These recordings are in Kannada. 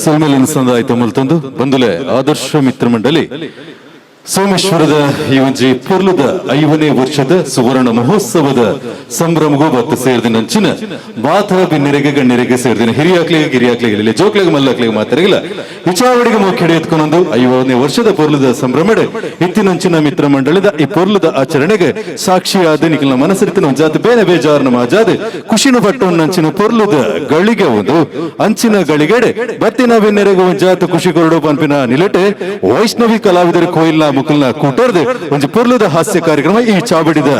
ಸೋಮೇಲಿನ ಸಂದಾಯ ತೊಂಬಲ್ತೊಂದು ಬಂದುಲೆ ಆದರ್ಶ ಮಿತ್ರ ಮಂಡಳಿ ಸೋಮೇಶ್ವರದ ಈ ಒಂಜಿ ಪೊರ್ಲುದ 5ನೇ ವರ್ಷದ ಸುವರ್ಣ ಮಹೋತ್ಸವದ ಸಂಭ್ರಮಗೂ ಬತ್ತು ಸೇರಿದಿನಂಚಿನ ಬಾತ ಬಿನ್ನೆರೆಗೆ ಗಣ್ಯರೆಗೆ ಸೇರಿದಿನ ಹಿರಿಯಾಕ್ಲಿಗೆ ಗಿರಿಯಾಕ್ಲಿಗೆ ಜೋಕ್ಲಿಗೆ ಮಲ್ಲಕ್ಲಿಗೆ ಮಾತರಿಗಿಲ್ಲ ವಿಚಾರಡಿಗೆ ಮೋಕೆಡೆ ಎತ್ಕೊಂಡೊಂದು 5ನೇ ವರ್ಷದ ಪೊರ್ಲುದ ಸಂಭ್ರಮಡೆ ಇತ್ತಿನಂಚಿನ ಮಿತ್ರ ಮಂಡಳಿದ ಈ ಪೊರ್ಲುದ ಆಚರಣೆಗೆ ಸಾಕ್ಷಿಯಾದ ನಿಖಿಲ್ನ ಮನಸ್ಸಿರ್ತಿನ ಜಾತಿ ಬೇರೆ ಬೇಜಾರನ ಮಾಜಾದೆ ಖುಷಿನ ಪಟ್ಟೊಂದಂಚಿನ ಪೊರ್ಲುದ ಗಳಿಗೆ ಒಂದು ಅಂಚಿನ ಗಳಿಗೆಡೆ ಬತ್ತಿನ ಬಿನ್ನೆರೆಗೆ ಒಂದು ಜಾತ ಖುಷಿ ಕೊರಡು ಪಂಪಿನ ನಿಲಟೆ ವೈಷ್ಣವಿ ಕಲಾವಿದರ ಕೋಯಿಲ್ನ ಮುಕಲ್ನ ಕೂಟರ್ದೆ ಒಂದು ಪೊರ್ಲುದ ಹಾಸ್ಯ ಕಾರ್ಯಕ್ರಮ ಈ ಚಾಬಡಿದ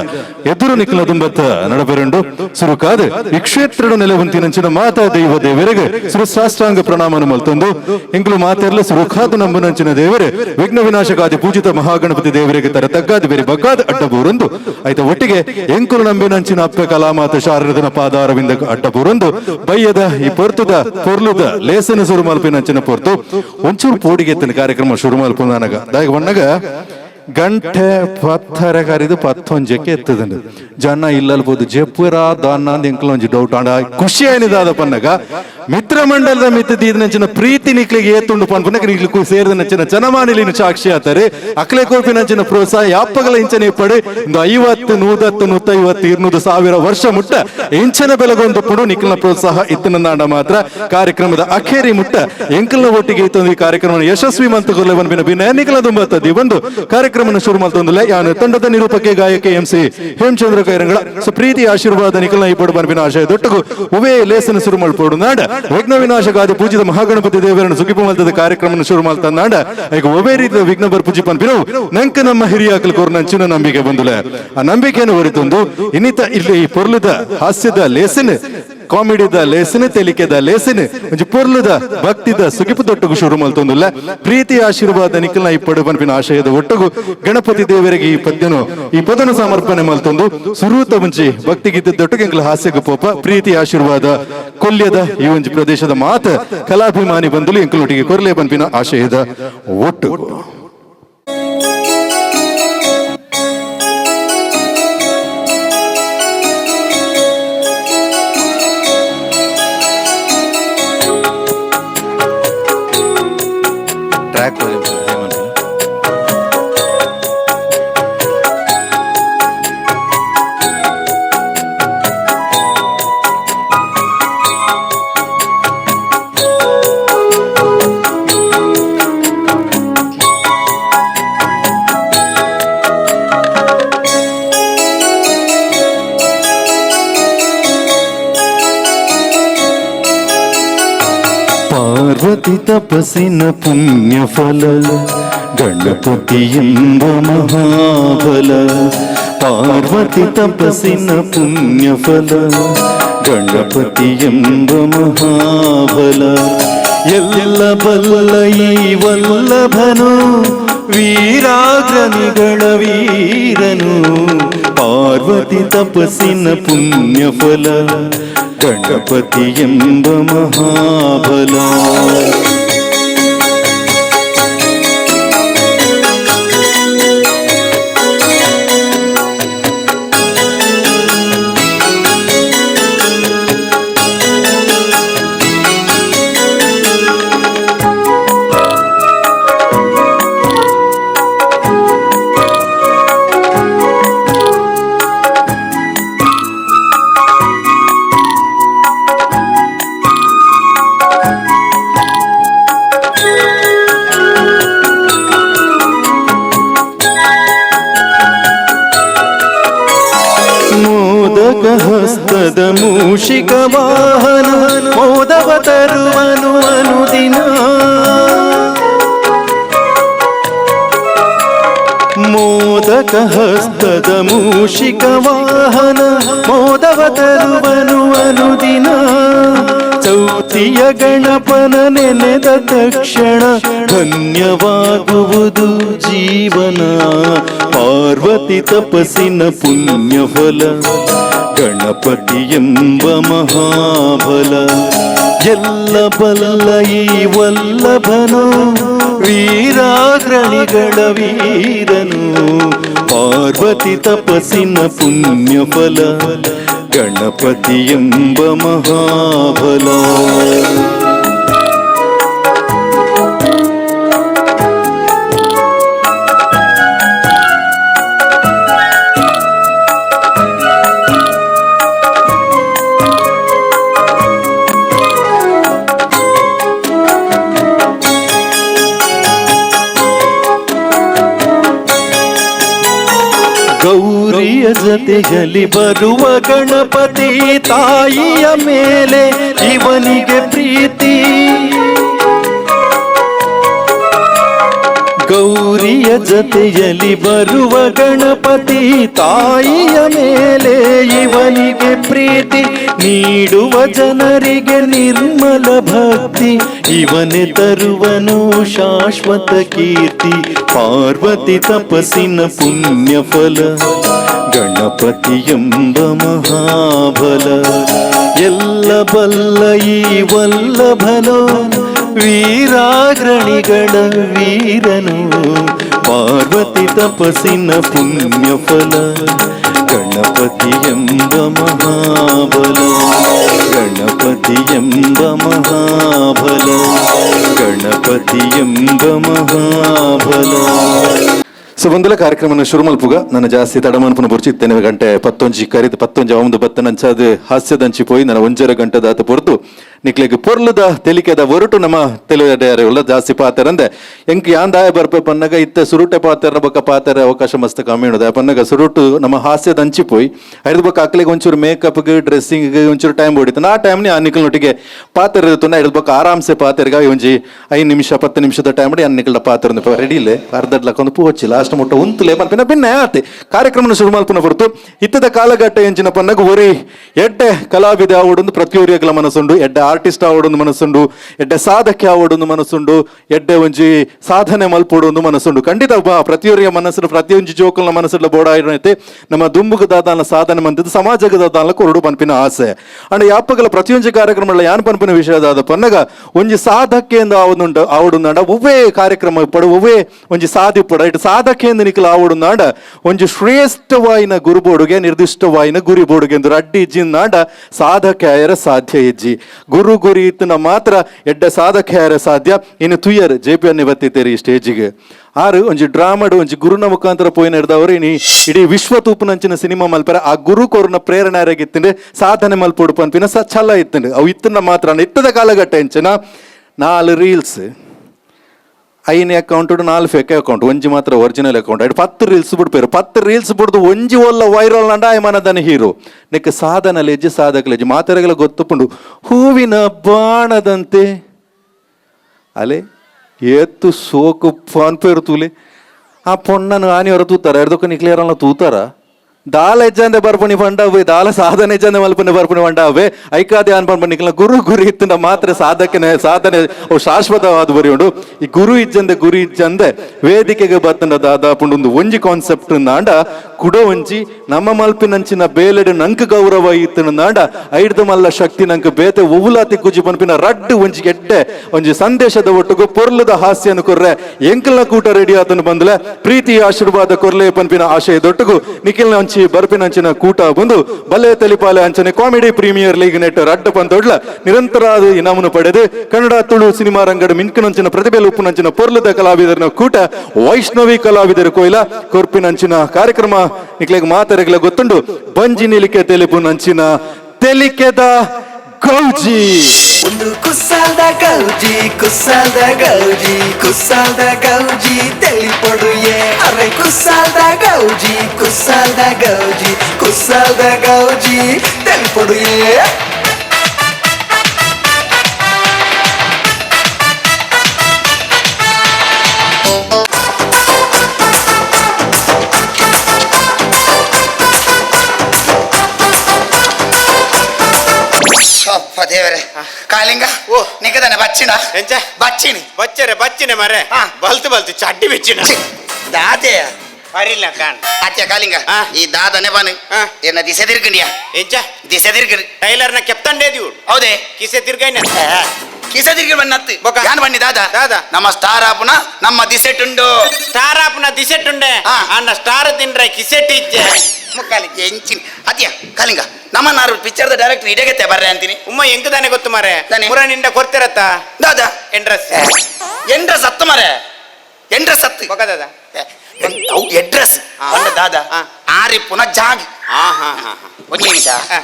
ಎದುರು ನಿಖಿಲ ದುಂಬತ್ತ ನಡಬೆರಂಡು ಸುರುಕಾದ ಈ ಕ್ಷೇತ್ರದ ನೆಲೆ ಹೊಂತಿನಂಚಿನ ಮಾತಾ ದೈವ ದೇವರಿಗೆ ಸುರು ಸಾಷ್ಟಾಂಗ ಪ್ರಣಾಮನ ಮಲ್ತೊಂದು ಎಂಕಲು ಮಾತೆರ್ಲ ಸುರುಖಾದ ನಂಬುನಂಚಿನ ದೇವರೇ ವಿಘ್ನ ವಿನಾಶಕಾದಿ ಪೂಜಿತ ಮಹಾಗಣಪತಿ ದೇವರಿಗೆ ತರ ತಗ್ಗಾದ ಬೇರೆ ಬಗ್ಗಾದ ಅಡ್ಡಬೂರೊಂದು ಆಯ್ತ ಒಟ್ಟಿಗೆ ಎಂಕುಲು ನಂಬಿನಂಚಿನ ಅಪ್ಪೆ ಕಲಾಮಾತ ಶಾರದನ ಪಾದಾರವಿಂದ ಅಡ್ಡಬೂರೊಂದು ಬಯ್ಯದ ಈ ಪೊರ್ಲುದ ಲೇಸನ ಸುರು ಮಲ್ಪಿನಂಚಿನ ಪೊರ್ತು ಒಂಚೂರು ಪೋಡಿಗೆತ್ತಿನ ಕಾರ್ಯಕ್ರಮ ಶುರು ಮಲ್ಪುನಾನಗ ದಾಯ ಒಣ್ಣಗ ಗಂಟೆ ಪತ್ತರ ಕರಿದು 11ಕ್ಕೆ ಎತ್ತದಂಡು ಜನ ಇಲ್ಲಲ್ಬೋದು ಜೆಪ್ಪುರ ದಾನ ಎಂಕಲ್ ಒಂಜಿ ಡೌಟ್ ಆಂಡ ಖುಷಿ ಏನಿದಾದ ಪನ್ನಗ ಮಿತ್ರ ಮಂಡಲದ ಮಿತ್ತದೀದನಂಚಿನ ಪ್ರೀತಿ ನಿಕ್ಲಿಗೆ ಏತುಂಡು ಪನ್ಪುನಗ ನಿಕ್ಲಿಗೂ ಸೇರಿದನಂಚಿನ ಜನಮಾನಿಲಿನ ಸಾಕ್ಷಿ ಆತಾರೆ ಅಕ್ಲೆ ಕೋಪಿನಂಚಿನ ಪ್ರೋತ್ಸಾಹ ಯಾಪ್ಪಗಲ ಇಂಚನೆ ಪಡೆ ಒಂದು 50 100 150 200 ಸಾವಿರ ವರ್ಷ ಮುಟ್ಟ ಇಂಚನ ಬೆಲಗೊಂದು ಪುಡು ನಿಖಿಲ್ನ ಪ್ರೋತ್ಸಾಹ ಇತ್ತಿನಾಂಡ ಮಾತ್ರ ಕಾರ್ಯಕ್ರಮದ ಅಖೇರಿ ಮುಟ್ಟ ಎಂಕಲ್ನ ಒಟ್ಟಿಗೆ ಇತ್ತೊಂದು ಈ ಕಾರ್ಯಕ್ರಮ ಯಶಸ್ವಿ ಮಂತಗೊಲ್ಲೆ ಬನ್ಬಿನ ಬಿನ ನಿಖಿಲ ದುಂಬತ್ತದಿ ಒಂದು ಕಾರ್ಯಕ್ರಮ ಶುರು ಮಾಡ್ತೊಂದಿಲ್ಲ ಯಾನು ತಂಡದ ನಿರೂಪಕ್ಕೆ ಗಾಯಕ MC ಹೇಮಚಂದ್ರ ಕೈರಂಗಳ ಪ್ರೀತಿ ಆಶೀರ್ವಾದ ನಿಖಲ್ನ ಈ ಪಡು ಬನ್ಬಿನ ಆಶಯ ದೊಟ್ಟಗು ಉವೇ ಲೇಸನ ಶುರು ಮಾಡ್ಪೋಡು ನಾಡ ವಿಘ್ನ ವಿನಾಶಕಾದಿ ಪೂಜಿತ ಮಹಾಗಣಪತಿ ದೇವರನ್ನು ಸುಖಿಪ ಮಲ್ತದ ಕಾರ್ಯಕ್ರಮ ಶುರು ಮಾಡ್ತಾ ನಾಡ ಈಗ ಒವೇ ರೀತಿಯ ವಿಘ್ನ ಬರ್ ಪೂಜಿ ಪನ್ಪಿರು ನಂಕ ನಮ್ಮ ಹಿರಿಯಾಕಲ್ ಕೋರ್ ನಂಚಿನ ನಂಬಿಕೆ ಬಂದುಲೆ ಆ ನಂಬಿಕೆಯನ್ನು ಹೊರಿತೊಂದು ಇನ್ನಿತ ಇಲ್ಲಿ ಈ ಪೊರ್ಲುದ ಹಾಸ್ಯದ ಲೇಸನ್ ಕಾಮಿಡಿದ ಲೇಸನ್ ತೆಲಿಕೆದ ಲೇಸನ್ ಒಂಜಿ ಪೊರ್ಲುದ ಭಕ್ತಿದ ಸುಗಿಪು ದೊಟ್ಟಗು ಶುರು ಮಲ್ತೊಂದುಲ್ಲ ಪ್ರೀತಿ ಆಶೀರ್ವಾದ ನಿಖಲ್ನ ಈ ಪಡು ಪನ್ಪಿನ ಆಶಯದ ಒಟ್ಟಗು ಗಣಪತಿ ದೇವರಿಗೆ ಈ ಪದನು ಸಮರ್ಪಣೆ ಮಲ್ತೊಂದು ಸುರೂತ ಮುಂಚಿ ಭಕ್ತಿಗಿದ್ದ ದೊಟ್ಟಗೆ ಎಂಕಲ ಹಾಸ್ಯಗ ಪೋಪ ಪ್ರೀತಿ ಆಶೀರ್ವಾದ ಕೊಲ್ಯದ ಈ ಒಂಜಿ ಪ್ರದೇಶದ ಮಾತ ಕಲಾಭಿಮಾನಿ ಬಂದಲು ಎಂಕಲೊಟ್ಟಿಗೆ ಕೊರ್ಲೆ ಪನ್ಪಿನ ಆಶಯದ ಒಟ್ಟು ಟ್ರ್ಯಾಕ್ ಪಾರ್ವತಿ ತಪಸ್ಸಿನ ಪುಣ್ಯ ಫಲ ಗಣಪತಿ ಎಂಬ ಮಹಾಬಲ ಪಾರ್ವತಿ ತಪಸ್ಸಿನ ಪುಣ್ಯ ಫಲ ಗಣಪತಿ ಎಂಬ ಮಹಾಬಲ ಎಲ್ಲ ಬಲ್ಲ ಈ ವಲ್ಲಭನು ವೀರಾಗ್ರನಿಗಳ ವೀರನು ಪಾರ್ವತಿ ತಪಸ್ಸಿನ ಪುಣ್ಯ ಫಲ ಗಣಪತಿ ಎಂಬ ಮಹಾಬಲ ಹಸ್ತದ ಮೂಷಿಕ ವಾಹನ ಮೋದವ ತರುವನು ಅನುದಿನ ಮೋದಕ ಹಸ್ತದ ಮೂಷಿಕ ವಾಹನ ಮೋದವ ತರುವನು ಅನುದಿನ ಚೌತಿಯ ಗಣಪನ ನೆನೆದ ತಕ್ಷಣ ಧನ್ಯವಾಗುವುದು ಜೀವನ ಪಾರ್ವತಿ ತಪಸ್ಸಿನ ಪುಣ್ಯ ಫಲ ಗಣಪತಿ ಎಂಬ ಮಹಾಬಲ ಎಲ್ಲ ಬಲ್ಲ ಈ ವಲ್ಲಭನು ವೀರಾಗ್ರಣಿಗಳ ವೀರನು ಪಾರ್ವತಿ ತಪಸ್ಸಿನ ಪುಣ್ಯ ಫಲ ಗಣಪತಿ ಎಂಬ ಮಹಾಬಲ. ಗೌರಿಯ ಜೊತೆಯಲ್ಲಿ ಬರುವ ಗಣಪತಿ ತಾಯಿಯ ಮೇಲೆ ಇವನಿಗೆ ಪ್ರೀತಿ. ಗೌರಿಯ ಜೊತೆಯಲ್ಲಿ ಬರುವ ಗಣಪತಿ ತಾಯಿಯ ಮೇಲೆ ಇವನಿಗೆ ಪ್ರೀತಿ. ನೀಡುವ ಜನರಿಗೆ ನಿರ್ಮಲ ಭಕ್ತಿ ಇವನೇ ತರುವನು ಶಾಶ್ವತ ಕೀರ್ತಿ. ಪಾರ್ವತಿ ತಪಸ್ಸಿನ ಪುಣ್ಯ ಫಲ ಗಣಪತಿ ಎಂಬ ಮಹಾಬಲ. ಎಲ್ಲ ಬಲ್ಲ ಈ ವಲ್ಲಭನೋ ವೀರಾಗ್ರಣಿಗಳ ವೀರನು. ಪಾರ್ವತಿ ತಪಸ್ಸಿನ ಪುಣ್ಯ ಫಲ ಗಣಪತಿ ಎಂಬ ಮಹಾಬಲ. ಗಣಪತಿ ಎಂಬ ಮಹಾಬಲ. ಗಣಪತಿ ಎಂಬ ಮಹಾಬಲ. ಸೊ ಒಂದಲ ಕಾರ್ಯಕ್ರಮ ಶುರು ಮಲ್ಪುಗ ನನ್ನ ಜಾಸ್ತಿ ತಡಮನ್ಪುನ ಬುರ್ಚಿತ್ತೇನೆ ಗಂಟೆ 11 ಕರಿದು 11 ಅವಂದು ಬತ್ತನಂಚಾದ ಹಾಸ್ಯದಂಚಿ ಪೋಯಿ ನನ್ನ 1.5 ಗಂಟೆ ದಾತ ಪೊರ್ದು ನಿಕ್ಲೆಗ್ ಪೊರ್ಲುದ ತೆಲಿಕೆದ ಹೊರಟು ನಮ್ಮ ತೆಲುಗಡೆ ಉಳ್ಳ ಜಾಸ್ತಿ ಪಾತೆರಂದೆ ಎಂಕ್ ಯಾಂದಾಯ ಬರ್ಪೆ ಪನ್ನಗ ಇತ್ತೆ ಸುರುಟೆ ಪಾತೆರ ಬೊಕ್ಕ ಪಾತೆರ ಅವಕಾಶ ಮಸ್ತ್ ಕಮ್ಮಿ ಉಣದ ಪನ್ನಗ ಸುರುಟು ನಮ್ಮ ಹಾಸ್ಯದಂಚಿ ಪೋಯಿ ಐದು ಬೊಕ್ಕ ಅಕ್ಲೆಗೆ ಒಂಚೂರು ಮೇಕಪ್ಗೆ ಡ್ರೆಸ್ಸಿಂಗ್ಗೆ ಒಂಚೂರು ಟೈಮ್ ಓಡಿತು. ಆ ಟೈಮ್ನಿ ಆ ನಿಕ್ಲನೊಟ್ಟಿಗೆ ಪಾತೆರ ಇರುತ್ತನ್ನ ಐದು ಬೊಕ್ಕ ಆರಾಮ್ಸೆ ಪಾತೆರ್ಗ ಒಂಜಿ 5 ನಿಮಿಷ 10 ನಿಮಿಷದ ಟೈಮ್ ಆ ನಿಕ್ಲ ಪಾತೆರ ರೆಡಿ ಇಲ್ಲೇ ಅರ್ಧಡ್ಲಕ್ಕೊಂದು ಪೂವಚ್ಚಿ ಲಾಸ್ಟ್ ಮುಟ್ಟ ಉಂತುಲೆ ಪನ್ಪಿನ ಭಿನ್ನ ಆತೆ ಕಾರ್ಯಕ್ರಮ ಶುರು ಮಲ್ಪುನ ಹೊರತು ಇತ್ತದ ಕಾಲಘಟ್ಟ ಎಂಚಿನ ಪನ್ನಗ ಒರಿ ಎಡ್ಡೆ ಕಲಾವಿದ ಆವಡೊಂದು ಪ್ರತಿಯೊರಿಯಗಳ ಮನಸ್ಸುಂಡು, ಎಡ್ಡೆ ಆರ್ಟಿಸ್ಟ್ ಆವಡೊಂದು ಮನಸ್ಸುಂಡು, ಎಡ್ಡೆ ಸಾಧಕ್ಕೆ ಆವಡೊಂದು ಮನಸ್ಸುಂಡು, ಎಡ್ಡೆ ಒಂಜಿ ಸಾಧನೆ ಮಲ್ಪೊಡೊಂದು ಮನಸ್ಸುಂಡು. ಖಂಡಿತ ಪ್ರತಿಯೊರಿಯ ಮನಸ್ಸು ಪ್ರತಿಯೊಂಜಿ ಜೋಕಲ್ನ ಮನಸ್ಸಲ್ಲ ಬೋಡಾಯಿರೈತೆ ನಮ್ಮ ದುಂಬುಗದಾದಾನ ಸಾಧನೆ ಮಂತಿದ್ದು ಸಮಾಜಗದಾದಾನ ಕೊರಡು ಪನ್ಪಿನ ಆಸೆ ಅಂಡ್ ಯಾಪಗಲ ಪ್ರತಿಯೊಂಜಿ ಕಾರ್ಯಕ್ರಮ ಯಾನ್ ಪನ್ಪಿನ ವಿಷಯದಾದ ಪನ್ನಗ ಒಂಜಿ ಸಾಧಕೆಯಿಂದ ಆವಡುಂಡ ಒವ್ವೇ ಕಾರ್ಯಕ್ರಮ ಪಡು ಒವ್ವೇ ಒಂಜಿ ಸಾಧಿ ಪಡ ಇಟ್ಟು ಸಾಧಕೆಯಿಂದ ನಿಖಲ ಆವಡುಂದಾಂಡ ಒಂಜಿ ಶ್ರೇಷ್ಠವಾಯಿನ ಗುರು ಬೋಡುಗೆ ನಿರ್ದಿಷ್ಟವಾಯಿನ ಗುರಿ ಬೋಡುಗೆ ಎಂದು ಅಡ್ಡಿ ಇಜ್ಜಿಂದಾಂಡ ಸಾಧಕೆಯರ ಸಾಧ್ಯ ಇಜ್ಜಿ ಗುರು ಗುರಿ ಇತ್ತನ ಮಾತ್ರ ಎಡ್ಡ ಸಾಧಕೆಯರ ಸಾಧ್ಯ. ಇನ್ನು ತುಯ್ಯರ್ JP ಅನ್ನು ಬತ್ತಿತ್ತೇರಿ ಈ ಸ್ಟೇಜಿಗೆ ಆರು ಒಂಜಿ ಡ್ರಾಮಾಡು ಒಂಜಿ ಗುರುನ ಮುಖಾಂತರ ಪೋಯಿ ನಡೆದವರು ಇನಿ ಇಡೀ ವಿಶ್ವ ತೂಪುನಂಚಿನ ಸಿನಿಮಾ ಮಲ್ಪರ ಆ ಗುರು ಕೋರ್ನ ಪ್ರೇರಣೆಯಾಗಿತ್ತಂಡೆ ಸಾಧನೆ ಮಲ್ಪೊಡು ಪನ್ಪಿನ ಛಲ ಇತ್ತಂಡೆ ಅವು ಇತ್ತನ ಮಾತ್ರ ಇತ್ತದ ಕಾಲಘಟ್ಟ ಎಂಚನ 4 ರೀಲ್ಸ್ 5 ಅಕೌಂಟ್ 4 ಫೇಕ್ ಅಕೌಂಟ್ ಒಂಜಿ ಮಾತ್ರ ಒರಿಜಿನಲ್ ಅಕೌಂಟ್ ಐಟ್ 10 ರೀಲ್ಸ್ ಬಿಡ್ಪೇರು 10 ರೀಲ್ಸ್ ಬಿಡ್ದು ಒಂಜಿ ಒಲ್ಲ ವೈರಲ್ ನಂಡ ಆಯ್ಮನದನ ಹೀರೋ ನೆಕ್ ಸಾಧನ ಲೆಜ್ಜಿ ಸಾಧಕ ಲೆಜ್ಜಿ ಮಾತೆರಗಲ ಗೊತ್ತುಪುಂಡು ಹೂವಿನ ಬಾಣದಂತೆ ಅಲೆ ಎತ್ತು ಸೋಕು ಫೋನ್ ಪೇರು ತೂಲೆ ಆ ಪೊಣ್ಣನು ಆನಿಯವರ ತೂತಾರ ಎಡ್ದೊಕ್ಕ ನಿಕ್ಲಿಯರಲ್ಲ ತೂತಾರ ದಾಲ ಹೆಜ್ಜಂದೆ ಬರ್ಪಣಿ ಬಂಡವೆ ದಾಲ ಸಾಧನೆ ಹೆಜ್ಜಂದೆ ಮಲ್ಪನೆ ಬರ್ಪಣಿ ಬಂಡವೆ ಐಕಾದೆ ಅನ್ ಬರ್ಪಣಿ ನಿಕ್ಲ ಗುರು ಗುರಿ ಇತ್ತಂಡ ಮಾತ್ರ ಸಾಧನೆ ಶಾಶ್ವತವಾದ ಬರಿ ಉಂಡು. ಈ ಗುರು ಇಜ್ಜಂದೆ ಗುರಿ ಇಜ್ಜಂದೆ ವೇದಿಕೆಗೆ ಬತ್ತಂಡ ದಾದ ಪುಂಡು ಒಂಜಿ ಕಾನ್ಸೆಪ್ಟ್ ನಾಂಡ ಕುಡ ಒಂಜಿ ನಮ್ಮ ಮಲ್ಪಿನಂಚಿನ ಬೇಲೆಡು ನಂಕ ಗೌರವ ಇತ್ತನ ನಾಂಡ ಐಡ್ದ ಮಲ್ಲ ಶಕ್ತಿ ನಂಕ ಬೇತೆ ಉವುಲಾತಿ ಕುಜಿ ಪನ್ಪಿನ ರಡ್ಡು ಒಂಜಿ ಎಡ್ಡೆ ಒಂಜಿ ಸಂದೇಶದ ಒಟ್ಟಿಗೂ ಪೊರ್ಲದ ಹಾಸ್ಯನು ಕೊರ್ರೆ ಎಂಕಲ್ನ ಕೂಟ ರೆಡಿ ಆತನು ಬಂದ್ಲೆ ಪ್ರೀತಿ ಆಶೀರ್ವಾದ ಕೊರ್ಲೆ ಪನ್ಪಿನ ಆಶಯ ದೊಟ್ಟಗು ನಿಖಿಲ್ನ ಅಂಚಿ ಬರ್ಪಿನಂಚಿನ ಕೂಟ ಬಂದು ಬಲ್ಲೆ ತಲಿಪಾಲೆ ಅಂಚನೆ ಕಾಮಿಡಿ ಪ್ರೀಮಿಯರ್ ಲೀಗ್ ನೆಟ್ ರಡ್ಡ ಪಂತೊಡ್ಲ ನಿರಂತರ ಇನಾಮನು ಪಡೆದು ಕನ್ನಡ ತುಳು ಸಿನಿಮಾ ರಂಗಡ ಮಿಂಕನಂಚಿನ ಪ್ರತಿಭೆಲು ಉಪ್ಪುನಂಚಿನ ಪೊರ್ಲದ ಕಲಾವಿದರ ಕೂಟ ವೈಷ್ಣವಿ ಕಲಾವಿದರ ಕೊಯ್ಲ ಕೊರ್ಪಿನಂಚಿನ ಕಾರ್ಯಕ್ರಮ ನಿಕ್ಲೆಗ್ ಮಾತರೆಗಳ ಗೊತ್ತುಂಡು ಬಂಜಿ ನಿಲಿಕೆ ತೆಲಿಪು ನಂಚಿನ ತೆಲಿಕೆದ ಗೌಜಿ ಒಂದು ಕುಸಾಲ್ದ ಗೌಜಿ ಕುಸಾಲ್ದ ಗೌಜಿ ಕುಸಾಲ್ದ ಗೌಜಿ ತೆಲಿಪೊಡುಯೆ ಅರೆ ಕುಸಾಲ್ದ ಗೌಜಿ ಕುಸಾಲ್ದ ಗೌಜಿ ಕುಸಾಲ್ದ ಗೌಜಿ ತೆಲಿಪೊಡುಯೆ ದೇವರೇ ಕಾಲಿಂಗ ಓ ನಿಕದನೆ ಬಚ್ಚಿನ ಎಂಚ ಬಚ್ಚಿನಿ ಬಚ್ಚನೆ ಮರೆ ಬಲ್ತು ಚಡ್ಡಿ ಬೆಚ್ಚಿನ ದಾದೆ ಅರಿಲ್ಲ ಕಾಣ್ ಅತ್ಯ ಕಾಲಿಂಗ ಆ. ಈ ದಾದನೆ ಬಾನು ಆ. ಏನ ದಿಸೆ ತಿರ್ಗಂಡಿಯಾ ಎಂಚ ದಿಸೆ ತಿರ್ಗಂಡಿ ಟೈಲರ್ನ ಕೆಪ್ತಂಡೇದಿ ಹೌದೇ ಕಿಸೆ ತಿರ್ಗೈನ ಕಿಸ ತಿರುಗಿ ಬನ್ನತ್ತು ಬೊಕ? ಯಾನ್ ಬನ್ನಿ ದಾದ ದಾದ. ನಮ್ಮ ಸ್ಟಾರ್ ಆಪುನ ನಮ್ಮ ದಿಸೆಟ್ಟುಂಡು ಸ್ಟಾರ್ ಆಪ್ನ ದಿಸೆಟ್ಟುಂಡೆ ಆ. ಅನ್ನ ಸ್ಟಾರ್ ತಿಂಡ್ರೆ ಕಿಸೆಟ್ ಇಜ್ಜೆ ಮುಕ್ಕಾಲಿ ಎಂಚಿನ ಅದ್ಯಾ ಕಾಲಿಂಗ ನಮ್ಮ ನಾರು ಪಿಕ್ಚರ್ದ ಡೈರೆಕ್ಟರ್ ಇಡಗತ್ತೆ ಬರ್ರೆ ಅಂತೀನಿ ಉಮ್ಮ ಎಂಕ್ ತಾನೆ ಗೊತ್ತು ಮಾರೆ ತಾನೆ. ಪುರ ನಿಂಡ ಕೊಡ್ತಿರತ್ತ ದಾದ ಎಂಡ್ರೆಸ್ ಎಂಡ್ರ ಸತ್ತು ಮರೆ ಎಂಡ್ರ ಸತ್ತು ಬೊಕದಾದ ಅವು ಎಡ್ರೆಸ್ ಆ. ಬಂದ ದಾದ ಆ. ಆರಿ ಪುನಃ ಜಾಗ್ ಹಾ ಹಾ ಹಾ ಒಂದು ನಿಮಿಷ ಹಾ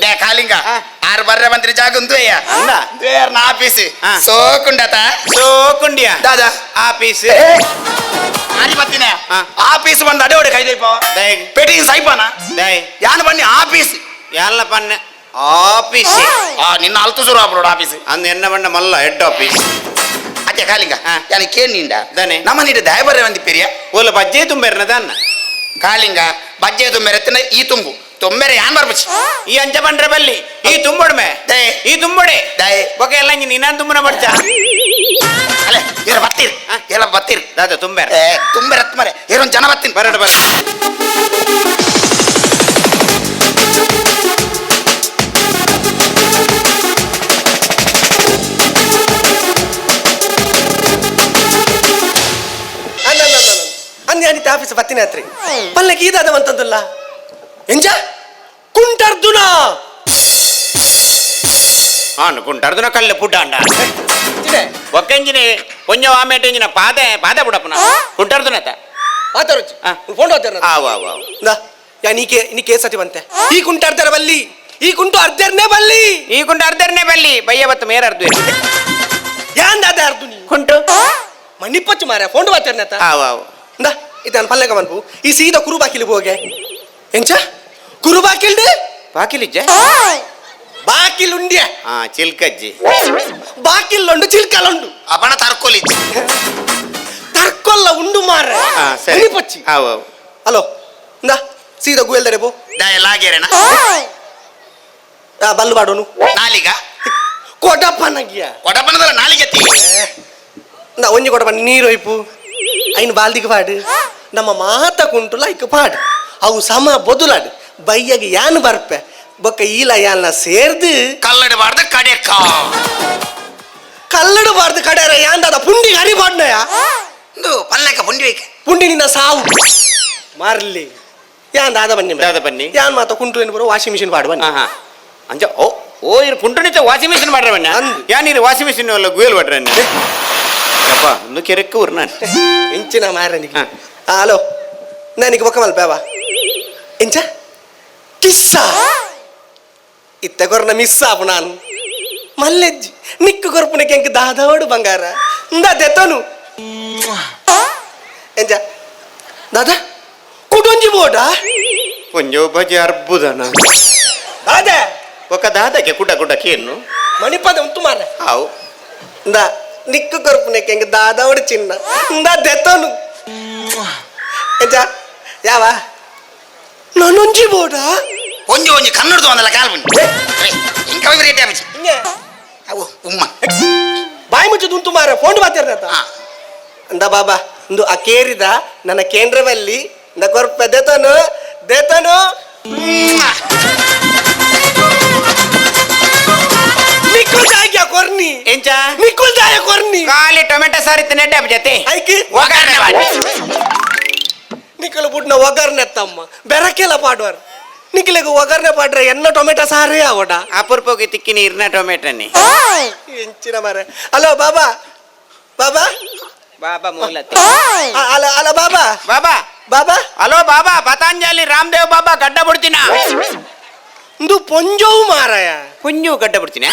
ದೇ ಕಾಲಿಂಗ ಆ. ಆರು ಬರ್ರೆ ಬಂದ್ರಿ ಜಾಗ ಒಂದು ಅಂದ? ದ್ವೇರ್ನ ಆಫೀಸ್ ಆ. ಸೋಕುಂಡತ ಸೋಕುಂಡಿಯ ದಾದ ಆಫೀಸ್ ಆರಿ ಬತ್ತಿನ ಆ. ಆಫೀಸ್ ಬಂದು ಅಡೆ ಕೈದೈಪ ದೈ ಪೆಟಿಂಗ್ ಸೈಪಾನ ದೈ ಯಾನ್ ಬನ್ನಿ ಆಫೀಸ್ ಎಲ್ಲ ಪನ್ನೆ ಆಫೀಸ್ ನಿನ್ನ ಅಲ್ತು ಶುರು ಆಪರೋಡು ಆಫೀಸ್ ಅಂದ್ ಎನ್ನ ಬಂಡ ಮಲ್ಲ ಹೆಡ್ ಆಫೀಸ್ ಅದೇ ಕಾಲಿಂಗ ಆ. ಯಾನ ಕೇಳಿಂಡ ದನೆ. ನಮ್ಮ ನೀಡ ದಯ ಬರ್ರೆ ಬಂದಿ ಪೆರಿಯ ಓಲ ಬಜ್ಜೆ ತುಂಬೆರ್ನ ದನ್ನ ಕಾಲಿಂಗ ಬಜ್ಜೆ ತುಂಬೆರೆ ಎತ್ತಿನ ಈ ತುಂಬು ತೊಂಬೆರೆ ಯಾನ್ ಬರ್ಬಚ್ಚಿ ಈ ಅಂಜ ಬಂಡ್ರೆ ಬಲ್ಲಿ ಈ ತುಂಬೊಡ್ಮೆ ದೈ. ಈ ತುಂಬೊಡೆ ದೈ. ಬೊಕ ಎಲ್ಲ ನೀನಾನ್ ತುಂಬನ ಬಡ್ಚ ಅಲೆ ಇರ ಬತ್ತೀರ್ ಆ. ಎಲ್ಲ ಬತ್ತೀರ್ ದಾದ ತುಂಬೆರ್ ತುಂಬೆರೆ ಹತ್ತು ಮರೆ ಇರೊಂದು ಜನ ಬತ್ತೀನಿ ಬರಡು ಬರ ಅಂದೆ ಅನಿತ ಆಫೀಸ್ ಬತ್ತಿನ ಹತ್ರಿ ಪಲ್ಲಕ್ಕೆ ಈದಾದವಂತಂದಲ್ಲ ಎಂಜ ಕುಂಟರ್ದುನ ಅನ್ಕೊಂಡರ್ದನ ಕಲ್ಲೆ ಪುಟ್ಟ ಅಂಡ ಒಕ್ಕಂಜಿನಿ ಒಂಜ ಆಮೇಟೆಂಜಿನ ಪಾದ ಬುಡಪ್ಪನ ಕುಂಟರ್ದನತ ಆತರುಚಿ ಆ. ಫೋನ್ ಹೋಗ್ತಾರ ಆವ್ ಆವ್ ಆವ್ ಯಾ ನೀ ಕೇಸ್ ಅತಿ ಬಂತೆ ಈ ಕುಂಟಾರ್ದರ ಬಲ್ಲಿ ಈ ಕುಂಟು ಅರ್ಧರ್ನೇ ಬಲ್ಲಿ ಈ ಕುಂಟ ಅರ್ಧರ್ನೆ ಬಲ್ಲಿ ಬಯ್ಯ ಬತ್ತು ಮೇರ ಅರ್ಧ ಯಾನ್ ದಾದ ಅರ್ದು ನೀ ಕುಂಟು ಮಣಿಪ್ಪಚ್ಚು ಮಾರ ಫೋನ್ ಬರ್ತಾರನತ ಆವ್ ಆವ್ ಇದನ್ ಪಲ್ಲೆಗ ಮನ್ಪು ಈ ಸೀದಾ ಕುರು ಬಾಕಿಲ್ ಹೋಗೆ ಎಂಚ ಕುರು ಬಾಕಿಲ್ಡೆ ಬಾಕಿಲಿಜ್ಜೆ ಬಾಕಿಲ್ ಉಂಡ್ಯ ಚಿಲ್ಕಜ್ಜಿ ಬಾಕಿಲ್ಲೊಂಡು ಚಿಲ್ಕಲೊಂಡು ಅಪಣ ತರ್ಕೊಲಿ ತರ್ಕೊಲ್ಲ ಉಂಡು ಮಾರ ಸರಿ ಮಣಿಪಚ್ಚಿ ಆವ್ ಆವ್ ಹಲೋ ಇಂದ ಸೀದಾ ಗುಯಲ್ದರೆ ಪೋ ದಯ ಲಾಗೇರೆನ ಬಲ್ಲು ಬಾಡೋನು ನಾಲಿಗ ಕೊಡಪ್ಪನಗಿಯ ಒಡಪನದಲ್ಲ ನಾಲಿಗೆತ್ತಿ ನಾ ಒಂಜಿ ಕೊಡಪ್ಪ ನೀರು ಒಯ್ಪು ಐನು ಬಾಲ್ದಿಗೆ ಪಾಡು ನಮ್ಮ ಮಾತ ಕುಂಟು ಲೈಕ್ ಪಾಡು ಅವು ಸಮ ಬೊದುಲಾಡು ಬಯ್ಯಗೆ ಯಾನ್ ಬರ್ಪೆ ಬೊಕ್ಕ ಈಲ ಯಾನ್ನ ಸೇರ್ದು ಕಲ್ಲಡಬಾರ್ದು ಕಡೆಕ ಕಲ್ಲಡು ಬಾರ್ದು ಕಡೆಯರ ಯಾಂದಾದ ಪುಂಡಿಗೆ ಹರಿಬಾಡ್ನಯ ಒಂದು ಪಲ್ಲಕ ಪುಂಡಿ ಬೇಕು ಪುಂಡಿ ನಿನ್ನ ಸಾವು ಮಾರ್ಲಿ ಯಾನ್ ದಾದ ಬನ್ನಿ ದಾದ ಬನ್ನಿ. ಯಾನ್ ಮಾತ ಕುಂಟು ಏನು ಬರೋ ವಾಷಿಂಗ್ ಮಿಷಿನ್ ಪಾಡು ಬನ್ನಿ ಹಾ ಅಂಜ ಓ ಇರು ಪುಂಟನಿತ ವಾಷಿಂಗ್ ಮಿಷಿನ್ ಮಾಡ್ರ ಬಣ್ಣ ಅಂದ್. ಯಾನಿರು ವಾಷಿಂಗ್ ಮಿಷಿನ್ ಅಲ್ಲ ಗುಯಲ್ ಬಡ್ರ ಯಪ್ಪ ಒಂದು ಕೆರೆಕ್ಕ ಊರ್ ನಾನು ಎಂಚಿನ ಮಾರನಿಗೆ ಹಾ. ಹಲೋ ನನಗೆ ಬೊಕ್ಕ ಮಲ್ಪೇವ ಎಂಚ ಕಿಸ್ಸ ಇತ್ತ ಕೊರ್ನ ಮಿಸ್ ಆಪು ನಾನು ಮಲ್ಲೆಜ್ಜಿ ನಿಕ್ಕು ಕೊರ್ಪುನಕ್ಕೆ ಎಂಕ್ ದಾದೋಡು ಬಂಗಾರ ದೆತ್ತನು ಎಂಚ ದಾದ ಕುಡೊಂಜಿ ಬೋಡ ಒಂಜೋ ಬಜೆ ಅರ್ಬುದನ ದಾದ ఒక దాదాకి కుడ్డ కుడ్డ కేను ಮಣಿಪದ ಉಂಟು ಮಾರ అవు ನಿಕ್ಕು ಕೊರ್ಪುನಕ್ಕೆ ಎಂಕ್ ದಾದೋಡು ಚಿನ್ನ ದೆತ್ತನು ಎಂಚ ಯಾವ ನಾನೊಂಜಿ ಬೋಡ ಒಂಜಿ ಒಂಜಿ ಕನ್ನಡದು ಒಂದಲ್ಲ ಕಾಲ್ ಬನ್ನಿ ಇಂಕ ರೇಟ್ ಆಪಿಸಿ ಹಿಂಗೆ ಅವು ಉಮ್ಮ ಬಾಯಿ ಮುಚ್ಚದು ಉಂಟು ಮಾರ ಫೋನ್ ಮಾತಾಡ್ರತ ಹಾ. ಅಂದ ಬಾಬಾ ಒಂದು ಆ ಕೇರಿದ ನನ್ನ ಕೇಂದ್ರದಲ್ಲಿ ನ ಕೊರ್ಪ ದೇತನು ನಿಕ್ಕುಲ್ ಜಾಗ್ಯ ಕೊರ್ನಿ ఎంచా ನಿಕ್ಕುಲ್ ಜಾಯ ಕೊರ್ನಿ ఖాళీ టొమాటో సారి తినేట జతే ಐಕಿ ಒಗ್ಗರಣೆ ಮಾಡಿ ನಿಕ್ಕಲು ಬುಡ್ನ ಒಗ್ಗರ್ನೆ ತಮ್ಮ ಬೆರಕೆಲ್ಲ ಪಾಡ್ವಾರ್ ನಿಕ್ಕಲಿಗೆ ಒಗ್ಗರ್ನೆ ಪಾಡ್ರೆ ಎನ್ನ ಟೊಮೆಟೊ ಸಾರೇ ಆವಡ అపుర్పోకి తిక్కిన ఇర్న టొమాటోని ಎಂಚಿನ ಮಾರ ಹಲೋ ಬಾಬಾ ಬಾಬಾ బాబా మూలతి ಅಲ ಬಾಬಾ బాబా ಬಾಬಾ హలో బాబా పతంజలి రామ్దేవ్ బాబా గడ్డ పుడితినా ಒಂದು ಪೊಂಜವು ಮಾರಾಯ పుంజు గడ్డ పుడితినా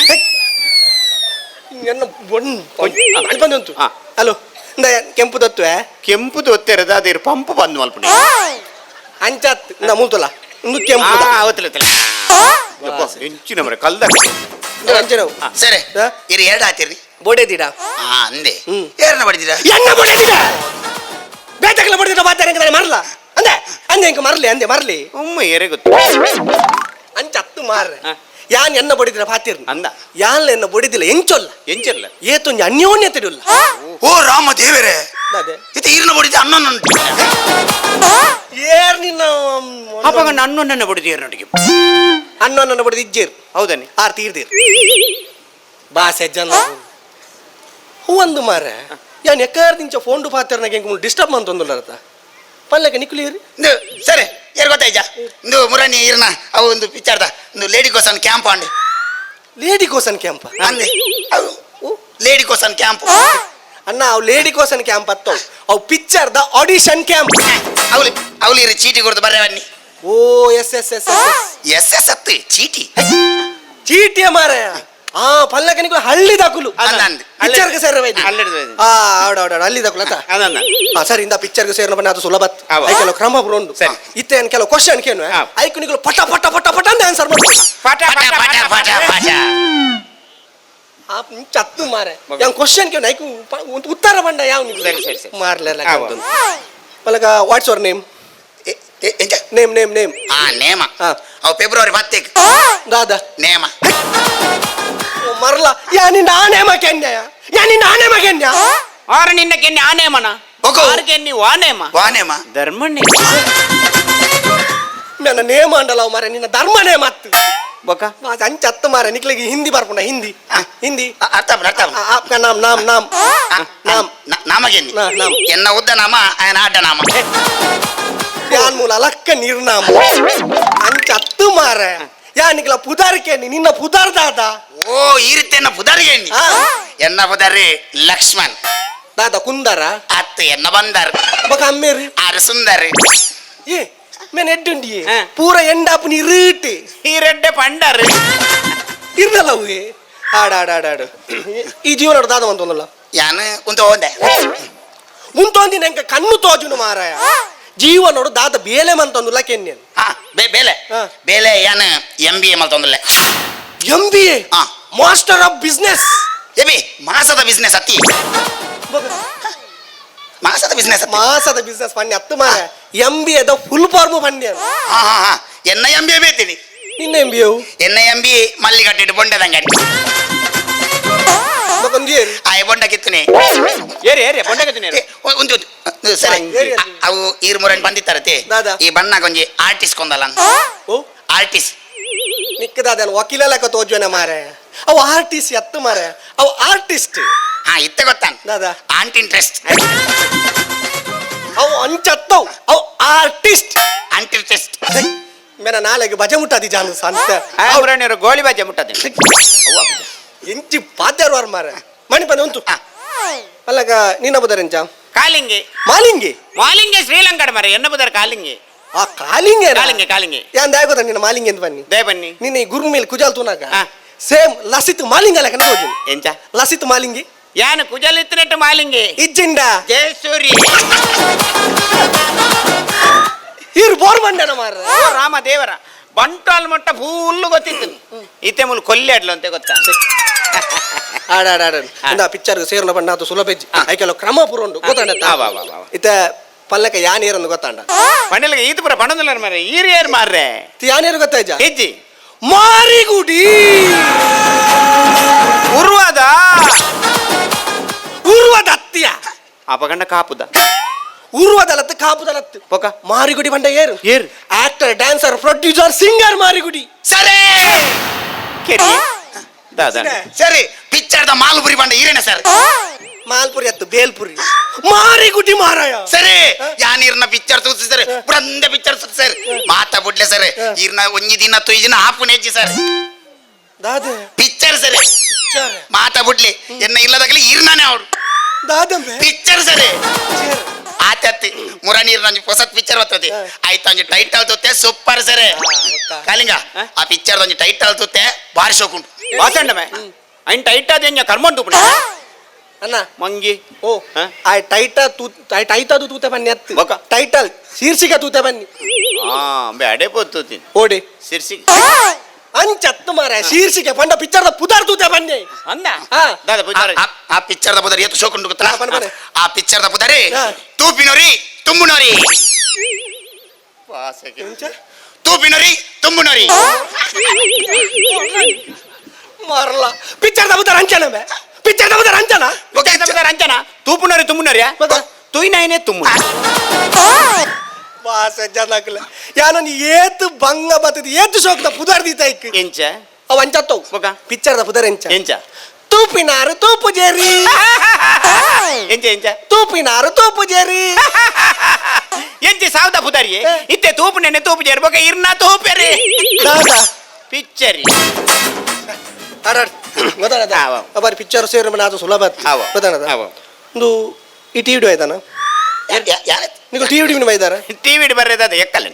ಬಂದಂತು ಹಾ. ಹಲೋ ಕೆಂಪು ತತ್ವೆ ಕೆಂಪು ತೊತ್ತೆರದ ಅದಿರ್ ಪಂಪ್ ಬಂದು ಮಲ್ಪುಡಿ ಅಂಚತ್ ಮೂತಲ ಒಂದು ಕೆಂಪು ಅವತ್ತಲ ಹೆಂಚಿನ ಮರ ಕಲ್ದ ಅಂಚನವು ಸರಿ ಹಾ? ಇರಿ ಎರಡು ಆತಿರ್ರಿ ಬೋಡೆದಿಡ ಹಾ ಅಂದೆ ಹ್ಮ್. ಏರನ್ನ ಬಡಿದಿರ ಎಣ್ಣ ಬೋಡೆದಿಡ ಬೇಟಕಲ ಬಡಿದಿಡ ಬಾತಾರ ಮರಲ ಅಂದೆ ಅಂದೆ ಇಂಕ ಮರಲಿ ಅಂದೆ ಮರಲಿ ಉಮ್ಮ ಏರೆ ಗೊತ್ತು ಅಂಚತ್ತು ಮಾರ ಹಾ. ಯಾನ್ ಎನ್ನ ಬಡಿದಿರ ಪಾತಿರ್ ಅಂದ ಯಾನ್ ಎನ್ನ ಬಡಿದಿಲ್ಲ ಎಂಚೊಲ್ಲ ಎಂಚಲ್ಲ ಏತೊಂಜಿ ಅನ್ಯೋನ್ಯತೆಡುಲ್ಲ ಓ ರಾಮ ದೇವರೇ ಅದೇ ಇದು ಈರಿನ ಬಡಿದ ಅನ್ನ ಏರ್ ನಿನ್ನ ಅಪ್ಪಗ ನನ್ನು ನನ್ನ ಬಡಿದಿ ನಡಿಗೆ ಅನ್ನ ನನ್ನ ಬಡಿದ ಇಜ್ಜೇರ್ ಹೌದನಿ ಆರ್ ತೀರ್ದಿರ್ ಬಾಸೆ ಜನ ಒಂದು ಮಾರ ಯಾನ್ ಎಕ್ಕಾರ್ದಿಂಚ ಫೋನ್ ಪಾತ್ರನಾಗ ಹೆಂಗೆ ಡಿಸ್ಟರ್ಬ್ ಅಂತಂದುಲ್ಲಾರತ ಪಲ್ಲಕ್ಕೆ ನಿಕ್ಲಿಯರಿ ಇಂದು ಸರಿ ಏರ್ ಗೊತ್ತಾಯ್ಜ ಇಂದು ಮುರಾನಿ ಇರ್ನ ಅವು ಒಂದು ಪಿಕ್ಚರ್ದ ಒಂದು ಲೇಡಿ ಕೋಸನ್ ಕ್ಯಾಂಪ್ ಅಂಡಿ ಲೇಡಿ ಕೋಸನ್ ಕ್ಯಾಂಪ್ ಅಂದೆ ಅವು ಲೇಡಿ ಕೋಸನ್ ಕ್ಯಾಂಪ್ ಅಣ್ಣ ಅವು ಲೇಡಿ ಕೋಸನ್ ಕ್ಯಾಂಪ್ ಅತ್ತವ್ ಅವು ಪಿಕ್ಚರ್ ದ ಆಡಿಷನ್ ಕ್ಯಾಂಪ್ ಅವಳಿ ಅವಳಿ ಇರು ಚೀಟಿ ಕೊಡ್ದು ಬರ್ರೆ ಬನ್ನಿ ಓ yes yes yes yes yes ಅತ್ತು ಚೀಟಿ ಚೀಟಿಯ ಮಾರಾಯ ಆ ಪಲ್ಲಕ್ಕೆ ನಿಕ್ಲು ಹಳ್ಳಿ ದಾಕುಲು ಅಂದಂದು ಪಿಕ್ಚರ್ಗೆ ಸೇರವೈದು ಅಲ್ಲಿಡ್ದು ಆ ಆಡ ಅಲ್ಲಿ ದಾಕುಲು ಆತ ಅದನ್ನ ಸರ್ ಇಂದ ಪಿಕ್ಚರ್ಗೆ ಸೇರ್ನ ಬನ್ನಿ ಅದು ಸುಲಭ ಅವ. ಐ ಕೆಲವು ಕ್ರಮ ಬರೋಂಡು ಸರಿ. ಇತ್ತೆ ಕೆಲವು ಕ್ವಶನ್ ಕೇನು ಹಾ. ಐಕು ನಿಕ್ಲು ಪಟ ಪಟ ಪಟ ಪಟ ಅಂತ ಆನ್ಸರ್ ಮಾಡ್ಬೋದು ಪಾಠ ಪಟ ಪಟ ಪಟ ಪಟ ಆ ಚತ್ತು ಮಾರೆ ಯಾವ ಕ್ವಶನ್ ಕೇನು ಐಕು ಉತ್ತರ ಬಂಡ ಯಾವ ಸರಿ, ಸರಿ, ಸರಿ. ಮಾರ್ಲೆಲ್ಲ ಅವ. ಪಲ್ಲಕ ವಾಟ್ಸ್ ಯುವರ್ ನೇಮ್ ಎಂಜ ನೇಮ್ ಆ ನೇಮ ಹಾ. ಅವು ಫೆಬ್ರವರಿ 10 ದಾದಾ ನೇಮ ಮರಲ ಯಾ ನಿನ್ನ ಆ ನೇಮ ಕೆನ್ಯ ಯಾ ನಿನ್ನ ಆ ನೇಮ ಕೆನ್ಯ ಆರು ನಿನ್ನಕ್ಕೆ ಆನೇಮನ ಹೋಗು. ಆರ್ಗೆ ನೀವು ವಾನೇಮ ವಾ ನೇಮ ಧರ್ಮಣ್ಣಿ ನನ್ನ ನೇಮ ಅಂಡಲ್ಲ ಅವ್ ಮಾರೆ ನಿನ್ನ ಧರ್ಮ ನೇಮ ಅತ್ತು ಬೊಕ ಅಂಚತ್ತು ಮಾರೆ ನಿಕ್ಲಿಗೆ ಹಿಂದಿ ಬರ್ಕೊಂಡ ಹಿಂದಿ ಹಿಂದಿ ಅರ್ಥ ಅರ್ಥ आपका नाम नाम नाम नाम ನಾಮಗೆನ್ನಿ ನಾಮ. ಎನ್ನ ಉದ್ದ ನಾಮ ఆయన ಆಡ್ಡ ನಾಮ ಯಾನ್ ಮೂಲ ಲಕ್ಕ ನಿರ್ನಾಮ ಅಂಚತ್ತು ಮಾರೆ ಯಾ ನಿಕ್ಲ ಪುದಾರಿಕೆ ನಿನ್ನ ಪುದಾರ್ ದಾದ ಓ ಈ ರೀತಿ ಎನ್ನ ಪುದಾರಿಗೆ ಎಣ್ಣಿ ಹಾ. ಎನ್ನ ಪುದಾರಿ ಲಕ್ಷ್ಮಣ್ ದಾದ ಕುಂದರ ಅತ್ತ ಎನ್ನ ಬಂದಾರ ಬಕ ಅಮ್ಮೇರಿ ಆರು ಸುಂದರಿ ಏ ಮೇನ್ ಎಡ್ಡುಂಡಿಯೇ ಹಾ. ಪೂರ ಎಂಡಾಪು ನೀ ರೀಟಿ ಈ ರೆಡ್ಡೆ ಪಂಡರ್ ಇರ್ನಲ್ಲ ಅವೇ ಆಡಾಡಾಡಾಡು ಈ ಜೀವನ ದಾದ ಅಂತಂದಲ್ಲ ಯಾನು ಕುಂತ ಹೋದೆ ಮುಂತೊಂದಿನ ಎಂಕ ಕಣ್ಣು ತೋಜುನು ಮಾರಾಯ ಜೀವನೋಡು ದಾದ ಬೇಲೆ ಮಂತೊಂದುಲ್ಲ ಕೆನ್ಯನ್ ಹಾ ಬೇಲೆ ಹಾ. ಬೇಲೆ ಯಾನು MBA ಮಲ್ತೊಂದಲ್ಲ MBA ಹಾ. ಮಾಸ್ಟರ್ ಆಫ್ ಬಿಸ್ನೆಸ್ ಎಬಿ ಮಾಸದ ಬಿಸ್ನೆಸ್ ಅತ್ತಿ ಮಾಸದ ಬಿಸ್ನೆಸ್ ಅತ್ತಿ ಮಾಸದ ಬಿಸ್ನೆಸ್ ಪನ್ಯ ಹತ್ತು ಮಾರ MBA ದ ಫುಲ್ ಫಾರ್ಮ್ ಪನ್ಯ ಹಾ ಹಾ ಹಾ ಎನ್ನ MBA ಬೇತೀನಿ ನಿನ್ನ MBA ಎನ್ನ MBA ಮಲ್ಲಿಗಟ್ಟಿಟ್ಟು ಬೊಂಡದ ಅಂಗಡಿ ಮಗೊಂದು ಏರಿ ಆಯ ಬೊಂಡ ಕಿತ್ತನೆ ಏರಿ ಬೊಂಡಗತ್ತಿನ ಒಂದು ಸರಿ ಏರಿ. ಅವು ಈರ್ ಮುರನ್ ಬಂದಿತ್ತಾರತೆ ದಾದಾ. ಈ ಬಣ್ಣ ಕೊಂಜಿ ಆರ್ಟಿಸ್ಟ್ ಕೊಂದಲ್ಲ ಓ ಆರ್ಟಿಸ್ಟ್ ನಿಕ್ಕದಾದ ವಕೀಲ ಲೆಕ್ಕ ತೋಜುವನ ಮಾರ ಅವು ಆರ್ಟಿಸ್ಟ್ ಎತ್ತು ಮಾರ ಅವು ಆರ್ಟಿಸ್ಟ್ ಹಾ ಇತ್ತ ಗೊತ್ತಾನ ದಾದಾ ಆಂಟಿ ಇಂಟ್ರೆಸ್ಟ್ ಅವು ಅಂಚತ್ತವು ಅವು ಆರ್ಟಿಸ್ಟ್ ಆಂಟಿ ಇಂಟ್ರೆಸ್ಟ್ ಮೇನ ನಾಳೆಗೆ ಬಜೆ ಮುಟ್ಟದಿ ಜಾನು ಅಂತ ಅವರಣ್ಯರು ಗೋಳಿ ಬಾಜೆ ಮುಟ್ಟದೆ ಎಂಚಿ ಪಾದ್ಯಾರು ಮಾರ ಮಣಿ ಬಂದು ಉಂಟು ಅಲ್ಲಗ ನಿನ್ನ ಬುದರೆಂಚ ಕಾಲಿಂಗೆ ಮಾಲಿಂಗಿ ಮಾಲಿಂಗೆ ಶ್ರೀಲಂಕಾಡ ಮರ ಎನ್ನ ಬುದರ್ ಕಾಲಿಂಗೆ ಆ ಕಾಲಿಂಗೆ ಕಾಲಿಂಗೆ ಯಾನ್ ದಾಯಗೋದ ನಿನ್ನ ಮಾಲಿಂಗಿ ಅಂತ ಬನ್ನಿ ದೇ ಬನ್ನಿ ನಿನ್ನ ಈ ಗುರು ಮೇಲೆ ಕುಜಾಲ್ ತೂನಾಗ ಹಾ. ಸೇಮ್ ಲಸಿತ್ ಮಾಲಿಂಗ ಲೆಕ್ಕ ಹೋಗಿ ಎಂಚ ಲಸಿತ್ ಮಾಲಿಂಗಿ ಯಾನು ಕುಜಲಿತ್ತಿನಟ್ಟು ಮಾಲಿಂಗೆ ಇಜ್ಜಿಂಡ ಜಯಸೂರಿ ಇವ್ರು ಬೋರ್ ಮಂಡ್ಯನ ಮಾರ ಓ ರಾಮ ದೇವರ ಬಂಟಾಲ್ ಮಟ್ಟ ಫುಲ್ ಗೊತ್ತಿತ್ತು ಇತ್ತೆ ಮುಲ್ ಕೊಲ್ಲಿ ಆಡ್ಲು ಅಂತ ಗೊತ್ತಾ ಆಡಾಡ ಇಂದ ಪಿಕ್ಚರ್ ಸೇರ್ನ ಬಣ್ಣ ಅದು ಸುಲಭ ಇಜ್ಜಿ ಐಕೆಲ್ಲ ಕ್ರಮ ಪುರೋಂಡು ಗೊತ್ತಾಂಡ ವಾ, ವಾ, ವಾ. ಇತ್ತ ಪಲ್ಲಕ ಯಾನೇರಂದು ಗೊತ್ತಾಂಡ ಪಂಡಲಿಗೆ ಈತ ಪುರ ಪಣದಲ್ಲ ಮಾರ್ರೆ ಈರಿಯರ್ ಮಾರ್ರೆ ಯಾನೇರು ಗೊತ್ತಾಯ್ಜ ಹೆಜ್ಜಿ ಮಾರಿಗುಡಿ ಉರ್ವಾದ ಉರ್ವದ ಅತ್ತಿಯ ಅಪಗಂಡ ಕಾಪುದ ಉರ್ವದಲತ್ತು ಕಾಪುದಲತ್ತು ಪೊಕ ಮಾರಿಗುಡಿ ಬಂಡ ಏರು ಏರು ಆಕ್ಟರ್ ಡ್ಯಾನ್ಸರ್ ಪ್ರೊಡ್ಯೂಸರ್ ಸಿಂಗರ್ ಮಾರಿಗುಡಿ ಸರಿ ಕೆರಿ ದಾದಾ ಸರಿ ಪಿಕ್ಚರ್ದ ಮಾಲ್ಪುರಿ ಬಂಡ ಈರೇನ ಸರ್ ಮಾಲ್ಪುರಿ ಅತ್ತು ಬೇಲ್ಪುರಿ ಮಾರಿಗುಡಿ ಮಾರಾಯ ಸರಿ ಯಾನಿರ್ನ ಪಿಕ್ಚರ್ ತೂಸಿ ಸರ್ ಬೃಂದ ಪಿಕ್ಚರ್ ತೂಸಿ ಸರ್ ಮಾತಾ ಬುಡ್ಲೆ ಸರ್ ಇರ್ನ ಒಂಜಿ ದಿನ ತುಯ್ಜಿನ ಹಾಪುನ ಹೆಜ್ಜಿ ಸರ್ ದಾದೆ ಪಿಕ್ಚರ್ ಸರಿ ಮಾತಾ ಬುಡ್ಲಿ ಎನ್ನ ಇಲ್ಲದಾಗಲಿ ಇರ್ನಾನೆ ಅವ್ರು ದಾದಂಬೆ ಪಿಕ್ಚರ್ ಸರಿ ಆತತ್ತಿ ಮುರಾನೀರ್ ನಂಜಿ ಹೊಸತ್ ಪಿಕ್ಚರ್ ಬರ್ತದೆ ಆಯ್ತು ಒಂಜಿ ಟೈಟಲ್ ತೂತೆ ಸೂಪರ್ ಸರಿ ಕಾಲಿಂಗ ಆ ಪಿಕ್ಚರ್ ಒಂಜಿ ಟೈಟಲ್ ತೂತೆ ಬಾರಿ ಶೋಕುಂಟು ವಾಸಂಡಮೆ ಅಯ್ನ್ ಟೈಟ್ ಆದ ಕರ್ಮಂಡು ಪುಣ ಅಣ್ಣ ಮಂಗಿ ಓ ಆ ಟೈಟದು ತೂತೆ ಬನ್ನಿ ಅತ್ತು ಬೊಕ. ಟೈಟಲ್ ಶೀರ್ಷಿಕೆ ತೂತೆ ಬನ್ನಿ ಹಾ ಬ್ಯಾಡೆ ಪೋತೀನಿ ಓಡಿ ಸಿರ್ಸಿ ಅಂಚತ್ತು ಮಾರ ಶೀರ್ಷಿಕೆ ಪಂಡ ಪಿಕ್ಚರ್ದ ಪುದಾರ್ ತೂತೆ ಬನ್ನಿ ಅಂದ ಹಾ. ದಾದ ಪೂಜಾರ ಆ ಪಿಕ್ಚರ್ದ ಬುದರಿ ಎತ್ತು ಶೋಕುಂಟು ಗೊತ್ತಾ ಬನ್ನಿ, ಬನ್ನಿ. ಆ ಪಿಕ್ಚರ್ದ ಬುದರಿ ಹಾ. ತೂಪಿನೋರಿ ತುಂಬುನೋರಿ ತೂಪಿನೋರಿ ತುಂಬುನೋರಿ ಮಾರಲ್ಲ ಪಿಕ್ಚರ್ದ ಪುದಾರ್ ಅಂಚನ ಪಿಕ್ಚರ್ದ ಪುದಾರ್ ಅಂಚನ ಅಂಚನ ತೂಪುನರಿ ತುಂಬುನರಿಯ ಮತ್ತೆ? ತುಯ್ನಾಯಿನೇ ತುಂಬು ವಾಸ ಜನಕ್ಲ ಯಾನೊಂದು ಏತು ಬಂಗ ಬತ್ತದ ಏತು ಶೋಕದ ಪುದಾರ್ ದೀತ ಇಕ್ ಎಂಚ ಅವ ಅಂಚತ್ತವು ಬೊಕ ಪಿಕ್ಚರ್ದ ಪುದಾರ್ ಎಂಚ ಎಂಚ ತೂಪಿನಾರು ತೂಪು ಜೇರಿ ಎಂಚ ಎಂಚ ತೂಪಿನಾರು ತೂಪು ಜೇರಿ ಎಂಚಿ ಸಾವ್ದ ಪುದಾರಿ ಇತ್ತೆ ತೂಪು ನೆನೆ ತೂಪು ಜೇರ್ ಬೊಕ ಇರ್ನ ತೂಪೆರಿ ದಾದಾ ಪಿಚ್ಚರಿ ಗೊತ್ತಾಗದ ಅವ. ಅಬ್ಬಾರಿ ಪಿಕ್ಚರ್ ಸೇರಿ ಅದು ಸುಲಭ ಅವ. ಗೊತ್ತಾಗದ ಅವ. ಒಂದು ಈ ಟಿವಿ ಆಯ್ತಾನ ನೀವು ಟಿವಿ ಬೈದಾರ ಟಿವಿ ಬರ್ರೆದ ಎಕ್ಕಲ್ಲ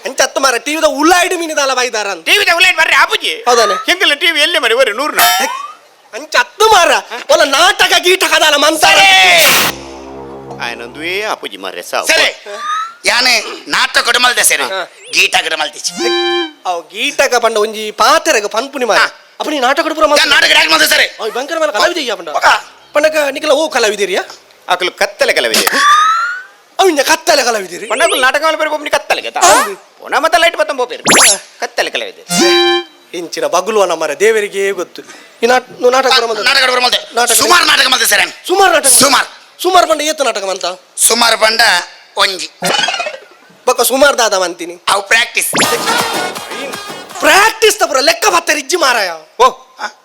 ಅಂಚ ಹತ್ತು ಮಾರ ಟಿವಿದ ಉಳ್ಳಾಯ್ಡು ಮೀನಿದಲ್ಲ ಬೈದಾರ ಅಂತ ಟಿವಿ ಉಳ್ಳಾಡ್ ಬರ್ರಿ ಆಪುಜಿ ಹೌದಾನೆ ಹೆಂಗಲ್ಲ ಟಿವಿ ಎಲ್ಲಿ ಮರಿ ಬರೀ 100 ಅಂಚ ಹತ್ತು ಮಾರ ಒಲ್ಲ ನಾಟಕ ಗೀಟಕದಲ್ಲ ಮಂತಾರೆ ಆಯ್ನೊಂದುವೇ ಆಪುಜಿ ಮಾರ್ರೆ ಸಾವು ಸರಿ ಯಾನೆ ನಾಟಕ ಕೊಡಮಲ್ದೆ ಸರಿ ಹಾ. ಗೀಟ ಕೊಡಮಲ್ತಿಚ್ಚಿ ಅವ್ ಗೀಟಕ ಪಂಡ ಒಂಜಿ ಪಾತೆರಗ ಪನ್ಪುನಿ ಮಾರ ಅಪ್ಪ ನೀ ನಾಟಕ ಪುರ ನಾಟಕ ಯಾಕೆ ಮಾಡ್ದೆ ಸರಿ ಅವ್ ಭಯಂಕರ ಮೇಲೆ ಕಲಾವಿದೆಯಾ ಪಂಡ ಒಕ. ಪಂಡಕ ನಿಖಲ ಓ ಕಲಾವಿದಿರಿಯಾ ಅಕಲು ಕತ್ತಲೆ ಕಲವಿದೆ ಅವಿಂದ ಕತ್ತಲೆ ಕಲಾವಿದಿರಿ ಪಣ್ಣಕಲು ನಾಟಕ ಬರಿ ಒಬ್ಬನಿ ಕತ್ತಲೆಗೆ ಪುನಃ ಮತ್ತೆ ಲೈಟ್ ಬತ್ತಂ ಬೋಪೇರು ಕತ್ತಲೆ ಕಲವಿದೆ ಇಂಚಿನ ಬಗುಲ್ವನ ಮರ ದೇವರಿಗೆ ಗೊತ್ತು ಈ ನಾಟಕ ಪುರ ಮಂತ ನಾಟಕ ಕೊಡಮಲ್ದೆ ನಾಟಕ ಸುಮಾರು ನಾಟಕ ಮಾಡ್ದೆ ಸರಿ ಸುಮಾರು ನಾಟಕ ಸುಮಾರು ಸುಮಾರು ಪಂಡ ಏತು ನಾಟಕ ಮಂತ ಸುಮಾರು ಬಂಡ ಒಂಜಿ ಬೊಕ್ಕ ಸುಮಾರು ದಾದ ಮಂತೀನಿ ಅವು ಪ್ರಾಕ್ಟೀಸ್ ಪ್ರಾಕ್ಟೀಸ್ ತ ಪುರ ಲೆಕ್ಕ ಬತ್ತಾರೆ ಇಜ್ಜಿ ಮಾರಾಯ ಓ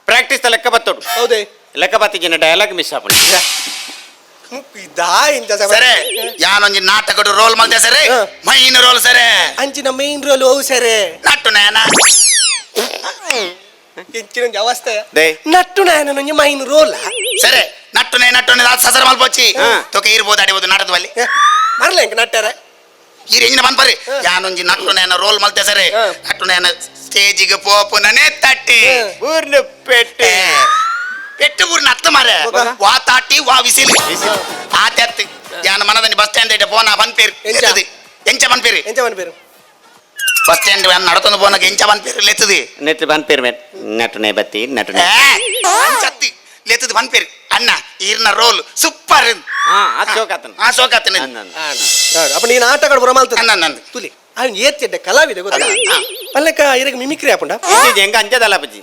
ಪ್ರಾಕ್ಟೀಸ್ ತ ಲೆಕ್ಕ ಬತ್ತೋಡು ಹೌದೇ ಲೆಕ್ಕ ಬತ್ತಿಜಿನ ಡಯಲಾಗ್ ಮಿಸ್ ಆಪಣಿ ಇದಾ ಇಂಚ ಸರಿ ಯಾನೊಂಜಿ ನಾಟಕ ರೋಲ್ ಮಾಡ್ದೆ ಸರಿ ಹಾ. ಮೈನ್ ರೋಲ್ ಸರಿ ಅಂಚಿನ ಮೇನ್ ರೋಲ್ ಹೋಗು ಸರಿ ನಟ್ಟು ನಯನ ಇಂಚಿನ ಅವಸ್ಥೆ ದೇ ನಟ್ಟು ನಾನು ನಂಗೆ ಮೈನ್ ರೋಲ್ ಸರಿ ನಟ್ಟು ನಯ ಸಸರ ಮಲ್ಪೊಚ್ಚಿ ಹಾ. ತೋಕೆ ಇರ್ಬೋದು ಅಡಿಬೋದು ನಾಟಕದ ಬಲ್ಲಿ ಮರಲ ಹೆಂಗ ನಟ್ಟಾರ ಈ ರೇಂಜಿನ ಬಂದ್ಬರ್ರಿ ಯಾನೊಂಜಿ ನಟ್ಟು ನಯನ ರೋಲ್ ಮಲ್ತೆ ಸರಿ ಹಾ. ನಟ್ಟು ನಯನ ಸ್ಟೇಜಿಗೆ ಪೋಪು ನನೆ ತಟ್ಟಿ ಹಾ. ಊರ್ನ ಪೆಟ್ಟೆ ಪೆಟ್ಟು ಊರಿನ ಅತ್ತ ಮಾರೆ ಹೋಗ. ವಾ ತಾಟಿ ವಾ ವಿಸಿಲಿ ವಿಸಿಲ್. ಆತ್ಯತ್ ಯಾನ ಮನದಲ್ಲಿ ಬಸ್ ಸ್ಟ್ಯಾಂಡ್ ಇಟ್ಟ ಪೋನ ಬಂದ್ಪೇರು ಎಂಚ? ಎಂಚ ಬಂದ್ಪೇರಿ ಎಂಚ ಮನ ಪೇರು ಬಸ್ ಸ್ಟ್ಯಾಂಡ್ ನಡತೊಂದು ಪೋನಾಗ ಎಂಚ ಬಂದ್ಪೇರು ಲೆತ್ತದಿ ನೆತ್ತು ಬಂದ್ಪೇರ್ ಮೇಟ್ ನಟನೆ ಬತ್ತಿ ನಟನೆ ಅಂಚತ್ತಿ ಲೆತ್ತದು ಬಂದ್ಪೇರಿ ಅಣ್ಣ ಈರ್ನ ರೋಲ್ ಸೂಪರ್ ಹಾ ಅದು ಶೋಕಾತನ ಆ ಸೋಕಾತನ ಅಪ್ಪ ನೀನು ಆಟ ಕಡೆ ಬರ ಮಾಲ್ತ ಅಣ್ಣ ತುಲಿ ಅವ್ನು ಏತ್ತಿಡ್ಡೆ ಕಲಾವಿದೆ ಗೊತ್ತಾ ಹಾ. ಪಲ್ಲಕ್ಕ ಇರಗೆ ಮಿಮಿಕ್ರಿ ಹಾಕೊಂಡ ಇದು ಹೆಂಗ ಅಂಜದಲ್ಲ ಬಜ್ಜಿ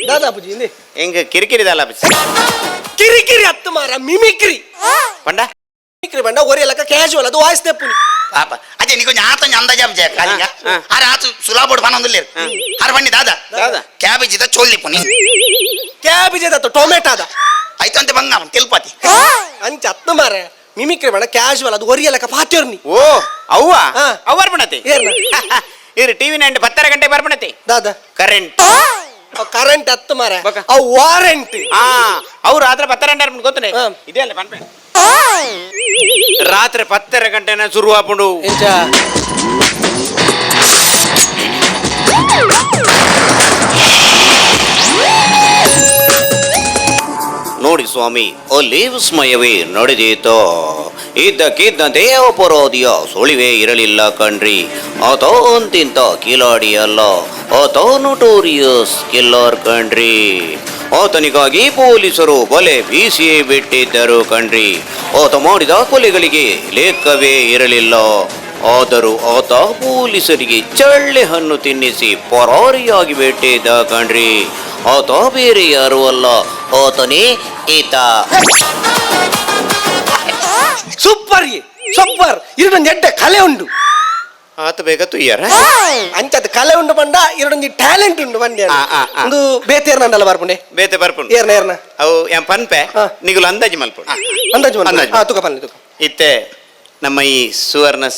ದಾದಾ ಅಪ್ಪುಜಿ ಹಿಂದೆ ಹೆಂಗ ಕಿರಿಕಿರಿದಲ್ಲ ಬಜ್ಜಿ ಕಿರಿಕಿರಿ ಹತ್ತು ಮಾರ ಮಿಮಿಕ್ರಿ ಪಂಡ ಮಿಮಿಕ್ರಿ ಬಂಡ ಒರಿ ಲೆಕ್ಕ ಕ್ಯಾಶುವಲ್ ಅದು ವಾಯ್ಸ್ ತೆಪ್ಪುನಿ ಪಾಪ ಅದೇ ನೀ ಕೊಂచెం ಆತಂಜ ಅಂದಾಜ ಕಾಲಿಂಗ ಹಾ. ಆರ ಆತು ಸುಲಾಬೋಡು ಪನೊಂದುಲ್ಲೇರು ಆರ ಬನ್ನಿ ದಾದ ದಾದ. ಕ್ಯಾಬೇಜ್ ಇದ ಚೋಲ್ಲಿ ಪುನಿ ಕ್ಯಾಬೇಜ್ ಅದ ಟೊಮೆಟೊ ಅದ ಐತಂತೆ ಬಂಗ ತಿಲ್ಪಾತಿ ಅಂಚ ಹತ್ತು ಮಾರ ಮಿಮಿಕ್ರಿ ಬೇಡ ಕ್ಯಾಶುವಲ್ ಅದು ಒರಿ ಲೆಕ್ಕ ಪಾತಿರ್ನಿ ಓ ಅವ್ವ ಹಾ. ಅವ್ ಬರ್ಬಣತಿ ಏರ್ನ ಇರು ಟಿವಿ ನಂಡು 10 ಗಂಟೆ ಬರ್ಬಣತಿ ದಾದಾ ಕರೆಂಟ್ ಕರೆಂಟ್ ಹತ್ತು ಮಾರ ಬಕ. ಅವು ವಾರಂಟ್ ಹಾ ಅವ್ರು ರಾತ್ರಿ 10 ಗಂಟೆ ಗೊತ್ತನೆ ಹಾ. ಇದೇ ಅಲ್ಲ ಪನ್ಪೆ ರಾತ್ರಿ 10 ಗಂಟೆನ ಶುರು ಆಪುಂಡು ಎಂಚ ನೋಡಿ ಸ್ವಾಮಿ ಅಲ್ಲಿ ವಿಸ್ಮಯವೇ ನಡೆದೀತೋ ಇದ್ದಕ್ಕಿದ್ದಂತೆ ಅಪರಾಧಿಯ ಸುಳಿವೇ ಇರಲಿಲ್ಲ ಕಣ್ರಿ ಆತ ಅಂತಿಂತ ಕಿಲಾಡಿ ಅಲ್ಲ ಆತ ನೊಟೋರಿಯಸ್ ಕಿಲ್ಲರ್ ಕಣ್ರಿ ಆತನಿಗಾಗಿ ಪೊಲೀಸರು ಬಲೆ ಬೀಸಿಯೇ ಬಿಟ್ಟಿದ್ದರು ಕಣ್ರಿ ಆತ ಮಾಡಿದ ಕೊಲೆಗಳಿಗೆ ಲೆಕ್ಕವೇ ಇರಲಿಲ್ಲ ಆದರೂ ಆತ ಪೊಲೀಸರಿಗೆ ಚಳ್ಳೆ ಹಣ್ಣು ತಿನ್ನಿಸಿ ಪರಾರಿಯಾಗಿ ಬಿಟ್ಟಿದ್ದ ಕಣ್ರಿ ಆತ ಬೇರೆ ಯಾರು ಅಲ್ಲ ಆತನೇ ಈತ ಸೂಪರ್ ಸೂಪರ್ ಇರೊಂದು ಎಡ್ಡೆ ಕಲೆ ಉಂಡು ಆತ ಬೇಗ ತುಯ್ಯಾರ ಅಂಚದ ಕಲೆ ಉಂಡು ಬಂಡ ಇರೊಂದು ಟ್ಯಾಲೆಂಟ್ ಉಂಡು ಬಂಡೆ ಆ, ಆ, ಆ. ಒಂದು ಬೇತೇರ್ನಲ್ಲ ಬರ್ಪುಂಡೆ ಬೇತೆ ಬರ್ಪುಂಡು ಏರ್ನ ಏರ್ನ ಅವು ಏನ್ ಪನ್ಪೆ ಹಾ. ನಿಗುಲು ಅಂದಾಜು ಮಲ್ಪುಂಡು ಅಂದಾಜು ಅಂದಾಜು. ತುಕ ಪಲ್ಲೆ ತುಕ ಇತ್ತೆ ನಮ್ಮ ಈ ಸುವರ್ಣ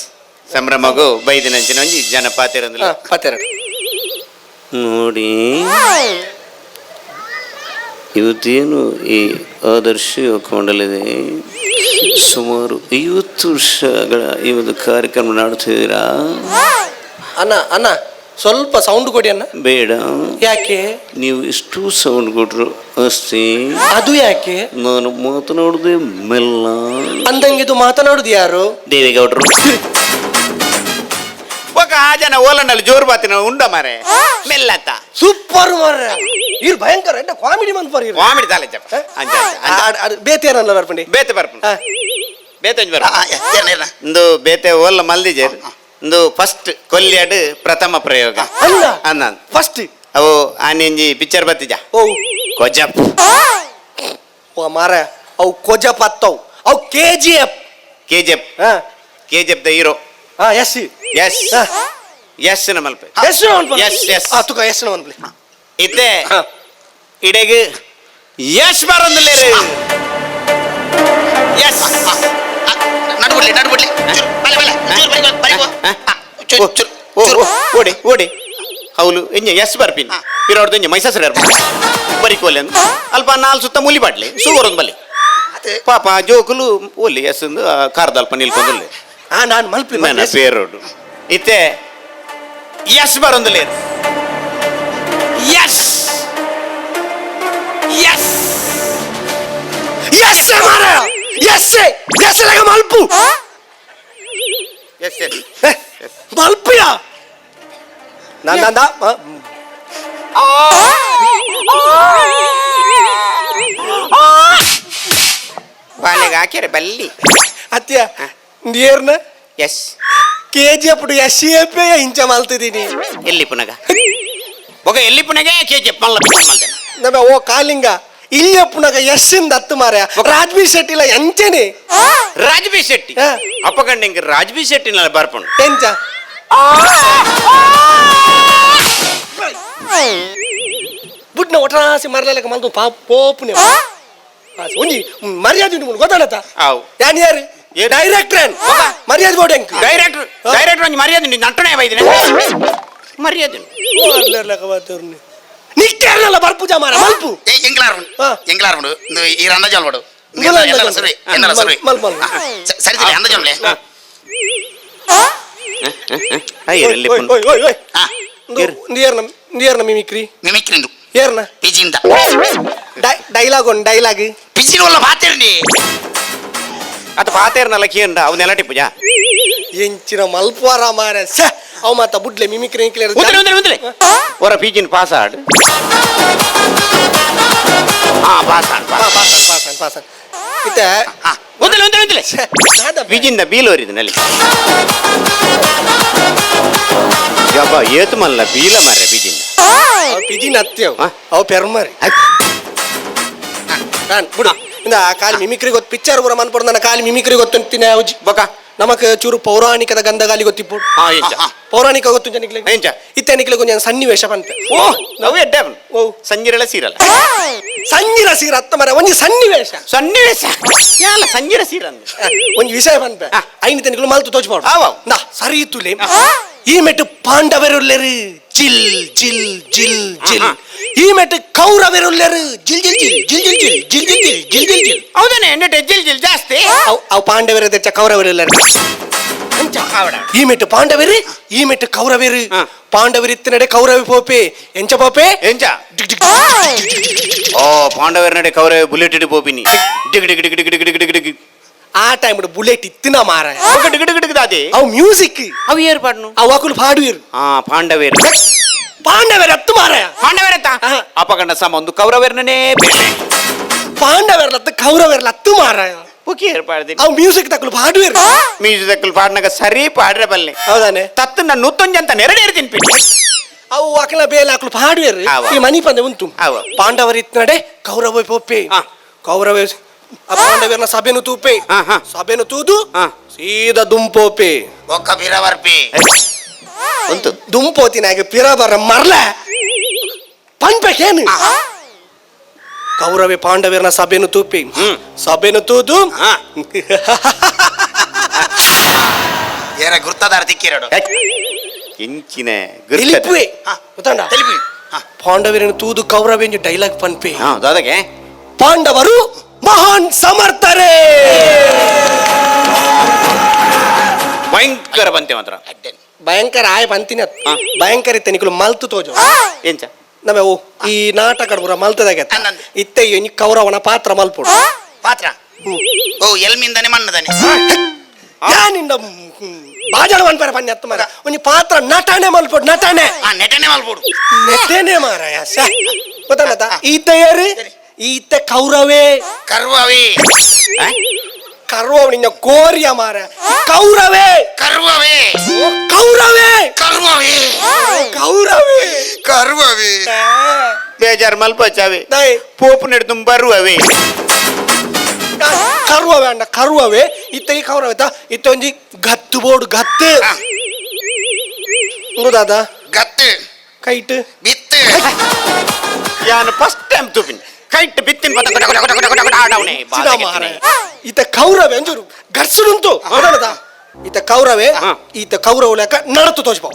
ಸಂಭ್ರಮಗೂ ಬೈದಿನಂಚಿನ ಒಂಜಿ ಜನಪಾತಿರಂದಿಲ್ಲ ಪತ್ತೆರ ನೋಡಿ ಇವತ್ತೇನು ಈ ಆದರ್ಶ ಕೊಂಡಲಿದೆ ಸುಮಾರು 50 ವರ್ಷಗಳ ಈ ಒಂದು ಕಾರ್ಯಕ್ರಮ ಮಾಡುತ್ತಿದ್ದೀರಾ ಅಣ್ಣ ಅಣ್ಣ ಸ್ವಲ್ಪ ಸೌಂಡ್ ಕೊಡಿ ಅಣ್ಣ ಬೇಡ ಯಾಕೆ ನೀವು ಇಷ್ಟು ಸೌಂಡ್ ಕೊಟ್ರು ಅಷ್ಟೇ ಅದು ಯಾಕೆ ನಾನು ಮಾತನಾಡುದೇ ಮೆಲ್ಲ ಅಂದಂಗಿದು ಮಾತನಾಡುದು ಯಾರು ದೇವೇಗೌಡರು ఒక జన ఓలండలు జోరు బాతిన ఉండ మరే మెల్లత ಸೂಪರ್ ಮರ ಇರ್ ಭಯಂಕರ ಎಡ್ಡೆ ಕಾಮಿಡಿ ಮಂತ್ ಬರ್ ಇರ್ వామిడి తాలే చెప్ప అంతే ಬೇತೇರ್ನಲ್ಲ ಬರ್ಪುಂಡೆ ಬೇತೆ ಬರ್ಪು ಹಾ. ಬೇತೆ ಒಂಜಿ ಬರ್ಪು ಏರ್ನ ಇಂದು ಬೇತೆ ಓಲ್ಲ ಮಲ್ದಿಜೇರ್ ಇಂದು ಫಸ್ಟ್ ಕೊಲ್ಯಾಡ್ ಪ್ರಥಮ ಪ್ರಯೋಗ ಅಲ್ಲ ಅಂದ ಫಸ್ಟ್ ಅವು ಆನೆಂಜಿ ಪಿಕ್ಚರ್ ಬತ್ತಿಜ ಓ ಕೊಜಪ್ ಓ ಮಾರ ಅವು ಕೊಜ ಪತ್ತವ್ ಅವು KGF ಕೆಜಿಎಫ್ ಹಾ ಕೆಜಿಎಫ್ ದ ಹೀರೋ ಹಾ ಎಸ್ ಎಸ್ ಎಸ್ ನ ಮಲ್ಪೆ ಎಸ್ Yes, yes. ತುಕ ಎಸ್ ಅನ್ಪ್ಲಿ ಇತ್ತೆ ಇಡೆಗ್ ಯಶ್ ಬರೋದಿಲ್ಲೇರಿ ಎಸ್ ನಡ್ಬಿಡ್ಲಿ ನಡ್ಬಿಡ್ಲಿ ಬಲೆ ಬಲೆ ಚೂರು ಬರಿ ಚೂರು ಚೂರು ಓಡಿ ಓಡಿ ಹೌಲು ಎಂಜ ಎಸ್ ಬರ್ಪಿನ್ ಪಿರೋಡ್ದು ಎಂಜ ಮೈಸೂರು ಬರಿಕೋಲಿ ಅಂತ ಅಲ್ಪ ನಾಲ್ ಸುತ್ತ ಮುಲಿ ಬಾಡ್ಲಿ ಸುಗರೊಂದು ಬಲ್ಲಿ ಪಾಪ ಜೋಕುಲು ಓಲಿ ಎಸ್ ಕಾರ್ದಲ್ಪ ನಿಲ್ಕೊಂಡ್ಲಿ ನಾನು ಮಲ್ಪಿ ನನ್ನ ಪೇರೋಡು ಇತ್ತೆ ಎಸ್ ಬರೋದಿಲ್ಲ ಎಸ್ ಎಸ್ ಎಸ್ ಮಾರ ಎಸ್ ಎಸ್ ಲಗ ಮಲ್ಪು ಎಸ್ ಎಸ್ ಮಲ್ಪಿಯ ನಂದ ಬಾಲೆಗೆ ಹಾಕ್ಯಾರೆ ಬಲ್ಲಿ ಅತ್ಯ ನೀರ್ನ ಎಸ್ కేజీ అప్పుడు ఎస్సీ ఇంచ మల్తుదిని ಎಲ್ಲಿ ಪುನಗ ಒಗ ಎಲ್ಲಿ ಪುನಗೆ ಕೆ చెప్పాల ಮಾಡ್ತೇನೆ ನಮ ಓ ಕಾಲಿಂಗ ಇಲ್ಲಿ ಪುನಗ ಎಸ್ಸಿಂದ ಹತ್ತು ಮಾರ ರಾಜ್ಬಿ ಶೆಟ್ಟಿಲ ಎಂಚನೆ ರಾಜ್ಬಿ ಶೆಟ್ಟಿ ಹಾ. ಅಪ್ಪಗಂಡ ಹಿಂಗೆ ರಾಜ್ಬಿ ಶೆಟ್ಟಿನ ಬರ್ಪುಂಡು ಎಂಚ ಬುಡ್ನ ಒಟ್ರಾಸಿ ಮರ್ಲೆಲಕ ಮಲ್ತು ಪೋಪುನೆ ಒಂಜಿ ಮರ್ಯಾದೆ ಉಂಟು ಗೊತ್ತಾಡತ್ತ ಅವು ಯಾನ್ ಯಾರು ಡೈರೆಕ್ಟರ್ ಮರ್ಯಾದೆ ಬೋರ್ಡ್ ಹೆಂಗ್ ಡೈರೆಕ್ಟರ್ ಒಂದು ಮರ್ಯಾದೆ ಉಂಟು ನಟನೆ ಬೈದಿನ ಮರ್ಯಾದೆ ನಿಕ್ಕೇರಲ್ಲ ಬರ್ಪುಜ ಮಾರ ಮಲ್ಪು ಎಂಗ್ಲಾರ್ ಈ ರಂದಜಾಲ್ ಬಡು ಸರಿ ಅಂದಜಾಲ್ಲೆ ನೀರ್ನ ಮಿಮಿಕ್ರಿ ಮಿಮಿಕ್ರಿಂದು ಏರ್ನ ಪಿಜಿಂದ ಡೈಲಾಗ್ ಒಂದು ಡೈಲಾಗ್ ಪಿಜಿನ ಒಲ್ಲ ಮಾತೇರ್ನಿ ಅದು ಪಾತೇರ್ನಲ್ಲ ಕೇಂದ್ರ ಅವನ್ನೆಲ್ಲ ಟಿಪ್ಪುಜ ಎಂಚಿನ ಮಲ್ಪುವಾರ ಮಾರ ಅವ್ ಮಾತ ಬುಡ್ಲೆ ಮಿಮಿಕ್ರಿ ಉಂದ್ರೆ ಒರ ಪಿಜಿನ್ ಪಾಸ್ ಆಡ್ ಹಾ ಪಾಸ್ ಆಡ್ ಪಾಸ ಇತ್ತ ಉಂದ್ರೆ ಪಿಜಿಂದ ಬೀಲೋರಿದ್ನಲ್ಲಿ ಯಬ್ಬ ಏತು ಮಲ್ಲ ಬೀಲ ಮಾರ್ರೆ ಪಿಜಿಂದ ಪಿಜಿ ನತ್ತೇವ್ ಅವ್ ಪೆರ್ಮರಿ ಬಿಡು ಇಂದ ಕಾಲಿ ಮಿಮಿಕ್ರಿ ಗೊತ್ತು ಪಿಕ್ಚರ್ ಪೂರ ಮನ್ಪಡು ನನ್ನ ಕಾಲಿ ಮಿಮಿಕ್ರಿ ಗೊತ್ತಂತೀನಿ ಅವಜಿ ಬೊಕ ನಮಕ್ ಚೂರು ಪೌರಾಣಿಕದ ಗಂಧಗಾಲಿ ಗೊತ್ತಿಪ್ಪು ಹಾ ಎಂಚ ಪೌರಾಣಿಕ ಗೊತ್ತು ನಿಕ್ಲೆ ಎಂಚ ಇತ್ತೆ ನಿಕ್ಲೆ ಕೊಂಚ ಸನ್ನಿವೇಶ ಬಂತ ಓ ನಾವು ಎಡ್ಡೆ ಓ ಸಂಜಿರಳ ಸೀರಲ್ಲ ಸಂಜಿರ ಸೀರ ಅತ್ತ ಮರ ಒಂಜಿ ಸನ್ನಿವೇಶ ಸನ್ನಿವೇಶ ಯಾಲ ಸಂಜಿರ ಸೀರ ಒಂಜಿ ವಿಷಯ ಬಂತ ಐನಿತ ನಿಕ್ಲು ಮಲ್ತು ತೋಚ್ಪಾಡು ಆವ ನಾ ಸರಿ ಇತ್ತುಲೆ ಈ ಮೆಟ್ಟು ಪಾಂಡವರುಲ್ಲೆರು ಜಿಲ್ ಜಿಲ್ ಜಿಲ್ ಜಿಲ್ ಈ ಮೆಟ್ಟು ಕೌರವರುಲ್ಲೆರು ಜಿಲ್ ಜಿಲ್ ಜಿಲ್ ಜಿಲ್ ಜಿಲ್ ಜಿಲ್ ಜಿಲ್ ಜಿಲ್ ಜಿಲ್ ಜಿಲ್ ಜಿಲ್ ಜಿಲ್ ಹೌದಾನೆ ಎಣ್ಣೆ ಜಿಲ್ ಜಿಲ್ ಜಾಸ್ತಿ ಅವು ಪಾಂಡವರ ದೆಚ್ಚ ಕೌರವರುಲ್ಲೆರು ಈ ಮೆಟ್ಟು ಪಾಂಡವರು ಈ ಮೆಟ್ಟು ಕೌರವೇರು ಪಾಂಡವರು ಇತ್ತಿನಡೆ ಕೌರವಿ ಪೋಪೆ ಎಂಚ ಪೋಪೆ ಎಂಚ ಓ ಪಾಂಡವರ ನಡೆ ಕೌರವ ಬುಲೆಟ್ ಇಡಿ ಪೋಪಿನಿ ಡಿಗ್ ಡಿಗ್ ಡಿಗ್ ಡಿಗ್ ಡಿಗ್ ಡಿಗ್ ಡಿಗ್ ಡಿಗ್ ಆ ಟೈಮ್ ಬುಲೆಟ್ ಇತ್ತಿನ ಮಾರ ಡಿಗ್ ಡಿಗ್ ಡಿಗ್ ದಾದಿ ಅವು ಮ್ಯೂಸಿಕ್ ಅವು ಏರ್ ಪಾಡ್ನು ಅವು ಅಕುಲು ಪಾಡುವಿರು ಪಾಂಡವೇರ್ ಪಾಂಡವರ ಹತ್ತು ಮಾರ ಪಾಂಡವೇರತ್ತ ಅಪಗಂಡ ಸಮ ಒಂದು ಕೌರವೇರ್ನೇ ಬೇರೆ ಪಾಂಡವರ್ಲತ್ತು ಕೌರವರ್ಲ ಹತ್ತು ಮಾರ ಬುಕ್ಕಿ ಏರ್ಪಾಡ್ದಿ ಅವು ಮ್ಯೂಸಿಕ್ ತಕಲು ಪಾಡುವಿರು ಮ್ಯೂಸಿಕ್ ಪಾಡ್ನಾಗ ಸರಿ ಪಾಡ್ರೆ ಬಲ್ಲೆ ಹೌದಾನೆ ತತ್ತು ನನ್ನ ನೂತೊಂಜಂತ ನೆರಡೇರ್ತೀನಿ ಪಿನ್ ಅವು ಅಕಲ ಬೇಲೆ ಅಕಲು ಪಾಡುವಿರು ಅವ. ಈ ಮನಿ ಪಂದೆ ಉಂಟು ಅವ. ಪಾಂಡವರ ಇತ್ತಿನಡೆ ಕೌರವ ಪೋಪೆ ಕೌರವ ಆ ಪಾಂಡವರನ ಸಭೆನು ತೂಪೆ ಸಭೆನು ತೂದು ಸೀದಾ ದುಂಪೋಪೆ ಒಕ್ಕ ಬೀರವರ್ಪಿ ಉಂಟು ದುಂಪೋತಿನಾಗ ಪಿರಬರ ಮರ್ಲ ಪನ್ಬೇಕೇನು ಕೌರವೆ ಪಾಂಡವರನ ಸಭೆನು ತೂಪೆ ಸಭೆನು ತೂದು ಏನ ಗುರ್ತದಾರ ತಿಕ್ಕಿರೋಡು ಇಂಚಿನ ನಿಲಿಪುವೆ ಗೊತ್ತಂಡ ಪಾಂಡವರನ ತೂದು ಕೌರವೆಂಜು ಡೈಲಾಗ್ ಪನ್ಪೆ ದಾದಗೆ ಪಾಂಡವರು ಮಹಾನ್ ಸಮರ್ಥರೇ ಭಯಂಕರ ಬಂತೆ ಮಾತ್ರ ಭಯಂಕರ ಆಯ್ ಬಂತಿನ ಭಯಂಕರ ಇತ್ತೆ ನಿಕಲು ಮಲ್ತು ತೋಜು ಎಂಚ ನಮಗೆ ಓ ಈ ನಾಟಕ ಪೂರ ಮಲ್ತದಾಗ ಇತ್ತೆ ಈ ಕೌರವನ ಪಾತ್ರ ಮಲ್ಪುಡು ಪಾತ್ರ ಓ ಎಲ್ಮಿಂದನೆ ಮಣ್ಣದನೆ ಯಾನಿಂದ ಬಾಜಳ ಮನ್ಪರ ಪನ್ಯ ಹತ್ತು ಮರ ಒಂಜಿ ಪಾತ್ರ ನಟನೆ ಮಲ್ಪುಡು ನಟನೆ ನೆಟನೆ ಮಲ್ಬೋಡು ನೆಟನೆ ಮಾರಾಯ ಗೊತ್ತಾಗತ್ತ ಈತ ಯಾರು ಈತ ಕೌರವೇ ಕರ್ವವಿ ಕರ್ವ ನಿನ್ನ ಕೋರಿಯ ಮಾರ ಕೌರವೇ ಕರ್ವವಿ ಕೌರವೇ ಕರ್ವವಿ ಕೌರವೇ ಕರ್ವವಿ ಬೇಜಾರ್ ಮಲ್ಪಚಾವೆ ದೈ ಪೋಪು ನೆಡ್ದು ಬರುವವೆ ಕರುವವೇ ಅಂಡ ಕರುವವೇ ಇತ್ತ ಈ ಕೌರವೇತ ಇತ್ತ ಒಂಜಿ ಗತ್ತು ಬೋಡು ಗತ್ತು ದಾದ ಗತ್ತು ಕೈಟ್ ಬಿತ್ತು ಯಾನು ಫಸ್ಟ್ ಟೈಮ್ ತುಪಿನ್ ಕೈಟ್ ಬಿತ್ತಿನ ಪದ ಕೊಡ ಕೊಡ ಕೊಡ ಕೊಡ ಕೊಡ ಆಡವನೆ ಸಿದ ಮಾರ ಈತ ಕೌರವೆ ಅಂಜೂರು ಗರ್ಸುಡುಂಟು ಹೌದಾ ಈತ ಕೌರವೆ ಈತ ಕೌರವ ಲೆಕ್ಕ ನಡತು ತೋಚ್ಬೋ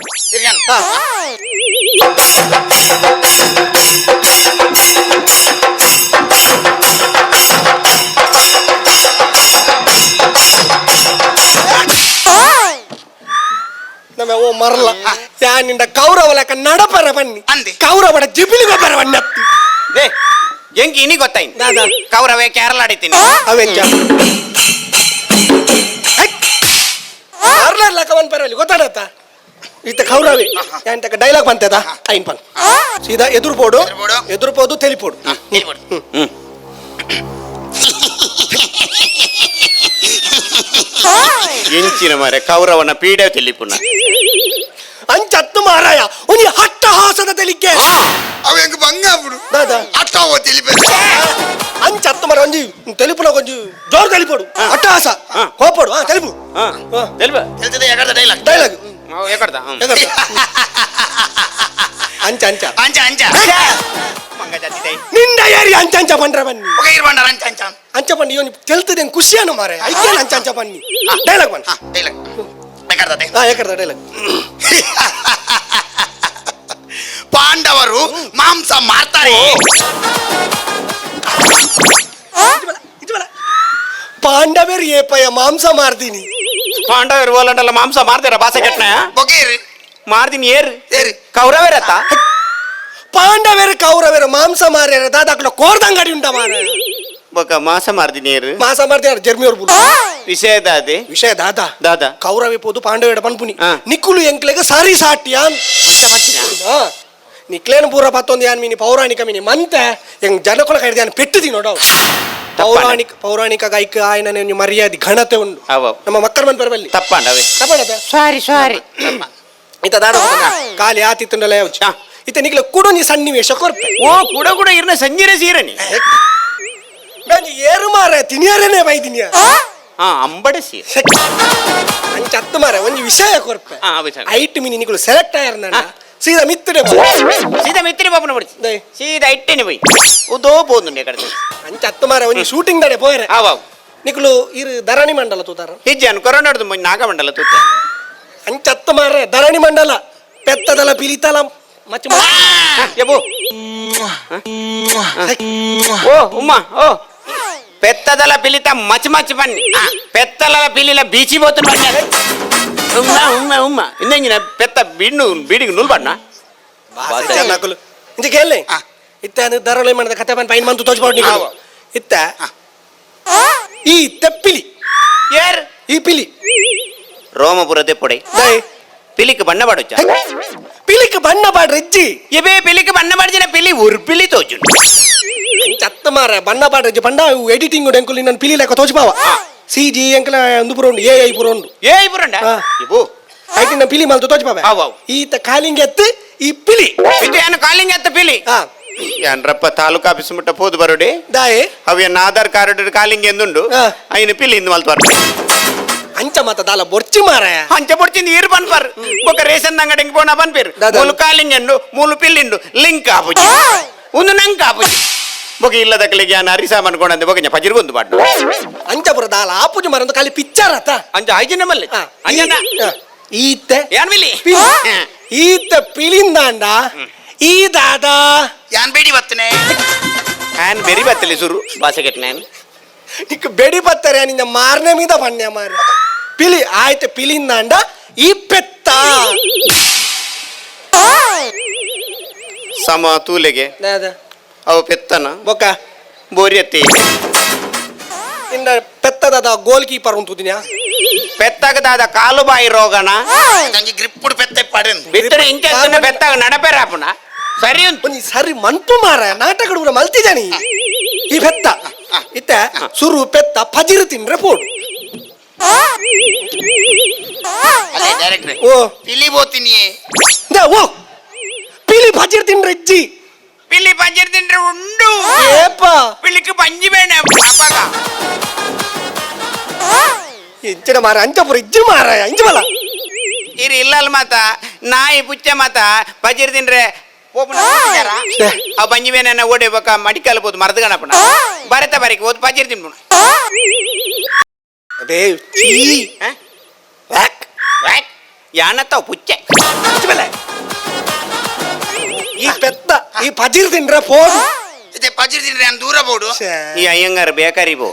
ನಮ್ಮ ಓ ಮರಲ್ಲ ಯಾ ನಿಂದ ಕೌರವ ಲೆಕ್ಕ ನಡಪರ ಬನ್ನಿ ಅಂದೆ. ಕೌರವಡ ಜಿಬಿಲಿ ಗೊಬ್ಬರ ಬನ್ನಿ ಅತ್ತಿ ದೇ ಎಂಕಿ ಇನಿ ಗೊತ್ತಾಯ್ತು ದಾದಾ. ಕೌರವೆ ಕೇರಳ ಆಡಿತೀನಿ ಅವೆಂಚ ಮಾರ್ಲ ಲೆಕ್ಕ ಬಂದ್ ಬರಲಿ ಗೊತ್ತಾಡತ್ತ ಈತ ಕೌರವಿ ಎಂತ ಡೈಲಾಗ್ ಬಂತದ ಐನ್ ಪನ್ ಸೀದಾ ಎದುರು ಪೋಡು ಎದುರು ಪೋದು ತೆಲಿಪೋಡು ಎಂಚಿನ ಮಾರೆ ಕೌರವನ ಪೀಡೆ ತಿಳಿಪುನ ಅಂಚತ್ತು ಮಾರಾಯ ಒಂಜಿ ಹಟ್ಟಹಾಸದ ತೆಲಿಕೆ ಅವ ಹೆಂಗ ಭಂಗ ಬಿಡು ದಾದಾ ಅಟ್ಟಾವ ತಿಳಿಬೇಕು ಅಂಚತ್ತು ಮರ ಒಂಜಿ ತೆಲಿಪುನ ಕೊಂಚು ಜೋರು ತೆಲಿಪೋಡು ಹಟ್ಟಹಾಸ ಕೋಪೋಡು ತೆಲಿಪು ತೆಲ್ಬ ಹೇಳ್ತದೆ ಯಾಕಂದ್ರೆ ಡೈಲಾಗ್ ಡೈಲಾಗ್ ಏಕಡ್ದ ಅಂಚ ಅಂಚ ಅಂಚ ಅಂಚ ಮಂಗ ಜಾತಿ ದೈ ನಿಂದ ಏರಿ ಅಂಚ ಅಂಚ ಬಂದ್ರ ಬನ್ನಿ ಒಗ ಇರ್ಬಂಡಾರ ಅಂಚ ಅಂಚ ಅಂಚ ಬನ್ನಿ ಇವನು ತೆಲ್ತದೆ ಖುಷಿಯಾನು ಮಾರೆ ಐಕೇನ ಅಂಚ ಅಂಚ ಬನ್ನಿ ಡೈಲಾಗ್ ಬನ್ನಿ ಡೈಲಾಗ್ ಬೇಕಾಡ್ತದೆ ಯಾಕರ್ದ ಡೈಲಾಗ್ ಪಾಂಡವರು ಮಾಂಸ ಮಾರ್ತಾರೆ ಪಾಂಡವೇರು ಏಪಯ್ಯ ಮಾಂಸ ಮಾರ್ತೀನಿ ಪಾಂಡವರು ಓಲಂಡಲ್ಲ ಮಾಂಸ ಮಾರ್ತಾರ ಬಾಸೆ ಕೆಟ್ನ ಬೊಗೇರಿ ಮಾರ್ತೀನಿ ಏರು ಏರಿ ಕೌರವೇರತ್ತ ಪಾಂಡವೇರು ಕೌರವೇರು ಮಾಂಸ ಮಾರ್ಯಾರ ದಾದಾಕ್ಲ ಕೋರ್ದಂಗಡಿ ಉಂಟ ಮಾರ ಬೊಕ ಮಾಸ ಮಾರ್ತೀನಿ ಏರು ಮಾಂಸ ಮಾರ್ತಾರ ಜರ್ಮಿಯವ್ರು ಬುಡು ವಿಷಯ ದಾದೆ ವಿಷಯ ದಾದಾ ದಾದ ಕೌರವೆ ಪೋದು ಪಾಂಡವೇಡ ಪನ್ಪುನಿ ಹಾ. ನಿಕ್ಕುಲು ಎಂಕ್ಲೆಗ ಸಾರಿ ಸಾಟ್ಯಾನ್ ನಿಕ್ಲೇನು ಪೂರ ಪತ್ತೊಂದು ಯಾನ್ ಮೀನಿ ಪೌರಾಣಿಕ ಮೀನಿ ಮಂತೆ ಹೆಂಗ್ ಜನಕೊಳ ಕೈಡ್ದು ಯಾನ್ ಪೆಟ್ಟುದಿ ನೋಡವ್ ಪೌರಾಣಿಕ ಗಾಯಕ ಆಯ್ನ ಮರ್ಯಾದೆ ಘನತೆ ಉಂಡು ಅವ ನಮ್ಮ ಮಕ್ಕಳ ಬಂದ್ ಬರಬಲ್ಲಿ ತಪ್ಪಂಡವೆ ತಪ್ಪಣದ ಸಾರಿ ಸಾರಿ ಇತ ದಾಡ ಕಾಲಿ ಆತಿತ್ತುಂಡಲ ಯಾವ್ಚ ಇತ ನಿಕ್ಲೆ ಕುಡು ನೀ ಸನ್ನಿವೇಶ ಕೊರ್ಪೆ ಓ ಕೂಡ ಕೂಡ ಇರ್ನ ಸಂಜೀರ ಸೀರನಿ ನಾನು ಏರು ಮಾರ ತಿನಿಯರೇನೆ ಬೈದಿನಿಯ ಹಾ ಅಂಬಡೆ ಸೀರೆ ಅಂಚ ಹತ್ತು ಮಾರ ಒಂದು ವಿಷಯ ಕೊರ್ಪೆ ಹಾ ವಿಷಯ ಐಟ್ ಮೀನಿ ನಿಕ್ಲು ಸೆಲೆಕ್ಟ್ ಆಯ್ರ ನಾನು ಸೀದಾ ಮಿತ್ತಡೆ ಸೀದಾ ಮಿತ್ರಿ ಬಾಪನ ಬಿಡ್ತಿ ದೈ ಸೀದಾ ಇಟ್ಟೇನೆ ಬೈ ಉದೋ ಬೋದುಂಡೆ ಕಡೆ ಅಂಚ ಹತ್ತು ಮಾರ ಒಂದು ಶೂಟಿಂಗ್ ದಡೆ ಪೋಯರೆ ಆವಾವ್ ನಿಕ್ಲು ಇರು ಧರಣಿ ಮಂಡಲ ತೂತಾರ ಹಿಜ್ಜಾನು ಕೊರೋನಾಡ್ದು ನಾಗಮಂಡಲ ತೂತ ಅಂಚ ಹತ್ತು ಮಾರ ಧರಣಿ ಮಂಡಲ ಪೆತ್ತದಲ ಪಿಲಿತಲ ಮಚ್ಚ ಯಬು ಓ ಉಮ್ಮ ಓ పెత్తదల పిలిత మచి మచి పన్ని పెత్తల పిల్లిల బీచి పోతున్న పన్ని ఉమ్మ ఉమ్మ ఉమ్మ ఇందెంగిన పెత్త బీడికి నుల్బడ్నా ನಕಲು ಇಂಚ ಕೇಳಲೆ ಇತ್ತ ಅದು ಧರಣಿ ಮಂಡದ ಕತೆ ಪನ್ ಪೈನ್ ಮಂತು ತೋಚ್ಬೋದು ನೀವು ಇತ್ತ ಈ ತೆಪ್ಪಿಲಿ ಏರ್ ಈ ಪಿಲಿ ರೋಮಪುರ ತೆಪ್ಪೊಡೆ ದೈ పిలికి బన్న పడొచ్చా పిలికి బన్న బాడ్రెజ్జి ఇవే పిలికి బన్న పడిచిన పిల్లి ఉర్పిలి తోచు చత్త మార బన్న బాడ్రెజ్జి బండ ఎడిటింగ్ ఎంకులు నన్ను పిలి లేక తోచిపోవా సిజి ఎంకల ఎందు పురోండు ఏఐ పురోండు ఏ ఇపురండ ఇబు అయితే నా పిలి మళ్ళీ తోచిపోవా అవు ఈత కాలింగ్ ఎత్తి ఈ పిలి ಇದು ಏನು ಕಾಲಿಂಗ್ ಎತ್ತ ಪಿಲಿ ಏನ್ರಪ್ಪ ತಾಲೂಕು ಆಫೀಸ್ ಮುಟ್ಟ ಪೋದು ಬರೋಡೆ దాయే ಅವು ಏನು ಆಧಾರ್ ಕಾರ್ಡ್ ಕಾಲಿಂಗ್ ಎಂದುಂಡು ఆయన పిల్లి ఇందు వాళ్ళు త్వర అంచ మత దాల బొర్చి మారా అంచె పొడిచింది ఈరు పనిపారు ఒక రేషన్ అంగడికి పోనా పనిపేరు మూలు కాలింగండు మూలు పిల్లిండు లింక్ ఆపుచి ಒಂದು ನಂಗೆ ಆಪುಜಿ ಬೊಕ ಇಲ್ಲ ದಕ್ಕಲಿಗೆ ನಾನು ಅರಿಸಾಮ್ ಅನ್ಕೊಂಡಂದೆ ಬೊಕ ಪಜಿರು ಬಂದು ಬಾಡ್ನು ಅಂಚಪುರ ದಾಲ ಆಪುಜಿ ಮರಂದು ಖಾಲಿ ಪಿಕ್ಚರ್ ಅಂಚ ಐಜಿನ ಮಲ್ಲೆ ಅಂಜನ ಈತ ಏನ್ ಬಿಲ್ಲಿ ಈತ ಪಿಲಿಂದಾಂಡ ಈ ದಾದಾ ಯಾನ್ ಬೇಡಿ ಬತ್ತನೆ ಆನ್ ಬೆರಿ ಬತ್ತಲಿ ಸುರು ಭಾಷೆ ಕೆಟ್ಟ ನಾನು నీకు బెడి పత్తరే నిన్న మారనే మీద పన్నే మార పిలి ఆయితే పిలిందాండ ఈ పెత్త ಸಮ ತೂಲೆಗೆ దాదా ಅವ ಪೆತ್ತನ బొక్క ಬೋರಿ ಎತ್ತಿ ఇంద పెత్త దాదా గోల్ కీపర్ ఉంటుందినా ಪೆತ್ತಾಗ ದಾದ ಕಾಲು ಬಾಯಿ ರೋಗನ ನಂಗೆ ಗ್ರಿಪ್ಪುಡು ಪೆತ್ತೆ ಪಡೆನ್ ಬಿತ್ತನೆ ಇಂಚೆತ್ತನ ಪೆತ್ತಾಗ ನಡಪೆರಾಪುನ ಸರಿ ಉಂಟು ಒಂದ್ ಸರಿ ಮಂಟು ಮಾರ ನಾಟಕ ಕೂಡ ಮಲ್ತಿದ್ದಾನಿ ಈ ಬೆತ್ತ ಇತ್ತ ಸುರು ಪೆತ್ತ ಪಜಿರು ತಿನ್ರೆ ಪೋಡು ಅದೇ ಡೈರೆಕ್ಟ್ರೆ ಓ ಪಿಲಿ ಬೋತೀನಿ ಓ ಪಿಲಿ ಪಜಿರು ತಿನ್ರೆ ಇಜ್ಜಿ పిల్లి పంజరి తింటే ఉండు ಏಪ పిల్లికి పంజి ಬೇಡ ಅಪ್ಪಾಗ ಇಜ್ಜಿನ ಮಾರ ಅಂಚಪುರ ಇಜ್ಜಿ ಮಾರ ಇಂಜಿ ಬಲ ಇರಿ ಇಲ್ಲಲ್ ಮಾತ ನಾಯಿ ಪುಚ್ಚ ಮಾತ ಪಜಿರ್ ತಿಂದ್ರೆ ಆ ಬಂಜಿವೇನ ಓಡಿ ಬಕ್ಕ ಮಡಿಕಲ್ ಬೋದು ಮರದ ಗಣಪನ ಬರತ ಬರಕ್ಕೆ ಓದ್ ಪಜಿರ್ ತಿನ್ಬಿಡು ಅದೇ ಚೀ ವ್ಯಾಕ್ ಯಾನತ್ತಾವ್ ಪುಚ್ಚೆ ಈ ಪೆತ್ತ ಈ ಪಜಿರ್ ತಿನ್ರ ಪೋಡು ಇದೇ ಪಜಿರ್ ತಿನ್ರಿ ನಾನು ದೂರ ಬೋಡು ಈ ಅಯ್ಯಂಗಾರ ಬೇಕರಿ ಬೋ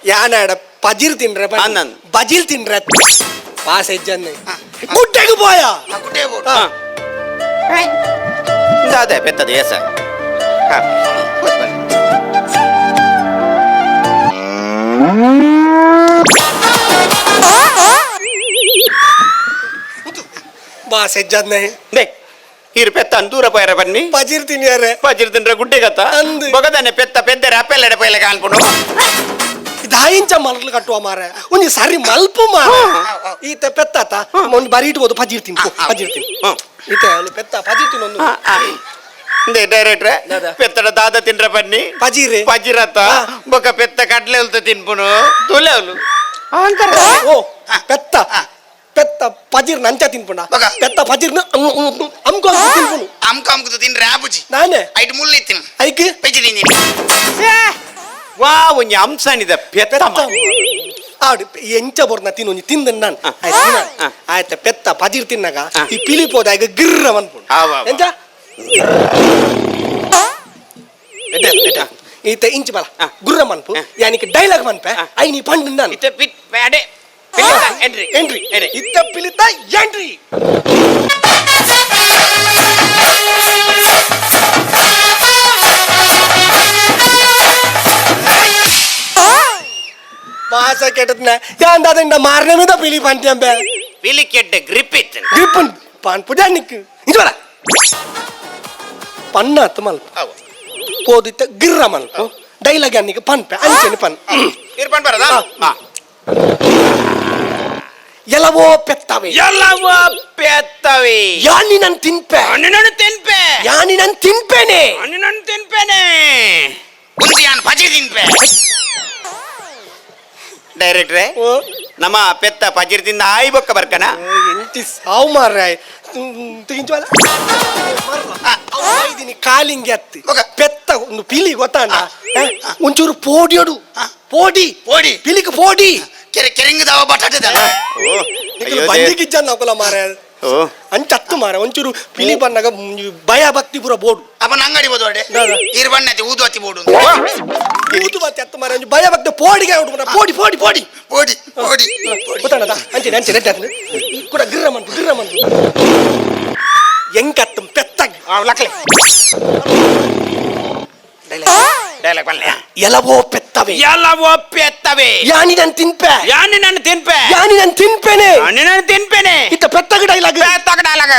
ಯಾನಾಡ ಪಜಿರ್ ತಿನ್ರ ಅನ್ನನ್. ಬಜಿಲ್ ತಿನ್ರ ಪಾಸ್ ಹೆಜ್ಜನ್ನೆ ಗುಡ್ಡೆಗೆ ಪೋಯ ಗುಡ್ಡೆ ಬೋಡು ಅದೇ ಪೆತ್ತದ ಎಸ ಪಾಸ್ ಹೆಜ್ಜನ್ನೆ ಇರು ಪೆತ್ತ ದೂರ ಪೋಯರ ಬನ್ನಿ ಪಜಿರ್ ತಿನ್ಯಾರೆ ಪಜಿರ್ ತಿನ್ರ ಗುಡ್ಡೆ ಗತ್ತ ಅಂದು. ಬಗದಾನೆ ಪೆತ್ತ ಪೆದ್ದರ ಅಪ್ಪೆಲ್ಲಡೆ ಪೈಲೆ ಕಾಣ್ಕೊಂಡು ದಾಯಿಂಚ ಮಲ್ಲು ಕಟ್ಟುವ ಮಾರ ಒಂಜಿ ಸರಿ ಮಲ್ಪು ಮಾರ ಈತ ಪೆತ್ತಾತ ಒಂದು ಬರಿ ಇಟ್ಬೋದು ಪಜಿರ್ ತಿನ್ ಪಜಿರ್ ತಿನ್ ಈತ ಅವ್ನು ಪೆತ್ತ ಪಜಿರ್ ತಿನ್ನೊಂದು ಡೈರೆಕ್ಟ್ರೆ ದಾದಾ. ಪೆತ್ತಡ ದಾದ ತಿನ್ರ ಬನ್ನಿ ಪಜಿರೆ ಪಜಿರತ್ತ ಬೊಕ ಪೆತ್ತ ಕಡ್ಲೆ ಉಲ್ತ ತಿನ್ಪುನು ತುಲೆ ಅವಳು ಓ ಪೆತ್ತ ಪೆತ್ತ ಪಜಿರ್ ನಂಚ ತಿನ್ಪುಂಡ ಮಗ. ಪೆತ್ತ ಪಜಿರ್ನ ಅಮ್ಕೊ ತಿನ್ಪುನು ಅಮ್ಕ ಅಮ್ಕದು ತಿನ್ರಿ ಆಬುಜಿ ನಾನೇ ಐಟ್ ಮುಳ್ಳು ಇತ್ತಿನ ಐಕ್ ಪೆಜ್ಜಿ ತಿಂದಿನಿ ವಾ ಒಂಜಿ ಅಂಶನಿದ ಪೆತ್ತ ಆಡು ಎಂಚ ಬೋರ್ನ ತಿನ್ನು ಒಂಜಿ ತಿಂದ ನಾನು ಆಯ್ತ ಪೆತ್ತ ಪಜಿರ್ ತಿನ್ನಾಗ ಈ ಪಿಲಿಪೋದ ಈಗ ಗಿರ್ರ ಅನ್ಪುಂಡು ಎಂಚ ಈತ ಇಂಚ ಬಲ ಗುರ್ರ ಮನ್ಪು ಯಾನಿಕ್ ಡೈಲಾಗ್ ಮನ್ಪೆ ಐ ನೀ ಪಂಡ್ ನಾನು ಇತ್ತೆ ಪಿಟ್ ಪ್ಯಾಡೆ ಎಂಟ್ರಿ ಎಂಟ್ರಿ ಇತ್ತ ಪಿಲಿತ ಎಂಟ್ರಿ ಭಾಷಾ ಕೆಟ್ಟದ್ನ ಯಾಂದಾದಿಂದ ಮಾರನೇ మీద పిలి పంటంబే పిలి కెడ్డ గ్రిప్ ఇత్తు గ్రిప్ పాన్ పుడానికి ఇంజవల పన్నత మల్ పోదిత గిర్ర మల్ డైలాగ్ అన్నికి పన్పే అంచెని పన్ ఇర్పన్ బరదా ఎలవో పెత్తవే ఎల్లవ పెత్తవి యాని నన్ తిన్పే అన్నను తిన్పే యాని నన్ తిన్పేనే అన్నను తిన్పేనే ಉಂದಿ ಯಾನ್ ಪಜಿರ್ ತಿನ್ಪೆ ಡೈರೆಕ್ಟ್ರೆ ఓ ನಮ್ಮ ಪೆತ್ತ ಪಜಿರ್ ತಿಂದ ಆಯ್ ಬೊಕ್ಕ ಬರ್ಕನ ಎಂಟಿ ಸಾವು ಮಾರ್ರಾಯ್ ತಿಂಚವಲ ಇದೀನಿ ಕಾಲಿಂಗೆ ಅತ್ತಿ ಮಗ. ಪೆತ್ತ ಒಂದು ಪಿಲಿ ಗೊತ್ತಾನ ಒಂಚೂರು ಪೋಡಿಯೋಡು ಪೋಡಿ ಪೋಡಿ. ಪಿಲಿಗೆ ಪೋಡಿ ಕೆರೆಂಗ್ ದಾವ ಬಟಾಟದ ಬಂದಿಗಿಜ್ಜ ನಕುಲ ಮಾರ ಓ ಅಂಚತ್ತು ಮಾರ ಒಂಚೂರು ಪಿಲಿ ಬಣ್ಣಗ ಭಯ ಭಕ್ತಿ ಪುರ ಬೋಡು ಅಪ್ಪ ನಂಗಡಿ ಬೋದೋಡೆ ದಾದಾ. ಇರ್ ಬಣ್ಣತಿ ಊದು ಹತ್ತಿ ಬೋಡು ಊದು ಬತ್ತಿ ಅತ್ತು ಮಾರ ಒಂಚೂರು ಭಯ ಭಕ್ತಿ ಪೋಡಿಗೆ ಉಂಟು ಪೋಡಿ ಪೋಡಿ ಪೋಡಿ ಪೋಡಿ ಪೋಡಿ ಗೊತ್ತಾನದ ಅಂಚೆ ಅಂಚೆ ನೆಟ್ಟ ಕೂಡ ಗಿರ್ರ ಮನ್ಪು ಎಂಕತ್ತು ಪೆತ್ತಾಗಿ ಲಕ್ಲೆ ಡೈಲಾಗ್ ಬಲ್ಲೆ ಎಲವೋ ಪೆತ್ತವೆ ಎಲ್ಲವ ಪೆತ್ತವೆ ಯಾನಿ ನನ್ ತಿನ್ಪೆ ಯಾನಿ ನನ್ನ ತಿನ್ಪೆ ಯಾನಿ ನನ್ ತಿನ್ಪೇನೆ ಅಣ್ಣನ ತಿನ್ಪೇನೆ ಇತ್ತ ಪೆತ್ತಗ ಡೈಲಾಗ್ ಪೆತ್ತಗ ಡೈಲಾಗ್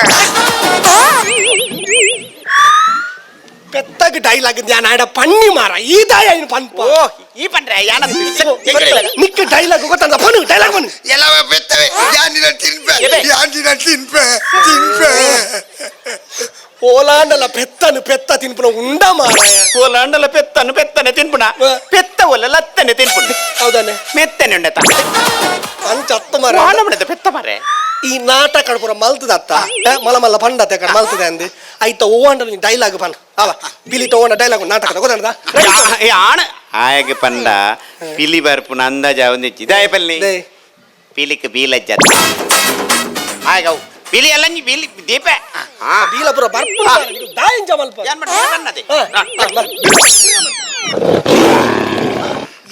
ಪೆತ್ತಗ ಡೈಲಾಗ್ ഞാൻ ആടെ പണ്ണി മാറ ഈതായ അതിന് പൺപ ಓ ಈ ಪಂಡ್ರೆ ಯಾನ ನಿಕ್ಕ ಡೈಲಾಗ್ ಗೊತ್ತಂದ ಪಣ್ಣು ಡೈಲಾಗ್ ಪಣ್ಣು ಎಲ್ಲವ ಬೆತ್ತವೆ ಯಾನಿನ ತಿನ್ಪೆ ಎದೆ. ಯಾನಿನ ತಿನ್ಪೆ ತಿನ್ಪೆ ಓಲಾಂಡಲ ಪೆತ್ತನು ಪೆತ್ತ ತಿನ್ಪುನ ಉಂಡ ಮಾರಾಯ ಕೋಲಾಂಡಲ ಪೆತ್ತನೆ ತಿನ್ಪುಣ ಪೆತ್ತ ಒಲ್ಲ ಲತ್ತನೆ ತಿನ್ಪುಣ ಹೌದಾನೆ ಮೆತ್ತನೆ ಉಂಡೆತ ಅಂಚತ್ತು ಮಾರ ವಾಣಮಣದ ಪೆತ್ತ ಮಾರೆ ಈ ನಾಟಕ ಪುರ ಮಲ್ತದತ್ತ ಮಲ ಮಲ್ಲ ಪಂಡತೆ ಮಲ್ತದೆ ಅಂದಿ ಆಯ್ತ ಓವಾಂಡಲ ಡೈಲಾಗ್ ಪನ್ ಅವ ಪಿಲಿತ ಓಂಡ ಡೈಲಾಗ್ ನಾಟಕದ ಗೊತ್ತಂದ ಆಣ ಆಯಗ ಪಂಡ ಪಿಲಿ ಬರ್ಪುನ ಅಂದಾಜ ಒಂದಿಚ್ಚಿ ಇದಾಯ ಪಲ್ಲಿ ಪಿಲಿಕ್ ಬೀಲಜ್ಜತ್ತ ಆಯಗ ಪಿಲಿ ಅಲ್ಲಂಜಿ ಪಿಲಿ ದೀಪ ಬೀಲ ಪುರ ಬರ್ಪುನ ದಾಯಿಂಜ ಮಲ್ಪ ಏನ್ ಮಾಡ್ತಾರೆ ಬನ್ನದೆ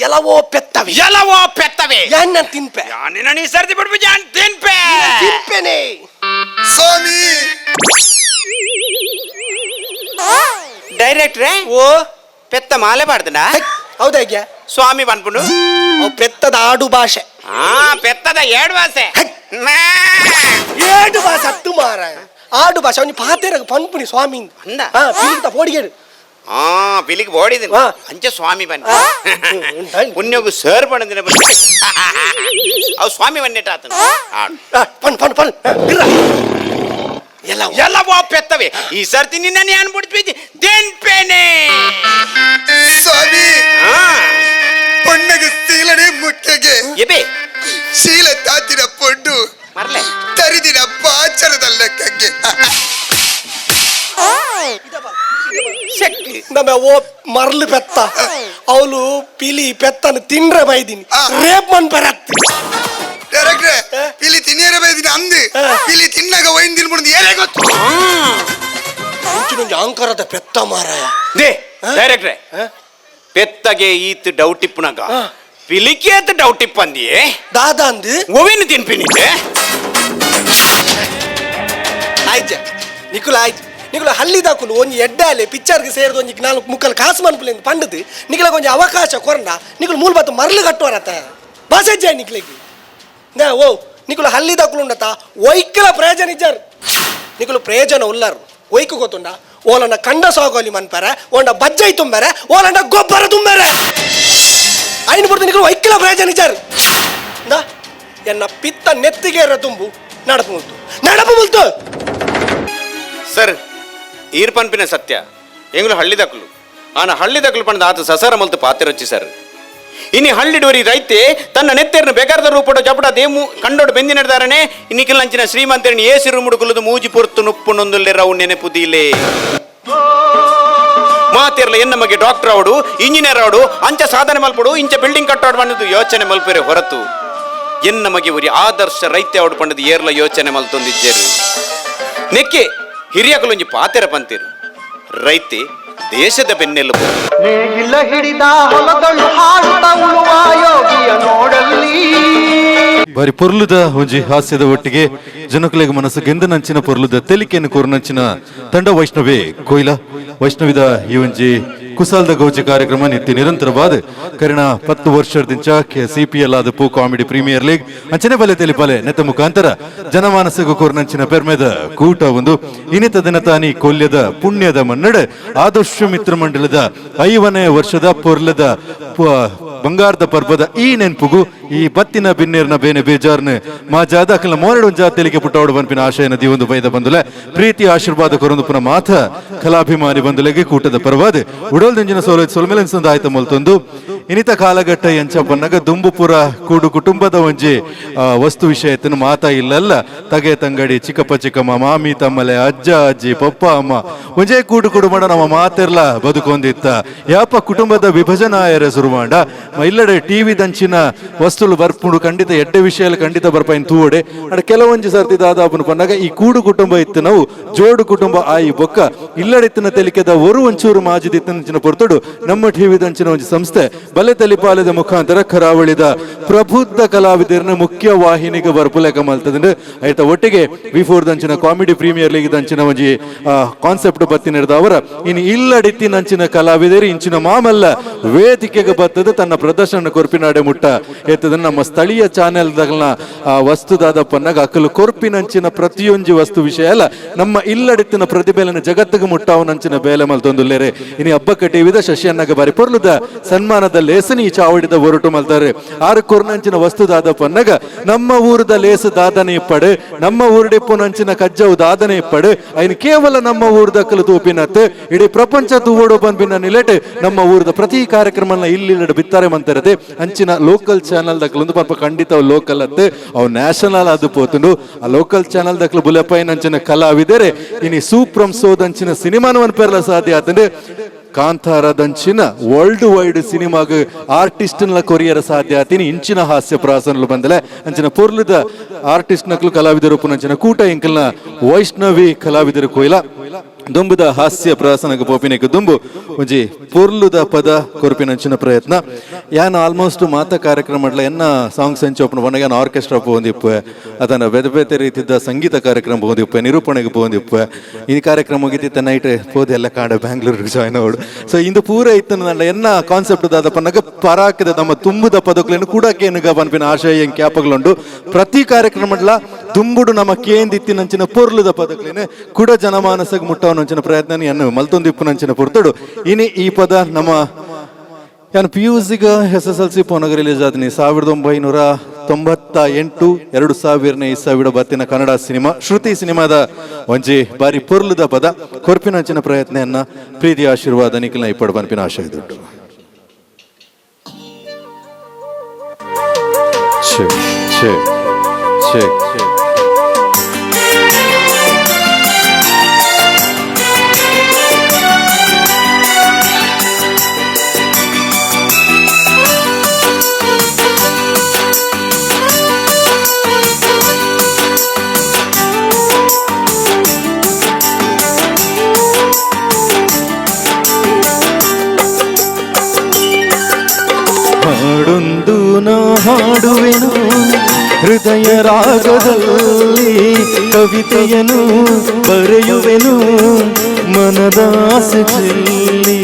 ಎಲವೋ ಪೆತ್ತವೆ ಎಲ್ಲವೋ ಪೆತ್ತವೆ ಯಾನ್ ನನ್ ತಿನ್ಪೆ ಯಾನಿನ ನೀ ಸರ್ದಿ ಬಿಡ್ಬು ಜಾನ್ ತಿನ್ಪೆ ತಿನ್ಪೇನೆ ಸ್ವಾಮಿ ಡೈರೆಕ್ಟ್ರೆ ಓ ಪೆತ್ತ ಮಾಲೆ ಮಾಡ್ದನ ಹೌದಾ ಈಗ ಸ್ವಾಮಿ ಬಂದ್ಬಿಡು ಅವು ಪೆತ್ತದ ಆಡು ಭಾಷೆ ಪೆತ್ತದ ಏಳು ವಾಸೆ ಏಡು ಭಾಷೆ ಹತ್ತು ಮಾರ ಆಡು ಭಾಷೆ ಅವನಿ ಪಾತೇರ ಪನ್ಪುನಿ ಸ್ವಾಮಿ ಅಂದ? ಪಿಲಿತ ಪೋಡಿಗೇಡು ಪಿಲಿಗೆ ಬೋಡಿದನು ಹಾ. ಅಂಚೆ ಸ್ವಾಮಿ ಬನ್ನಿ ಉಂಟಾಯ್ತು. ಪುಣ್ಯಗು ಸರ್ ಬಣ್ಣದಿನ ಬಂದ ಅವು ಸ್ವಾಮಿ ಬನ್ನಿಟ್ಟ ಆತನ ಪನ್ ಪನ್ ಪನ್ ಇರ್ರ ಎಲ್ಲ ಎಲ್ಲವೋ ಪೆತ್ತವೆ ಈ ಸರ್ತಿ ನಿನ್ನ ಏನ್ ಬಿಡ್ತೀವಿ ತಿನ್ಪೇನೆ ಸ್ವಾಮಿ ಪೊಣ್ಣಗೆ ಸೀಲನೆ ಮುಟ್ಟೆಗೆ ಎಬೆ ಶೀಲ ತಾತಿನ ಪೊಂಡು ಮರ್ಲೆ ತರಿದಿನ ಪಾಚರದ ಲೆಕ್ಕಕ್ಕೆ ಶೆಟ್ಟಿ ನಮ್ಮ ಓ ಮರ್ಲು ಪೆತ್ತ ಅವಳು ಪಿಲಿ ಪೆತ್ತನ ತಿಂಡ್ರೆ ಬೈದಿನಿ ರೇಪ್ ಮನ್ ಬರತ್ತಿ ಡೈರೆಕ್ಟ್ರೆ ಇಲ್ಲಿ ತಿನ್ನೇರೆ ಬೈದಿನಿ ಅಂದು ಇಲ್ಲಿ ತಿನ್ನಾಗ ವೈನ್ ತಿನ್ಬಿಡುದು ಏನೇ ಗೊತ್ತು ಮುಂಚಿನ ಅಂಕರದ ಪೆತ್ತ ಮಾರಾಯ ದೇ ಡೈರೆಕ್ಟ್ರೆ ಪೆತ್ತಗೆ ಈತ್ ಡೌಟ್ ಇಪ್ಪುನಾಗ ಪಿಲಿಕೇತ್ ಡೌಟ್ ಇಪ್ಪಂದಿಯೇ ದಾದಾ ಅಂದು ಒವಿನ ತಿನ್ಪಿನಿದೆ ಆಯ್ತು ನಿಖುಲ ಆಯ್ತು ನಿಖುಲ ಹಲ್ಲಿದಾಕುಲು ಒಂಜಿ ಎಡ್ಡಾಲೆ ಪಿಕ್ಚರ್ಗೆ ಸೇರಿದ ಒಂಜಿ ನಾಲ್ಕು ಮುಕ್ಕಲ್ ಕಾಸು ಮನ್ಪುಲೆಂದು ಪಂಡದು ನಿಖಲ ಒಂಜಿ ಅವಕಾಶ ಕೊರಂಡ ನಿಖಲು ಮೂಲ ಬತ್ತು ಮರಳು ಕಟ್ಟುವರತ ಬಸಜ್ಜಾಯ್ ನಿಖಲಿಗೆ ನಾ ಓ ನಿಖಲು ಹಲ್ಲಿದಾಕುಲು ಉಂಡತ ಒಯ್ಕಲ ಪ್ರಯೋಜನ ಇಜ್ಜಾರು ನಿಖಲು ಪ್ರಯೋಜನ ಉಲ್ಲಾರು ಒಯ್ಕು ಗೊತ್ತುಂಡ ಓಲಂಡ ಕಂಡ ಸಾಗೋಲಿ ಮನ್ಪಾರ ಓಂಡ ಬಜ್ಜೈ ತುಂಬಾರೆ ಓಲಂಡ ಗೊಬ್ಬರ ತುಂಬಾರೆ ಐನು ಬಿಡ್ತು ನಿಖಲು ಒಯ್ಕಲ ಪ್ರಯೋಜನ ಇಜ್ಜಾರು ನಾ ಎನ್ನ ಪಿತ್ತ ನೆತ್ತಿಗೆ ತುಂಬು ನಡಪು ಮುಲ್ತು ಸರ್ ಈರ್ ಪನ್ಪಿನ ಸತ್ಯ ಎಂಗ್ಲು ಹಳ್ಳಿದಕ್ಲು ಆನ ಹಳ್ಳಿದಕ್ಲು ಪಂಡ ಆತ ಸಸಾರ ಮಲ್ತು ಪಾತೆರೊಚ್ಚಿ ಸರ್ ಇನಿ ಹಳ್ಳಿಡುವರಿ ರೈತೆ ತನ್ನ ನೆತ್ತೆರನ್ನು ಬೆಗಾರದ ರೂಪಡ ಜಪಡ ದೇಮು ಕಂಡೋಡು ಬೆಂದಿ ನಡೆದಾರನೆ ಇನ್ನಿಕಿಲ್ ಅಂಚಿನ ಶ್ರೀಮಂತರನ್ನು ಏಸಿರು ಮುಡುಕುಲದು ಮೂಜಿ ಪೊರ್ತು ನುಪ್ಪು ನೊಂದುಲ್ಲೆ ರವು ನೆನೆಪುದಿಲೆ ಮಾತಿರ್ಲ ಎನ್ನ ಮಗೆ ಡಾಕ್ಟರ್ ಅವಡು ಇಂಜಿನಿಯರ್ ಅವಡು ಅಂಚ ಸಾಧನೆ ಮಲ್ಪಡು ಇಂಚ ಬಿಲ್ಡಿಂಗ್ ಕಟ್ಟೋಡು ಬಂದದ್ದು ಯೋಚನೆ ಮಲ್ಪೆರೆ ಹೊರತು ಎನ್ನ ಮಗೆ ಒರಿ ಆದರ್ಶ ರೈತೆ ಅವಡು ಪಂಡದು ಏರ್ಲ ಯೋಚನೆ ಮಲ್ತೊಂದಿದ್ದೇರು ನೆಕ್ಕೆ ಹಿರಿಯಕಲೊಂಜಿ ಪಾತೆರ ಪಂತಿರು ರೈತೆ ದೇಶದ ಬೆನ್ನೆಲುಬು ನೇಗಿಲ ಹಿಡಿದ ಹೊಲದಳು ಹಾಡುತ್ತ ಉಳುವ ಯೋಗಿಯ ನೋಡಲ್ಲಿ ಬಾರಿ ಪೊರ್ಲುದ ಒಂಜಿ ಹಾಸ್ಯದ ಒಟ್ಟಿಗೆ ಜನಕಲೆಗೆ ಮನಸ್ಸು ಗೆಂದನಂಚಿನ ಪೊರ್ಲುದ ತೆಲಿಕೆಯನ್ನು ಕೋರ್ನಂಚಿನ ತಂಡ ವೈಷ್ಣವೇ ಕೊಯ್ಲ ವೈಷ್ಣವಿದ ಈ ಒಂಜಿ ಕುಸಾಲ್ದ ಗೌಜಿ ಕಾರ್ಯಕ್ರಮ ನಿತ್ಯ ನಿರಂತರವಾದ ಕರಿಣ 10 ವರ್ಷದಿಂದ CPL ಆದ ಪೂ ಕಾಮಿಡಿ ಪ್ರೀಮಿಯರ್ ಲೀಗ್ ಅಂಚನೆ ಬಲೆ ತೆಲಿಪಾಲೆ ನೆತ್ತ ಮುಖಾಂತರ ಜನಮಾನಸಗೂ ಕೋರ್ನಂಚಿನ ಪೆರ್ಮೆದ ಕೂಟ ಒಂದು ಇನಿತ ದಿನತಾನಿ ಕೊಲ್ಯದ ಪುಣ್ಯದ ಮನ್ನಡೆ ಆದರ್ಶ ಮಿತ್ರ ಮಂಡಲದ 5ನೇ ವರ್ಷದ ಪೊರ್ಲದ ಬಂಗಾರದ ಪರ್ಬದ ಈ ನೆನ್ಪುಗು ಈ ಬತ್ತಿನ ಬಿನ್ನೇರ್ನ ಬೇನೆ ಬೇಜಾರ್ನ ಮಾ ಜಾದಾಕಲ್ನ ಮೋರಡು ಜಾತಿಲಿಗೆ ಪುಟ್ಟೋಡು ಬನ್ಪಿನ ಆಶಯ ನದಿ ಒಂದು ಬೈದ ಬಂದುಲೆ ಪ್ರೀತಿ ಆಶೀರ್ವಾದ ಕೊರೊಂದು ಪುನ ಮಾಥ ಕಲಾಭಿಮಾನಿ ಬಂದುಲೆಗೆ ಕೂಟದ ಪರವಾದ ಉಡಲ್ದಿಂಜಿನ ಸೊಲ್ಮೆಲೆನ್ಸಂದ ಆಯ್ತ ಮೊಲ್ತೊಂದು ಇನಿತ ಕಾಲಘಟ್ಟ ಎಂಚ ಬನ್ನಗ ದುಂಬುಪುರ ಕೂಡು ಕುಟುಂಬದ ಒಂಜಿ ವಸ್ತು ವಿಷಯತನ ಮಾತಾ ಇಲ್ಲಲ್ಲ ತಗೆ ತಂಗಡಿ ಚಿಕ್ಕಪ್ಪ ಚಿಕ್ಕಮ್ಮ ಮಾಮಿ ತಮ್ಮಲೆ ಅಜ್ಜ ಅಜ್ಜಿ ಪಪ್ಪ ಅಮ್ಮ ಒಂಜೇ ಕೂಡು ಕುಡುಂಬ ನಮ್ಮ ಮಾತೆರ್ಲ ಬದುಕೊಂದಿತ್ತ ಯಾಪ ಕುಟುಂಬದ ವಿಭಜನಾಯರ ಸುರುಮಾಂಡ ಇಲ್ಲಡೆ ಟಿವಿ ದಂಚಿನ ವಸ್ತುಲು ಬರ್ಪುಡು ಖಂಡಿತ ಎಡ್ಡೆ ವಿಷಯ ಖಂಡಿತ ಬರ್ಪಾಯಿನ್ ತೂವಡೆ ಅಡ ಕೆಲವೊಂಜಿ ಸರ್ತಿ ದಾದಾಪುನ ಪನ್ನಾಗ ಈ ಕೂಡು ಕುಟುಂಬ ಇತ್ತು ನಾವು ಜೋಡು ಕುಟುಂಬ ಆಯಿ ಬೊಕ್ಕ ಇಲ್ಲಡಿತ್ತಿನ ತೆಲಿಕೆದ ಒರು ಒಂಚೂರು ಮಾಜಿದಿತ್ತಿನ ಪೊರ್ತುಡು ನಮ್ಮ ಟಿವಿ ದಂಚಿನ ಒಂಜಿ ಸಂಸ್ಥೆ ಬಲೆ ತಲಿಪಾಲದ ಮುಖಾಂತರ ಕರಾವಳಿದ ಪ್ರಬುದ್ಧ ಕಲಾವಿದರನ್ನ ಮುಖ್ಯ ವಾಹಿನಿಗೆ ಬರ್ಪುಲೆಕ ಮಲ್ತದಂಡು ಆಯ್ತಾ ಒಟ್ಟಿಗೆ ವಿ4 ದಂಚಿನ ಕಾಮಿಡಿ ಪ್ರೀಮಿಯರ್ ಲೀಗ್ ದಂಚಿನ ಒಂಜಿ ಕಾನ್ಸೆಪ್ಟ್ ಬತ್ತಿ ನಡೆದ ಅವರ ಇನ್ನು ಇಲ್ಲಡಿತ್ತಿನಂಚಿನ ಕಲಾವಿದರು ಇಂಚಿನ ಮಾಮಲ್ಲ ವೇದಿಕೆಗೆ ಬರ್ತದೆ ತನ್ನ ಪ್ರದರ್ಶನ ಕೊರ್ಪಿನಾಡೆ ಮುಟ್ಟ ಎತ್ತದನ್ನ ನಮ್ಮ ಸ್ಥಳೀಯ ಚಾನೆಲ್ ವಸ್ತುದಾದ ಪನ್ನಾಗ ಅಕ್ಕಲು ಕೊರ್ಪಿನಂಚಿನ ಪ್ರತಿಯೊಂದು ವಸ್ತು ವಿಷಯ ಅಲ್ಲ ನಮ್ಮ ಇಲ್ಲಡಿತ್ತಿನ ಪ್ರತಿಭೆಲನ ಜಗತ್ತಿಗೆ ಮುಟ್ಟಾವನಂಚಿನ ಬೇಲೆ ಮಲ್ತೊಂದುಲ್ಲೇರೆ ಇನಿ ಹಬ್ಬಕ್ಕ ಟಿವಿದ ಶಶಿಯನ್ನಗ ಬಾರಿ ಪೊರ್ಲುದ ಸನ್ಮಾನದ ಲೇಸನಿ ಚಾವಡಿದ ಹೊರಟು ಮಲ್ತಾರೆ ಆರು ಕೊರ್ನಂಚಿನ ವಸ್ತುದಾದ ಪನ್ನಗ ನಮ್ಮ ಊರದ ಲೇಸು ದಾದನೆ ಇಪ್ಪಡು ನಮ್ಮ ಊರುಡಿಪ್ಪುನಂಚಿನ ಕಜ್ಜವು ದಾದನೆ ಇಪ್ಪಡು ಐನು ಕೇವಲ ನಮ್ಮ ಊರ್ದಕ್ಕಲು ತೂಪಿನತ್ ಇಡೀ ಪ್ರಪಂಚ ತೂವೋಡು ಬಂದ್ಬಿನ ನಿಲೆಟ್ ನಮ್ಮ ಊರದ ಪ್ರತಿ ಕಾರ್ಯಕ್ರಮನ ಇಲ್ಲಿ ಬಿತ್ತಾರೆ ಮಂತರದೆ ಅಂಚಿನ ಲೋಕಲ್ ಚಾನಲ್ ದಕ್ಕಲೊಂದು ಪಾಪ ಖಂಡಿತ ಅವು ಲೋಕಲ್ ಅತ್ತೆ ಅವು ನ್ಯಾಷನಲ್ ಅದು ಪೋತುಂಡು ಆ ಲೋಕಲ್ ಚಾನಲ್ ದಕ್ಕಲು ಬುಲೆಪೈನ್ ಅಂಚಿನ ಕಲಾವಿದರೆ ಇನಿ ಸೂಪ್ರಂ ಸೋದಂಚಿನ ಸಿನಿಮಾನವನ್ ಪೆರ್ಲ ಸಾಧ್ಯ ಆತಂಡೆ ಕಾಂತಾರದಂಚಿನ ವರ್ಲ್ಡ್ ವೈಡ್ ಸಿನಿಮಾಗ ಆರ್ಟಿಸ್ಟ್ ಕೊರಿಯರ ಸಾಧ್ಯ ಆತೀನಿ ಇಂಚಿನ ಹಾಸ್ಯ ಪ್ರಾಸನಲು ಬಂದಲೆ ಅಂಚಿನ ಪೊರ್ಲುದ ಆರ್ಟಿಸ್ಟ್ ನಕ್ಲು ಕಲಾವಿದರು ಪುನಂಚಿನ ಕೂಟ ಇಂಕಲ್ನ ವೈಷ್ಣವಿ ಕಲಾವಿದರು ಕೊಯ್ಲ ದುಂಬುದ ಹಾಸ್ಯ ಪ್ರಾಸನಗ ಪೋಪಿನಕ್ಕೆ ದುಂಬು ಒಂಜಿ ಪೊರ್ಲುದ ಪದ ಕೊರ್ಪಿನಂಚಿನ ಪ್ರಯತ್ನ ಯಾನ್ ಆಲ್ಮೋಸ್ಟ್ ಮಾತ ಕಾರ್ಯಕ್ರಮ ಎನ್ನ ಸಾಂಗ್ಸ್ ಹೆಂಚೋಪನ ಒಣಗ ಆರ್ಕೆಸ್ಟ್ರಾ ಪೋಂದಿಪ್ಪೆ ಅದನ್ನ ಬೇತೆ ಬೇತೆ ರೀತಿಯ ಸಂಗೀತ ಕಾರ್ಯಕ್ರಮ ಪೋಂದಿಪ್ಪೆ ನಿರೂಪಣೆಗೆ ಪೋಂದಿಪ್ಪೆ ಈ ಕಾರ್ಯಕ್ರಮ ಮುಗಿತಿತ್ತ ನೈಟ್ ಪೋದೆ ಎಲ್ಲ ಕಾಂಡ ಬ್ಯಾಂಗ್ಳೂರಿಗೆ ಜಾಯ್ನ್ ಅವಡು ಸೊ ಇಂದು ಪೂರ ಇತ್ತು ನನ್ನ ಎನ್ನ ಕಾನ್ಸೆಪ್ಟ್ ದಾದಪ್ಪನಾಗ ಪರಾಕದ ನಮ್ಮ ತುಂಬುದ ಪದಕಲೇನು ಕೂಡ ಕೇನುಗ ಬನ್ಪಿನ ಆಶಯ ಕ್ಯಾಪಗಳುಂಡು ಪ್ರತಿ ಕಾರ್ಯಕ್ರಮಡ್ಲ ದುಂಬುಡು ನಮ್ಮ ಕೇಂದಿತ್ತಿನಂಚಿನ ಪೊರ್ಲುದ ಪದಕಲೇನು ಕೂಡ ಜನಮಾನಸಗ್ ಮುಟ್ಟವನಂಚಿನ ಪ್ರಯತ್ನ ಎನ್ನು ಮಲ್ತೊಂದಿಪ್ಪುನಂಚಿನ ಪೊರ್ತುಡು ಇನಿ ಈ ಪದ ನಮ್ಮ ಯಾನು PUCಗ SSLC ಪೋನಗ ರಿಲೀಸ್ ಆದ್ನಿ 1998 2000 ಬತ್ತಿನ ಕನ್ನಡ ಸಿನಿಮಾ ಶ್ರುತಿ ಸಿನಿಮಾದ ಒಂಜಿ ಬಾರಿ ಪೊರ್ಲುದ ಪದ ಕೊರ್ಪಿನಂಚಿನ ಪ್ರಯತ್ನ ಪ್ರೀತಿ ಆಶೀರ್ವಾದ ನಿಖಿಲ್ನ ಇಪ್ಪಡು ಬನ್ಪಿನ ಆಶಯ ದುಡ್ಡು ಚೆಕ್ ಚೆಕ್ ಚೆಕ್ ಚೆಕ್ ನಾ ಹಾಡುವೆನು ಹೃದಯ ರಾಗದಲ್ಲಿ ಕವಿತೆಯನ್ನು ಬರೆಯುವೆನು ಮನದಾಸೆ ಚೆಲ್ಲಿ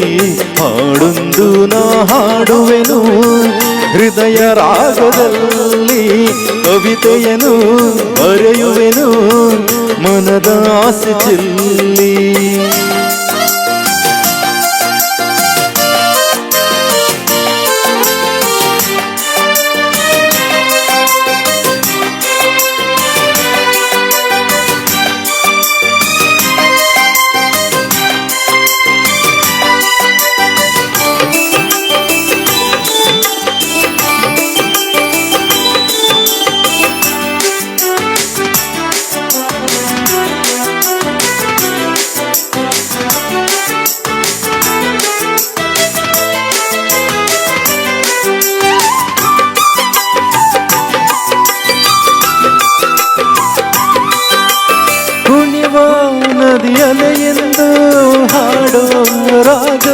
ಹಾಡೊಂದು ನಾ ಹಾಡುವೆನು ಹೃದಯ ರಾಗದಲ್ಲಿ ಕವಿತೆಯನ್ನು ಬರೆಯುವೆನು ಮನದಾಸೆ ಚೆಲ್ಲಿ. ನದಿಯಲೆಯೆಂದು ಹಾಡೋ ರಾಗ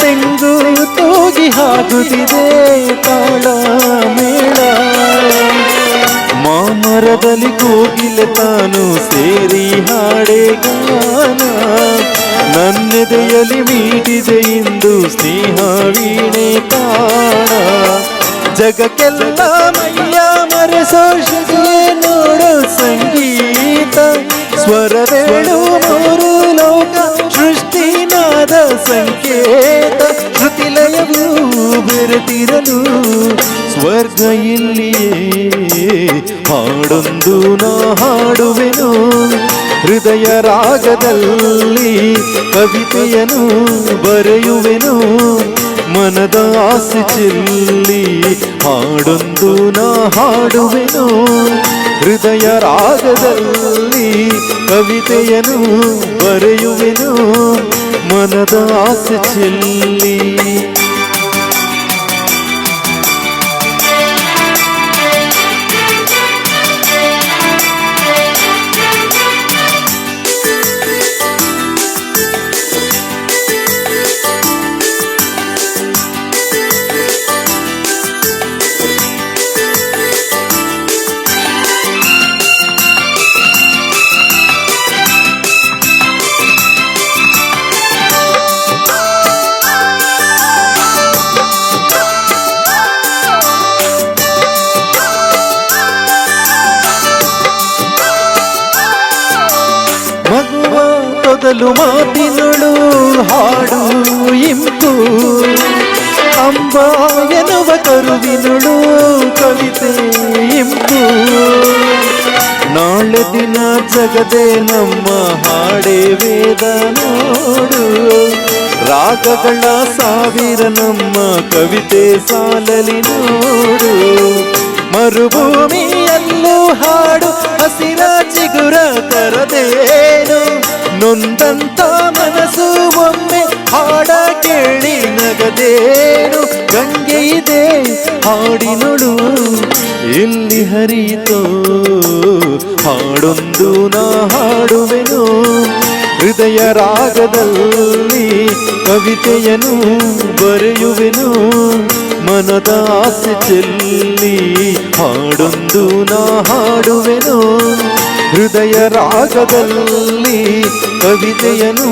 ತೆಂಗು ತೂಗಿ ಹಾಕುತ್ತಿದೆ ತಾಳ ಮೇಳ ಮಾಮರದಲ್ಲಿ ಕೋಗಿಲೆ ತಾನು ಸೇರಿ ಹಾಡೆ ಗಾನ ನನ್ನೆದೆಯಲ್ಲಿ ಮೀಟಿದೆ ಇಂದು ಸ್ನೇಹ ವೀಣೆ ತಾಣ ಜಗಕ್ಕೆಲ್ಲ ಮೈಯ ಮರೆಸೋ ಶ್ರುತಿಯೇ ನೋಡೋ ಸಂಗೀತ ಸ್ವರವೇಳು ಮೂರು ಲೋಕ ಸೃಷ್ಟಿನಾದ ಸಂಕೇತ ಶ್ರುತಿಲಯವು ಬೆರೆತಿರಲು ಸ್ವರ್ಗ ಇಲ್ಲಿಯೇ ಹಾಡೊಂದು ನಾ ಹಾಡುವೆನು ಹೃದಯ ರಾಗದಲ್ಲಿ ಕವಿತೆಯನ್ನು ಬರೆಯುವೆನು ಮನದ ಆಸೆ ಚೆಲ್ಲಿ ಹಾಡೊಂದು ನಾ ಹಾಡುವೆನು ಹೃದಯ ರಾಗದಲ್ಲಿ ಕವಿತೆಯನ್ನು ಬರೆಯುವೆನು ಮನದ ಆಸೆ ಚೆಲ್ಲಿ. ಮೊದಲು ಮಾತಿನಳು ಹಾಡು ಇಂಪು ಅಂಬ ಎನ್ನುವ ಕರುವಿನಳು ಕವಿತೆ ಇಂಪು ನಾಳೆ ದಿನ ಜಗದೇ ನಮ್ಮ ಹಾಡೇ ವೇದ ನೋಡು ರಾಗಗಳ ಸಾವಿರ ನಮ್ಮ ಕವಿತೆ ಸಾಲಲಿ ನೋಡು ಮರುಭೂಮಿಯಲ್ಲೂ ಹಾಡು ಹಸಿರ ಚಿಗುರ ತರದೇನು ನೊಂದಂತ ಮನಸ್ಸು ಒಮ್ಮೆ ಹಾಡ ಕೇಳಿ ನಗದೇನು ಗಂಗೆ ಇದೆ ಹಾಡಿನಳು ಎಲ್ಲಿ ಹರಿಯಿತೋ ಹಾಡೊಂದು ನಾ ಹಾಡುವೆನು ಹೃದಯ ರಾಗದಲ್ಲಿ ಕವಿತೆಯನ್ನು ಬರೆಯುವೆನು ಮನದ ಆಸೆ ಚೆಲ್ಲಿ ಹಾಡೊಂದು ನಾ ಹಾಡುವೆನು ಹೃದಯ ರಾಗದಲ್ಲಿ ಕವಿತೆಯನ್ನು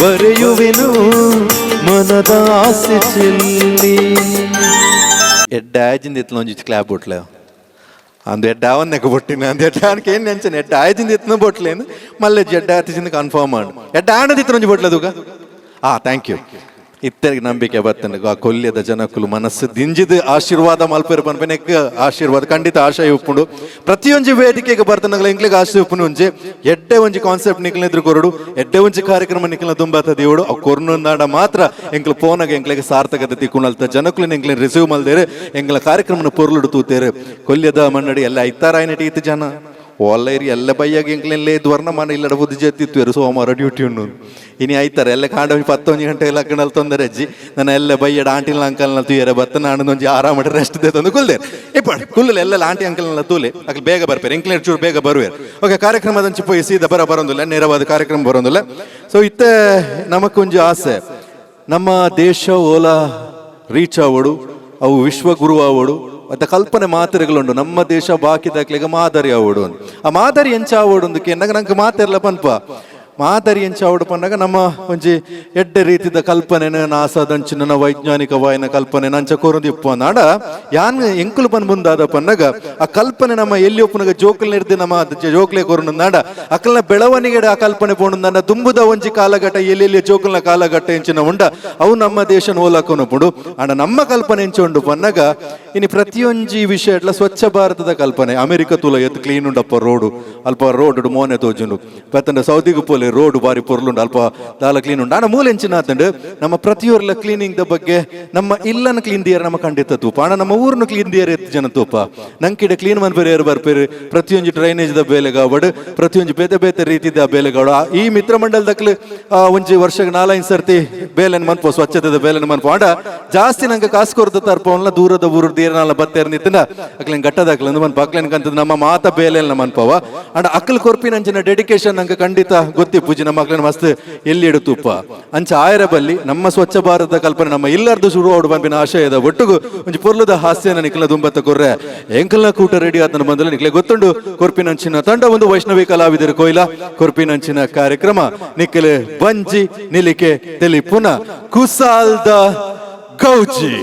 ಬರೆಯುವೆನು ಮನದ ಆಸೆ ಚೆಲ್ಲಿ. ಎಡ್ಡಾಜಿಂದ ಎತ್ತಲೊಂಜಿತ್ತು ಕ್ಲಾಪ್ ಬೊಟ್ಲೆ ಅಂದು ಎಡ್ಡಾವನ್ನಕ್ಕೆ ಬೊಟ್ಟಿನ ಅಂದು ಎಡ್ಡಾನಕ್ಕೆ ಏನು ನೆಂಚನೆ ಎಡ್ಡಾಜಿಂದ ಎತ್ತನ ಬೊಟ್ಲೇನು ಮಲ್ಲೆ ಎಡ್ಡ ಹತ್ತಿಸಿಂದ ಕನ್ಫರ್ಮ್ ಮಾಡು ಎಡ್ಡಾಣದ ಇತ್ತಲೊಂಜಿ ಬೊಟ್ಲದುಗ ಥ್ಯಾಂಕ್ ಯು ಇತ್ತೆಗೆ ನಂಬಿಕೆ ಬರ್ತನೆ ಆ ಕೊಲ್ಯದ ಜನಕ್ಕಲು ಮನಸ್ಸು ದಿಂಜಿದ ಆಶೀರ್ವಾದ ಮಲ್ಪೇರು ಪನ್ಪೆನೆಕ್ ಆಶೀರ್ವಾದ ಖಂಡಿತ ಆಶಯ ಉಪ್ಪುಂಡು ಪ್ರತಿಯೊಂದು ವೇದಿಕೆಗೆ ಬರ್ತಾನಗಳ ಇಂಕ್ಲಿಗೆ ಆಶಯ ಉಪ್ಪುನು ಒಂಜೆ ಎಡ್ಡೆ ಒಂಜಿ ಕಾನ್ಸೆಪ್ಟ್ ನಿಕ್ಲೆದ್ರು ಕೊರಡು ಎಡ್ಡೆ ಒಂಜಿ ಕಾರ್ಯಕ್ರಮ ನಿಕ್ಲ ತುಂಬಾತ ದೇವಡು ಅವು ಕೊರ್ನುಂದಾಡ ಮಾತ್ರ ಎಂಕ್ಲ ಫೋನಾಗ ಎಂಕ್ಲೆಗೆ ಸಾರ್ಥಕತೆ ತಿಕ್ಕುಣಲ್ತ ಜನಕ್ಕಲು ಎಂಕ್ಲೆ ರಿಸೀವ್ ಮಲ್ದೇರೆ ಎಂಕ್ಲ ಕಾರ್ಯಕ್ರಮನ ಪೊರ್ಲುಡು ತೂತೇರೆ ಕೊಲ್ಯದ ಮನ್ನಡಿ ಎಲ್ಲ ಇತ್ತಾರಾಯನಟಿ ಇತ್ತು ಜನ ಒಳ್ಳೆಯರಿ ಎಲ್ಲ ಬೈಯಾಗಿ ಎಂಕ್ಲೆಲ್ಲೇ ದ್ವರ್ಣ ಮನ ಇಲ್ಲಡ ಬುದ್ಧಿ ಜತ್ತಿತ್ತು ಸೋಮವಾರ ಡ್ಯೂಟಿ ಉಂಡು ಇನಿ ಆಯ್ತಾರೆ ಎಲ್ಲ ಕಾಂಡ 11 ಗಂಟೆ ಎಲ್ಲ ಕಣ್ಣಲ್ಲಿ ತೊಂದರೆ ಅಜ್ಜಿ ನನ್ನ ಎಲ್ಲ ಬೈಯಡ ಆಂಟಿನ ಅಂಕಲ್ನ ತೂಯರ ಬತ್ತ ನಾನು ಒಂಜಿ ಆರಾಮ ರೆಸ್ಟ್ ತಂದು ಕುಲ್ದೆ ಇಪ್ಪಡು ಕುಲ್ಲಲ್ಲಿ ಎಲ್ಲ ಆಂಟಿ ಅಂಕಲ್ನೆಲ್ಲ ತೂಲೆ ಅಕ್ಲಿ ಬೇಗ ಬರ್ಪೇರು ಎಂಕ್ಲೇರ್ ಚೂರು ಬೇಗ ಬರುವೇರು ಓಕೆ ಕಾರ್ಯಕ್ರಮದಂಚಿ ಪೋಯಿ ಸೀದಾ ಬರೋದಿಲ್ಲ ನೇರವಾದ ಕಾರ್ಯಕ್ರಮ ಬರೋದಿಲ್ಲ ಸೊ ಇತ್ತೆ ನಮಕೊಂಜಿ ಆಸೆ ನಮ್ಮ ದೇಶ ಓಲಾ ರೀಚ್ ಆವಡು ಅವು ವಿಶ್ವಗುರು ಆವಡು ಮತ್ತೆ ಕಲ್ಪನೆ ಮಾತ್ರೆಗಳುಂಡು ನಮ್ಮ ದೇಶ ಬಾಕಿ ದಾಖಲೆಗೆ ಮಾದರಿ ಆವಡು ಆ ಮಾದರಿ ಎಂಚ ಆವಡು ಅಂದಕ್ಕೆ ನಂಗೆ ಮಾತಾರ್ಲ ಪನ್ಪ ಮಾದರಿ ಎಂಚ ಆವಡು ಪನ್ನಾಗ ನಮ್ಮ ಒಂಜಿ ಎಡ್ಡೆ ರೀತಿದ ಕಲ್ಪನೆನ ನಾಸಾದಂಚಿನ ವೈಜ್ಞಾನಿಕವಾಯಿನ ಕಲ್ಪನೆ ನಂಚ ಕೊರದಿಪ್ಪ ನಾಡ ಯಾನ್ ಎಂಕುಲು ಪನ್ ಮುಂದಾದ ಪನ್ನಾಗ ಆ ಕಲ್ಪನೆ ನಮ್ಮ ಎಲ್ಲಿ ಒಪ್ಪನಾಗ ಜೋಕಲ್ ನಿರ್ದಿ ನಮ್ಮ ಜೋಕ್ಲೆ ಕೊರನು ನಾಡ ಅಕಲ್ನ ಬೆಳವಣಿಗೆ ಆ ಕಲ್ಪನೆ ಪೋಣ ನನ್ನ ತುಂಬುದ ಒಂಜಿ ಕಾಲಘಟ್ಟ ಎಲ್ಲೆಲ್ಲಿ ಜೋಕಲ್ನ ಕಾಲಘಟ್ಟ ಎಂಚಿನ ಉಂಡ ಅವು ನಮ್ಮ ದೇಶ ಓಲಾಕೋನು ಪುಡು ಆಂಡ ನಮ್ಮ ಕಲ್ಪನೆ ಎಂಚ ಉಂಡು ಪನ್ನಾಗ ಇನ್ನು ಪ್ರತಿಯೊಂಜಿ ವಿಷಯ ಇಟ್ಲ ಸ್ವಚ್ಛ ಭಾರತದ ಕಲ್ಪನೆ ಅಮೆರಿಕ ತುಲ ಎತ್ತು ಕ್ಲೀನ್ ಉಂಡಪ್ಪ ರೋಡು ಅಲ್ಪ ರೋಡ್ ಮೋನೆ ತೋಜುಂಡು ಪತ್ತಂಡ ಸೌದಿಗು ಪೋಲೆ ರೋಡ್ ಬಾರಿ ಪೊರ್ಲುಂಡು ಅಲ್ಪ ದಾಲ ಕ್ಲೀನ್ ಉಂಡು ಆನ ಮೂಲ ಎಂಚಿನ ಆತಂಡು ನಮ್ಮ ಪ್ರತಿಯೊರ್ಲ ಕ್ಲೀನಿಂಗ್ ದ ಬಗ್ಗೆ ನಮ್ಮ ಇಲ್ಲನ ಕ್ಲೀನ್ ದಿಯರ್ ನಮ್ಮ ಖಂಡಿತ ತೂಪ ಆನ ನಮ್ಮ ಊರ್ನು ಕ್ಲೀನ್ ದಿಯರ್ ಎತ್ತು ಜನ ತೂಪ ನಂಕಿಡೆ ಕ್ಲೀನ್ ಮನ್ಪೇರಿ ಏರು ಬರ್ಪೇರಿ ಪ್ರತಿಯೊಂದು ಡ್ರೈನೇಜ್ ದ ಬೇಲೆಗಾವಡು ಪ್ರತಿಯೊಂದು ಬೇತೆ ಬೇತೆ ರೀತಿದ ಬೇಲೆಗಾಡು ಈ ಮಿತ್ರ ಮಂಡಲದಕ್ಲು ಒಂಜಿ ವರ್ಷಕ್ಕೆ 4-5 ಸರ್ತಿ ಬೇಲೆನ್ ಮನ್ಪೋ ಸ್ವಚ್ಛತೆದ ಬೇಲೆನ್ ಮನ್ಪೋ ಆಂಡ ಜಾಸ್ತಿ ನಂಗೆ ಕಾಸು ಕೊರತ ತರ್ಪವಲ್ಲ ದೂರದ ಊರು ದೇರನಾಲ ಬತ್ತೇರ್ ನಿತ್ತಿನ ಅಕ್ಲೇನ್ ಗಟ್ಟದಾಕ್ಲಂದು ಮನ್ಪ ಅಕ್ಲೇನ್ ಕಂತದ ನಮ್ಮ ಮಾತ ಬೇಲೆಲ್ನ ಮನ್ಪವ ಆಂಡ ಅಕ್ಕಲ್ ಕೊರ್ಪಿನ ಅಂಚಿನ ಡೆಡಿಕೇಶನ್ ನಂಗೆ ಖಂಡಿತ ಗೊತ್ತಿ ಪೂಜೆ ನಮ್ಮ ಮಕ್ಕಳನ್ನ ಮಸ್ತ್ ಎಲ್ಲಿ ಇಡುತ್ತೂಪ ಅಂಚ ಆಯರ ಬಲ್ಲಿ ನಮ್ಮ ಸ್ವಚ್ಛ ಭಾರತದ ಕಲ್ಪನೆ ನಮ್ಮ ಇಲ್ಲರ್ದು ಶುರು ಆಡು ಬಂಪಿನ ಆಶಯದ ಒಟ್ಟುಗು ಒಂಜಿ ಪೊರ್ಲುದ ಹಾಸ್ಯನ ನಿಖಲ ದುಂಬತ್ತ ಕೊರ್ರೆ ಎಂಕಲ್ನ ಕೂಟ ರೆಡಿ ಆತನ ಬಂದಲ್ಲ ನಿಖಲೆ ಗೊತ್ತುಂಡು ಕೊರ್ಪಿನಂಚಿನ ತಂಡ ಒಂದು ವೈಷ್ಣವಿ ಕಲಾವಿದರು ಕೊಯ್ಲ ಕೊರ್ಪಿನಂಚಿನ ಕಾರ್ಯಕ್ರಮ ನಿಖಲೆ ಬಂಜಿ ನಿಲಿಕೆ ತೆಲಿ ಪುನಃ ಕುಸಾಲ್ದ ಗೌಜಿ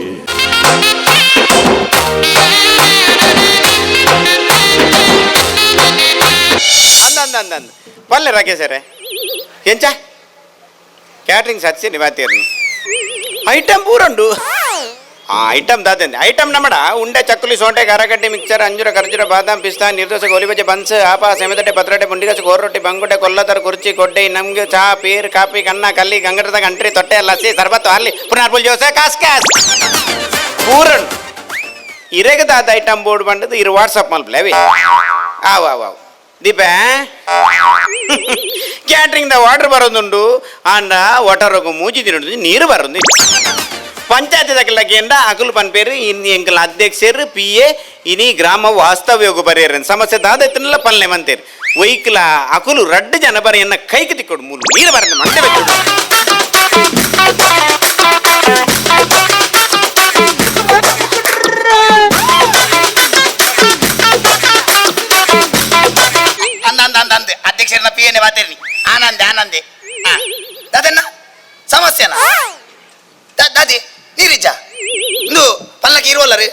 ಅಂದಂದಂದಂದು ಪಲ್ಲೆ ರಾಕೇಶರೇ ಎಂಚ ಕ್ಯಾಟ್ರಿಂಗ್ ಸಚ್ಚಿ ನಿವಾತಿರ್ನು ಐಟಮ್ ಪೂರಂಡು ಐಟಮ್ ದಾದಂದೆ ಐಟಮ್ ನಮ್ಮಡ ಉಂಡೆ ಚಕ್ಕುಲಿ ಸೊಂಟೆ ಕರಗಡ್ಡೆ ಮಿಕ್ಸರ್ ಅಂಜೂರ ಖರ್ಜೂರ ಬಾದಾಮ್ ಪಿಸ್ತಾ ನಿರ್ದೋಸ ಗೋಲಿಬಜೆ ಬನ್ಸ್ ಆಪ ಸೆಮೆತಟ್ಟೆ ಪತ್ರಟೆ ಪುಂಡಿಗಸ ಗೋರೊಟ್ಟಿ ಬಂಗುಟೆ ಕೊಲ್ಲತರ ಕುರ್ಚಿ ಕೊಡ್ಡೆ ನಮ್ಗೆ ಚಾ ಪೀರ್ ಕಾಪಿ ಕನ್ನ ಕಲ್ಲಿ ಗಂಗಟದ ಗಂಟ್ರಿ ತೊಟ್ಟೆ ಲಸ್ಸಿ ಸರ್ಬತ್ತು ಅಲ್ಲಿ ಪುನರ್ಪುಲ್ ಜೋಸೆ ಕಾಸ್ ಕಾಸ್ ಪೂರಂಡು ಇರೆಗ ದಾದ ಐಟಮ್ ಬೋರ್ಡ್ ಬಂಡದು ಇರು ವಾಟ್ಸಪ್ ಮಲ್ಪಲೇವಿ ಆವು ದೀಪ ಕ್ಯಾಟ್ರಿಂಗ್ ದ ವಾಟರ್ ಬರೋದುಂಡು ಆಂಡ ವಾಟರ್ ಮೂಜಿ ತಿನ್ನೋದು ನೀರು ಬರೋದು ಪಂಚಾಯತ್ దగ్గర అకులు పనిపేరు ఇన్ని ఎంకల అధ్యక్షరు పిఏ ఇని గ్రామ వాస్తవ్యోగ పరిహరణ సమస్య దాదైతున్న పనులేమంతేరు వైకుల అకులు రడ్డు జనబరి ఎన్న కైకి తిక్కడు మూలు నీరు బరంది మంట పెట్టుడు ಅಂದೆ ಅಧ್ಯಕ್ಷರನ್ನ ಪಿಎನೆ ಮಾತೇರಿ ಆನಂದೆ ದದನ್ನ ಸಮಸ್ಯೆನ ದಾದಿ ನೀರಿಜ್ಜ ಇಂದು ಪಲ್ಲಕ್ಕೆ ಇರುವಲ್ಲರಿ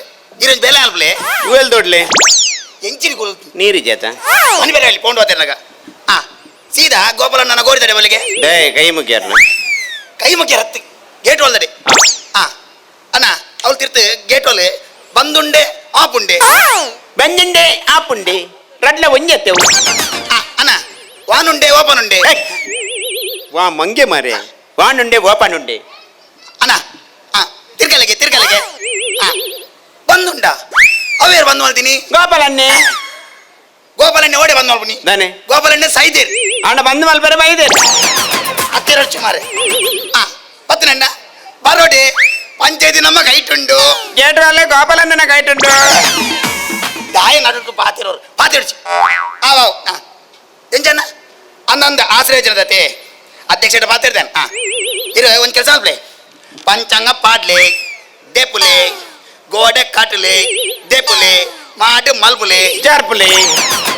ಇರೋದು ಬೇಲೆ ಅಲ್ಪಲೆ ಇವೆಲ್ ದೊಡ್ಲೆ ಎಂಚಿನ ಕೊಲ್ತು ನೀರಿಜ್ಜಾತ ಮನೆ ಬೇರೆ ಅಲ್ಲಿ ಕೊಂಡು ಹೋಗ್ತೇನೆ ನಗ ಸೀದಾ ಗೋಪಾಲಣ್ಣ ಗೋರಿದಡೆ ಬಲ್ಲಿಗೆ ಡೇ ಕೈ ಮುಗ್ಯಾರ ಕೈ ಮುಖ್ಯ ಹತ್ತಿ ಗೇಟ್ ಒಳದಡೆ ಅಣ್ಣ ಅವಳು ತಿರ್ತು ಗೇಟ್ ಒಲೆ ಬಂದುಂಡೆ ಆಪುಂಡೆ ಬೆಂಜುಂಡೆ ಆಪುಂಡೆ ರಡ್ಲೆ ಒಂಜೆತ್ತೇವು ಅಣ್ಣ ವಾನುಂಡೆ ಓಪನುಂಡೆ ವಾ ಮಂಗೆ ಮಾರೆ ವಾನುಂಡೆ ಓಪನುಂಡೆ ಅಣ್ಣ ತಿರ್ಗಲೆಗೆ ಬಂದುಂಡ ಅವೇರು ಬಂದು ಮಾಡ್ತೀನಿ ಗೋಪಾಲನ್ನೇ ಗೋಪಾಲಣ್ಣೆ ಓಡೆ ಬಂದು ಮಾಡ್ಬಿನಿ ದಾನೆ ಗೋಪಾಲಣ್ಣೆ ಸೈದೇರು ಆಂಡ ಬಂದು ಮಲ್ಪರೆ ಬೈದೇರು ಹತ್ತಿರ ಸುಮಾರು ಪತ್ತನಣ್ಣ ಬರೋಡೆ ಪಂಚಾಯತಿ ನಮ್ಮ ಕೈಟುಂಡು ಗೇಟ್ ಅಲ್ಲೇ ಗೋಪಾಲಣ್ಣನ ಕೈಟುಂಡು ದಾಯ ನಡುಕು ಪಾತಿರೋರು ಎಂಜನ್ನ ಅನ್ನೊಂದು ಆಶ್ರಯ ಜನದತೆ ಅಧ್ಯಕ್ಷ ಪಾತಿರ್ತಾನೆ ಇರೋ ಒಂದು ಕೆಲಸ ಅಲ್ಪ್ಲೆ ಪಂಚಾಂಗ ಪಾಡ್ಲೆ ದೇಪುಲೆ ಗೋಡೆ ಕಟ್ಲೆ ದೇಪುಲೆ ಮಾಡು ಮಲ್ಪುಲೆ ಜಾರ್ಪುಲೆ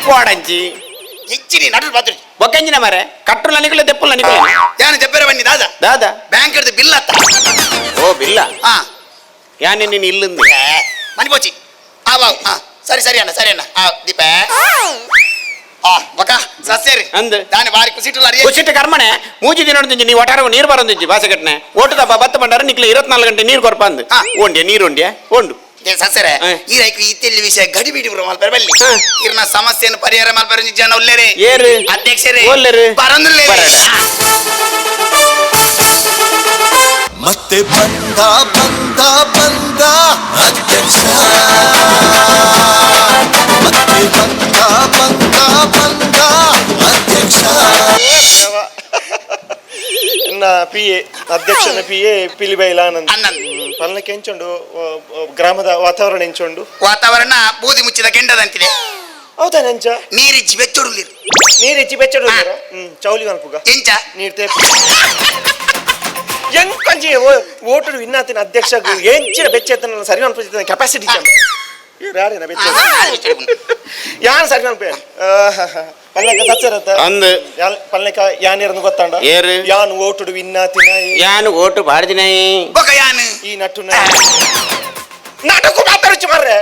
ಕೋಡಂಚಿ ಹೆಚ್ಚಿನಿ ನಡು ಪಾತ್ರಿ ಬೊಕ್ಕಂಜಿನ ಮಾರೆ ಕಟ್ಟುಲ ನಿಕಲೆ ದೆಪ್ಪುಲ ನಿಕಲೆ ಯಾನು ದೆಬ್ಬೆರ ಬನ್ನಿ ದಾದ ಬ್ಯಾಂಕ್ ಹಿಡಿದು ಬಿಲ್ ಅತ್ತ ಓ ಬಿಲ್ಲ ಯಾನೆ ನೀನು ಇಲ್ಲಿಂದ ಮನಿ ಬೋಚಿ ಸರಿ ಅಣ್ಣ ದೀಪ ಬಕ ಸಸ್ಯರಿ ಅಂದ್ ದಾನಿ ಬಾರಿ ಕುಸಿಟುಲ್ಲ ಕುಸಿಟ್ಟು ಕರ್ಮಣೆ ಮೂಜಿ ದಿನೊಂದಿಂಜಿ ನೀವು ಒಟಾರ ನೀರು ಬರೋದಿಂಜಿ ಬಾಸಗಟ್ನೆ ಓಟದ ಬತ್ತ ಬಂಡಾರ ನಿಕ್ಲೆ 24 ಗಂಟೆ ನೀರು ಕೊರ್ಪಂದು ಓಂಡ್ಯ ನೀರು ಒಂಡ್ಯ ಓಂಡು ಸಸ್ಯರೆ ಈ ರೈಕು ಇತ್ತೆಲ್ಲಿ ವಿಷಯ ಗಡಿ ಬಿಡಿ ಮಲ್ಪರ ಬಲ್ಲಿ ಇರ್ನ ಸಮಸ್ಯೆಯನ್ನು ಪರಿಹಾರ ಮಲ್ಪರ ಜನ ಒಲ್ಲೆರೆ ಏರು ಅಧ್ಯಕ್ಷರೇ ಒಲ್ಲೆರು ಬರಂದುಲ್ಲೆ ಮತ್ತೆ ಬಂದ ಅಧ್ಯಕ್ಷ ಮತ್ತೆ ಬಂದ ಅಧ್ಯಕ್ಷ ಪಿಎ ಅಧ್ಯಕ್ಷನ ಪಿಎ ಪಿಲಿಬೈಲ ಪಲ್ಲಕ್ಕೆ ಹೆಂಚುಂಡು ಗ್ರಾಮದ ವಾತಾವರಣ ಹೆಂಚುಂಡು ವಾತಾವರಣ ಬೂದಿ ಮುಚ್ಚಿದ ಕೆಂಡದಂತಿದೆ ಹೌದಾ ನೆಂಚ ನೀರಿಚ್ಚಿ ಬೆಚ್ಚೊಡುಲಿರು ನೀರಿಚ್ಚಿ ಬೆಚ್ಚಡು ಚೌಲಿ ಅನ್ಪುಗ ಎಂಚ ನೀರ್ ತೇಪು ಎಂಕೊಂಜಿ ಓಟು ಇನ್ನಾತಿನ ಅಧ್ಯಕ್ಷ ಎಂಚಿನ ಬೆಚ್ಚೆತ್ತನ ಸರಿ ಅನ್ಪುತ್ತಿನ ಕೆಪಾಸಿಟಿ ಯಾರೇನ ಬೆಚ್ಚ ಯಾನ್ ಸರಿ ಅನ್ಪೇ ಪಲ್ಲೆಕ ಸಚ್ಚರತ್ತ ಅಂದ್ ಪಲ್ಲೆಕ ಯಾನ್ ಇರನು ಗೊತ್ತಾಂಡ ಏರು ಯಾನ್ ಓಟುಡು ಇನ್ನಾತಿನ ಯಾನು ಓಟು ಬಾಡ್ದಿನ ಬೊಕ ಯಾನ್ ಈ ನಟುನ ನಾಟಕ ಮಾತಾಡ್ಚು ಮಾರ್ರೆ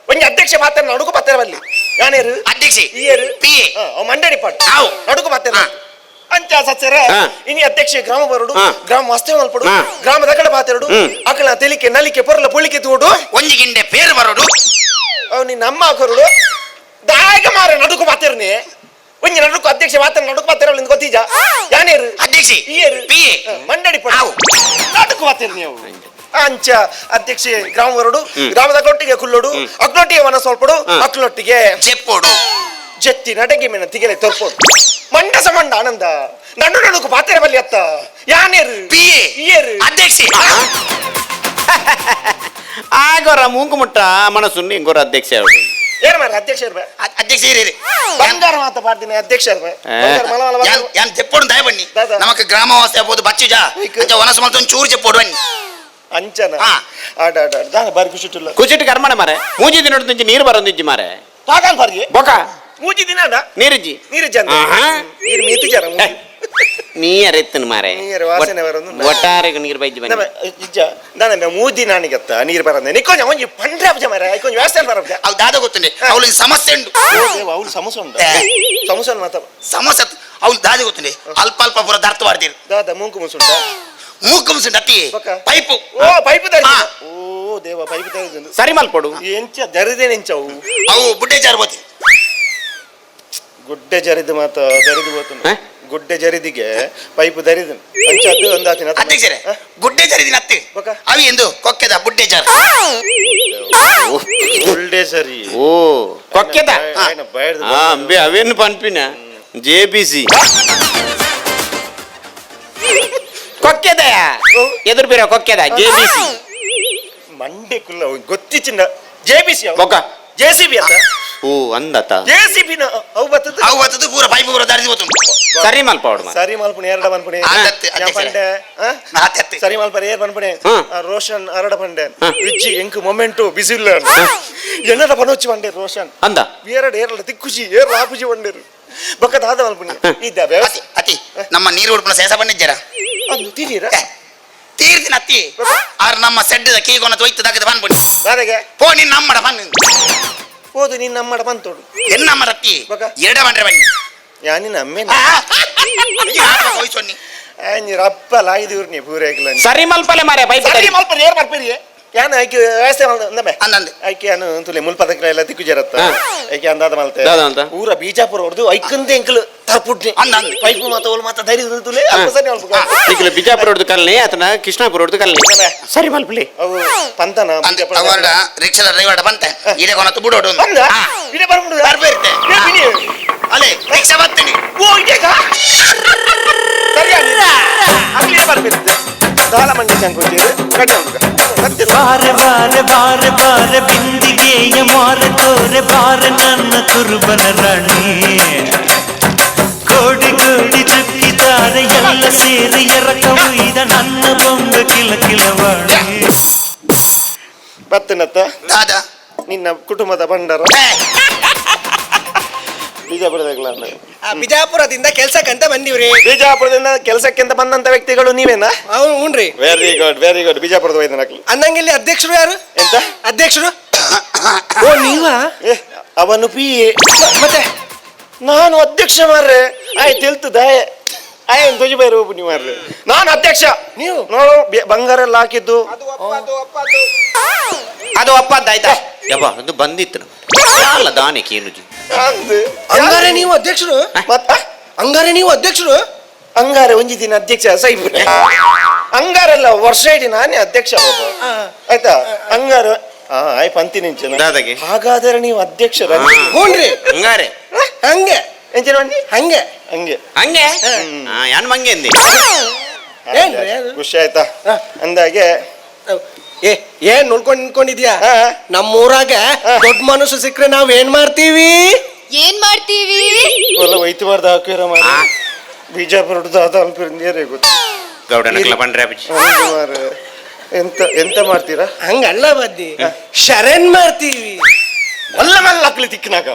ಒಂಜಿ ಅಧ್ಯಕ್ಷ ಮಾತಾಡ ನಡುಕು ಪತ್ತರ ಬಲ್ಲಿ ಯಾನೇರು ಅಧ್ಯಕ್ಷೆ ಇಯರು ಪಿ ಎ ಮಂಡಳಿ ಪಾಟ್ ನಾವು ನಡುಕು ಪತ್ತರ ಅಂಚ ಸಚ್ಚರ ಹಾ. ಇನಿ ಅಧ್ಯಕ್ಷ ಗ್ರಾಮ ಬರುಡು ಹಾ. ಗ್ರಾಮ ವಾಸ್ತವ ಮಲ್ಪಡು ಹಾ. ಗ್ರಾಮದ ಕಡೆ ಮಾತಾಡು ಅಕಲ ತೆಲಿಕೆ ನಲಿಕೆ ಪೊರ್ಲ ಪುಳಿಕೆ ತೂಡು ಒಂಜಿ ಗಿಂಡೆ ಪೇರು ಬರೋಡು ಅವ್ನಿ ನಮ್ಮ ಹಾಕರುಡು ದಾಯಕ ಮಾರ ನಡುಕು ಪಾತಿರ್ನಿ ಒಂಜಿ ನಡುಕು ಅಧ್ಯಕ್ಷ ಮಾತಾಡ ನಡುಕು ಪಾತಿರ ಗೊತ್ತೀಜ ಯಾನೇರು ಅಧ್ಯಕ್ಷೆ ಇಯರು ಪಿ ಎ ಮಂಡಳಿ ಪಾಟ್ ನಾವು ನಡುಕು ಪಾತಿರ್ನಿ ಅವು ಅಂಚ ಅಧ್ಯಕ್ಷೆ ಗ್ರಾಮ ಬರುಡು ಗ್ರಾಮದ ಕೊಟ್ಟಿಗೆ ಕುಲ್ಲೋಡು ಅಕ್ಲೊಟ್ಟಿಗೆ ಮನ ಸ್ವಲ್ಪಡು ಅಕ್ಲೊಟ್ಟಿಗೆ ಚೆಪ್ಪೋಡು ಜತ್ತಿ ನಡಗೆ ಮೇನ ತಿಗಲೆ ತೊರ್ಪೋಡು ಮಂಡ ಸಮಂಡ ಆನಂದ ನಡು ನಡುಕು ಪಾತಿರ ಬಲ್ಲಿ ಅತ್ತ ಯಾನೇರು ಪಿ ಎ ಇಯರು ಅಧ್ಯಕ್ಷೆ ಆಗೋರ ಮೂಂಕು ಮುಟ್ಟ ಮನಸ್ಸುನ್ನಿ ಇಂಗೋರ ಅಧ್ಯಕ್ಷ ಏನ್ ಮಾರ ಅಧ್ಯಕ್ಷ ಇರ್ಬೇ ಅಧ್ಯಕ್ಷ ಇರಿ ಬಂಗಾರ ಮಾತ ಪಾಡ್ತೀನಿ ಅಧ್ಯಕ್ಷ ಇರ್ಬೇ ಯಾನ್ ಚೆಪ್ಪೋಡು ದಯ ಬನ್ನಿ ದಾದ. ನಮಕ್ ಗ್ರಾಮವಾಸಿ ಆಗ್ಬೋದು ಬಚ್ಚು ಜಾ ಅಂಚ ವನಸ ಮಲ್ತ ಒಂದು ಚೂರು ಚೆಪ್ಪೋಡು ಬನ್ನಿ ಅಂಚನ ಹಾ. ಆಡ ದಾನ ಬಾರಿ ಖುಷಿಟ್ಟಿಲ್ಲ ಕುಚಿಟ್ ಕರ್ಮಣ ಮಾರೆ ಮೂಜಿ ದಿನ ನೋಡ್ತಿಂಚಿ ನೀರು ಬರೋದಿಜ್ಜಿ ಮಾರೆ ಹಾಗಾಲ್ ಬಾರಿ ಬೊಕ ಮೂಜಿ ದಿನ ಅದ ನೀರಿಜ್ಜಿ ನೀರು ಜನ ಆಹಾ. ನೀರು ಮೀತಿ ಜರ ನೀರ್ ಎತ್ತನ್ ಮಾರೆ ನೀರು ವಾಸನೆ ಬರೋದು ಒಟ್ಟಾರೆ ನೀರು ಬೈಜಿ ಬನ್ನಿ ಇಜ್ಜ ದಾನ ಮೂದಿ ನಾನಿಗತ್ತ ನೀರು ಬರಂದೆ ನಿಕ್ಕೊಂಜ ಒಂಜಿ ಪಂಡ್ರಾಬ್ಜ ಮಾರ ಐಕೊಂಜ ವ್ಯವಸ್ಥೆ ಬರಬ್ಜ ಅವು ದಾದ ಗೊತ್ತುಂಡೆ ಅವಳಿಗೆ ಸಮಸ್ಯೆ ಉಂಟು ಅವ್ಳು ಸಮಸ್ಯೆ ಉಂಟು ಏ. ಸಮಸ್ಯೆ ಮಾತ ಸಮಸ್ಯೆ ಅವ್ಳು ದಾದ ಗೊತ್ತುಂಡೆ ಅಲ್ಪ ಅಲ್ಪ ಪೂರ ದರ್ತ ಮಾಡ್ತೀರಿ ದಾದ ಮೂಕು ಮುಸುಂಟ ಮೂಕು ಮುಸುಂಟು ಅತ್ತಿ ಬೊಕ್ಕ? ಪೈಪು ಓ ಪೈಪ್ ದಾರಿ ಹಾ. ಓ ದೇವ ಪೈಪ್ ದಾರಿ ಸರಿ ಮಲ್ಪಡು ಎಂಚ ಜರಿದೇನೆ ಎಂಚವು ಅವು ಬುಡ್ಡೆ ಜಾರ್ಬೋತಿ ಗುಡ್ಡೆ ಜರಿದು ಮಾತ ಜರಿದು ಹೋತು ಹ? ಗುಡ್ಡೆ ಜರಿದಿಗೆ ಪೈಪ್ ದರಿದು ಅಂಚದ್ದು ಒಂದಾತಿನ ಅಧ್ಯಕ್ಷರೇ ಗುಡ್ಡೆ ಜಾರಿದಿನ ಅತ್ತಿ ಬೊಕ್ಕ? ಅವಿ ಎಂದು ಕೊಕ್ಕೆದ ಬುಡ್ಡೆ ಜಾರ್ ಗುಡ್ಡೆ ಸರಿ ಓ ಕೊಕ್ಕೆದ ಬಯರ್ದು ಅಂಬೆ ಅವೇನು ಪನ್ಪಿನ ಜೆಬಿಸಿ ಕೊಕ್ಕೆದ ಎದುರು ಬೀರೋ ಕೊಕ್ಕೆದ ಜೆಬಿಸಿ ಮಂಡೆ ಕುಲ್ಲ ಗೊತ್ತಿಚ್ಚಿನ ಜೆಬಿಸಿ ಬೊಕ ಜೆಸಿಬಿ ಅಂತ ಓ ಅಂದತ ಜೆಸಿಬಿನ ಅವು ಬರ್ತದ ಅವು ಬತ್ತದು ಪೂರ ಪೈಪು ಪೂರ ದಾರಿಸಿ ಹೋತು ಸರಿ ಮಲ್ಪಡು ಮಾರೆ ಸರಿ ಮಲ್ಪುಣಿ ಎರಡ ಬನ್ಪುಣಿ ಆದತ್ತೆ, ಯಾ ಪಂಡೆ ಆ? ಅತ್ತೆ ಅತ್ತೆ ಸರಿ ಮಲ್ಪರೆ ಏರ್ ಬನ್ಪುಣಿ ಹ್ಮ್. ರೋಷನ್ ಅರಡ ಪಂಡೆ ವಿಜ್ಜಿ ಎಂಕು ಮೊಮೆಂಟು ಬಿಸಿಲ್ಲ ಎನ್ನಡ ಪನೋಚ್ಚಿ ಪಂಡೆ ರೋಷನ್ ಅಂದ ಏರಡ ತಿಕ್ಕುಶಿ ಏರ್ ಲಾಪುಜಿ ಪಂಡೇರು ಬೊಕ್ಕ ದಾದ ಮಲ್ಪುಣಿ ಇದ್ದ ಅತಿ ವ್ಯವಸ್ಥೆ ಅತಿ ನಮ್ಮ ನೀರು ಉಡ್ಪುನ ಸೇಸ ಬಂದಿದ್ದಾರ ಅದು ತೀರೀರ ತೀರ್ತಿನ ಅತ್ತಿ ಆರ್ ನಮ್ಮ ಸೆಡ್ಡದ ಕೀಗೊನ ತೊಯ್ತು ದಗದ ಬಂದ್ಬಿಡಿ ದಾದಗೆ ಪೋ ನಿನ್ನ ನಮ್ಮಡ ಬನ್ನಿ ಹೋದು ನಿನ್ನ ನಮ್ಮಡ ಬಂತೋಡು ಎನ್ನ ನಮ್ಮಡ ಅತ್ತಿ ಬೊಕ? ಎರಡ ಬಂದ್ರೆ ಬನ್ನಿ ಯಾನಿನ ಅಮ್ಮೇನ ಹೋಯ್ಸೊನ್ನಿ ಆಂಜಿ ರಪ್ಪಲ ಐದು ಇವ್ರನಿ ಪೂರೈಕಲ ಸರಿ ಮಲ್ಪಲೆ ಮಾರೆ ಪೈಪ್ ಸರಿ ಮಲ್ಪರೆ ಏರ್ ಮಲ್ಪರಿ ಯಾನ ಐಕೆ ವ್ಯವಸ್ಥೆ ಅಂದಮೆ ಅಂದಂದೆ ಐಕೆ ಅನು ತುಲೆ ಮುಲ್ಪದಕ್ರ ಎಲ್ಲ ತಿಕ್ಕು ಜರತ್ತ ಹಾ. ಐಕೆ ಅಂದಾದ ಮಲ್ತೆ ದಾದ ಅಂತ? ಊರ ಬೀಜಾಪುರ ಹೊಡೆದು ಐಕಂದೆ ಎಂಕಲ್ ತರ್ಪುಡ್ನಿ ಅಂದಂದೆ. ಪೈಪು ಮಾತ ಓಲ್ ಮಾತ ಧೈರ್ಯ ತುಲೆ ಅಲ್ಪ ಸರಿ ಮಲ್ಪ ಈಗಲ ಬಿಜಾಪುರ ಹೊಡ್ದು ಕಲ್ನಿ ಆತನ ಕೃಷ್ಣಾಪುರ ಹೊಡ್ದು ಕಲ್ನಿ ಸರಿ ಮಲ್ಪಲಿ ಅವು ಪಂತನ ಬೀಜಾಪುರ ಅವರ ರಿಕ್ಷಾದ ಡ್ರೈವರ್ ಬಂತೆ ಇಡೆ ಕೊನತ್ತು ಬಿಡೋಡು ಅಂದ ಇಡೆ ಬರ್ಬಿಡು ಬರ್ಬೇರ್ತೆ ಅಲೆ ರಿಕ್ಷಾ ಬರ್ತೀನಿ ಓ ಇದೆಗ ಸರಿಯಾಗಿ ಅಲ್ಲಿ ಬರ್ಬಿರುತ್ತೆ ದಾಲ ಮಂಡಿ ಚಂಕೋಜಿ ಕಟ್ಟ ಬಾರೆ ಬಾರೆ ಬಾರೆ ಬಾರೆ ಬಿಂದಿಗೆಯ ಮಾರೆ ತೋರೆ ಬಾರೆ ನನ್ನ ಕುರುಬನ ರಾಣಿ ಕೋಡಿ ಕೋಡಿ ಚುಕ್ಕಿದ್ದಾರೆ ಎಲ್ಲ ಸೇರಿ ಎರಕ ಉಯ್ದ ನನ್ನ ಬೊಂಬ ಕಿಲ ಕಿಲವಾಣಿ ಬತ್ತನತ್ತ ದಾದ ನಿನ್ನ ಕುಟುಂಬದ ಭಂಡಾರ ಬಿಜಾಪುರದಾಗಲ ಬಿಜಾಪುರದಿಂದ ಕೆಲ್ಸಕ್ಕಂತ ಬಂದಿವ್ರಿ ಬಿಜಾಪುರದಿಂದ ಕೆಲಸಕ್ಕೆ ಅಂತ ಬಂದಂತ ವ್ಯಕ್ತಿಗಳು ನೀವೇನಾ ಅವ್ನು ಹ್ಞೂನ್ರಿ ವೆರಿ ಗುಡ್ ಬಿಜಾಪುರದ ವೈದ್ಯನಾಗ್ಲಿ ಅಂದಂಗಿಲ್ಲಿ ಅಧ್ಯಕ್ಷರು ಯಾರು ಎಂತ ಅಧ್ಯಕ್ಷರು ಓ ನೀವಾ ಏ ಅವನು ಪಿ ಮತ್ತೆ ನಾನು ಅಧ್ಯಕ್ಷ ಮಾರ್ರೆ ಆಯ್ತು ಹೇಳ್ತು ದಯ ಆಯ್ತು ಧ್ವಜ ಬೈರ ಒಬ್ಬ ನೀವು ಮಾರ್ರೆ ನಾನು ಅಧ್ಯಕ್ಷ ನೀವು ನೋಡು ಬಂಗಾರ ಎಲ್ಲ ಹಾಕಿದ್ದು ಅದು ಒಪ್ಪಂದ ಆಯ್ತಾ ಯಪ್ಪ ಅದು ಬಂದಿತ್ತು ಅಲ್ಲ ದಾನಿಕೆ ಏನು ಅಂದು ಹಂಗಾರೆ ನೀವು ಅಧ್ಯಕ್ಷರು ಮತ್ತ ಹಂಗಾರೆ ನೀವು ಅಧ್ಯಕ್ಷರು ಹಂಗಾರೆ ಒಂಜಿ ದಿನ ಅಧ್ಯಕ್ಷ ಸೈಬ್ ಹಂಗಾರಲ್ಲ ವರ್ಷ ಇಡೀ ನಾನೇ ಅಧ್ಯಕ್ಷ ಬಾಬಾ. ಆಯ್ತಾ ಹಂಗಾರ ಆಯ್ ಪಂತಿ ನಿಂಚನ ದಾದಾಗೆ ಹಾಗಾದರೆ ನೀವು ಅಧ್ಯಕ್ಷರ ಹ್ಞೂನ್ರಿ ಹಂಗಾರೆ ಹಂಗೆ ಎಂಚಿನ ಮಂದಿ ಹಂಗೆ ಹಂಗೆ ಹಂಗೆ ಯಾನ್ ಮಂಗೆ ಅಂದಿ ಏನ್ರಿ ಅದು? ಖುಷಿ ಆಯ್ತಾ ಅಂದಾಗೆ ಏ ಏನ್ ನೋಡ್ಕೊಂಡ್ ನಿಂತ್ಕೊಂಡಿದ್ಯಾ ಹಾ. ನಮ್ಮೂರಾಗ ದೊಡ್ಡ ಮನಸ್ಸು ಸಿಕ್ಕ್ರೆ ನಾವ್ ಏನ್ ಮಾಡ್ತೀವಿ ಏನ್ ಮಾಡ್ತೀವಿ ಒಲ್ಲ ಒಯ್ತು ಬಾರ್ದು ಹಾಕಿರ ಮಾಡಿ ಬಿಜಾಪುರ ಅಲ್ಪ ನೀರೇ ಗೊತ್ತು ಗೌಡನಕ್ಲ ಬಂದ್ರೆ ಅಪ್ಪಾಜಿ ಎಂತ ಎಂತ ಮಾಡ್ತೀರಾ ಹಂಗಲ್ಲ ಬದ್ದಿ ಶರಣ್ ಮಾಡ್ತೀವಿ ಒಲ್ಲ ಮೇಲೆ ಅಕ್ಲಿ ತಿಕ್ಕನಾಕ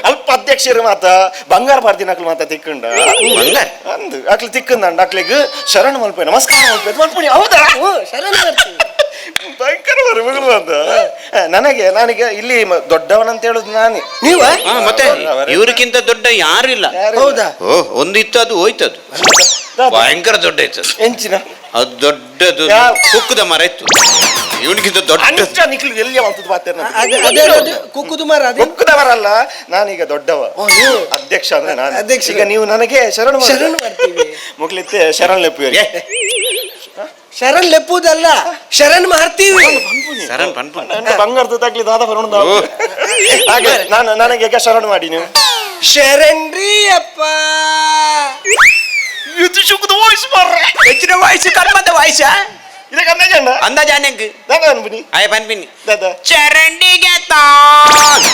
ಅಲ್ಪ ಅಧ್ಯಕ್ಷರು ಮಾತ ಬಂಗಾರ ಬರ್ದಿನಕ್ಲು ಮಾತ ತಿಕ್ಕಂಡ ಬಂಗಾರ? ಅಂದು ಅಕ್ಲಿ ತಿಕ್ಕಂದ ಅಕ್ಲಿಗ್ ಶರಣ ಮಲ್ಪೆ ನಮಸ್ಕಾರ ಮಲ್ಪೆ ಮಲ್ಪುಣಿ ಹೌದಾ ಶರಣ್ ಮಾಡ್ತೀವಿ ಭಯಂಕರ ಮಗಳು ಅಂತ ನನಗೆ ಇಲ್ಲಿ ದೊಡ್ಡವನಂತ ಹೇಳುದು ನಾನೇ ನೀವ ಮತ್ತೆ ಇವ್ರಿಗಿಂತ ದೊಡ್ಡ ಯಾರಿಲ್ಲ. ಹೌದಾ ಓ ಒಂದಿತ್ತು ಅದು ಹೋಯ್ತದು ಭಯಂಕರ ದೊಡ್ಡ ಇತ್ತು ಎಂಚಿನ ಅದು ದೊಡ್ಡದು ಕುಕ್ಕುದ ಮರ ಇತ್ತು ಇವನಿಗಿಂತ ದೊಡ್ಡ ಅಂಚ ನಿಕ್ಲು ಎಲ್ಲಿ ಅಂತದ್ದು ಮಾತೇನೆ ಅದೇ ಕುಕ್ಕುದು ಮರ ಅದೇ ಒಕ್ಕದವರಲ್ಲ ನಾನೀಗ ದೊಡ್ಡವ ಅಧ್ಯಕ್ಷ ಅಂದ್ರೆ ನಾನು ಅಧ್ಯಕ್ಷ. ಈಗ ನೀವು ನನಗೆ ಶರಣ ಶರಣ್ ಮಾಡ್ತೀವಿ ಮುಗ್ಲಿತ್ತೆ ಶರಣ್ ಲೆಪ್ಪು ಶರಣ್ ಲೆಪ್ಪುದಲ್ಲ ಶರಣ್ ಮಾಡ್ತೀವಿ ಸರನ್ ಪನ್ಪನ್ ಬಂಗಾರದ ತಗ್ಲಿ ದಾದ ಬರೋಣ ಹಾಗೆ ನನಗೆ ಈಗ ಶರಣ ಮಾಡಿ ನೀವು ಶರಣ್ರಿ ಅಪ್ಪ ಇದು ಶುಕದ ವಾಯ್ಸ್ ಮಾರ್ರೆ ಹೆಚ್ಚಿನ ವಯಸ್ಸು ಕರ್ಮದ ವಯಸ್ಸ ಇದಕ್ಕೆ ಅಂದಾಜಣ್ಣ ಅಂದಾಜಾನೆಂಗ್ ದಾದ ಅನ್ಬಿನಿ ಆಯ ಪನ್ಪಿನಿ ದಾದ ಚರಂಡಿಗೆ ತಾನ್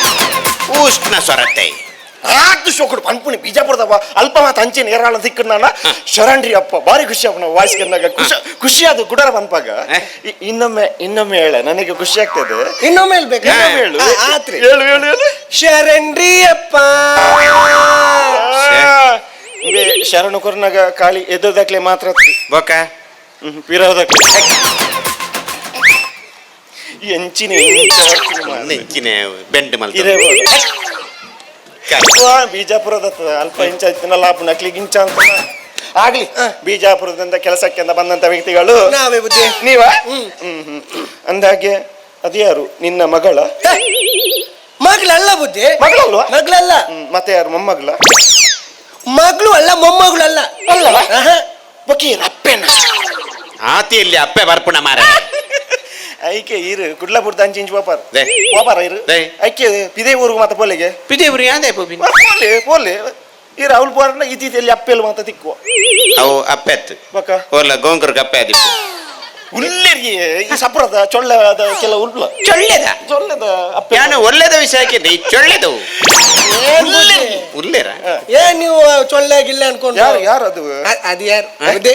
ಉಷ್ಣ ಸ್ವರತೆ ಆಯ್ತು ಶೋಕಡು ಪನ್ಪುಣಿ ಬಿಜಾಪುರದವ ಅಲ್ಪ ಮಾತು ಹಂಚಿನ ಏರಾಳ ಸಿಕ್ಕಣ್ಣ ಶರಣ್ರಿ ಅಪ್ಪ ಬಾರಿ ಖುಷಿ ಅಪ್ಪ ನಾವು ವಾಯ್ಸ್ ಕಂದಾಗ ಖುಷಿ ಅದು ಗುಡರ ಪನ್ಪಾಗ ಇನ್ನೊಮ್ಮೆ ಹೇಳ ನನಗೆ ಖುಷಿ ಆಗ್ತದೆ ಇನ್ನೊಮ್ಮೆ ಹೇಳ್ಬೇಕಾ ಹೇಳು ಆತ್ರಿ ಹೇಳು ಹೇಳು ಹೇಳು ಶರಣ್ರಿ ಅಪ್ಪ ಶರಣು ಕೊರ್ನಾಗ ಕಾಳಿ ಎದ್ದೋದಾಕ್ಲೆ ಮಾತ್ರ ಬೊಕ ಪಿರೋದಕ್ಲೆ ಎಂಚಿನ ನೆಚ್ಚಿನ ಬೆಂಡ್ ಮಲ್ ಇರೇ ಬಿಜಾಪುರದ ಅಲ್ಪ ಇಂಚ ಲಾಭ ನಕ್ಲಿ ಗಿಂಚ ಅಂತ ಆಗ್ಲಿ ಬಿಜಾಪುರದಿಂದ ಕೆಲಸಕ್ಕೆ ಅಂತ ಬಂದಂತ ವ್ಯಕ್ತಿಗಳು ನಾವೇ ಬುದ್ಧಿ ನೀವ ಅಂದಾಗೆ ಅದ್ಯಾರು ನಿನ್ನ ಮಗಳ ಮಗಳಲ್ಲ ಬುದ್ಧಿ ಮಗಳಲ್ವಾ ಮಗಳಲ್ಲ ಮತ್ತೆ ಯಾರು ಮೊಮ್ಮಗಳ ಮಗಳು ಅಲ್ಲ ಮೊಮ್ಮಗಳು ಅಲ್ಲ ಅಲ್ಲ ಬಕೀರ್ ಅಪ್ಪೆನ ಆತಿಯಲ್ಲಿ ಅಪ್ಪೆ ಬರ್ಪುಣ ಮಾರ ಐಕೆ ಇರು ಕುಡ್ಲಾಪುರದ ಅಂಚಿಂಚು ಪಾಪಾರ ದೇ. ಪಾಪಾರ ಇರು ದೇ. ಐಕೆ ಪಿದೇ ಊರಿಗೆ ಮಾತ ಪೋಲೆಗೆ ಪಿದೇವ್ರಿ ಯಾವ್ದೇ ಪೋಬಿನ್ ಪೋಲೆ ಇರು ಅವಳು ಪೋರನ್ನ ಇದ್ದಿದ್ದಲ್ಲಿ ಅಪ್ಪೆಲ್ ಮಾತ ತಿಕ್ಕುವ ಅವು ಅಪ್ಪೆ ಎತ್ತು ಬಕ ಓರ್ಲ ಗೋಂಕರ್ಗೆ ಅಪ್ಪೆ ಅದಿತ್ತು ಉಲ್ಲೇರಿಗೆ ಈ ಸಪ್ರದ ಚೊಳ್ಳೆದ ಕೆಲ ಉಳ್ಳ ಚೊಳ್ಳೆದ ಚೊಳ್ಳೆದ ಅಪ್ಪೆ ಯಾನ ಒಳ್ಳೆದ ವಿಷಯಕ್ಕೆ ಈ ಚೊಳ್ಳೆದವು ಉಲ್ಲೇರ ಏನ್ ನೀವು ಚೊಳ್ಳೆ ಗಿಲ್ಲ ಅನ್ಕೊಂಡು ಯಾರು ಅದು ಅದು ಯಾರು ಬುದ್ಧಿ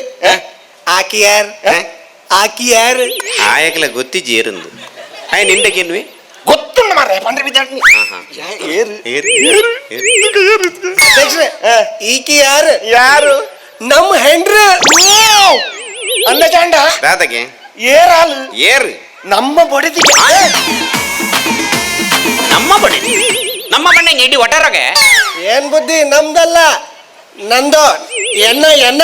ಆಕಿ ಯಾರು ಆಕಿ ಯಾರು ಆಯಕ್ಲ ಗೊತ್ತಿಜ್ಜಿ ಏರಂದು ಆಯ್ ನಿಂಡಕೇನ್ವಿ ಗೊತ್ತುಂಡ ಮಾರ್ರೆ ಪಂಡ್ರೆ ಬಿದ್ದಾಡ್ನಿ ಏರು ಅಧ್ಯಕ್ಷರೇ ಈಕಿ ಯಾರು ಯಾರು ನಮ್ಮ ಹೆಂಡ್ರ ಅನ್ನ ಚಾಂಡ ದಾದಗೆ ಏರಾಲು ಏರು ನಮ್ಮ ಬಡದಿಗೆ ನಮ್ಮ ಬಡಿ ನಮ್ಮ ಬಣ್ಣ ಇಡೀ ಒಟ್ಟಾರಗೆ ಏನ್ ಬುದ್ಧಿ ನಮ್ದಲ್ಲ ನಂದು ಎಣ್ಣ ಎಣ್ಣ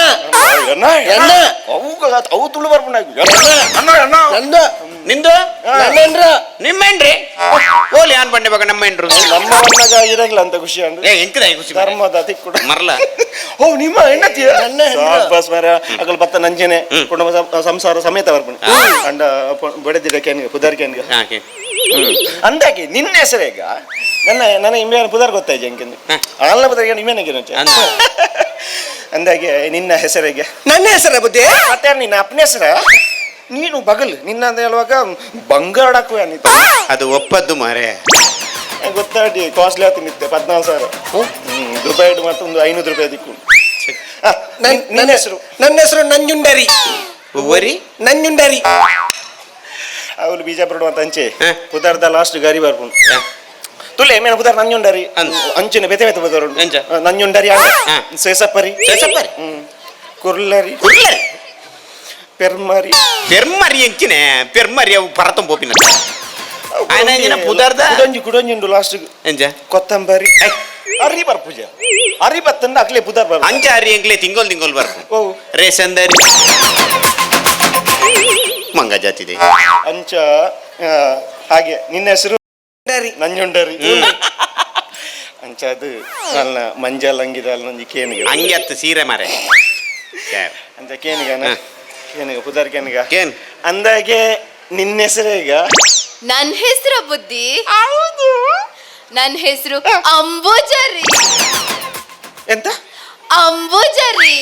ಎಣ್ಣ ಅವು ತುಳು ಬರ್ಬಿಡ ನಂದು ನಿಂದು ನನ್ನ ಹೆಂಡ್ರ ನಿಮ್ಮೇನ್ರಿ ಓಲಿ ಆನ್ ಬಂಡೆ ಬಾಗ ನಮ್ಮ ಹೆಂಡ್ರು ನಮ್ಮ ಅಣ್ಣಗ ಇರಂಗಿಲ್ಲ ಅಂತ ಖುಷಿ ಅಂಡ್ ಏ ಎಂಕದ ಖುಷಿ ಧರ್ಮದ ತಿಕ್ಕುಡ ಮರಲ ಓ ನಿಮ್ಮ ಹೆಂಡತಿ ನನ್ನ ಹೆಂಡ್ರು. ಬಸ್ ಮರ ಅಕಲ್ ಬತ್ತ ನಂಜನೆ ಕುಟುಂಬ ಸಂಸಾರ ಸಮೇತ ಬರ್ಬಿಣ ಅಂಡ ಬಡದಿಡ ಕ್ಯಾನ್ಗೆ ಪುದಾರ್ ಕ್ಯಾನ್ಗೆ ಹಾಗೆ ಅಂದಾಗೆ ನಿನ್ನ ಹೆಸರೇಗ ನನ್ನ ಇಮ್ಯಾನ ಪುದಾರ್ ಗೊತ್ತಾಯ್ತು ಅಂಕೆಂದು ಆಲ್ನ ಪುದಾರ್ಗೆ ಇಮ್ಯಾನಿಗೆ ಅಂದಾಗೆ ನಿನ್ನ ಹೆಸರಿಗೆ ನನ್ನ ಹೆಸರ ಬುದ್ಧಿ ಮತ್ತೆ ನಿನ್ನ ಅಪ್ಪನ ಹೆಸರ ನೀನು ಬಗಲ್ ನಿನ್ನ ಅಂತ ಹೇಳುವಾಗ ಬಂಗಾರ ಹಾಕುವ ಅನ್ನಿತ್ತು ಅದು ಒಪ್ಪದ್ದು ಮಾರೆ ಗೊತ್ತಾಡಿ ಕಾಸ್ಟ್ಲಿ ಆಯ್ತು ನಿತ್ತೆ 14,000 ದುಬೈ ಮತ್ತೊಂದು 500 ರೂಪಾಯಿ ದಿಕ್ಕು ನನ್ನ ಹೆಸರು ನನ್ನ ಹೆಸರು ನಂಜುಂಡರಿ ಒವ್ವರಿ ನಂಜುಂಡರಿ ಅವಳು ಬೀಜಾಪುರ ಅಂತ ಅಂಚೆ ಹ. ಪುದಾರ್ದ ಲಾಸ್ಟ್ ಗಾರಿ ಬರ್ಪುಂಡು ತುಲೆ ಮೇನ ಪುದಾರ್ ನಂಜುಂಡರಿ ಅಂಚಿನ ಬೆತೆ ಬೆತೆ ಬದರುಂಡು ಎಂಚ? ನಂಜುಂಡರಿ ಹ. ಸೇಸಪ್ಪರಿ ಸೇಸಪ್ಪರಿ ಕುರ್ಲರಿ ಕುರ್ಲೆ ಪೆರ್ಮರಿ ಪೆರ್ಮರಿ ಎಂಕಿನೆ ಪೆರ್ಮರಿ ಅವು ಪರತಂ ಪೋಪಿನ ಆಯ್ನ ಎಂಜಿನ ಪುದಾರ್ದ ಕುಡಂಜಿ ಉಂಡು ಲಾಸ್ಟ್ ಎಂಜ ಕೊತ್ತಂಬರಿ ಅರಿ ಬರ್ಪುಜ ಅರಿ ಬತ್ತಂಡ ಅಕ್ಲೆ ಪುದಾರ್ ಬರ್ ಅಂಚ ಅರಿ ಎಂಕ್ಲೆ ತಿಂಗೋಲ್ ಬರ್ಕು ಓ ರೇಸಂದರಿ ಮಂಗ ಜಾತಿದೆ ಅಂಚ ಹಾಗೆ ನಿನ್ನ ಹೆಸರು ನಂಜುಂಡರಿ ಅಂಚ ಅದು ನನ್ನ ಮಂಜಲ್ ಅಂಗಿದ ಅಲ್ಲೊಂದು ಕೇನಿಗೆ ಹಂಗೆ ಅತ್ತು ಸೀರೆ ಮಾರೆ ಅಂತ ಕೇನಿಗನ ಕೇನಿಗ ಪುದಾರ್ ಕೇನಿಗ ಕೇನ್ ಅಂದಾಗೆ ನಿನ್ನ ಹೆಸರು ಈಗ ನನ್ನ ಹೆಸರು ಬುದ್ಧಿ ಹೌದು ನನ್ನ ಹೆಸರು ಅಂಬುಜರಿ ಎಂತ ಅಂಬುಜರಿ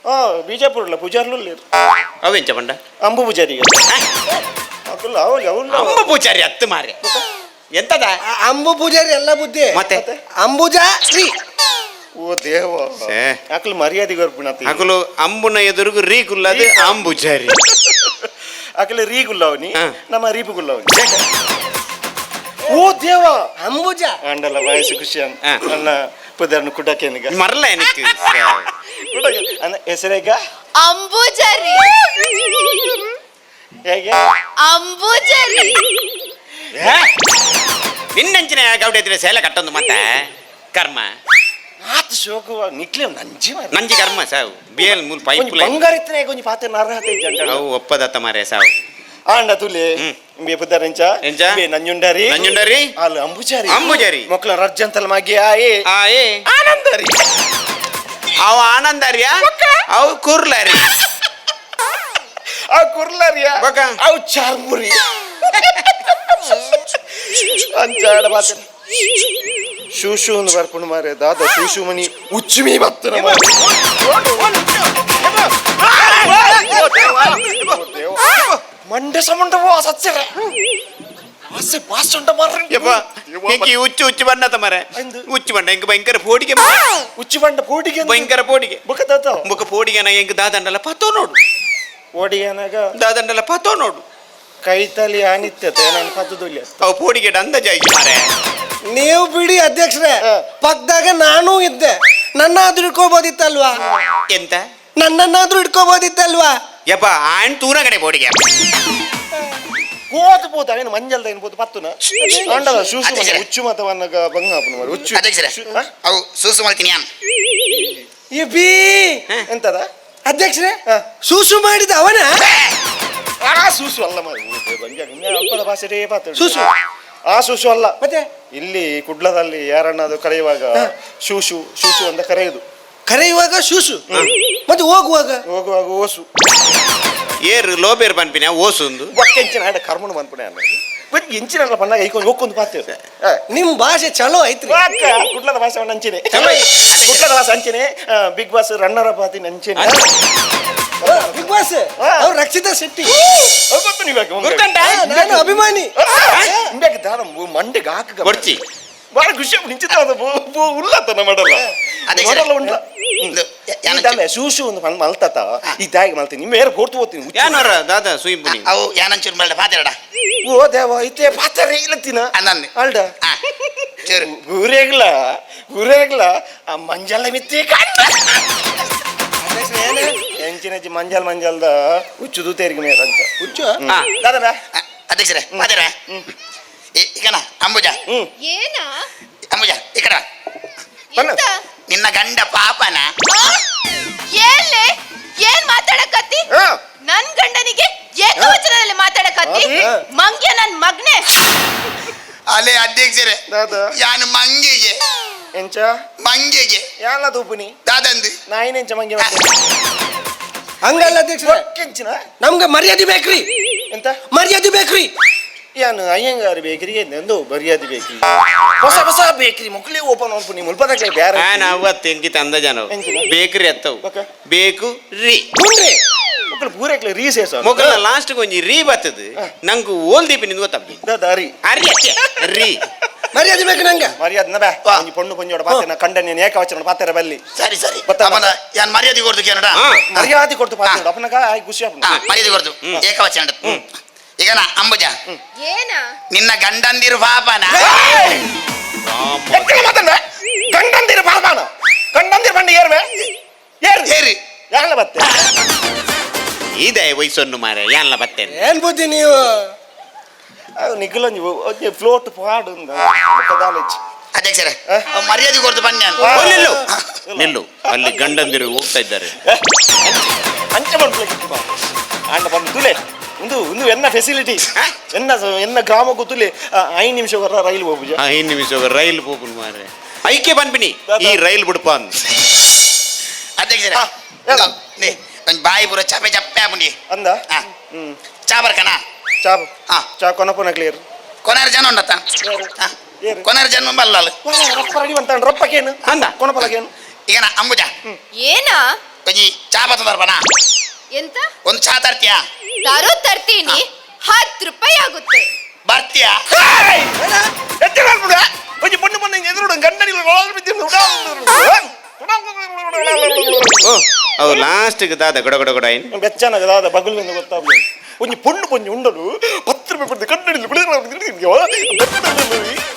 ಓ ಬಿಜಾಪುರಲ್ಲ ಪೂಜಾರ್ಲು ಅವೆಂಚ ಬಂಡ ಅಂಬು ಪೂಜಾರಿಗೆ ಅಕಲ್ಲ ಅವಳು ಅಮ್ಮ ಪೂಜಾರಿ ಅತ್ತು ಮಾರೆ ಎಂತದ ಅಂಬು ಪೂಜಾರಿ ಎಲ್ಲ ಬುದ್ಧಿ ಮತ್ತೆ ಅಂಬುಜಾ ಶ್ರೀ ಓ ದೇವ ಛೇ. ಅಕ್ಲು ಮರ್ಯಾದೆ ಗೊರ್ಪುಣತಿ ಅಕುಲು ಅಂಬುನ ಎದುರುಗು ರೀಕುಲ್ಲದು ಅಂಬುಜರಿ ಅಕ್ಲೆ ರೀಗುಲ್ಲವನಿ ಹಾ. ನಮ್ಮ ರೀಪುಗುಲ್ಲವನಿ ಓ ದೇವ ಅಂಬುಜ ಅಂಡಲ ವಯಸ್ಸು ಖುಷಿ ಹಾ. ನನ್ನ ಪದರ್ನು ಕುಟಕೇನಿಗ ಮರಲ ಏನಕ್ಕೆ ಅನ್ನ ಹೆಸರೇಗ ಅಂಬುಜರಿ ಹೇಗೆ ಅಂಬುಜರಿ ನಿನ್ನಂಚಿನ ಗೌಡ ಸೇಲ ಕಟ್ಟೊಂದು ಮತ್ತೆ ಕರ್ಮ ಆತ ಶೋಕು ನಿಕ್ಲೆ ನಂಜಿ ಮಾರ ನಂಜಿ ಕರ್ಮ ಸಾವು ಬೇಲ್ ಮೂಲ್ ಪೈಪ್ ಒಂಜಿ ಬಂಗಾರ ಇತ್ತನೆ ಒಂಜಿ ಪಾತೆ ಅರ್ಹತೆ ಇಜ್ಜ ಅವು ಒಪ್ಪದತ್ತ ಮಾರೆ ಸಾವು ಆಂಡ ತುಲೆ ಬೇ ಪುದರಂಚ ಎಂಚ? ಬೇ ನಂಜುಂಡರಿ ನಂಜುಂಡರಿ? ಅಲ್ಲ ಅಂಬುಜಾರಿ ಅಂಬುಜರಿ. ಮಕ್ಕಳ ರಜ್ಜಂತಲ್ ಮಾಗಿ ಆಯೆ ಆ ಏ ಆನಂದರಿ ಅವ ಆನಂದರ್ಯ ಅವು ಕುರ್ಲರಿ ಆ ಕುರ್ಲರಿಯ ಬಕ. ಅವು ಚಾರ್ಮುರಿ ಅಂಚಾಡ ಮಾತ ಶೂಶು ಒಂದು ಬರ್ಕೊಂಡು ಮಾರೆ ದಾದ ಶೂಶು ಮನಿ ಉಚ್ಚುಮಿ ಬತ್ತನ ಮಂಡೆ ಸಮುಂಡವೋ ಸಚ್ಚರೆ ಆಸೆ ಪಾಸುಂಡ ಮಾರ್ರೆ ಯಪ್ಪ ಹೆಂಗೆ ಉಚ್ಚು ಉಚ್ಚು ಬಣ್ಣತ ಮರೆ ಅಂದು. ಉಚ್ಚು ಬಣ್ಣ ಹೆಂಗೆ ಭಯಂಕರ ಪೋಡಿಗೆ ಉಚ್ಚು ಬಂಡ ಪೋಟಿಗೆ ಭಯಂಕರ ಪೋಡಿಗೆ ಬುಕ್ಕ ತಾತ ಮುಖ ಪೋಡಿಗೆ ಹೆಂಗೆ ದಾದಂಡಲ್ಲ ಪತ್ತೋ ನೋಡು ಓಡಿಯನಾಗ ದಾದಂಡಲ್ಲ ಪತ್ತೋ ನೋಡು ಕೈತಲಿ ಅನಿತ್ಯತೆ ನಾನು ಪತ್ತದುಲ್ಯ ಅವು ಪೋಡಿಗೆ ಅಂದಾಜಾಗಿ ಮಾರೆ ನೀವು ಬಿಡಿ ಅಧ್ಯಕ್ಷರೇ ಪಕ್ಕದಾಗ ನಾನು ಇದ್ದೆ ನನ್ನಾದ್ರೂ ಇಟ್ಕೋಬೋದಿತ್ತಲ್ವಾ ಎಂತ ನನ್ನನ್ನಾದ್ರೂ ಇಟ್ಕೋಬೋದಿತ್ತಲ್ವಾ ಯಪ್ಪ ಆಣ್ ತೂನ ಕಡೆ ಪೋಡಿಗೆ ಹೋದ ಬೋದು ಏನು ಮಂಜಲ್ದ ಏನ್ಬೋದು ಪತ್ತುನ ಅಂಡದ ಶೂಸು ಅಧ್ಯಕ್ಷರೇ. ಉಚ್ಚು ಮತವನ್ನಗ ಬಂಗಾಪನ ಮಾಡಿ ಉಚ್ಚು ಅಧ್ಯಕ್ಷರೇ ಶು- ಹ? ಅವು ಸೂಸು ಮಾಡ್ತೀನಿ ನಾನು ಈ ಬಿ ಎಂತದ ಅಧ್ಯಕ್ಷರೇ ಹ. ಸೂಸು ಮಾಡಿದ ಅವನ ಆ ಸೂಸು ಅಲ್ಲ ಮಾಡಿ ಅಲ್ಪದ ಭಾಷೆ ಪಾತ್ರ ಸೂಸು. ಆ ಸೂಸು ಅಲ್ಲ ಮತ್ತೆ ಇಲ್ಲಿ ಕುಡ್ಲದಲ್ಲಿ ಯಾರನ್ನಾದ್ರು ಕರೆಯುವಾಗ ಶೂಶು ಶೂಶು ಅಂತ ಕರೆಯುದು ಕರೆಯುವಾಗ ಸೂಸು ಮತ್ತೆ ಹೋಗುವಾಗ ಹೋಗುವಾಗ ಓಸು ಏರು ಲೋಬೇರ್ ಪನ್ಪಿನ ಓಸೊಂದು ಬಕ್ಕೆಂಚಿನ ಹಾಡ ಕರ್ಮಣ ಬಂದ್ಪುಣೆ ಅನ್ನ ಬಟ್ ಎಂಚಿನಲ್ಲ ಬಂದಾಗ ಐಕೊಂಡು ಹೋಗ್ಕೊಂಡು ಪಾತೇವೆ ನಿಮ್ ಭಾಷೆ ಚಲೋ ಐತ್ರಿ ಕುಡ್ಲದ ಭಾಷೆ ಅಂಚೆನೆ ಚಲೋ ಐತಿ. ಕುಡ್ಲದ ಭಾಷೆ ಅಂಚೆನೆ ಬಿಗ್ ಬಾಸ್ ರನ್ನರ ಪಾತಿ ಅಂಚೆನೆ ಬಿಗ್ ಬಾಸ್ ಅವ್ರು ರಕ್ಷಿತಾ ಶೆಟ್ಟಿ ಗೊತ್ತು ನೀವಾಗ ಗುರ್ತಂಟ ನಾನು ಅಭಿಮಾನಿ ಮಂಡೆಗೆ ಹಾಕ ಕೊಡ್ಚಿ ಬಾಳ ಖುಷಿ ನಿಂಚಿತ ಉಲ್ಲತನ ಮಾಡಲ್ಲ ಅಧ್ಯಕ್ಷರೇ. ಮಾಡಲ್ಲ ಉಂಟ ಇದು ಯಾನ ಇದಲ್ಲ ಶೂಶು ಒಂದು ಮಲ್ತಾತ ಈ ತಾಯಿಗೆ ಮಲ್ತೀನಿ ನಿಮ್ಮ ಯಾರು ಕೊಡ್ತು ಹೋಗ್ತೀನಿ ಯಾನರ ದಾದ ಸುಯಿಬುನಿ ಅವು ಯಾನಂಚೂರು ಬೇಡ ಪಾತಿರಡ ಓ ದೇವ ಐತೆ ಪಾತ್ರೆ ಇಲ್ಲತ್ತಿನ ಅನ್ನಂದು ಅಲ್ಡ ಚೂರು ಗುರೇಗ್ಲ ಆ ಮಂಜಲ್ಲ ಮಿತ್ತಿ ಎಂಚಿನ ಮಂಜಲ್ದ ಹುಚ್ಚುದು ತೇರಿಗೆ ಮೇರ ಅಂತ ಹುಚ್ಚು ದಾದ ಅಧ್ಯಕ್ಷರೇ ಪಾತಿರ ಈಗನ ಅಂಬುಜ ಏನ ಅಂಬುಜ ಈ ಕಡೆ ಬಾ. ಎಂತ ನಿನ್ನ ಗಂಡ ಪಾಪನ ಏನ್ಲೆ ಏನ್ ಮಾತಾಡಕತ್ತಿ ನನ್ ಗಂಡನಿಗೆ ಏಕವಚನದಲ್ಲಿ ಮಾತಾಡಕತ್ತಿ ಹಾ. ಮಂಗ್ಯ ನನ್ ಮಗ್ನೆ ಅಲೆ ಅಧ್ಯಕ್ಷರೇ ದಾದ ಯಾನು ಮಂಗಿಗೆ ಎಂಚ ಮಂಗಿಗೆ ಯಾಲ ತೂಪುನಿ ದಾದಂದು ನಾಯಿನೆಂಚ ಮಂಗೆ ಹಂಗಲ್ಲ ಅಧ್ಯಕ್ಷರೇ ಕೆಂಚಿನ ನಮ್ಗೆ ಮರ್ಯಾದೆ ಬೇಕ್ರಿ ಎಂತ ಮರ್ಯಾದೆ ಬೇಕ್ರಿ ಯಾನು ಅಯ್ಯಂಗಾರ ಬೇಕರಿಗೆ ಒಂದು ಮರ್ಯಾದೆ ಬೇಕ್ರಿ ಹೊಸ ಬೇಕ್ರಿ ಮಕ್ಕಳಿಗೆ ಓಪನ್ ಮಾಡ್ಬಿಡಿ ಮುಲ್ಪದಾಗ ಬ್ಯಾರ ಆನ ಅವತ್ತು ಹೆಂಗಿತ ಅಂದಾಜನವು ಎಂಚಿನ? ಬೇಕ್ರಿ ಅತ್ತವು ಬಕ. ಬೇಕು ರೀ ಹುನ್ರಿ ಮಕ್ಕಳು ಪೂರೈಕ್ಲೆ ರೀಸೇಸ್ ಮೊಗಲ ಲಾಸ್ಟ್ ಒಂಜಿ ರೀ ಬತ್ತದು ನಂಗೆ ಓಲ್ ದೀಪಿ ನಿಂದು ಗೊತ್ತಪ್ಪಿ ದಾರಿ ಅರಿ ಅತ್ತೆ ರೀ ಮರ್ಯಾದೆ ಬೇಕು ನಂಗೆ ಮರ್ಯಾದೆ ನಬ ಒಂಜಿ ಪೊಣ್ಣು ಪೊಂಜೋಡ ಪಾತೆನ ಕಂಡ ನೀನು ಏಕವಚನ ಪಾತೆರ ಬಲ್ಲಿ ಸರಿ ಸರಿ ಗೊತ್ತಾ? ಅಪ್ಪನ ಯಾನ್ ಮರ್ಯಾದೆ ಕೊಡ್ತು ಕೇನಡ ಮರ್ಯಾದೆ ಕೊಡ್ತು ಪಾತೆ ಅಪ್ಪನಗ ಆಯ್ ಖುಷಿ ಅಪ್ಪನ ಮರ್ಯಾದೆ ಕೊಡ್ತು ಏಕವಚನ ಈಗ ನಾ ಅಂಬುಜ ಏನ ನಿನ್ನ ಗಂಡಂದಿರು ಪಾಪನ ಎಕ್ಕಲ ಮಾತನ್ನ ಗಂಡಂದಿರ ಪಾಲ್ಪಾನ ಗಂಡಂದಿರ ಬಂಡಿ ಏರ್ವೆ ಏರ್ ಏರಿ ಯಾಕಲ ಬತ್ತೆ ಇದೆ ವಯಸ್ಸನ್ನು ಮಾರೆ ಯಾನ್ಲ ಬತ್ತೇನೆ ಏನ್ ಬುದ್ಧಿ ನೀವು ಅದು ನಿಖಲೊಂಜಿ ಒಂಜಿ ಫ್ಲೋಟ್ ಪಾಡು ಕದಾಲಚ್ಚಿ ಅಧ್ಯಕ್ಷರೇ ಮರ್ಯಾದೆ ಕೊಡ್ತು ಬನ್ನಿ ಅಂತ ನಿಲ್ಲು ನಿಲ್ಲು ಅಲ್ಲಿ ಗಂಡಂದಿರು ಹೋಗ್ತಾ ಇದ್ದಾರೆ ಅಂಚೆ ಮಾಡ್ಲಿಕ್ಕೆ ಅಂಡ ಬಂದು ತುಲೆ ಒಂದು ಎನ್ನ ಫೆಸಿಲಿಟಿ ಎನ್ನ ಗ್ರಾಮಕ್ಕೂ ತುಲೆ 5 ನಿಮಿಷ ಬರ ರೈಲು ಹೋಗುಜ 5 ನಿಮಿಷ ರೈಲ್ ಹೋಗುನ್ ಮಾರೆ ಐಕೆ ಬನ್ಬಿನಿ ಈ ರೈಲ್ ಬಿಡಪ್ಪ ಅಂದ್ ಅಧ್ಯಕ್ಷರೇ ಹೇಳು. ಒಂದು ಬಾಯಿ ಪೂರ ಚಪ್ಪೆ ಚಪ್ಪೆ ಆಗ್ಬಿಡಿ ಅಂದ ಚಾ ಬರ್ಕನಾ ಚಾಪ್ ಹಾ ಚಾ ಕೊನಪುನ ಕ್ಲಿಯರ್ ಕೊನೆರ ಜನ ಉಂಡತ್ತ ಏರು ಕೊನೆರ ಜನ ಬಲ್ಲಲ್ಲ ರೊಪ್ಪ ರೆಡಿ ಅಂತ ರೊಪ್ಪಕ್ಕೇನು ಅಂದ ಕೊನಪಲಗೇನು ಈಗ ನಾ ಅಂಬುಜ ಏನ ಒಂಜಿ ಚಾ ಬತ್ತ ತರ್ಪನ ಎಂತ ಒಂದು ಚಾ ತರ್ತೀಯಾ ತರೋ ತರ್ತೀನಿ 10 ರೂಪಾಯಿ ಆಗುತ್ತೆ ಬರ್ತೀಯಾ ಎತ್ತೆ ಮಾಡ್ಬಿಡ ಒಂಜಿ ಪೊಣ್ಣು ಎದುರು ಗಂಡನಿಲ್ಲ ಓ ಅವು ಲಾಸ್ಟ್ಗೆ ದಾದ ಗಡ ಗಡ ಗಡ ಏನು ಬೆಚ್ಚನಾಗ ದಾದ ಬಗಲಿಂದ ಗೊತ್ತಾಗ್ಲಿ ಒಂಜಿ ಪೊಣ್ಣು ಪೊಂಜಿ ಉಂಡಲು 10 ರೂಪಾಯಿ ಕೊಡ್ತು ಕನ್ನಡಿಲಿ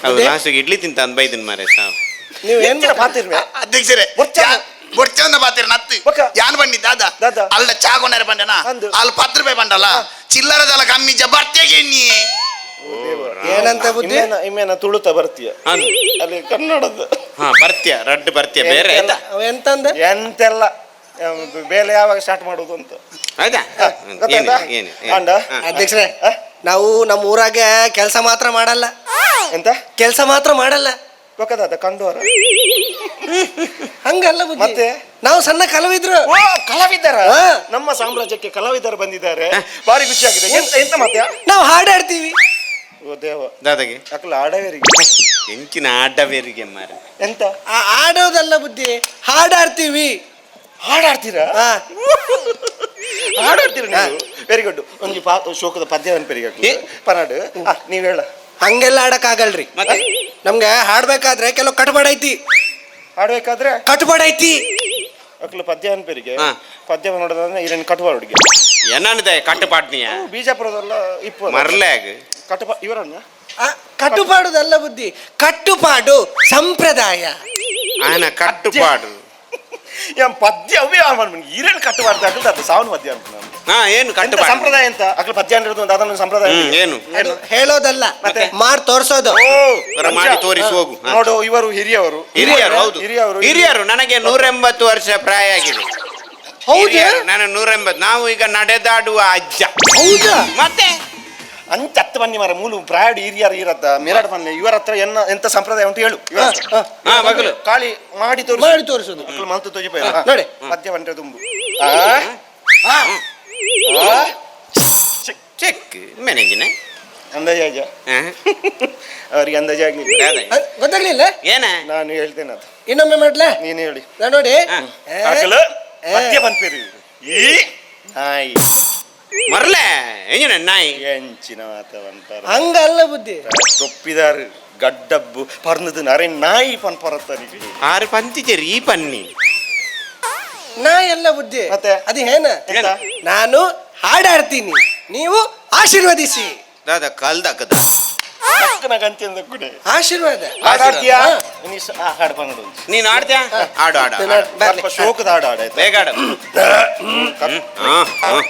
ಅವು ಲಾಸ್ಟ್ಗೆ ಇಡ್ಲಿ ತಿಂತ ಅಂದ್ ಬೈದಿನ್ ಮಾರೆ ಸಾವು ನೀವು ಏನ್ ಪಾತಿರ್ವೆ ಅಧ್ಯಕ್ಷರೇ ಬೊಚ್ಚವನ್ನ ಪಾತಿರ ನತ್ತು ಬೊಕ್ಕ. ಯಾನ್ ಬಂಡಿ ದಾದ ದಾದ. ಅಲ್ಲ ಚಾಗೊಂಡಾರೆ ಬಂಡನ ಅಂದು. ಅಲ್ಲಿ 10 ರೂಪಾಯಿ ಬಂಡಲ್ಲ ಚಿಲ್ಲರದಲ್ಲ ಕಮ್ಮಿ ಬರ್ತೆಗೆ ನೀ ಏನಂತ ಬುದ್ಧಿ ಇಮ್ಮೇನ ತುಳುತ ಬರ್ತೀಯ ಅನ್ ಅಲ್ಲಿ ಕನ್ನಡದ ಹಾ ಬರ್ತೀಯ ರಡ್ಡು ಬರ್ತೀಯ ಬೇರೆ ಆಯ್ತಾ ಅವ ಎಂತಂದ ಎಂತೆಲ್ಲ ಬೇಲೆ ಯಾವಾಗ ಸ್ಟಾರ್ಟ್ ಮಾಡೋದು ಅಂತ ಆಯ್ತಾ ಗೊತ್ತಾಯ್ತಾ? ಏನು ಅಂಡ? ಅಧ್ಯಕ್ಷರೇ ನಾವು ನಮ್ಮ ಊರಾಗ ಕೆಲಸ ಮಾತ್ರ ಮಾಡಲ್ಲ, ಎಂತ ಕೆಲಸ ಮಾತ್ರ ಮಾಡಲ್ಲ. ಗೊತ್ತದ ಕಂಡುವರ ಹಂಗಲ್ಲ ಬುದ್ಧಿ. ಮತ್ತೆ? ನಾವು ಸಣ್ಣ ಕಲಾವಿದ್ರು. ಓ ಕಲಾವಿದರ ಹಾ. ನಮ್ಮ ಸಾಮ್ರಾಜ್ಯಕ್ಕೆ ಕಲಾವಿದರು ಬಂದಿದ್ದಾರೆ ಭಾರಿ ಖುಷಿ ಆಗಿದೆ ಎಂತ ಎಂತ ಮತ್ತೆ ನಾವು ಹಾಡಾಡ್ತೀವಿ. ಓ ದೇವ ದಾದಾಗೆ ಅಕ್ಕಲ ಆಡವೇರಿಗೆ ಎಂಚಿನ ಆಟವೇರಿಗೆ ಮಾರೆ ಎಂತ ಆಡೋದಲ್ಲ ಬುದ್ಧಿ, ಹಾಡಾಡ್ತೀವಿ. ಹಾಡಾಡ್ತೀರಾ ಹಾ. ಹಾಡಾಡ್ತೀರ ನೀವು ವೆರಿ ಗುಡ್ ಒಂದು ಶೋಕದ ಪದ್ಯವನ್ನು ಪೆರಿಗಾಗ್ಲಿ ಪನಾಡು ನೀವ್ ಹೇಳ ಹಂಗೆಲ್ಲ ಆಡಕ್ ಆಗಲ್ರಿ. ಮತ್ತೆ? ನಮ್ಗೆ ಹಾಡ್ಬೇಕಾದ್ರೆ ಕೆಲವು ಕಟ್ಪಾಡ್ ಐತಿ. ಹಾಡ್ಬೇಕಾದ್ರೆ ಕಟ್ಪಾಡ್ ಐತಿ. ಅಕ್ಕಲು ಪದ್ಯವನ್ನು ಪೆರಿಗೆ ಹಾ. ಪದ್ಯವನ್ನು ನೋಡೋದಂದ್ರೆ ಇರನ್ ಕಟುವಾಡ ಹುಡುಗಿ ಏನಾನಿದೆ ಕಟ್ಟುಪಾಟ್ನಿಯ ಬಿಜಾಪುರದಲ್ಲ ಇಪ್ಪ ಮರ್ಲ್ಯಾಗ ಕಟುಪಾ ಇವರನ್ನ ಕಟ್ಟುಪಾಡುದಲ್ಲ ಬುದ್ಧಿ, ಕಟ್ಟುಪಾಡು ಸಂಪ್ರದಾಯ. ಆನ ಕಟ್ಟುಪಾಡು ಪದ್ಯ ಅವೇ ಮಾಡ್ಬಿಡಿ ಇರೇನು ಕಟ್ಟುಪಾಡ್ದು ಅಕ್ಕಲ್ದ ಅದು ಸಾವನ್ ಪದ್ಯ ಅಂತ ನಾನು ಹಾ ಏನು ಎಂತ ಕಟ್ಟುಪಾಡು ಸಂಪ್ರದಾಯ ಅಂತ ಅಕ್ಕಲು ಪದ್ಯ ಅಂದಿರೋದು ಒಂದು ಅದನ್ನ ಸಂಪ್ರದಾಯ ಏನು ಅದು ಹೇಳೋದಲ್ಲ, ಮತ್ತೆ? ಮಾಡ್ ತೋರ್ಸೋದು. ಬರ ಮಾಡಿ ತೋರಿಸಿ ಹೋಗು ಹಾ. ನೋಡು ಇವರು ಹಿರಿಯವರು ಹಿರಿಯರು ಹೌದು ಹಿರಿಯವರು ಹಿರಿಯರು ನನಗೆ 180 ವರ್ಷ ಪ್ರಾಯ ಆಗಿದೆ. ಹೌದಾ? ಹಿರಿಯರು, ನಾನು 180. ನಾವು ಈಗ ನಡೆದಾಡುವ ಅಜ್ಜ. ಹೌದಾ? ಮತ್ತೆ ಅಂಚ ಹತ್ತು ಬನ್ನಿ ಮರ ಮೂಲು ಪ್ರಾಯಡ್ ಹಿರಿಯರು ಇರತ್ತ ಮಿರಾಡ್ ಬನ್ನಿ ಇವರ ಹತ್ರ ಎಂತ ಸಂಪ್ರದಾಯ ಉಂಟು ಹೇಳು ಇವರ ಹತ್ರ. ಹಾ ಮಗಳು ಕಾಳಿ ಮಾಡಿ ತೋರಿಸು ಮಾಡಿ ತೋರಿಸೋದು. ಮಕ್ಕಳು ಮಂತು ತೋಜಿಪ ನೋಡಿ. ಪದ್ಯ ಬಂದ್ರೆ ತುಂಬು ಚೆಕ್ ಮೆನಂಜಿನ ಅಂದಾಜ ಅವ್ರಿಗೆ ಅಂದಾಜ ಆಗ್ಲಿಲ್ಲ ಗೊತ್ತಾಗ್ಲಿಲ್ಲ? ಏನ ನಾನು ಹೇಳ್ತೇನೆ ಅದು ಇನ್ನೊಮ್ಮೆ ಮಾಡ್ಲಾ? ನೀನು ಹೇಳಿ ನೋಡಿ. ಅಕ್ಕಲು ಪದ್ಯ ಬಂದ್ಪೇರಿ ಈ ನಾಯಿ ಮರ್ಲೆ ಎಂಜಿನ ನಾಯಿ ಎಂಚಿನ ಮಾತವಂತಾರ ಹಂಗಲ್ಲ ಬುದ್ಧಿ. ತೊಪ್ಪಿದಾರು ಗಡ್ಡಬ್ಬು ಪರ್ನದು ನರೆ ನಾಯಿ ಪನ್ ಪರತ್ತನಿಗೆ ಆರು ಪಂತಿಚೇರಿ ಈ ಪನ್ನಿ ನಾ ಎಲ್ಲ ಬುದ್ಧಿ. ಮತ್ತೆ? ಅದು ಏನ? ಎಂತ? ನಾನು ಹಾಡಾಡ್ತೀನಿ, ನೀವು ಆಶೀರ್ವದಿಸಿ. ದಾದ ಕಲ್ದಾಕದ ಗಂತಿ ಅಂದ ಕೂಡ ಆಶೀರ್ವಾದ. ಹಾಡಾಡ್ತೀಯಾ ಹಾ. ಹಾಡು ಬಂದು ನೀನ್ ಆಡ್ತೀಯ ಆಡು ಆಡ ಬರ್ಲಿ. ಶೋಕದ ಹಾಡು ಆಡಾಯ್ತು ಬೇಗ ಆಡು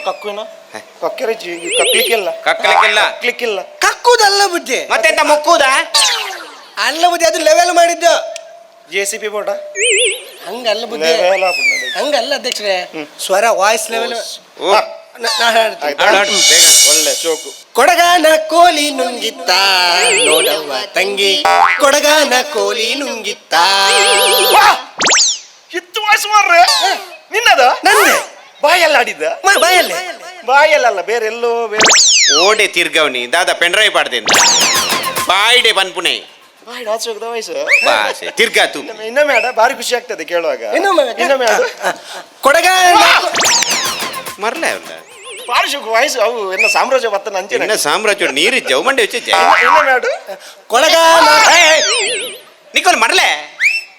ಕಕ್ಕುನ ಕಕ್ಕೆರೆ ಕಕ್ಲಿಕ್ಕಿಲ್ಲ ಕಕ್ಕಲಿಕ್ಕಿಲ್ಲ ಕಕ್ಲಿಕ್ಕಿಲ್ಲ ಕಕ್ಕುದಲ್ಲ ಬುದ್ಧಿ. ಮತ್ತೆಂತ ಮುಕ್ಕುದ ಅಲ್ಲ ಬುದ್ಧಿ, ಅದು ಲೆವೆಲ್ ಮಾಡಿದ್ದು. JCB ಬೋಟ ಹಂಗಲ್ಲ ಬುದ್ಧಿ, ಲೆವೆಲ್ ಹಂಗಲ್ಲ ಅಧ್ಯಕ್ಷರೇ. ಸ್ವರ ವಾಯ್ಸ್ ಲೆವೆಲ್. ಓ ನಾ ಹೇಳ್ತೀನಿ. ಆಡು ಆಡು ಬೇಗ ಒಳ್ಳೆ ಶೋಕು ಕೊಡಗಾನ ಕೋಲಿ ನುಂಗಿತ್ತ ನೋಡವ್ವ ತಂಗಿ, ಕೊಡಗಾನ ಕೋಲಿ ನುಂಗಿತ್ತ. ಹಿತ್ತು ವಾಯ್ಸ್ ಮಾರ್ರೆ ನಿನ್ನದ ನಂದೆ ಬಾಯಲ್ಲ ಆಡಿದ್ದ ಬಾಯಲ್ಲಿ. ಬಾಯಲ್ಲ ಬೇರೆ ಎಲ್ಲೋ ಬೇರೆ ಓಡೆ ತಿರ್ಗವನಿ ದಾದ ಪೆಂಡ್ರೈವ್ ಪಾಡ್ದಿಂದ ಬಾಯ್ಡೆ ಬನ್ಪುಣೆ ಬಾಯ್ ಆಚೆ ಹೋಗದ ವಯಸ್ಸು ಬಾಸೆ ತಿರ್ಗಾತು ಇನ್ನೊಮ್ಮೆ ಆಡ ಭಾರಿ ಖುಷಿ ಆಗ್ತದೆ ಕೇಳುವಾಗ ಇನ್ನೊಮ್ಮೆ ಆಡು ಕೊಡಗಾನ ಮರ್ಲೆ ಅವಲ್ಲ ಭಾರಿ ಶೋಕ ವಯಸ್ಸು ಅವು ಎಲ್ಲ ಸಾಮ್ರಾಜ್ಯ ಬತ್ತ ಅಂಚೆ ಇನ್ನ ಸಾಮ್ರಾಜ್ಯ ನೀರು ಜವಮಂಡೆ ಹೆಚ್ಚು ಇನ್ನೊಮ್ಮೆ ಆಡು ಕೊಡಗಾನ ನಿಕೋಲ್ ಮರ್ಲೆ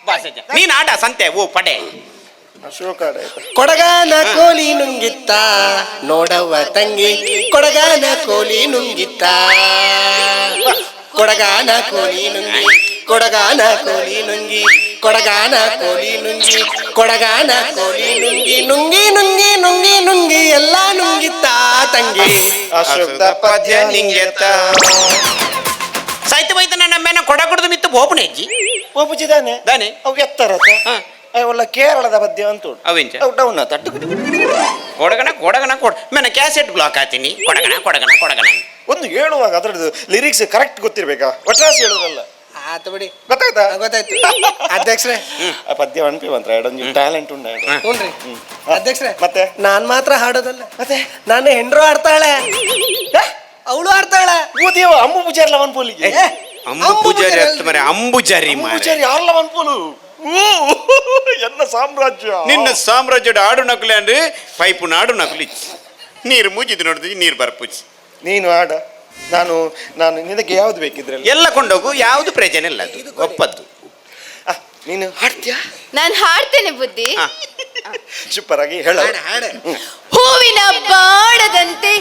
ಬಾಸಜ್ಜ ನೀನ್ ಆಟ ಸಂತೆ ಓ ಪಡೆ ಶೋಕ ಆಡಾಯ್ತು ಕೊಡಗಾನ ಕೋಲಿ ನುಂಗಿತ್ತ ನೋಡವ್ವ ತಂಗಿ, ಕೊಡಗಾನ ಕೋಲಿ ನುಂಗಿತ್ತ. ಕೊಡಗಾನ ಕೋಲಿ ನುಂಗಿ, ಕೊಡಗಾನ ಕೋಲಿ ನುಂಗಿ, ಕೊಡಗಾನ ಕೋಲಿ ನುಂಗಿ, ಕೊಡಗಾನ ಕೋಲಿ ನುಂಗಿ, ನುಂಗಿ ನುಂಗಿ ನುಂಗಿ ನುಂಗಿ ಎಲ್ಲ ನುಂಗಿತ್ತ ತಂಗಿ. ಅಶೋಕದ ಪದ್ಯ ನಿಂಗೆತ್ತ ಸಾಹಿತ್ಯ ಬೈತ ನನ್ನ ಮೇನ ಕೊಡ ಕುಡ್ದು ಮಿತ್ತು ಬೋಪುಣೆ ಅಜ್ಜಿ ಒಬ್ಬುಜಿದಾನೆ ದಾನೆ ಅವು ಎತ್ತರತ ಹಾ. ಒಳ್ಳ ಕೇರಳದ ಪದ್ಯ ಅಂತ ಅವೆಂಚ ಅವು ಡೌನ್ ತಟ್ಟು ಕೊಡಗಣ ಕೊಡಗಣ ಕೊಡ ಮೇನ ಕ್ಯಾಸೆಟ್ ಬ್ಲಾಕ್ ಆತೀನಿ ಕೊಡಗಣ ಕೊಡಗಣ ಕೊಡಗಣ ಒಂದು ಹೇಳುವಾಗ ಅದ್ರದ್ದು ಲಿರಿಕ್ಸ್ ಕರೆಕ್ಟ್ ಗೊತ್ತಿರ್ಬೇಕಾ ಒಟ್ರಾಸಿ ಹೇಳೋದಲ್ಲ ಆತ ಬಿಡಿ, ಗೊತ್ತಾಯ್ತಾ ಗೊತ್ತಾಯ್ತು ಅಧ್ಯಕ್ಷರೇ. ಆ ಪದ್ಯ ಅನ್ಪಿ ಮಾತ್ರ ಎರಡೊಂದು ಟ್ಯಾಲೆಂಟ್ ಉಂಟು ಹ್ಞೂನ್ರಿ ಅಧ್ಯಕ್ಷರೇ. ಮತ್ತೆ? ನಾನ್ ಮಾತ್ರ ಹಾಡೋದಲ್ಲ, ಮತ್ತೆ ನಾನು ಹೆಂಡ್ರು ಆಡ್ತಾಳೆ, ಅವಳು ಆಡ್ತಾಳೆ. ಓ ದೇವ ಅಮ್ಮು ಪೂಜಾರಿ ಅನ್ಪೋಲಿಗೆ ಅಂಬು ಪೂಜಾರಿ ಅರ್ಥ ಮರೆ ಅಂಬುಜಾರಿ ಅಮ್ಮು ಮಾರೆ ಪೂಜಾರಿ ಯಾರಲ್ಲ ಅನ್ಪೋಲು ಎನ್ನ ಸಾಮ್ರಾಜ್ಯ ನಿನ್ನ ಸಾಮ್ರಾಜ್ಯದ ಆಡು ನಕಲಿ ಅಂದ್ರೆ ಪೈಪು ನಾಡು ನಕಲಿ ನೀರು ಮುಜಿದು ನೋಡಿದ್ವಿ ನೀರು ಬರ್ಪುಜಿ ನೀನು ಆಡ ನಾನು ನಿನಗೆ ಯಾವ್ದು ಬೇಕಿದ್ರಲ್ಲಿ ಎಲ್ಲ ಕೊಂಡೋಗು ಯಾವುದು ಪ್ರಯೋಜನ ಇಲ್ಲ ಅದು ಒಪ್ಪದ್ದು ನೀನು ಹಾಡ್ತೀಯಾ? ನಾನು ಹಾಡ್ತೇನೆ ಬುದ್ಧಿ. ಸೂಪರ್ ಆಗಿ ಹೇಳ. ಹೂವಿನ ಬಾಡದಂತೆ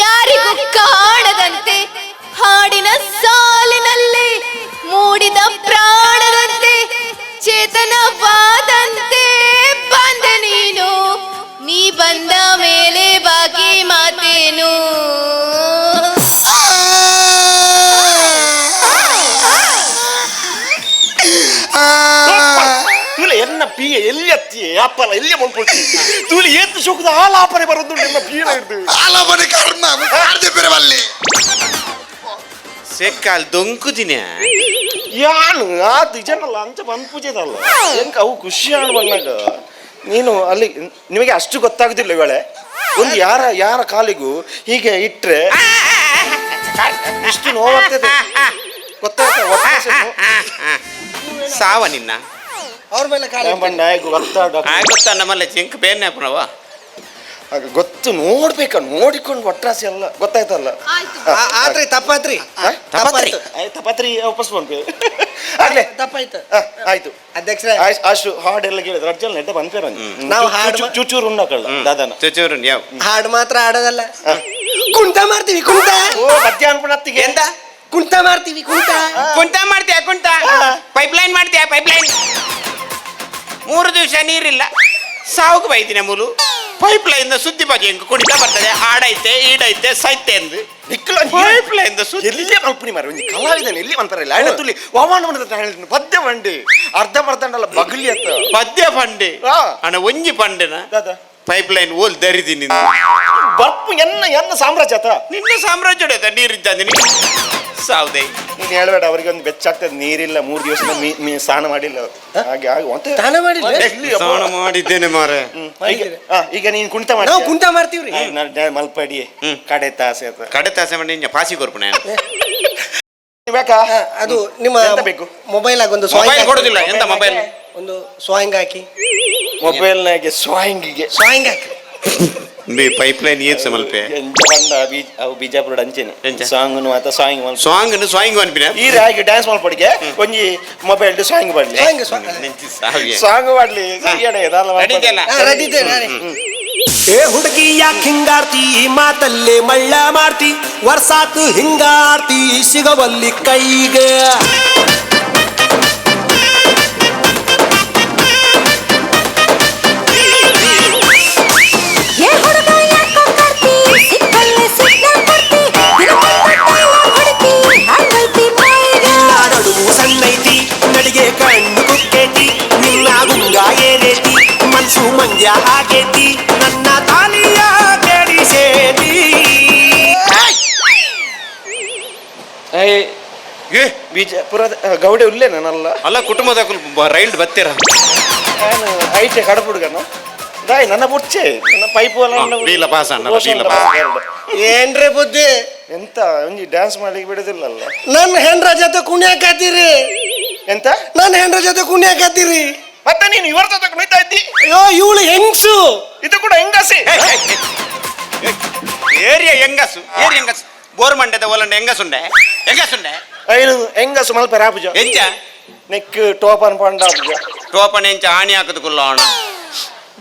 ಯಾರಿಗೂ ಕಾಣದಂತೆ ಹಾಡಿನ ಸಾಲಿನಲ್ಲಿ ಮೂಡಿದ ಪ್ರಾಣದಂತೆ ಚೇತನವಾದಂತೆ ಬಂದ ನೀನು, ನೀ ಬಂದ ಮೇಲೆ ಬಾಕಿ ಮಾತೇನು. ತೂಲೆ ಎನ್ನ ಪೀಯ ಎಲ್ಲಿ ಅತ್ತಿ ಅಪ್ಪಲ ಎಲ್ಲಿ ಮಲ್ಕೊಳ್ತಿ ತೂಲೆ ಏತ್ ಸುಖದ ಆಲಾಪನೆ ಬರೋದು ನಿಮ್ಮ ಪೀಯ ಇರ್ತೇವೆ. ಆಲಾಪನೆ ಕರ್ಮ ಕಾರ್ದೆ ಪೆರವಲ್ಲಿ ಸೆಕ್ಕಾಲ್ ದೊಂಕುದಿನ ಯಾನು ಆ ನಿಜನಲ್ಲ ಅಂಚ ಬಂದ್ಪೂಜೆದಲ್ಲ ಹೆಂಗ ಅವು ಖುಷಿ ಬಂದಾಗ ನೀನು ಅಲ್ಲಿ ನಿಮಗೆ ಅಷ್ಟು ಗೊತ್ತಾಗುದಿಲ್ಲ ಇವಳೆ ಒಂದು ಯಾರ ಕಾಲಿಗೂ ಹೀಗೆ ಇಟ್ರೆ ಇಷ್ಟು ನೋವಾಗ್ತದೆ ಗೊತ್ತಾಗ್ತದೆ. ಸಾವ ನಿನ್ನ ಅವ್ರ ಮೇಲೆ ಗೊತ್ತಾ ನಮ್ಮಲ್ಲ ಚಿಂಕ್ ಬೇನೆ ಅಪ್ಪನವ ಗೊತ್ತು ನೋಡ್ಬೇಕ ನೋಡಿಕೊಂಡು ಒಟ್ರಾಸಿ ಅಲ್ಲ ಗೊತ್ತಾಯ್ತಲ್ಲ. ಆತ್ರಿ ತಪ್ಪಾತ್ರಿ ತಪತ್ರಿ ವಾಪಸ್ ಬಂದ್ವಿ ಆಗ್ಲೇ ತಪ್ಪಾಯ್ತು. ಆಯ್ತು ಅಧ್ಯಕ್ಷರೇ ಅಷ್ಟು ಹಾಡೆಲ್ಲ ಕೇಳಿದ್ರೆ ಅರ್ಜಲ್ ನೆಟ್ಟ ಬಂದ್ಪೇರ ನಾವು ಹಾಡು ಚೂಚೂರು ಉಣ್ಣಕಲ್ಲ ದಾದನ ಚೂಚೂರು ಯಾವ ಹಾಡು ಮಾತ್ರ ಆಡೋದಲ್ಲ, ಕುಂಟ ಮಾಡ್ತೀವಿ. ಕುಂಟ ಓ ಮಧ್ಯಾಹ್ನ ಹೊತ್ತಿಗೆ ಎಂತ ಕುಂಟ ಮಾಡ್ತೀವಿ. ಕುಂಟ ಕುಂಟ ಮಾಡ್ತೀಯ ಕುಂಟ ಪೈಪ್ಲೈನ್ ಮಾಡ್ತೀಯ ಪೈಪ್ಲೈನ್ 3 ದಿವಸ ನೀರಿಲ್ಲ ಸಾವುಗೆ ಬೈದಿನ ಮೂಲು ಪೈಪ್ಲೈನ್ ಸುದ್ದಿ ಬಗ್ಗೆ ಹೆಂಗ್ ಕುಣಿತ ಬರ್ತದೆ ಹಾಡೈತೆ ಈಡೈತೆ ಸೈತೆ ಎಂದು ಪೈಪ್ಲೈನ್ ಎಲ್ಲಿ ಮಲ್ಪುನಿ ಮಾರ ಒಂದು ಕಲಾವಿದನ ಎಲ್ಲಿ ಮಲ್ಪರಲ್ಲ ಅಣ್ಣ ತುಲಿ ವಾವಾಣ ಹೇಳಿದ್ರು ಪದ್ಯ ಬಂಡಿ ಅರ್ಧಂಬರ್ಧಂಡಲ್ಲ ಬಗಲಿ ಅತ್ತ ಪದ್ಯ ಪಂಡೆ ಅಣ್ಣ ಒಂಜಿ ಪಂಡೆನ ಪೈಪ್ಲೈನ್ ಓಲ್ ದರಿದೀನಿ ಬರ್ಪು ಎನ್ನ ಸಾಮ್ರಾಜ್ಯ ಆತ ನಿನ್ನ ಸಾಮ್ರಾಜ್ಯ ನೀರಿದ್ದಾನೆ ಸಾವುದೇ ನೀನು ಹೇಳ್ಬೇಡ ಅವರಿಗೆ ಒಂದು ಬೆಚ್ಚಾಗ್ತದೆ ನೀರಿಲ್ಲ 3 ದಿವಸದ ಸ್ನಾನ ಮಾಡಿಲ್ಲ ಹಾಗೆ ಸ್ನಾನ ಮಾಡಿಲ್ಲ ಸ್ನಾನ ಮಾಡಿದ್ದೇನೆ ಮಾರ. ಈಗ ನೀನು ಕುಣಿತ ಮಾಡಿ ನಾವು ಕುಂಟ ಮಾಡ್ತೀವ್ರಿ. ಮಲ್ಪಡಿ ಕಡೆ ತಾಸೆ ಆತ ಕಡೆ ತಾಸೆ ಮಾಡಿ ಪಾಸಿ ಕೊರ್ಪಣೆ ಬೇಕಾ ಅದು ನಿಮ್ಮ ಎಂತ ಬೇಕು? ಮೊಬೈಲ್ ಆಗಿ ಒಂದು ಮೊಬೈಲ್ ಕೊಡುದಿಲ್ಲ. ಎಂತ ಮೊಬೈಲ್? ಒಂದು ಸ್ವಾಯಿಂಗ್ ಹಾಕಿ ಮೊಬೈಲ್ನಾಗೆ ಸ್ವಾಯಿಂಗಿಗೆ ಹಾಕಿ ಪೈಪ್ಲೈನ್ ಏತ್ ಮಲ್ಪೆ ಅವು ಬಿಜಾಪುರ ಅಂಚೆನೆ ಎಂಚ? ಸಾಂಗ್ ಆತ ಸಾಂಗ್ ಸಾಂಗ್ ಅನ್ಪಿನ ಈ ಹಾಗೆ ಡ್ಯಾನ್ಸ್ ಮಾಡ್ಪಡಿಗೆ ಒಂಜಿ ಮೊಬೈಲ್ ಸಾಂಗ್ ಮಾಡ್ಲಿ ಸಾಂಗ್ ಮಾಡ್ಲಿ ರೆಡಿ ಇದೆ ನಾನೇ. ಏ ಹುಡುಗಿ ಯಾಕೆ ಹಿಂಗಾಡ್ತಿ ಮಾತಲ್ಲೇ ಮಳ್ಳ ಮಾಡ್ತಿ ವರ್ಷಾತು ಹಿಂಗಾಡ್ತಿ ಸಿಗವಲ್ಲಿ ಕೈಗೆ ನಡುವು ಸಣ್ಣೈತಿ ನಡಿಗೆ ಕಣ್ಣು ಕುಕ್ಕೈತಿ ನಿನ್ನ ಗುಂಗ ಏರೇತಿ ಮನ್ಸು ಮಂಜ ಆಗೇತಿ ನನ್ನ ತಾಲಿಯ ಕೆಡಿಸೇತಿ. ಬಿಜಾಪುರದ ಗೌಡೆ ಉಲ್ಲೆ ನಾನಲ್ಲ ಅಲ್ಲ ಕುಟುಂಬದ ರೈಲ್ಡ್ ಬತ್ತೀರ ನಾನು ಐಟೆ ಕಡಪುಡ್ಗನು ದಾಯ್ ನನ್ನ ಬುಚ್ಚೆ ನನ್ನ ಪೈಪು ಬೀಲ ಪಾಸ ಏನ್ರಿ ಬುದ್ಧಿ ಎಂತ ಒಂಜಿ ಡ್ಯಾನ್ಸ್ ಮಾಡ್ಲಿಕ್ಕೆ ಬಿಡುದಿಲ್ಲಲ್ಲ. ನನ್ನ ಹೆಂಡ್ರ ಜೊತೆ ಕುಣಿಯಾಕತ್ತೀರಿ. ಎಂತ ನನ್ನ ಹೆಂಡ್ರ ಜೊತೆ ಕುಣಿಯಾಕತ್ತೀರಿ. ಮತ್ತೆ ನೀನು ಇವ್ರ ಜೊತೆ ಕುಣಿತಾ ಇದ್ದಿ. ಅಯ್ಯೋ ಇವಳು ಹೆಂಗ್ಸು, ಇದು ಕೂಡ ಹೆಂಗಸಿ. ಏರಿಯಾ ಹೆಂಗಸು ಬೋರ್ಮಂಡದ ಒಲಂಡ ಹೆಂಗಸುಂಡೆ ಐನು ಹೆಂಗಸು ಮಲ್ಪ ರಾಪುಜ ಎಂಚ ನೆಕ್ ಟೋಪನ್ ಪಂಡ ಟೋಪನ್ ಎಂಚ ಆಣಿ ಹಾಕದು ಕುಲ್ಲ ಅವಣ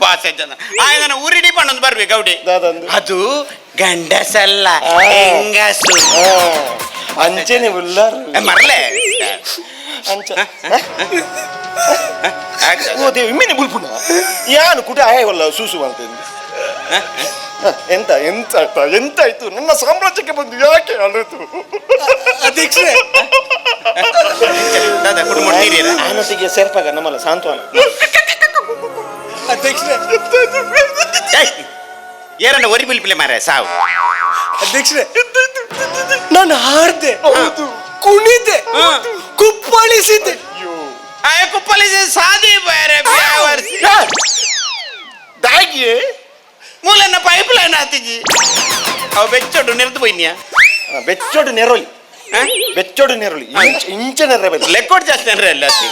ಬಾಸೆ ಜನ ಆಯ್ನ ಉರಿಡಿ ಪಣ್ಣೊಂದು ಬರ್ಬೇಕು ಗೌಡಿ ಅದು ಗಂಡಸಲ್ಲ ಹೆಂಗಸು ಅಂಚೆನೆ ಉಲ್ಲಾರು ಮರ್ಲೆ ಅಂಚ ಓ ದೇವಿ ಮಿನಿ ಬುಲ್ಪುನ ಯಾನು ಕುಟ ಆಯವಲ್ಲ ಸೂಸು ಅಂತ ಎಂತ ಎಂತ ಎಂತಾಯ್ತು ನನ್ನ ಸಾಮ್ರಾಜ್ಯಕ್ಕೆ ಬಂದು ಯಾಕೆ ಅಲ್ಲಿತು ಅಧ್ಯಕ್ಷರೇ ಆನತಿಗೆ ಸೇರ್ಪಾಗ ನಮ್ಮಲ್ಲ ಸಾಂತ್ವನ ಅಧ್ಯಕ್ಷರೇ ಏರನ್ನ ಒರಿ ಬಿಲ್ಪಿಲೆ ಮಾರ ಸಾವು ಅಧ್ಯಕ್ಷರೇ ನಾನು ಹಾಡ್ದೆ, ಕುಣಿದೆ, ಕುಪ್ಪಳಿಸಿದ್ದೆ. ಕುಪ್ಪಳಿಸಿ ಸಾದಿ ಬೇರೆ ದಾಗಿಯೇ ಮೂಲನ್ನ ಪೈಪ್ ಲೈನ್ ಆತಿಜಿ ಅವು ಬೆಚ್ಚೊಡು ನೆರೆದು ಬೈನ್ಯಾ ಬೆಚ್ಚೋಡು ನೆರೋಲಿ ಬೆಚ್ಚೋಡು ನೆರೋಲಿ ಇಂಚ ನೆರಬೇಕು ಲೆಕ್ಕೋಡ್ ಜಾಸ್ತಿ ನೆರೆ ಅಲ್ಲ ಆತಿ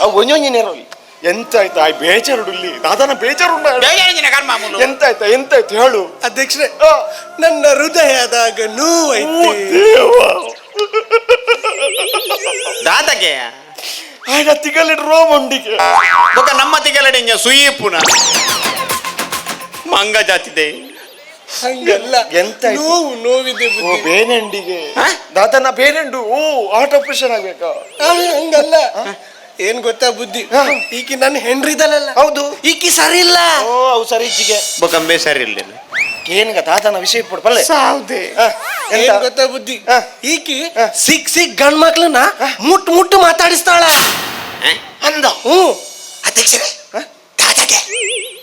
ಅವು ಒಂಜೊಂಜಿ ನೆರೋಲಿ ಎಂತಾಯ್ತು ಆ ಬೇಜಾರುಡುಲ್ಲಿ ದಾದನ ಬೇಜಾರುಂಡ ಎಂತಾಯ್ತು ಎಂತಾಯ್ತು ಹೇಳು ಅಧ್ಯಕ್ಷರೇ ನನ್ನ ಹೃದಯದಾಗ ನೋವಾಯ್ತು. ದಾದಗೆ ಆಯ್ನ ತಿಗಲಿಡ್ ರೋಮೊಂಡಿಗೆ ಬೊಕ ನಮ್ಮ ತಿಗಲಡೆ ಇಂಜ ಸುಯೀಪುನ ಮಂಗ ಜಾತಿದೆ ಹಂಗಲ್ಲ ಎಂತ ನೋವು ನೋವಿದೆ ಓ ಬುದ್ಧಿ ಬೇನೆಂಡಿಗೆ ದಾದನ ಬೇನೆಂಡು ಓ ಆರ್ಟ್ ಆಪರೇಷನ್ ಆಗ್ಬೇಕಾ ಹಂಗಲ್ಲ ಏನ್ ಗೊತ್ತಾ ಬುದ್ಧಿ ಈಕಿ ನನ್ನ ಹೆಂಡ್ರಿದಲ್ಲ ಹೌದು ಈಕಿ ಸರಿ ಇಲ್ಲ ಓ ಅವು ಸರಿ ಇಜ್ಜಿಗೆ ಬೊಕಂಬೆ ಸರಿ ಇಲ್ಲ ಏನ್ಗ ದಾದನ ವಿಷಯ ಪಡ್ ಪಲ್ಲೆ ಸಾವ್ದೆ ಎಂತ? ಏನ್ ಗೊತ್ತಾ ಬುದ್ಧಿ ಹ. ಈಕಿ ಸಿಕ್ ಗಂಡ್ ಮಕ್ಳನ್ನ ಮುಟ್ಟು ಮಾತಾಡಿಸ್ತಾಳ ಅಂದ ಅಧ್ಯಕ್ಷರೇ ದಾದಾಗೆ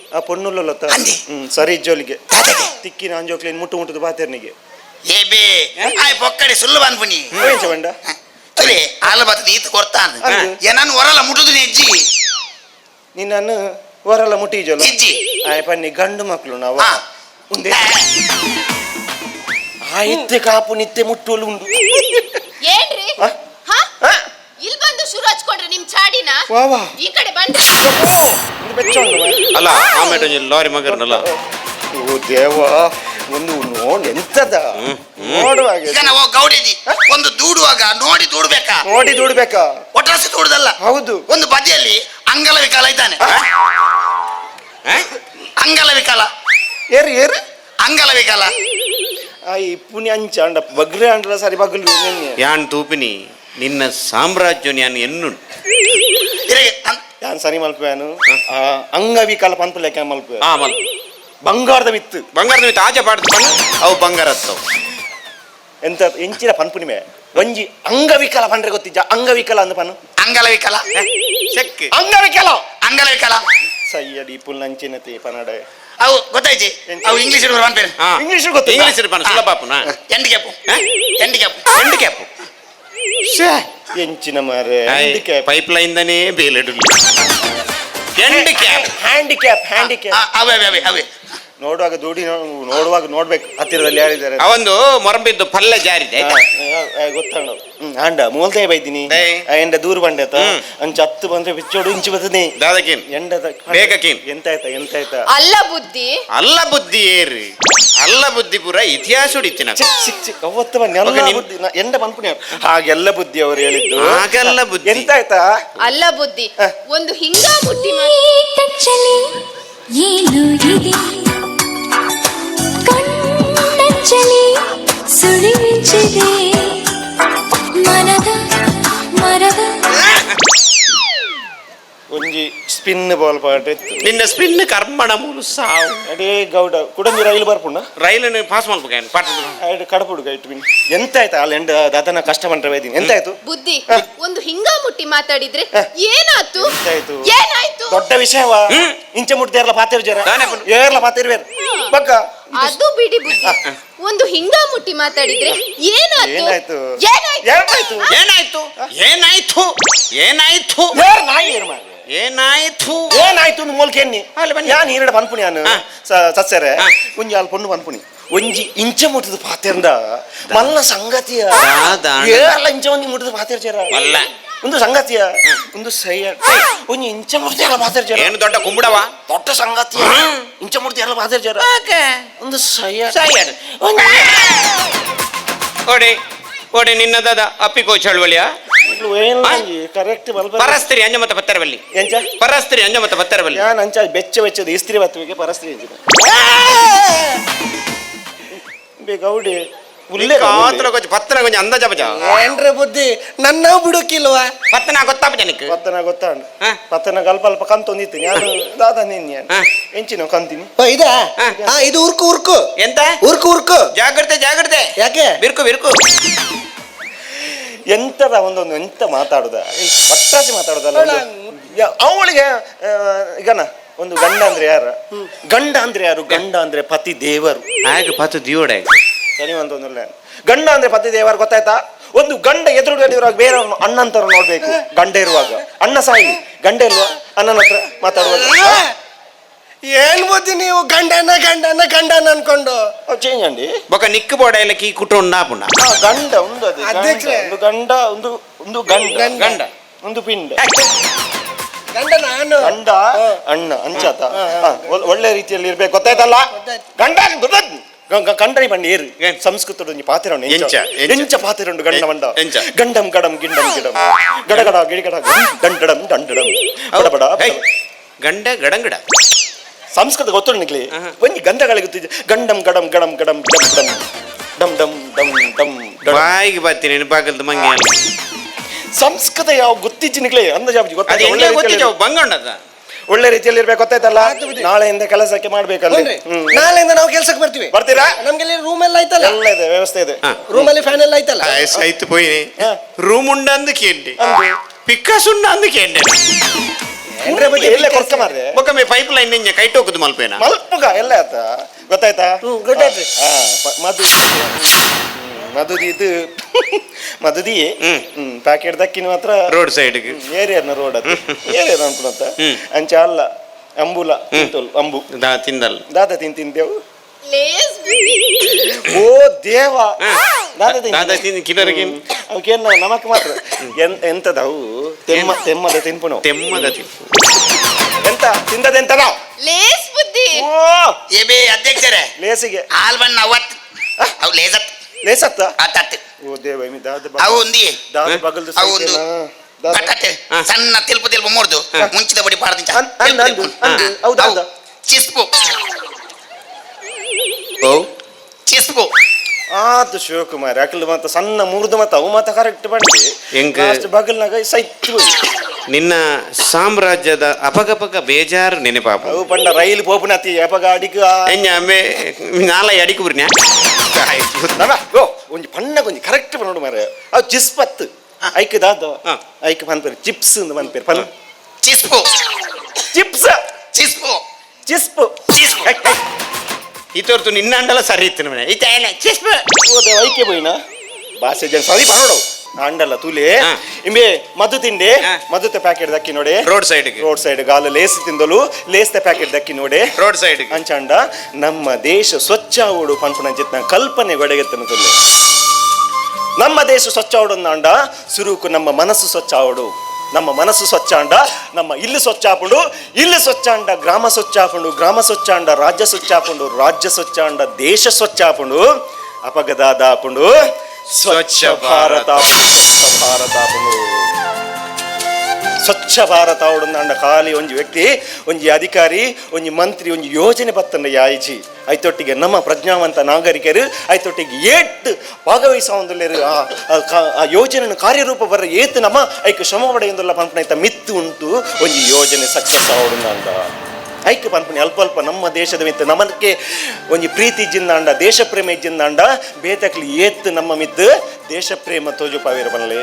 ಆ ಪೊಣ್ಣುಲ್ಲೊತ್ತ ಅಂದಿ. ಸರಿ ಇಜ್ಜೋಲಿಗೆ ದಾದಾಗೆ ತಿಕ್ಕಿನ ಅಂಜೋಕ್ಲಿನ್ ಮುಟ್ಟುದು ಬಾತೇರ್ನಿಗೆ ಏ ಬೇ ಆಯ್ ಪೊಕ್ಕಡೆ ಸುಳ್ಳು ಬಾನ್ಪುನಿ ಏಂಚ ಬಂಡ ತುಲೆ ಆಲ ಬತ್ತದ ಈತ ಕೊಡ್ತಾನ ಅಂದು. ಏನನ್ನು ಹೊರಲ್ಲ ಮುಟ್ಟುದು ನೆಜ್ಜಿ ನಿನ್ನನ್ನು ಹೊರಲ್ಲ ಮುಟ್ಟಿಜೋಲು ಇಜ್ಜಿ ಆಯ್ ಪನ್ನಿ ಗಂಡು ಮಕ್ಳು ನಾವು ಹಾ. ಮುಂದೆ ಆಯ್ತೆ ಕಾಪು ನಿತ್ಯ ಮುಟ್ಟೋಲು ಉಂಡು ಏನ್ರಿ ಹ? ಹ? ಹ? ಇಲ್ ಬಂದು ಶುರು ಹಚ್ಕೊಂಡ್ರೆ ನಿಮ್ ಚಾಡಿನ ವಾ ವಾ. ಈ ಕಡೆ ಬಂದ್ರೆ ಇದು ಬೆಚ್ಚೋಂಡು ಬಾ. ಅಲ್ಲ ಆಮೇಲೆ ಲಾರಿ ಮಗರ್ನಲ್ಲ ಓ ದೇವ ಒಂದು ನೋಡ್ ಎಂತದ ನೋಡುವಾಗ ಈಗ ನಾವು ಗೌಡಿಜಿ ಒಂದು ದೂಡುವಾಗ ನೋಡಿ ದೂಡ್ಬೇಕಾ ನೋಡಿ ದುಡ್ಬೇಕಾ ಒಟ್ರಾಸಿ ದೂಡುದಲ್ಲ ಹೌದು ಒಂದು ಬದಿಯಲ್ಲಿ ಅಂಗಲವಿಕಲ ಇದ್ದಾನೆ ಅಂಗಲವಿಕಲ ಏರು ಅಂಗಲವಿಕಲ ಈ ಪುಣ್ಯ ಅಂಚ ಅಂಡ ಬಗ್ರೆ ಅಂಡ್ರ ಸರಿ ಬಗ್ಲು ನಿನ್ನೆ ಯಾನ್ ತೂಪಿನಿ ನಿನ್ನ ಸಾಮ್ರಾಜ್ಯ ನಾನು ಎನ್ನುಂಡು ಯಾನ್ ಸರಿ ಮಲ್ಪೇನು ಅಂಗವಿಕಲ ಪಂಪುಲೆಕ್ಕ ಮಲ್ಪೆ ಆ ಮಲ್ ಬಂಗಾರದ ವಿತ್ತು ಬಂಗಾರದ ಮಿತ್ತ ಆಚೆ ಪಾಡ್ದು ಪಣ್ಣು ಅವು ಬಂಗಾರ ಹತ್ತವು ಎಂತ ಎಂಚಿನ ಪನ್ಪುನಿಮೆ ಒಂಜಿ ಅಂಗವಿಕಲ ಪಂಡ್ರೆ ಗೊತ್ತಿಜ್ಜ ಅಂಗವಿಕಲ ಅಂದ ಪನು ಅಂಗಲವಿಕಲ ಚೆಕ್ ಅಂಗವಿಕಲ ಅಂಗಲವಿಕಲ ಸಯ್ಯಡಿ ಪುಲ್ ಅಂಚಿನತೆ ಪನಡೆ ಅವು ಗೊತ್ತಾಯ್ತಿ ಅವು ಇಂಗ್ಲಿಷ್ ಪನ್ಪೇರು ಹಾ ಇಂಗ್ಲಿಷ್ ಗೊತ್ತು ಇಂಗ್ಲಿಷ್ ಪಣ್ಣ ಸುಲಭಾಪುನ ಎಂಡಿಕ್ಯಾಪು ಎಂಡಿಕ್ಯಾಪು ಹ್ಯಾಂಡಿಕ್ಯಾಪ್ ಎಂಚಿನ ಮಾರೆ ಪೈಪ್ ಲೈನ್ ದನೇ ಬೇಲೆಡು ಹ್ಯಾಂಡಿಕ್ಯಾಪ್ ಹ್ಯಾಂಡಿಕ್ಯಾಪ್ ಅವೇ ಅವೇ ಅವೇ ನೋಡುವಾಗ ನೋಡುವಾಗ ನೋಡ್ಬೇಕು ಹತ್ತಿರದಲ್ಲಿ ಯಾರಿದ್ದಾರೆ ಅವಂದು ಮೊರಂಬಿದ್ದು ಪಲ್ಲೆ ಜಾರಿದೆ ಗೊತ್ತಾಣ ಅಂಡ ಮೂಲ್ತೇ ಬೈದಿನಿ ದೈ. ಎಂಡ ದೂರ ಬಂಡೆತ ಅಂಚ ಹತ್ತು ಬಂದ್ರೆ ಬಿಚ್ಚೋಡು ಇಂಚು ಬರ್ತದೆ ದಾದಕೇನ್ ಎಂಡದ ಬೇಗಕೇನ್ ಎಂತಾಯ್ತಾ ಅಲ್ಲ ಬುದ್ಧಿ ಅಲ್ಲ ಬುದ್ಧಿ ಏರಿ ಅಲ್ಲ ಬುದ್ಧಿ ಪೂರ ಇತಿಹಾಸ ಹೊಡಿತಿನ ಚಿಕ್ಕ ಅವತ್ತು ಬನ್ನಿ ಎಲ್ಲ ಓಕೆ, ನಿಮ್- ಬುದ್ಧಿ ಎಂಡ ಪನ್ಪುಣಿ ಹಾಗೆಲ್ಲ ಬುದ್ಧಿ ಅವರು ಹೇಳಿದ್ದು ಹಾಗೆಲ್ಲ ಬುದ್ಧಿ. ಎಂತಾಯ್ತಾ ಅಲ್ಲ ಬುದ್ಧಿ ಒಂದು ಹಿಂಗ ಮುಟ್ಟಿ ಕಚ್ಚಲಿ ಏನು ಇದೆ ಕಣ್ಣಂಚಲಿ ಸುಳಿವಿಂಚಿದೆ ಮರದ ಒಂಜಿ ಸ್ಪಿನ್ ಬಾಲ್ ಪಾಟ್ ಇತ್ತು ನಿನ್ನ ಸ್ಪಿನ್ ಕರ್ಮಣ ಮೂಲು ಸಾವು ಅಡೇ ಗೌಡ ಕುಡಂಜಿ ರೈಲು ಬರ್ಪುಣ್ಣ ರೈಲನ್ನು ಪಾಸ್ ಮಾಡ್ಬೇಕು ಪಾಠ ಕಡಪುಡು ಗೈಟ್ ಬಿನ್ ಎಂತಾಯ್ತಾ ಅಲ್ಲಿ ಎಂಡ ದಾದನ ಕಷ್ಟ ಬಂದ್ರೆ ಬೈದಿನಿ ಎಂತಾಯ್ತು ಬುದ್ಧಿ ಒಂದು ಹಿಂಗ ಮುಟ್ಟಿ ಮಾತಾಡಿದ್ರೆ ಏನಾಯ್ತು ಎಂತಾಯ್ತು ಏನಾಯ್ತು ದೊಡ್ಡ ವಿಷಯವಾ ಇಂಚ ಮುಟ್ಟಿ ಏರ್ಲ ಪಾತಿರ್ ಜರ ದಾನೆ ಪುಣ್ಯ. ಏರ್ಲ ಪಾತಿರ್ವೇರ್ ಬಕ್ಕ ಅದು ಬಿಡಿ ಬುದ್ಧಿ ಒಂದು ಹಿಂಗ ಮುಟ್ಟಿ ಮಾತಾಡಿದ್ರೆ ಏನಾಯ್ತು ಏನಾಯ್ತು? ಏನಾಯ್ತು ಏನಾಯ್ತು? ಏನಾಯ್ತು ಏನಾಯ್ತು ಏನಾಯ್ತು ಏರ್ ನಾಯಿ ಏರ್ ಮಾರ್ರೆ. ಏನಾಯ್ತು ಏನಾಯ್ತು ಮೂಲ್ಕೆ ಎನ್ನಿ ಅಲ್ಲಿ ಬನ್ನಿ. ಯಾನ್ ಈರಡ ಪನ್ಪುಣಿ ನಾನು ಹಾ. ಸಸ್ಸರೆ ಹಾ. ಒಂಜಿ ಆಲ್ ಪೊಣ್ಣು ಪನ್ಪುಣಿ ಒಂಜಿ ಇಂಚ ಮುಟ್ಟದ ಪಾತೆರ್ಂದ ಮಲ್ಲ ಸಂಗತಿಯ ದಾದಾಣ. ಏರ್ಲ ಇಂಚ ಒಂಜಿ ಮುಟ್ಟದ ಪಾತೆರ್ ಜರ ಮಲ್ಲ. ಒಂದು ಸಂಗತಿಯ ಒಂದು ಸಯ್ಯ ಒಂಜಿ ಇಂಚ ಮುಟ್ಟಿ ಎಲ್ಲ ಪಾತೆರ್ ಜರ ಏನು ದೊಡ್ಡ ಕುಂಬುಡವ ದೊಡ್ಡ ಸಂಗತಿಯ ಇಂಚ ಮುಟ್ಟಿ ಎಲ್ಲ ಪಾತೆರ್ ಜರ ಒಂದು ಸಯ್ಯ ಓಡಿ ಓಡಿ ನಿನ್ನ ದಾದ ಅಪ್ಪಿಕೋ ಚಳುವಳಿಯ ಕರೆಕ್ಟ್ ಪರಸ್ತ್ರಿ ಅಂಜ ಮತ್ತ ಪತ್ತರವಲ್ಲಿ ಎಂಚ ಪರಸ್ತ್ರಿ ಅಂಜ ಮತ್ತ ಪತ್ತರವಲ್ಲಿ ಯಾನ್ ಅಂಚ ಬೆಚ್ಚದ ಇಸ್ತ್ರಿ ಬತ್ತುವಿಗೆ ಪರಸ್ತ್ರೀ ಎಂಚಿನ ಗೌಡಿ ಕಾತ್ರ ಕೊಂಚ ಪತ್ತನ ಕೊಂಚ ಅಂದಾಜ ಬಜ ಏನ್ರ ಬುದ್ಧಿ ನನ್ನ ಬಿಡುಕಿಲ್ವಾ ಪತ್ತನ ಗೊತ್ತಾಪ ಜನಕ್ಕೆ ಪತ್ತನ ಗೊತ್ತಾಂಡು ಹಾ. ಪತ್ತನ ಅಲ್ಪ ಅಲ್ಪ ಕಂತೊಂದಿತ್ತೀನಿ ಅದು ದಾದ ನಿನ್ನೆ ಹಾ. ಎಂಚಿನ ಕಂತೀನಿ ಇದಾ ಇದು ಉರ್ಕು ಎಂತ ಉರ್ಕು ಜಾಗ್ರತೆ ಜಾಗ್ರತೆ ಯಾಕೆ ಬಿರ್ಕು ಬಿರ್ಕು ಎಂತದ ಒಂದೊಂದು ಎಂತ ಮಾತಾಡುದ ಒಟ್ಟಾಸಿ ಮಾತಾಡುದಲ್ಲ ಅವಳಿಗೆ ಈಗನ ಒಂದು ಗಂಡ ಅಂದ್ರೆ ಯಾರ ಗಂಡ ಅಂದ್ರೆ ಯಾರು ಗಂಡ ಅಂದ್ರೆ ಪತಿ ದೇವರು ಹಾಗೆ ಪತ್ತು ದಿಯೋಡೆ ಸರಿ ಒಂದೊಂದಿಲ್ಲ ಗಂಡ ಅಂದ್ರೆ ಪತಿ ದೇವರು ಗೊತ್ತಾಯ್ತಾ ಒಂದು ಗಂಡ ಎದುರುಗಡೆ ಇರುವಾಗ ಬೇರೆಯವ್ರನ್ನ ಅಣ್ಣಂತರ ನೋಡ್ಬೇಕು ಗಂಡ ಇರುವಾಗ ಅಣ್ಣ ಸಾಯಿ ಗಂಡ ಇಲ್ವಾ ಅಣ್ಣನ ಹತ್ರ ಮಾತಾಡುವಾಗ ಏನ್ ಬುದ್ಧಿ ನೀವು ಗಂಡನ ಅನ್ಕೊಂಡು ಚೇಂಜ್ ಅಂಡಿ ಬೊಕ ನಿಕ್ಕು ಬೋಡ ಎಲ್ಲ ಕೀ ಕುಟುಂಬ ನಾಪುಣ ಗಂಡ ಒಂದು ಅದೇ ಅಧ್ಯಕ್ಷರೇ. ಒಂದು ಗಂಡ ಒಂದು ಗಂಡ ಗಂಡ ಒಂದು ಪಿಂಡ ಗಂಡ ನಾನು ಗಂಡ ಅಣ್ಣ ಅಂಚಾತ ಒಳ್ಳೆ ರೀತಿಯಲ್ಲಿ ಇರ್ಬೇಕು ಗೊತ್ತಾಯ್ತಲ್ಲ ಗಂಡ ಕಂಡನಿ ಬಂಡಿ ಏರು ಏನ್? ಸಂಸ್ಕೃತದ ಒಂಜಿ ಪಾತ್ರ ಉಂಡು ಎಂಚ? ಎಂಚ ಪಾತ್ರ ಉಂಡು ಗಂಡ ಮಂಡ ಎಂಚ? ಗಂಡಂ ಗಡಂ ಗಿಂಡಂ ಗಿಡಂ ಗಡಗಡ ಗಿಡಿಗಡ ದಂಡಡಂ ದಂಡಡಂ ಬಡಬಡ ಹೇ, ಗಂಡ ಗಡಂಗಡ ಸಂಸ್ಕೃತ ಗೊತ್ತು ನಿಕ್ಲಿ ಒಂಜಿ ಗಂಧಗಳಿಗೆ ಗೊತ್ತಿದೆ ಗಂಡಂ ಗಡಂ ಗಡಂ ಗಡಂ ಡಂ ಡಂ ಡಂ ಡಂ ಡಂ ಡಂ ಡಂ ಬಾಯಿಗೆ ಬರ್ತೀನಿ ನೆನಪಾಗಲ್ದು ಮಂಗೆ ಅಲ್ಲ. ಸಂಸ್ಕೃತ ಯಾವ ಗೊತ್ತಿಜ್ಜಿನಿಗ್ಲೇ ಅಂದಾಜಾಬಿ ಅದು ಹೆಂಗೆ ಗೊತ್ತಿಲ್ಲ ಬಂಗೊಂಡದ ಒಳ್ಳೆ ರೀತಿಯಲ್ಲಿ ಇರ್ಬೇಕು ಗೊತ್ತಾಯ್ತಲ್ಲ ನಾಳೆಯಿಂದ ಕೆಲಸಕ್ಕೆ ಮಾಡ್ಬೇಕಲ್ಲ ನಾಳೆಯಿಂದ ನಾವು ಕೆಲ್ಸಕ್ಕೆ ಬರ್ತೀವಿ. ಬರ್ತೀರಾ ನಮ್ಗೆ ರೂಮ್ ಎಲ್ಲ ಆಯ್ತಲ್ಲ, ಎಲ್ಲ ಇದೆ ವ್ಯವಸ್ಥೆ ಇದೆ ರೂಮ್ ಅಲ್ಲಿ ಫ್ಯಾನ್ ಎಲ್ಲ ಆಯ್ತಲ್ಲ. ಆಯ್ತು ಪೋಯಿನಿ ರೂಮ್ ಉಂಡ ಅಂದು ಕೇಂಡಿ ಪಿಕ್ಕಸ್ ಉಂಡ ಅಂದು ಕೇಂಡೆ ಎಲ್ಲೇ ಕೊಡ್ಕ ಮಾರ್ರೆ ಬೊಕ್ಕಮ್ಮೆ ಪೈಪ್ ಲೈನ್ ನಿಂಜ ಕೈಟ್ ಹೋಗುದು ಮಲ್ಪೇನ ಮಲ್ಪುಗ ಎಲ್ಲ ಆಯ್ತ ಗೊತ್ತಾಯ್ತಾ ಗೊತ್ತಾಯ್ತು. ಮದು ಮದುದಿ ಇದು ಮದುದಿ ಪ್ಯಾಕೆಟ್ ದಕ್ಕಿನ ಮಾತ್ರ ರೋಡ್ ಸೈಡ್ಗೆ ಏರಿಯಾನ ರೋಡ್ ಅದು ಏರಿಯಾದ ಅನ್ಕೊಳತ್ತ ಅಂಚ ಅಲ್ಲ ಅಂಬುಲ ತಿಂತೋಲ್ ಅಂಬು ತಿಂದಲ್ಲ ದಾದ ತಿಂತೇವು ಲೇಸ್ ಬುದ್ಧಿ. ಓ ದೇವ ದಾದ ತಿಂದು ಕಿಲೋರಿಗೆ ಅವಕ್ಕೇನು ನಮಕ್ ಮಾತ್ರ ಎಂತದವು ತೆಮ್ಮದ ತಿನ್ಪುನು ತೆಮ್ಮದ ತಿಂಪು ಎಂತ ತಿಂದದೆಂತ ನಾವು ಲೇಸ್ ಬುದ್ಧಿ. ಓ ಏ ಬೇ ಅಧ್ಯಕ್ಷರೇ ಲೇಸಿಗೆ ಹಾಲ್ ಬಣ್ಣ ಅವತ್ತು ಅವು ಲೇಸತ್ ಲೇಸತ್ತ ಆತತ್ತೆ ಓ ದೇವ ಇಮಿ ದಾದ ಅವು ಒಂದಿ ದಾದ ಬಗಲ್ದು ಅವು ಒಂದು ಬಟಾಟೆ ಸಣ್ಣ ತಿಲ್ಪು ತಿಲ್ಪು ಮೂರ್ದು ಮುಂಚಿದ ಬಡಿ ಪಾಡ್ದಿಂಚ ಹೌದಾ ಚಿಸ್ಪು ಓ ಚಿಸ್ಪು ಆತು ಶಿವಕುಮಾರ್ ಯಾಕಲ್ ಮತ್ತ ಸಣ್ಣ ಮುರಿದು ಮತ್ತ ಅವು ಮತ್ತ ಕರೆಕ್ಟ್ ಬಂಡಿ ಹೆಂಗ? ಲಾಸ್ಟ್ ಬಗಲ್ನಾಗ ಸೈತ್ತು ನಿನ್ನ ಸಾಮ್ರಾಜ್ಯದ ಅಪಗಪಗ ಬೇಜಾರು ನೆನಪಾಪ ಅವು ಪಂಡ ರೈಲ್ ಪೋಪುನತಿ ಅಪಗ ಅಡಿಕ ಎಂಜ ಅಮ್ಮೆ ನಾಲ ಅಡಿಕು ಬಿರ್ನ್ಯಾ ನಮ ಓ ಒಂಜಿ ಪಣ್ಣಗ ಒಂಜಿ ಕರೆಕ್ಟ್ ನೋಡು ಮಾರೆ ಅವು ಚಿಸ್ಪತ್ ಐಕ್ ದಾದ ಐಕ್ ಪನ್ಪೇರು ಚಿಪ್ಸ್ ಅಂತ ಪನ್ಪೇರು ಪನ್ ಚಿಸ್ಪು ಚಿಪ್ಸ್ ಚಿಸ್ಪು ಚಿಸ್ಪು ಚಿಸ್ಪು ಈ ತೋರ್ತು ನಿನ್ನ ಅಂಡಲ ಸರಿ ಇತ್ತು ಮನೆ ಈ ತೇನ ಚಿಸ್ಪ ಓ ದೇವ ಐಕೆ ಬೋಯ್ನ ಭಾಷೆ ಜನ ಸರಿ ಪನ್ನೋಡು ಅಂಡಲ್ಲ ತುಲೆ ಇಂಬೆ ಮದ್ದು ತಿಂಡೆ ಮದ್ದು ಪ್ಯಾಕೆಟ್ ದಕ್ಕಿ ನೋಡಿ ರೋಡ್ ಸೈಡ್ಗೆ ರೋಡ್ ಸೈಡ್ ಗಾಲ ಲೇಸ್ ತಿಂದಲು ಲೇಸ್ ಪ್ಯಾಕೆಟ್ ದಕ್ಕಿ ನೋಡಿ ರೋಡ್ ಸೈಡ್ಗೆ ಅಂಚಂಡ ನಮ್ಮ ದೇಶ ಸ್ವಚ್ಛ ಆವಡು ಪನ್ಪುನ ಜಿತ್ನ ಕಲ್ಪನೆ ಗೊಡೆಗೆತ್ತನ ತುಲೆ ನಮ್ಮ ದೇಶ ಸ್ವಚ್ಛ ಆವಡು ಅಂಡ ಸುರುಕು ನಮ್ಮ ಮನಸ್ಸು ಸ್ವಚ್ಛ ಆವಡು ನಮ್ಮ ಮನಸ್ಸು ಸ್ವಚ್ಛ ಅಂಡ ನಮ್ಮ ಇಲ್ಲಿ ಸ್ವಚ್ಛ ಆಪುಂಡು ಇಲ್ಲಿ ಸ್ವಚ್ಛ ಅಂಡ ಗ್ರಾಮ ಸ್ವಚ್ಛ ಆಪುಂಡು ಗ್ರಾಮ ಸ್ವಚ್ಛ ಅಂಡ ರಾಜ್ಯ ಸ್ವಚ್ಛ ಆಪುಂಡು ರಾಜ್ಯ ಸ್ವಚ್ಛ ಅಂಡ ದೇಶ ಸ್ವಚ್ಛ ಆಪುಂಡು ಅಪಗದಾದ ಆಪುಂಡು ಸ್ವಚ್ಛ ಭಾರತ ಸ್ವಚ್ಛ ಭಾರತ ಆಪುಂಡು ಸ್ವಚ್ಛ ಭಾರತ ಅವಡಂದ ಖಾಲಿ ಒಂಜಿ ವ್ಯಕ್ತಿ ಒಂಜಿ ಅಧಿಕಾರಿ ಒಂಜಿ ಮಂತ್ರಿ ಒಂಜಿ ಯೋಜನೆ ಬತ್ತಂಡ ಯಾಯಿಜಿ ಐತೊಟ್ಟಿಗೆ ನಮ್ಮ ಪ್ರಜ್ಞಾವಂತ ನಾಗರಿಕರು ಐತೊಟ್ಟಿಗೆ ಏಟ್ ಭಾಗವಹಿಸೊಂದುಲ್ಲೆರು ಆ ಯೋಜನೆ ಕಾರ್ಯರೂಪ ಬರ್ರ ಏತ್ ನಮ್ಮ ಐಕ್ ಶ್ರಮ ಪಡೆಯೊಂದುಲ್ಲ ಪನ್ಪುನ ಮಿತ್ತು ಉಂಟು ಒಂಜಿ ಯೋಜನೆ ಸಕ್ಸಸ್ ಆವಡುಂದ ಐಕ್ ಪನ್ಪುನಿ ಅಲ್ಪ ಅಲ್ಪ ನಮ್ಮ ದೇಶದ ಮಿತ್ತು ನಮ್ಮಕ್ಕೆ ಒಂಜಿ ಪ್ರೀತಿ ಇಜ್ಜಿಂದಾಂಡ ದೇಶ ಪ್ರೇಮ ಇಜ್ಜಿಂದಾಂಡ ಬೇತಕ್ಲಿ ಏತ್ ನಮ್ಮ ಮಿತ್ತು ದೇಶ ಪ್ರೇಮ ತೋಜು ಪಾವೇರ ಬನ್ನಲೆ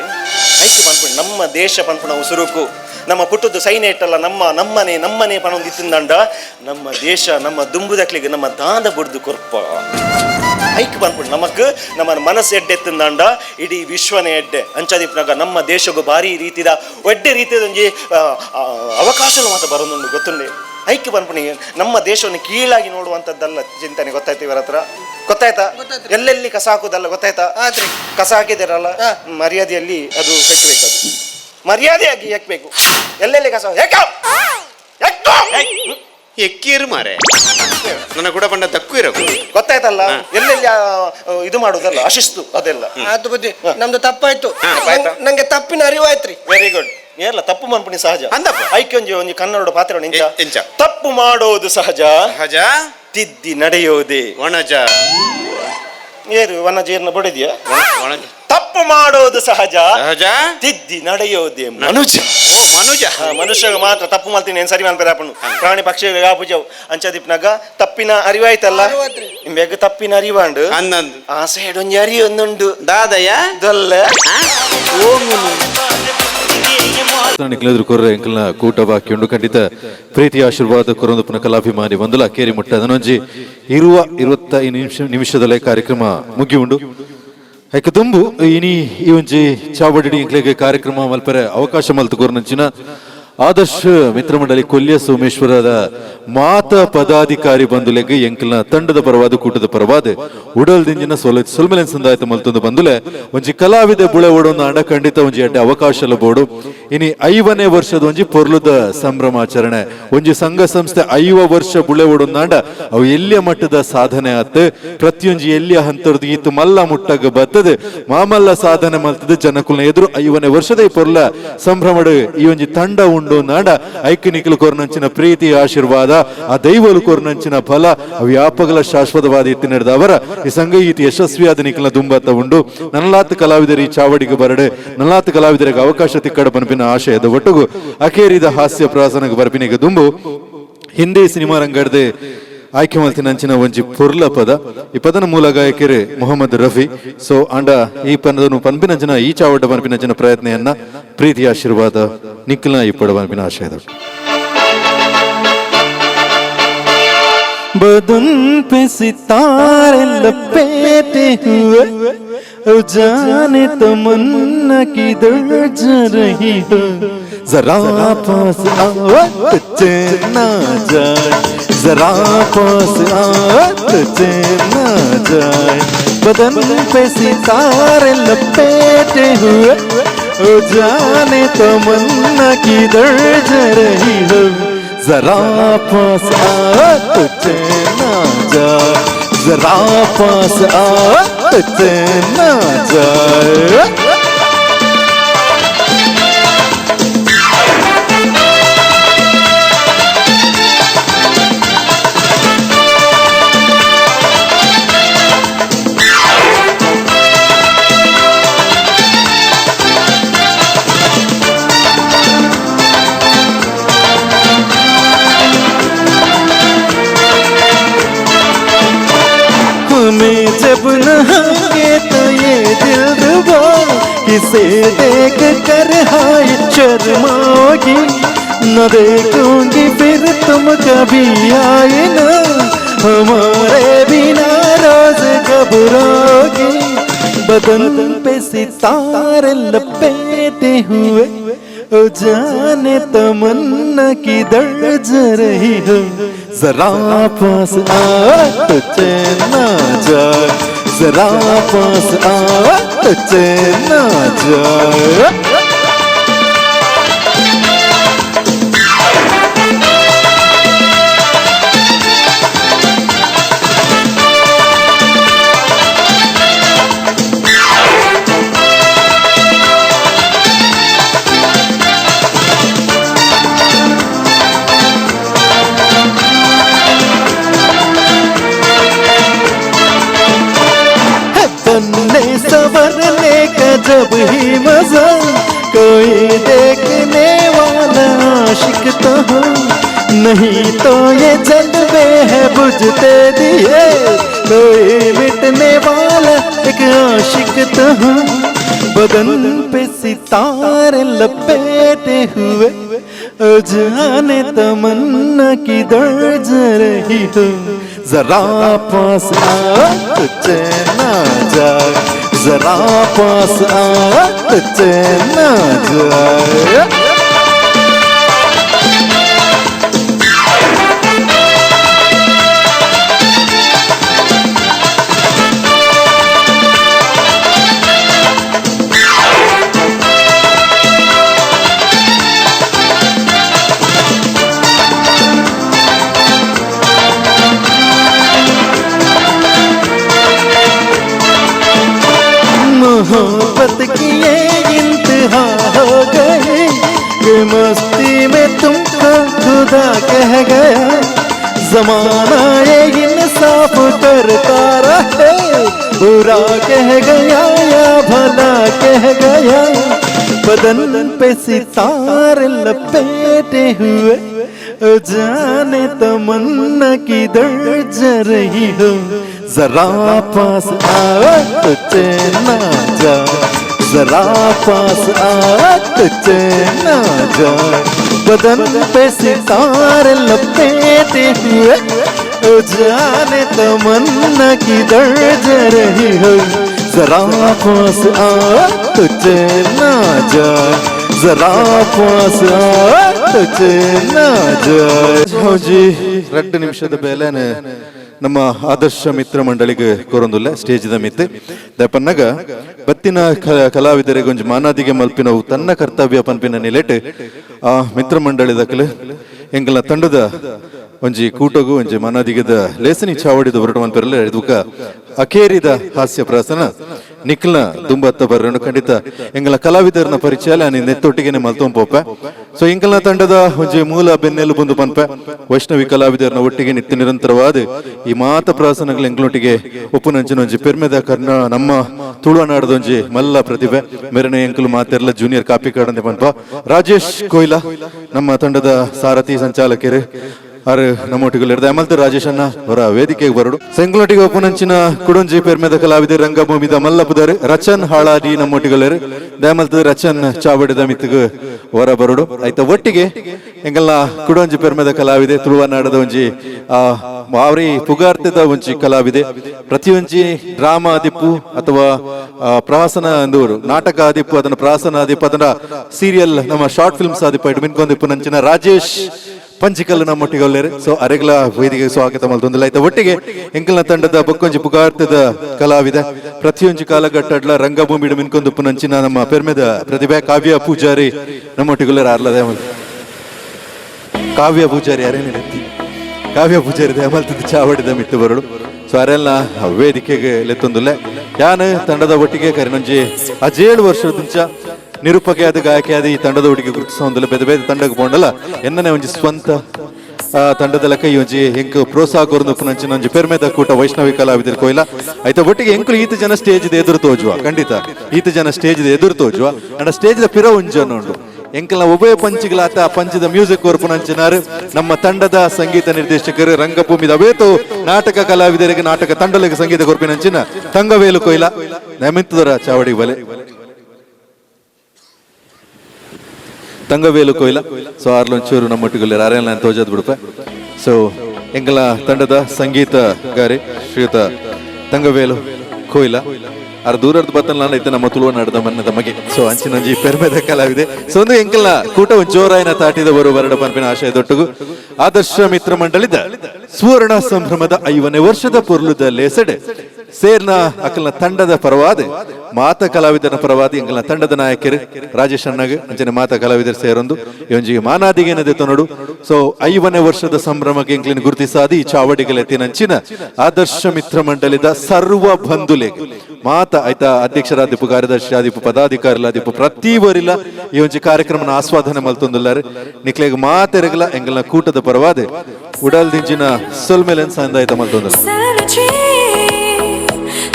ಐಕ್ ಪನ್ಪುನಿ ನಮ್ಮ ದೇಶ ಪನ್ಪುನ ಉಸುರುಕು ನಮ್ಮ ಪುಟ್ಟದ್ದು ಸೈನ್ಯ ಇಟ್ಟಲ್ಲ ನಮ್ಮನೆ ಪಣೊಂದು ಇತ್ತಿಂದಾಂಡ ನಮ್ಮ ದೇಶ ನಮ್ಮ ದುಂಬುದಕ್ಲಿಗೆ ನಮ್ಮ ದಾದ ಬುಡ್ದು ಕೊರ್ಪ ಐಕ್ ಪನ್ಪುನಿ ನಮಕ್ ನಮ್ಮ ಮನಸ್ಸು ಎಡ್ಡೆತ್ತಿಂದಾಂಡ ಇಡೀ ವಿಶ್ವನೇ ಎಡ್ಡೆ ಅಂಚದಿಪ್ನಾಗ ನಮ್ಮ ದೇಶಗೂ ಭಾರಿ ರೀತಿದ ಒಡ್ಡೆ ರೀತಿಯ ಒಂಜಿ ಅವಕಾಶಗಳು ಮಾತ್ರ ಬರೋದುಂಡು ಗೊತ್ತುಂಡೆ ಐಕ್ಯ ಪನ್ಪುಣಿ ನಮ್ಮ ದೇಶವನ್ನು ಕೀಳಾಗಿ ನೋಡುವಂಥದ್ದಲ್ಲ ಚಿಂತನೆ ಗೊತ್ತಾಯ್ತು ಇವರ ಹತ್ರ ಗೊತ್ತಾಯ್ತಾ ಎಲ್ಲೆಲ್ಲಿ ಕಸ ಹಾಕುದಲ್ಲ ಗೊತ್ತಾಯ್ತಾ ಕಸ ಹಾಕಿದಿರಲ್ಲ ಮರ್ಯಾದೆಯಲ್ಲಿ ಅದು ಹೆಕ್ಬೇಕು ಅದು ಮರ್ಯಾದೆಯಾಗಿ ಹೆಕ್ಬೇಕು ಎಲ್ಲೆಲ್ಲಿ ಕಸ ಎಕ್ಕೀರು ಮಾರೆ ನನ್ನ ಕೂಡ ಪಂಡ ತಕ್ಕು ಇರೋದು ಗೊತ್ತಾಯ್ತಲ್ಲ ಎಲ್ಲೆಲ್ಲಿ ಇದು ಮಾಡುದಲ್ಲ ಅಶಿಸ್ತು ಅದೆಲ್ಲ ಆಯ್ತು ಬುದ್ಧಿ, ನಮ್ದು ತಪ್ಪಾಯ್ತು. ಆಯ್ತಾ? ನಂಗೆ ತಪ್ಪಿನ ಅರಿವಾಯ್ತ್ರಿ. ವೆರಿ ಗುಡ್ ಏರ್ಲ ತಪ್ಪು ಮನ್ಪುಣಿ ಸಹಜ ಅಂದಪ್ಪ. ಐಕ್ಯ ಒಂಜಿ ಕನ್ನಡ ಪಾತ್ರ ಎಂಚ? ತಪ್ಪು ಮಾಡೋದು ಸಹಜ ಸಹಜ ತಿದ್ದಿ ನಡೆಯೋದೆ ಒಣಜ ಏರು ವನಜೀರ್ಣ ಬಡಿದ್ಯಾ ಒಣಜ ತಪ್ಪು ಮಾಡೋದು ಸಹಜ ಸಹಜ ತಿದ್ದಿ ನಡೆಯೋದೆ ಮನುಜ ಓ ಮನುಜ ಮನುಷ್ಯ ಮಾತ್ರ ತಪ್ಪು ಮಾಡ್ತೀನಿ ಏನ್ ಸರಿ ಮಾಡ್ತಾರೆ ಅಪ್ಪನು ಪ್ರಾಣಿ ಪಕ್ಷಿಗಳಿಗೆ ಆಪುಜವು ಅಂಚದಿಪ್ನಾಗ ತಪ್ಪಿನ ಅರಿವಾಯ್ತಲ್ಲ ಬೇಗ ತಪ್ಪಿನ ಅರಿವಾಂಡು ಅಂದಂದು ಆ ಸೈಡ್ ಒಂಜಿ ಅರಿಯೊಂದುಂಡು ದಾದಯ್ಯ ದೊಲ್ಲ ನಿಕ್ಲೆದ್ರು ಕೊರ್ರೆ ಎಂಕಲ್ನ ಕೂಟ ಬಾಕಿಯುಂಡು ಖಂಡಿತ ಪ್ರೀತಿ ಆಶೀರ್ವಾದ ಕೊರೊಂದು ಪುನಃ ಕಲಾಭಿಮಾನಿ ಒಂದುಲ ಕೇರಿ ಮುಟ್ಟ ಅದನೊಂಜಿ 25 ನಿಮಿಷದಲ್ಲೇ ಕಾರ್ಯಕ್ರಮ ಮುಗಿಯುಂಡು ಐಕೆ ತುಂಬು ಇನಿ ಈ ಒಂಜಿ ಚಾವಡಿ ಎಂಕ್ಲೆಗೆ ಕಾರ್ಯಕ್ರಮ ಮಲ್ಪರೆ ಅವಕಾಶ ಮಲ್ತು ಕೊರ್ನಂಚಿನ ಆದರ್ಶ ಮಿತ್ರ ಮಂಡಳಿ ಕೊಲ್ಯ ಸೋಮೇಶ್ವರದ ಮಾತ ಪದಾಧಿಕಾರಿ ಬಂಧುಲೆಗೆ ಎಂಕಲ್ನ ತಂಡದ ಪರವಾದ ಕೂಟದ ಪರವಾದ ಉಡಲ್ದಿಂಜಿನ ಸೊಲ್ಮೆಲೆನ್ ಸಂದಾಯತ ಮಲ್ತೊಂದು ಬಂದುಲೆ ಒಂಜಿ ಕಲಾವಿದ ಬುಳೆ ಓಡೊಂದು ಅಂಡ ಖಂಡಿತ ಒಂಜಿ ಅಡ್ಡೆ ಅವಕಾಶ ಬೋಡು ಇನಿ 5ನೇ ವರ್ಷದ ಒಂಜಿ ಪೊರ್ಲುದ ಸಂಭ್ರಮಾಚರಣೆ ಒಂಜಿ ಸಂಘ ಸಂಸ್ಥೆ 5 ವರ್ಷ ಬುಳೆ ಓಡೊಂದಾಂಡ ಅವು ಎಲ್ಲಿಯ ಮಟ್ಟದ ಸಾಧನೆ ಆತ್ ಪ್ರತಿಯೊಂಜಿ ಎಲ್ಲಿಯ ಹಂತರ್ದು ಈತು ಮಲ್ಲ ಮುಟ್ಟಗ ಬತ್ತದ ಮಾಮಲ್ಲ ಸಾಧನೆ ಮಲ್ತದ ಜನಕುಲ್ನ ಎದುರು 5ನೇ ವರ್ಷದ ಈ ಪೊರ್ಲ ಸಂಭ್ರಮಡು ಈ ಒಂಜಿ ತಂಡ ಉಂಡು ನಾಡ ಐಕ್ಯನಿಕಲು ಕೊರ್ನಂಚಿನ ಪ್ರೀತಿ ಆಶೀರ್ವಾದ ಆ ದೈವಲು ಕೊರ್ನಂಚಿನ ಫಲ ವ್ಯಾಪಕಲ ಶಾಶ್ವತವಾದ ಎತ್ತಿ ನಡೆದ ಅವರ ಈ ಸಂಘ ಈತಿ ಯಶಸ್ವಿಯಾದ ನಿಕಲ್ನ ದುಂಬತ್ತ ಉಂಡು ನನ್ನಲಾತ್ ಕಲಾವಿದರಿ ಚಾವಡಿಗೆ ಬರಡೆ ನನ್ನಲಾತ್ ಕಲಾವಿದರಿಗೆ ಅವಕಾಶ ತಿಕ್ಕಡ ಪನ್ಪಿನ ಆಶಯದ ಒಟ್ಟುಗು ಅಖೇರಿದ ಹಾಸ್ಯ ಪ್ರಾಸನಗ ಬರ್ಪಿನಿಗೆ ದುಂಬು ಹಿಂದಿ ಸಿನಿಮಾ ರಂಗಡ್ದೆ ಆಯ್ಕೆ ಮಲ್ತಿನಂಚಿನ ಒಂಜಿ ಪೊರ್ಲ ಪದ ಈ ಪದನ ಮೂಲ ಗಾಯಕರೇ ಮೊಹಮ್ಮದ್ ರಫಿ ಸೊ ಅಂಡ ಈ ಪದನು ಪನ್ಪಿನಂಚಿನ ಈ ಚಾವಡ್ಡ ಪನ್ಪಿನಂಚಿನ ಪ್ರಯತ್ನೆಯನ್ನ ಪ್ರೀತಿ ಆಶೀರ್ವಾದ ನಿಖಿಲ್ನ ಈ ಪಡ ಪನ್ಪಿನ ಆಶಯದ बदन पे सितारे लपेटे हुए जाने तमन्ना किधर जा रही हो जरा पास आओ चैन ना जाए जरा पास आओ चैन ना जाए बदन पे सितारे लपेटे हुए जाने तमन्ना किधर जा रही हो जरा पास आ तुझे ना जाए जरा पास आ तुझे ना जाए जब नहाएंगे तो ये दिल रुबा किसे देख कर हाय शर्माओगी न देखूंगी फिर तुम कभी आए ना हमारे बिना रोज घबराओगी बदन पे सितारे लपेटे हुए ओ जाने तमन्ना किधर जा रही हो जरा पास आ तुझे ना जाए जरा पास आ तुझे ना जाए सवरने का जब ही मजा कोई देखने वाला आशिक तो हो नहीं तो ये जलवे है बुझते दिए कोई मिटने वाला एक आशिक तो हो बदन पे सितारे लपेटे हुए जाने तमन्ना किधर जा रही हो जरा पास आ तुझे ना जाए जरा पास आ तुझे ना जाए मोहब्बत की ये इंतहा हो गई कि मस्ती में तुमको खुदा कह गया जमाना ये इंसाफ करता रहे बुरा कह गया या भला कह गया बदन पे सितारे लपेटे हुए जाने तमन्ना किधर जा रही हो जरा पास आ तुझे ना जाए जरा पास आ तुझे ना जाए बदन पे सितारे लपेटे हुए जाने तमन्ना किधर जा रही हो जरा पास आ तुझे ना जाए जरा पास आ तुझे ना जाए जी 2 ನಿಮಿಷದ ಬೇಲೆನೆ ನಮ್ಮ ಆದರ್ಶ ಮಿತ್ರ ಮಂಡಳಿಗೆ ಕೊರೊಂದುಲ್ಲ ಸ್ಟೇಜ್ ದ ಮಿತ್ ದಪನ್ನಗ ಬತ್ತಿನ ಕಲಾವಿದರಿಗೆ ಒಂಜಿ ಮಾನಾದಿಗೆ ಮಲ್ಪಿನವು ತನ್ನ ಕರ್ತವ್ಯ ಪನ್ಪಿನ ನಿಲೆಟ್ ಆ ಮಿತ್ರ ಮಂಡಳಿ ದಕ್ಕಲು ಎಂಕಲ ತಂಡದ ಒಂಜಿ ಕೂಟಗು ಒಂಜಿ ಮಾನಾದಿಗೆದ ಲೇಸನಿ ಚಾವಡಿದ ಹೊರಟು ಮನ್ಪೆರಲ್ಲ ಇದಕ್ಕ ಅಕೇರಿದ ಹಾಸ್ಯ ಪ್ರಾಸನ ನಿಕ್ಲ ದುಂಬತ್ತ ಬರ್ರನು ಖಂಡಿತ ಎಂಗಲ ಕಲಾವಿದರನ ಪರಿಚಯ ನಾನು ನೆತ್ತೊಟ್ಟಿಗೆ ಮಲ್ತೊಂದು ಪೋಪೆ ಸೊ ಎಂಕಲ್ನ ತಂಡದ ಒಂಜಿ ಮೂಲ ಬೆನ್ನೆಲು ಬಂದು ಪನ್ಪೆ ವೈಷ್ಣವಿ ಕಲಾವಿದರನ ಒಟ್ಟಿಗೆ ನಿತ್ಯ ನಿರಂತರವಾದ ಈ ಮಾತ ಪ್ರಾಸನಗಳು ಎಂಗಳೊಟ್ಟಿಗೆ ಉಪ್ಪುನಂಚಿನ ಒಂಜಿ ಪೆರ್ಮೆದ ಕರ್ನ ನಮ್ಮ ತುಳುನಾಡದ ಒಂಜಿ ಮಲ್ಲ ಪ್ರತಿಭೆ ಮೇರನೆ ಎಂಕಲು ಮಾತೆರ್ಲ ಜೂನಿಯರ್ ಕಾಪಿ ಕಾರ್ಡ್ ಅಂತ ಪನ್ಪ ರಾಜೇಶ್ ಕೊಯ್ಲಾ ನಮ್ಮ ತಂಡದ ಸಾರಥಿ ಸಂಚಾಲಕರು ಅರೆ ನಮ್ಮೊಟ್ಟಿಗೆ ಅಮಲ್ತ ರಾಜೇಶ್ ಅಣ್ಣ ಅವರ ವೇದಿಕೆಗೆ ಬರಡು ಸಂಗ್ಲೊಟ್ಟಿಗೆ ಒಪ್ಪುನಂಚಿನ ಕುಡಂಜಿ ಪೆರ್ಮೆದ ಕಲಾವಿದ ರಂಗಭೂಮಿದ ಮಲ್ಲಪುದರ್ ರಚನ್ ಹಾಳಾಡಿ ನಮ್ಮೊಟ್ಟಿಗೆ ದಯಮಲ್ತ ರಚನ್ ಚಾವಡಿದ ಮಿತ್ತಿಗೆ ಹೊರ ಬರಡು ಆಯ್ತಾ ಒಟ್ಟಿಗೆ ಎಂಗಲ್ಲ ಕುಡಂಜಿ ಪೆರ್ಮೆದ ಕಲಾವಿದೆ ತುಳುವನಾಡದ ಒಂಜಿ ಅವರಿ ಪುಗಾರ್ತದ ಒಂಜಿ ಕಲಾವಿದೆ ಪ್ರತಿಯೊಂಜಿ ಡ್ರಾಮಾ ಆದಿಪ್ಪು ಅಥವಾ ಪ್ರವಾಸನ ಅಂದವರು ನಾಟಕ ಆದಿಪ್ಪು ಅದನ್ನ ಪ್ರಾಸನ ಆದಿಪ್ಪು ಅದನ್ನ ಸೀರಿಯಲ್ ನಮ್ಮ ಶಾರ್ಟ್ ಫಿಲ್ಮ್ಸ್ ಆದಿಪ್ಪು ಇಟ್ಟು ಮಿನ್ಕೊಂದಿಪ್ಪು ನಂಚಿನ ರಾಜೇಶ್ ಪಂಚಿಕಲ್ಲು ನಮ್ಮೊಟ್ಟಿಗೆ ಒಳ್ಳೆರು ಸೊ ಅರೆಗ್ಲ ವೇದಿಕೆ ಸ್ವಾಗತ ಮಲ್ತೊಂದಿಲ್ಲ ಆಯ್ತಾ ಒಟ್ಟಿಗೆ ಎಂಕಲ್ನ ತಂಡದ ಬಕ್ಕೊಂಜಿ ಪುಗಾರ್ತದ ಕಲಾವಿದ ಪ್ರತಿಯೊಂಜಿ ಕಾಲಘಟ್ಟಡ್ಲ ರಂಗಭೂಮಿ ಮಿನ್ಕೊಂದುಪ್ಪು ನಂಚಿನ ನಮ್ಮ ಪೆರ್ಮೆದ ಪ್ರತಿಭೆ ಕಾವ್ಯ ಪೂಜಾರಿ ನಮ್ಮೊಟ್ಟಿಗೆ ಒಳ್ಳೆರು ಅರ್ಲದ ಕಾವ್ಯ ಪೂಜಾರಿ ಅರೇನಿಲ್ಲ ಕಾವ್ಯ ಪೂಜಾರಿ ದಯಮಲ್ತದ ಚಾವಡಿದ ಮಿತ್ತು ಬರಡು ಸೊ ಅರೆಲ್ಲ ವೇದಿಕೆಗೆ ಲೆತ್ತೊಂದಿಲ್ಲ ಯಾನ್ ತಂಡದ ಒಟ್ಟಿಗೆ ಕರಿನೊಂಜಿ 7 ವರ್ಷದಿಂಚ ನಿರೂಪಕೆಯಾದ ಗಾಯಕಿಯಾದ ಈ ತಂಡದ ಒಟ್ಟಿಗೆ ಗುರುತಿಸೋದಿಲ್ಲ ಬೇರೆ ಬೇರೆ ತಂಡಕ್ಕೆ ಪೋಂಡಲ್ಲ ಎನ್ನನೆ ಒಂಜಿ ಸ್ವಂತ ತಂಡದ ಲೆಕ್ಕ ಈ ಒಂಜಿ ಎಂಕ್ ಪ್ರೋತ್ಸಾಹ ಕೊರದು ಪುನಂಚಿನ ಒಂಜಿ ಪೆರ್ಮೆದ ಕೂಟ ವೈಷ್ಣವಿ ಕಲಾವಿದರು ಕೊಯ್ಲ ಆಯ್ತಾ ಒಟ್ಟಿಗೆ ಎಂಕುಲು ಈತ ಜನ ಸ್ಟೇಜ್ ಎದುರು ತೋಜುವ ಖಂಡಿತ ಈತ ಜನ ಸ್ಟೇಜ್ ಎದುರು ತೋಜುವ ಅಂಡ ಸ್ಟೇಜ್ ಪಿರ ಉಂಜನ ಉಂಟು ಎಂಕಲ್ನ ಉಭಯ ಪಂಚಿಗಳಾತ ಪಂಚದ ಮ್ಯೂಸಿಕ್ ಕೊರ್ಪುನಂಚಿನಾರು ನಮ್ಮ ತಂಡದ ಸಂಗೀತ ನಿರ್ದೇಶಕರು ರಂಗಭೂಮಿದ ಅವೇತು ನಾಟಕ ಕಲಾವಿದರಿಗೆ ನಾಟಕ ತಂಡಲಿಗೆ ಸಂಗೀತ ಕೊರ್ಪಿನಂಚಿನ ತಂಗವೇಲು ಕೊಯ್ಲ ನೆಮಿತ್ತದರ ಚಾವಡಿ ಬಲೆ ತಂಗವೇಲು ಕೊಯ್ಲ ಸೊ ಆರ್ಲೊಂಚೂರು ನಮ್ಮೊಟ್ಟಿಗೆ ಅರೆಲ್ಲ ತೋಜದ್ ಬಿಡುತ್ತೆ ಸೊ ಎಂಗಲ ತಂಡದ ಸಂಗೀತಗಾರಿ ಶ್ರೀಯುತ ತಂಗವೇಲು ಕೊಯ್ಲ ಅರ ದೂರದ ಬತ್ತಲ್ಲ ಐತೆ ನಮ್ಮ ತುಳುವನಾಡದ ಮನ್ನದ ಮಗೆ ಸೊ ಅಂಚಿನಂಜಿ ಪೆರ್ಮೆದ ಕಲಾವಿದೆ ಸೊ ಒಂದು ಎಂಕಲ್ನ ಕೂಟ ಜೋರಾಯಿನ ತಾಟಿದ ಬರುವ ಬರಡ ಪನ್ಪಿನ ಆಶಯದೊಟ್ಟುಗು ಆದರ್ಶ ಮಿತ್ರ ಮಂಡಳಿದ ಸುವರ್ಣ ಸಂಭ್ರಮದ 5ನೇ ವರ್ಷದ ಪೊರ್ಲುದ ಲೇಸಡೆ ಸೇರ್ನ ಅಕಲ್ನ ತಂಡದ ಪರವಾದ ಮಾತ ಕಲಾವಿದರ ಪರವಾದ ಎಂಕಲ್ನ ತಂಡದ ನಾಯಕರು ರಾಜೇಶ್ ಅಣ್ಣಗೆ ಅಂಚನೆ ಮಾತ ಕಲಾವಿದರು ಸೇರೊಂದು ಇವೊಂಜಿಗೆ ಮಾನಾದಿಗೇನದೆ ತೊನಡು ಸೊ 5ನೇ ವರ್ಷದ ಸಂಭ್ರಮಕ್ಕೆ ಎಂಕ್ಲಿನ ಗುರುತಿಸಾದಿ ಈ ಚಾವಡಿಗಲೆತ್ತಿನಂಚಿನ ಆದರ್ಶ ಮಿತ್ರ ಮಂಡಳಿದ ಸರ್ವ ಬಂಧುಲೆಗೆ ಮಾತ ಆಯ್ತಾ ಅಧ್ಯಕ್ಷರಾದಿಪ್ಪು ಕಾರ್ಯದರ್ಶಿ ಪದಾಧಿಕಾರಿಲಾದಿಪ್ಪು ಪ್ರತಿವರಿಲ್ಲ ಈ ಒಂಜಿ ಕಾರ್ಯಕ್ರಮನ ಆಸ್ವಾದನೆ ಮಲ್ತೊಂದುಲ್ಲಾರೆ ನಿಕ್ಲೆಗೆ ಮಾತೆರಗಲ ಎಂಗಲ್ನ ಕೂಟದ ಪರವಾದ ಉಡಲ್ ದಿಂಚಿನ ಸೊಲ್ಮೆಲೆನ್ ಸಂದಾಯಿತ ಮಲ್ತೊಂದುಲ್ಲ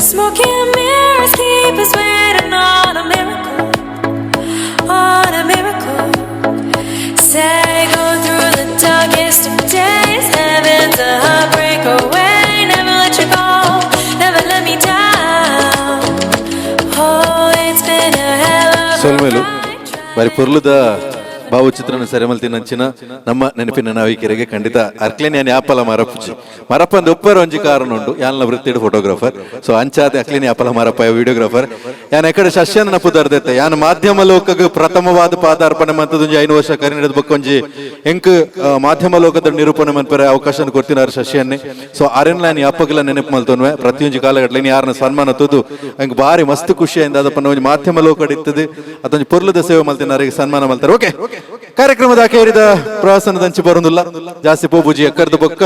Smoking mirrors keep us waiting on a miracle, on a miracle. Say go through the darkest of days, heaven's a heartbreak away. Never let you go, never let me down. Oh, it's been a hell of a ಸೊಲ್ಮೆಲು ಬಾರಿ ಪೊರ್ಲುದ ಭಾವಚಿತ್ರನ ಸೆರೆಮಲ್ತಿನಂಚಿನ ನಮ್ಮ ನೆನಪಿನ ನಾವಿಕರಿಗೆ ಖಂಡಿತ ಅರ್ಕ್ಲೇನ್ ಯಾನ್ ಯಾಪಲ ಮರಪ್ಪ ಅಂದ್ ಒಪ್ಪರ ಒಂಜಿ ಕಾರಣ ಉಂಟು ಯಾನ್ಲ ವೃತ್ತಿಡ್ ಫೋಟೋಗ್ರಾಫರ್ ಸೊ ಅಂಚಾದ ಅಕ್ಲೇನ್ ಯಾಪಲ ಮರಪ್ಪ ವಿಡಿಯೋಗ್ರಾಫರ್ ಯಾನ್ ಎಕಡೆ ಶಸ್ಯನ ಪುದರ್ದೈತೆ ಯಾನ್ ಮಾಧ್ಯಮ ಲೋಕಕ್ಕೆ ಪ್ರಥಮವಾದ ಪಾದಾರ್ಪಣೆ ಮಂತದೊಂಜಿ 5 ವರ್ಷ ಕರಿನದ ಬಕ್ಕೊಂಜಿ ಎಂಕ್ ಮಾಧ್ಯಮ ಲೋಕದ ನಿರೂಪಣೆ ಮನ್ಪರೆ ಅವಕಾಶ ಕೊಡ್ತಿನಾರ ಶಸ್ಯನ್ನೇ ಸೊ ಅರೆನ್ಲ ಯಾನ್ ಯಾಪಗಲ ನೆನಪು ಮಲ್ತೊನ್ವೆ ಪ್ರತಿಯೊಂಜಿ ಕಾಲಘಟ್ಟಲಿ ಯಾರನ್ನ ಸನ್ಮಾನ ತುದು ಹಂಗೆ ಬಾರಿ ಮಸ್ತ್ ಖುಷಿಯಿಂದ ಅದಪ್ಪ ಒಂಜಿ ಮಾಧ್ಯಮ ಲೋಕ ಇರ್ತದೆ ಅದೊಂದು ಪೊರ್ಲದ ಸೇವೆ ಮಲ್ತಿನಾರಿಗೆ ಸನ್ಮಾನ ಮಲ್ತಾರೆ ಓಕೆ ಕಾರ್ಯಕ್ರಮದ ಅಕೇರಿದ ಪ್ರವಾಸನದಂಚಿ ಬರೋದಿಲ್ಲ ಜಾಸ್ತಿ ಪೋಬುಜಿ ಎಕ್ಕರ್ದ ಬೊಕ್ಕ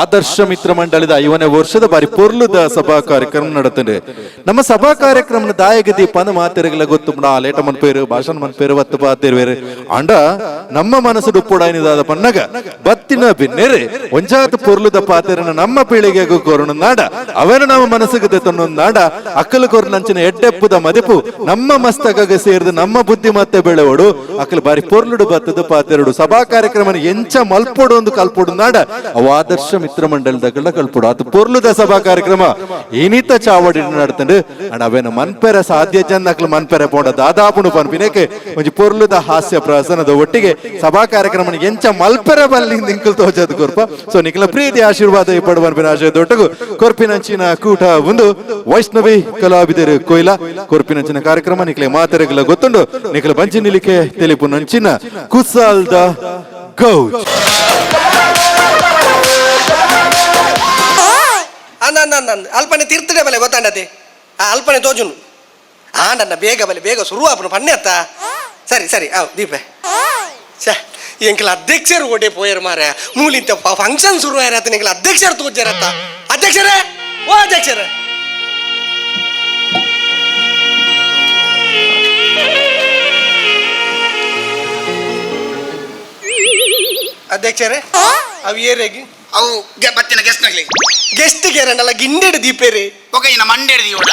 ಆದರ್ಶ ಮಿತ್ರ ಮಂಡಳಿದ 5ನೇ ವರ್ಷದ ಬಾರಿ ಪೊರ್ಲುದ ಸಭಾ ಕಾರ್ಯಕ್ರಮ ನಡತದೆ ನಮ್ಮ ಸಭಾ ಕಾರ್ಯಕ್ರಮದ ದಾಯಗದಿ ಪದ ಮಾತೆರಗಲ ಗೊತ್ತು ಲೇಟ ಮನ್ಪೇರು ಭಾಷಣ ಮನ್ಪೇರು ಒತ್ತು ಪಾತಿರುವೇರು ಅಂಡ ನಮ್ಮ ಮನಸ್ಸು ಡುಪ್ಪುಡಾಯಿನದಾದ ಪನ್ನಗ ಬತ್ತಿನ ಬಿನ್ನೆರೆ ಒಂಜಾತ ಪೊರ್ಲುದ ಪಾತೆರನ ನಮ್ಮ ಪೀಳಿಗೆಗೂ ಕೋರಣ ನಾಡ ಅವನು ನಮ್ಮ ಮನಸ್ಸಿಗೆ ತನ್ನೊಂದು ನಾಡ ಅಕ್ಕಲು ಕೊರ್ಲಂಚಿನ ಎಡ್ಡೆಪ್ಪುದ ಮದಿಪು ನಮ್ಮ ಮಸ್ತಕಗೆ ಸೇರಿದ ನಮ್ಮ ಬುದ್ಧಿ ಮತ್ತೆ ಬೆಳೆವಡು ಅಕ್ಕಲು ಬಾರಿ ಪೊರ್ಲು ಪೊರ್ಲುಡು ಬತ್ತದ ಪಾತೆರಡು ಸಭಾ ಕಾರ್ಯಕ್ರಮ ಎಂಚ ಮಲ್ಪೊಡು ಒಂದು ಕಲ್ಪೊಡು ನಾಡ ಅವ ಆದರ್ಶ ಮಿತ್ರ ಮಂಡಲದ ಕಲ್ಪೊಡು ಅದು ಪೊರ್ಲುದ ಸಭಾ ಕಾರ್ಯಕ್ರಮ ಏನಿತ ಚಾವಡಿ ನಡ್ತಂಡು ಅಂಡ್ ಅವೇನ ಮನ್ಪೆರ ಸಾಧ್ಯ ಜನಕ್ಲು ಮನ್ಪೆರ ಪೋಂಡ ದಾದಾಪುಡು ಪನ್ಪಿನೇಕೆ ಒಂಜಿ ಪೊರ್ಲುದ ಹಾಸ್ಯ ಪ್ರಸನ್ನದ ಒಟ್ಟಿಗೆ ಸಭಾ ಕಾರ್ಯಕ್ರಮ ಎಂಚ ಮಲ್ಪೆರ ಬಲ್ಲಿ ನಿಂಕಲ್ ತೋಜದ ಕೊರ್ಪ ಸೊ ನಿಖಲ ಪ್ರೀತಿ ಆಶೀರ್ವಾದ ಪಡು ಪನ್ಪಿನ ಆಶಯದೊಟ್ಟಗು ಕೊರ್ಪಿನಂಚಿನ ಕೂಟ ಒಂದು ವೈಷ್ಣವಿ ಕಲಾವಿದರು ಕೊಯ್ಲ ಕೊರ್ಪಿನಂಚಿನ ಕಾರ್ಯಕ್ರಮ ನಿಖಲೆ ಮಾತೆರೆಗಳ ಗೊತ್ತುಂಡು ನಿಖಲ ಬಂಚಿ ನಿಲಿಕೆ ತೆಲಿಪು ನಂಚಿನ ಕುಸಾಲ್ದ ಗೌಜ್ ಅಲ್ಪನೆ ತೀರ್ಥಡೆ ಬಲೆ ಗೊತ್ತಾಂಡತೆ ಆ ಅಲ್ಪನೆ ತೋಜುನು ಆಂಡನ್ನ ಬೇಗ ಬಲೆ ಬೇಗ ಶುರುವಾಪನು ಪನ್ನೆ ಅತ್ತ ಸರಿ ಸರಿ ಅವ್ ದೀಪೆ ಛೇ ಎಂಕಲ ಅಧ್ಯಕ್ಷರು ಓಡೆ ಪೋಯರ್ ಮಾರ ಮೂಲಿಂತ ಫಂಕ್ಷನ್ ಶುರು ಆಯ್ರತ್ತ ನಿಂಕಲ ಅಧ್ಯಕ್ಷರು ತೋಜಾರತ್ತ ಅಧ್ಯಕ್ಷರೇ ಓ ಅಧ್ಯಕ್ಷರೇ ಅಧ್ಯಕ್ಷರೇ ಅವು ಏರೇಗಿ ಅವು ಬತ್ತಿನ ಗೆಸ್ಟ್ನಾಗ್ಲಿ ಗೆಸ್ಟ್ ಕೇರಣ್ಣಲ್ಲ ಗಿಂಡೆಡ್ ದೀಪೇರಿ ಒಕ್ಕ ಮಂಡೇಡ್ ದೀವಡ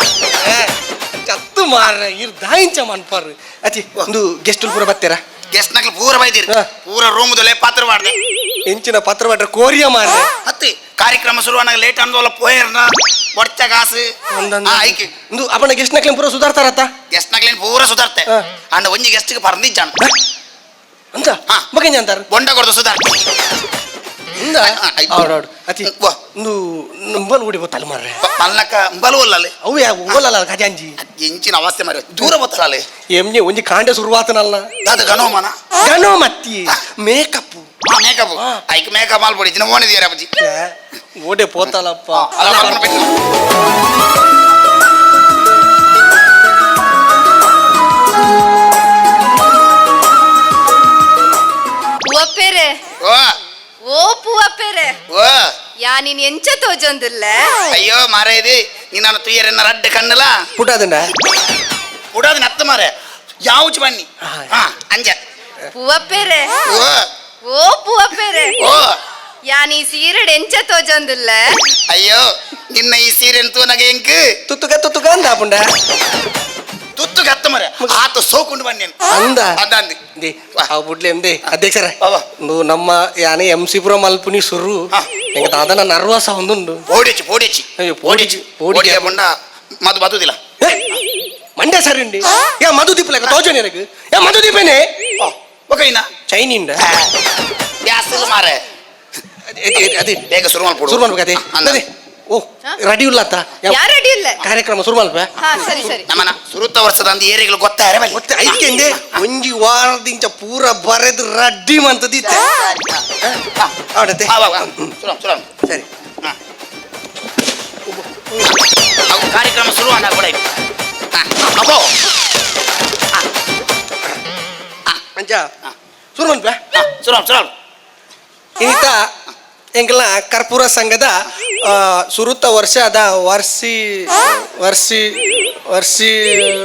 ಚತ್ತು ಮಾರ ಇರ್ ದಾಯಿಂಚ ಮನ್ಪಾರು ಅತಿ ಒಂದು ಗೆಸ್ಟ್ ಪೂರ ಬತ್ತೀರಾ ಗೆಸ್ಟ್ನಾಗ್ಲಿ ಪೂರ ಬೈದಿರಿ ಪೂರ ರೂಮದಲ್ಲೇ ಪಾತ್ರ ಮಾಡ್ದೆ ಎಂಚಿನ ಪತ್ರ ಮಾಡ್ರೆ ಕೋರಿಯ ಮಾರ ಹತ್ತಿ ಕಾರ್ಯಕ್ರಮ ಶುರುವಾನಾಗ ಲೇಟ್ ಅಂದೋಲ್ಲ ಪೋಯರ್ನ ಒಡ್ಚ ಗಾಸು ಐಕೆ ಒಂದು ಅಪ್ಪನ ಗೆಸ್ಟ್ನಾಗ್ಲಿ ಪೂರ ಸುಧಾರ್ತಾರತ್ತ ಗೆಸ್ಟ್ನಾಗ್ಲೇನ್ ಪೂರ ಸುಧಾರ್ತೆ ಅಂಡ ಒಂಜಿ ಗೆಸ್ಟ್ಗೆ ಪರ್ದಿಜ್ಜಾನ ಅಂತ ಮಗಂಜ ಅಂತಾರ ಬೊಂಡ ಕೊಡ್ದು ಸುಧಾರ್ತೆ ಅತಿ ಒಂದು ನಂಬಲ್ ಓಡಿ ಗೊತ್ತಲ್ಲ ಮಾರ್ರೆ ಪಲ್ಲಕ ಅಂಬಲು ಒಲ್ಲಲೆ ಅವು ಯಾವ ಓಲಲ್ಲ ಖಜಾಂಜಿ ಎಂಚಿನ ಅವಸ್ಥೆ ಮಾರಿ ದೂರ ಬತ್ತಲೇ ಎಮ್ನೆ ಒಂಜಿ ಕಾಂಡೆ ಶುರುವಾತನಲ್ಲ ಅದು ಗಣೋಮನ ಗಣೋ ಮತ್ತಿ ಮೇಕಪ್ ಮೇಕಪ್ ಐಕ್ ಮೇಕಪ್ ಮಾಲ್ಪಡಿ ದಿನ ಓಣಿದೀರ ಬಜ್ಜಿ ಓಡೆ ಪೋತಲಪ್ಪ ಪುವಪ್ಪೆರೆ ಓ ಓ ಪುವಪ್ಪೆರೆ ಓ ಯಾ ನೀನ್ ಎಂಚ ತೋಜೊಂದಿಲ್ಲ ಅಯ್ಯೋ ಮಾರ ಇದು ನೀನು ತುಯ್ಯರನ್ನ ರಡ್ಡ ಕಣ್ಣಲ ಪುಟಾದಂಡ ಉಡಾದ ನತ್ತ ಮಾರ ಯಾವ್ಚು ಬನ್ನಿ ಹಾ ಅಂಜ ಪುವಪ್ಪೆರೆ ಓ ಓ ಪುವಪ್ಪೆರೆ ಓ ಯಾ ನೀ ಸೀರೆಡ್ ಎಂಚ ತೋಜೊಂದಿಲ್ಲ ಅಯ್ಯೋ ನಿನ್ನ ಈ ಸೀರೆನ್ ತೂನಗೆ ಎಂಕ್ ತುತ್ತುಗ ಅಂದ ಪುಂಡ ತುತ್ತು ಗತ್ತ ಮರ ಆತ ಸೋಕೊಂಡು ಬನ್ನಿ ಅಂದ ಅಂದಂದಿ ಅವ್ ಬಿಡ್ಲಿ ಎಂದೆ ಅಧ್ಯಕ್ಷರ ಅವ ನಮ್ಮ ಯಾನೆ MC ಪುರ ಮಲ್ಪುನಿ ಸುರು ಎಂಗ ದಾದನ ನರ್ವಸ ಹೊಂದುಂಡು ಪೋಡಿಚಿ ಪೋಡಿಚಿ ಅಯ್ಯೋ, ಪೋಡಿಚಿ ಪೋಡಿಯ ಬೊಂಡ ಮದು ಬದುದಿಲ್ಲ ಮಂಡ್ಯ ಸರ್ ಇಂಡಿ ಯಾ ಮಧು ದೀಪಲಕ ತೋಜನೆ ನನಗೆ ಯಾ ಮಧು ದೀಪೇನೆ ಒಕೈನ ಚೈನಿಂದ ಯಾಸಲ್ ಮಾರೆ ಅದೇ ಬೇಗ ಶುರು ಮಾಡ್ಬಿಡು ಶುರು ಮಾಡ್ಬೇಕದೆ ಅದೇ ಓ ರೆಡಿ ಇಲ್ಲ ಅತ್ತ ಯಾರು ರೆಡಿ ಇಲ್ಲ ಕಾರ್ಯಕ್ರಮ ಶುರು ಮಾಡ್ಬೇ ಹಾ ಸರಿ ಸರಿ ನಮ್ಮನ ಸುರುತ್ತ ವರ್ಷದ ಅಂದ ಏರಿಗಳು ಗೊತ್ತಾರೆ ಬಲ್ಲಿ ಮತ್ತೆ ಐಕೆಂದೆ ಒಂಜಿ ವಾರದಿಂಚ ಪೂರ ಬರೆದು ರಡ್ಡಿ ಮಂತದಿತ್ತೆ ಆಡತೆ ಸುರಂ ಸರಿ ಕಾರ್ಯಕ್ರಮ ಶುರು ಆದಾಗ ಕೂಡ ಅಬ್ಬೋ ಅಂಚ ಶುರು ಮಾಡ್ಬೇ ಸುರಂ ಇನ್ನಿತ ಎಂಕಲ ಕರ್ಪೂರ ಸಂಘದ ಸುರುತ್ತ ವರ್ಷದ ವರ್ಷಿ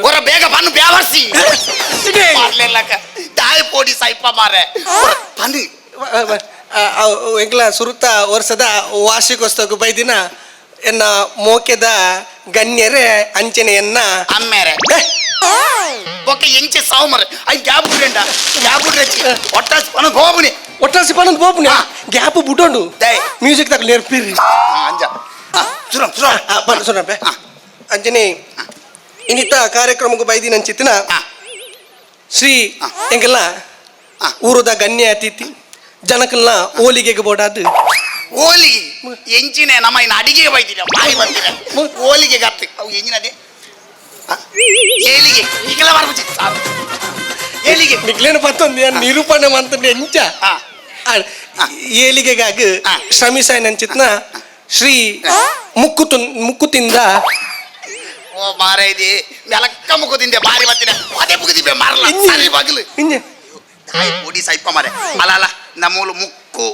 ಒರ ಬೇಗ ಬನ್ನು ಬ್ಯಾವರ್ಸಿ ಮಾಡ್ಲಿಲ್ಲಕ ತಾಯಿ ಪೋಡಿ ಸೈಪ ಮಾರೆ ಬನ್ನಿ ಎಂಕಲ ಸುರುತ್ತ ವರ್ಷದ ವಾರ್ಷಿಕೋತ್ಸವಕ್ಕೆ ಬೈದಿನ ಎನ್ನ ಮೋಕೆದ ಗಣ್ಯರೇ ಅಂಚನೆಯನ್ನ ಅಮ್ಮೇರೆ ಬೊಕ್ಕ ಎಂಚೆ ಸಾವು ಮರ ಐ ಗ್ಯಾಪ್ ಬಿಡ್ರೆಚ್ಚಿ ಒಟ್ಟಾಸಿ ಪನ ಹೋಗುನಿ ಒಟ್ಟಾಸಿ ಪನಂದ್ ಬೋಪುನಿ ಗ್ಯಾಪ್ ಬುಡೋಂಡು ದೈ ಮ್ಯೂಸಿಕ್ ತಕ ನೇರ್ಪಿರ್ರಿ ಅಂಜ ಸುರಂ ಸುರಪ್ಪೆ ಅಂಜನೆ ಇನ್ನಿತ ಕಾರ್ಯಕ್ರಮಕ್ಕೆ ಬೈದಿನ ಅಂಚಿತ್ತಿನ ಶ್ರೀ ಎಂಗೆಲ್ಲ ಊರದ ಗಣ್ಯ ಅತಿಥಿ ಜನಕಲ್ನ ಓಲಿಗೆಗೆ ಬೋಡಾದು ಓಲಿಗೆ ಎಂಚಿನ ನಮ್ಮ ಇನ್ನು ಅಡಿಗೆಗೆ ಬೈತೀರ ಮಾರಿ ಬರ್ತೀರ ಓಲಿಗೆ ಗತ್ತು ಅವು ಎಂಜಿನದೇ ಏಲಿಗೆ ಈಗಲೇ ಮಾಡ್ಬಿಚ್ಚಿ ಏಲಿಗೆ ಮಿಗ್ಲೇನ ಪತ್ತೊಂದು ನಿರೂಪಣೆ ಮಂತಂದೆ ಎಂಚ ಏಲಿಗೆಗಾಗಿ ಶ್ರಮಿಸಾಯನ ಅಂಚಿತ್ನ ಶ್ರೀ ಮುಕ್ಕುತಿಂದ ಓ ಮಾರ ಇದೆ ಮೆಲಕ್ಕ ಮುಖದಿಂದ ಬಾರಿ ಬರ್ತೀನಿ ಅದೇ ಮುಗಿದಿಬ್ಬೆ ಮಾರಲ್ಲ ಸರಿ ಬಾಗಿಲು ಹಿಂಗೆ ತಾಯಿ ಪೋಡಿ ಸೈಪ ಮಾರೆ ಅಲ್ಲ ನಮ್ಮೂಲು ಮುಕ್ಕು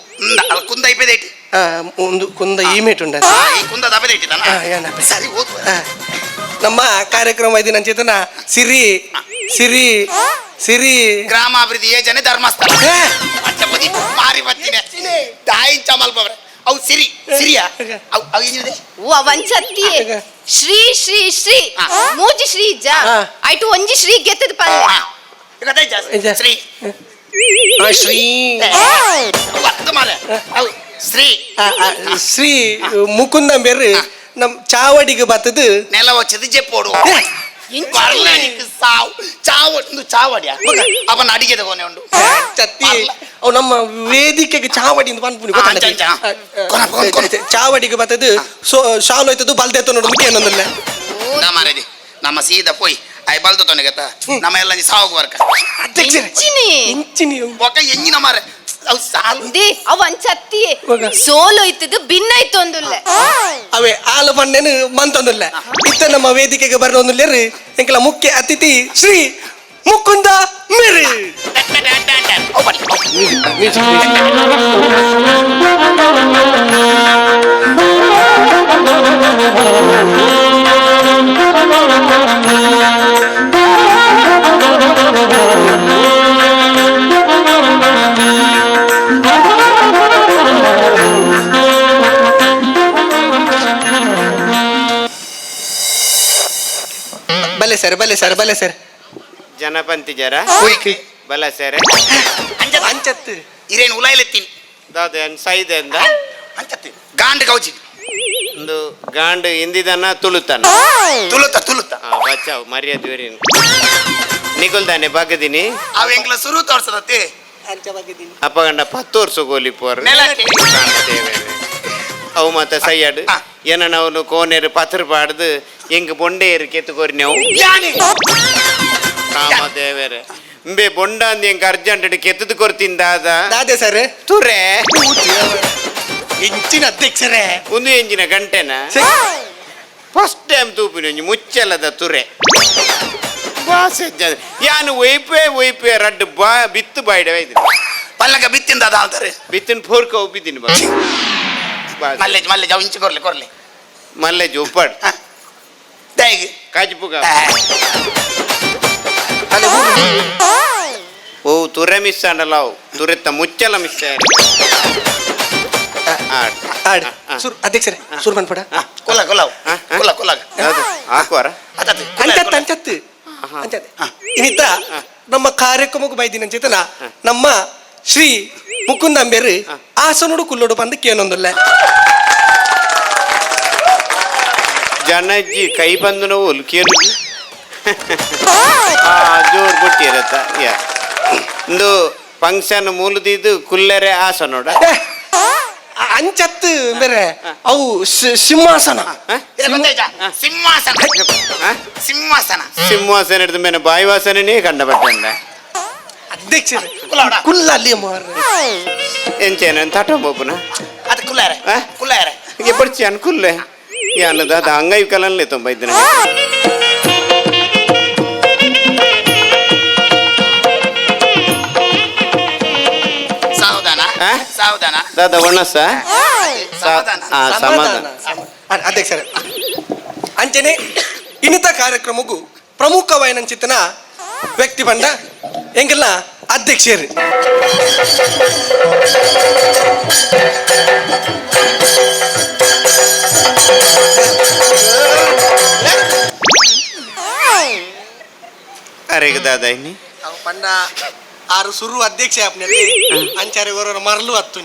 ಅಲ್ಲ ಕುಂದ ಐಪೇದೈತಿ ಒಂದು ಕುಂದ ಇಮೇಟ್ ಉಂಡ ಈ ಕುಂದ ದಬೆದೈತಿ ಸರಿ ಹೋದ್ ನಮ್ಮ ಕಾರ್ಯಕ್ರಮ ಇದೀನ ಅಂಚೇತನ ಸಿರಿ ಗ್ರಾಮಾಭಿವೃದ್ಧಿ ಯೋಜನೆ ಧರ್ಮಸ್ಥಳ ಅಟ್ಟಪತಿ ಮಾರಿ ಬರ್ತೀನಿ ತಾಯಿ ಚಮಲ್ ಬವ್ರೆ ಅವು ಸಿರಿಯಾ ಅವು ಏನಿದೆ ಓ ಅವಂಚತ್ತಿ ಶ್ರೀ ಶ್ರೀ ಶ್ರೀ ಮೂಜಿ ಶ್ರೀ ಜ ಐಟು ಒಂಜಿ ಶ್ರೀ ಗೆತ್ತದ ಪಲ್ಲೆ ಶ್ರೀ ಶ್ರೀ ಒತ್ತು ಮಾರೆ ಅವು ಶ್ರೀ ಶ್ರೀ ಮುಕುಂದಂಬೇರು ನಮ್ ಚಾವಡಿಗೆ ಬತ್ತದು ನೆಲ ವಚ್ಚದು ಜೆಪ್ಪೋಡು ಬರ್ಲಾನಿಕ್ ಸಾವು ಚಾವಡಿ ಚಾವಡಿಯ ಅವನ ಅಡಿಗೆ ತಗೋನೆ ಉಂಡು ಚತ್ತಿ ಅವು ನಮ್ಮ ವೇದಿಕೆಗೆ ಚಾವಡಿಯಿಂದ ಬಂದ್ಬಿಡಿ ಚಾವಡಿಗೆ ಬತ್ತದು ಶಾಲು ಹೋಯ್ತದು ಬಲ್ದೆತ್ತು ನೋಡು ಏನಂದ್ರೆ ಮಾರದಿ ನಮ್ಮ ಸೀದಾ ಪೋಯ್ ಐ ಬಲ್ದು ತೊನೆಗತ್ತ ನಮ್ಮ ಎಲ್ಲ ಸಾವು ವರ್ಕ ಒಕ್ಕ ಎಂಜಿನ ಮಾರೆ ಅವು ಸಾಲು ಅವನ್ ಚತ್ತಿ ಸೋಲೋಯ್ತದು ಭಿನ್ನಾಯ್ತು ಒಂದುಲ್ಲ ಅವೇ ಆಲು ಬಣ್ಣೆನು ಮಂತೊಂದುಲ್ಲ ಇತ್ತ ನಮ್ಮ ವೇದಿಕೆಗೆ ಬರೋಂದುಲ್ಲೇರು ಎಂಕಲ ಮುಖ್ಯ ಅತಿಥಿ ಶ್ರೀ ಮುಕುಂದ ಮೇರಿ ಬಲೆ ಸರ್ ಜನಪಂತಿ ಜರ ಬಲ ಸರ್ ಅಂಚತ್ತು ಇರೇನು ಉಲಾಯ್ಲೆತ್ತೀನಿ ದಾದ ಸೈದೆಂದ ಅಂಚತ್ತು ಗಾಂಡ್ ಗೌಜಿ ಒಂದು ಗಾಂಡು ಹಿಂದಿದನ ತುಳುತಾನ ತುಳುತ್ತ ಬಚಾವ್ ಮರ್ಯಾದೆ ಬೇರೇನು ನಿಗುಲ್ದಾನೆ ಬಗದಿನಿ ಅವ ಎಂಗ್ಲ ಸುರು ತೋರ್ಸದತ್ತೆ ಅಪ್ಪಗಂಡ 10 ವರ್ಷ ಗೋಲಿ ಪೋರ್ ಅವು ಮತ್ತೆ ಸೈಯಡ್ ಏನ ನಾವು ಕೋನೇರು ಪತ್ರ ಪಾಡ್ದು ಎಂಗ್ ಬೊಂಡೆ ಏರು ಕೆತ್ತುಕೋರಿ ನಾವು ದೇವೇರೆ ಇಂಬೆ ಬೊಂಡ ಅಂದ್ ಎಂಗ್ ಅರ್ಜೆಂಟ್ ಕೆತ್ತದು ಕೊರ್ತಿಂದಾದ ದಾದೆ ಸರ್ ತುರೆ ಇಂಚಿನ ಅಧ್ಯಕ್ಷರೇ ಒಂದು ಎಂಜಿನ ಗಂಟೆನ ಫಸ್ಟ್ ಟೈಮ್ ತೂಪಿನ ಒಂಜಿ ಮುಚ್ಚಲದ ತುರೆ ಯಾನು ಒಯ್ಪೆ ರಡ್ಡು ಬಿತ್ತು ಬಾಯ್ಡೆ ಒಯ್ದಿನಿ ಪಲ್ಲಕ ಬಿತ್ತಿಂದ ಅದ ಅಂತಾರೆ ಬಿತ್ತಿನ ಪೂರ್ಕ ಒಬ್ಬಿದ್ದೀನಿ ಮಲ್ಲೇಜ್ ಅವು ಇಂಚು ಕೊರ್ಲಿ ಮಲ್ಲೇಜ್ ಉಪ್ಪಾಡ್ ದೈಗ್ ಕಾಜಿಪುಗ ಓ ತುರೆ ಮಿಸ್ ಅಂಡಲ್ಲ ಅವು ತುರೆತ್ತ ಮುಚ್ಚಲ ಮಿಸ್ ಅಧ್ಯಕ್ಷರೇ ಸುರ್ ಬಂದ್ಬಿಡ ಕುಲ ಹಾಕುವಾರ ಅಂಚತ್ತು ಇನ್ನಿತ್ತ ನಮ್ಮ ಕಾರ್ಯಕ್ರಮಕ್ಕೆ ಬೈದಿನ ಅಂಚೇತನ ನಮ್ಮ ಶ್ರೀ ಮುಕುಂದ ಅಂಬೇರು ಆಸನೋಡು ಕುಲ್ಲೋಡು ಬಂದು ಕೇನೊಂದಲ್ಲ ಜನಜ್ಜಿ ಕೈ ಬಂದು ನಾವು ಒಲ್ಕೇನು ಜೋರ್ ಬಿಟ್ಟಿರತ್ತ ಒಂದು ಫಂಕ್ಷನ್ ಮೂಲದಿದ್ದು ಕುಲ್ಲರೆ ಆಸನೋಡ ಅಂಚತ್ತು ಬೇರೆ ಅವು ಸಿಂಹಾಸನ ಸಿಂಹಾಸನ ಹಿಡಿದ ಮೇಲೆ ಬಾಯಿ ವಾಸನೆ ಕಂಡಬಟ್ಟಂಡ ಅಧ್ಯಕ್ಷರೇ ಕುಲ್ಲ ಅಲ್ಲಿ ಎಂಚೇನ ತಟೊಬ್ಬನ ಅದು ಕುಲ್ಲಾರ ಹೀಗೆ ಪಡಿಸಿ ಅನ್ಕುಲ್ಲೆ ಏನದ ಅದು ಅಂಗೈ ಕಲನ್ಲೆ ತುಂಬ ಇದ್ದನ ಸಾವಧಾನ ದಾದ ಒಣಸ ಸಮಾಧಾನ ಅಧ್ಯಕ್ಷರೇ ಅಂಚನೆ ಇನ್ನಿತ ಕಾರ್ಯಕ್ರಮಕ್ಕೂ ಪ್ರಮುಖವಾದ ಚಿತ್ತನ ವ್ಯಕ್ತಿ ಬಂದ ಎಂಗೆಲ್ಲ ಅಧ್ಯಕ್ಷರು ಅರೆಗ ದಾದ ಇನ್ನಿ ಪಂಡ ಆರು ಸುರು ಅಧ್ಯಕ್ಷ ಅಂಚಾರೆ ಬರೋರು ಮರಲು ಹತ್ತು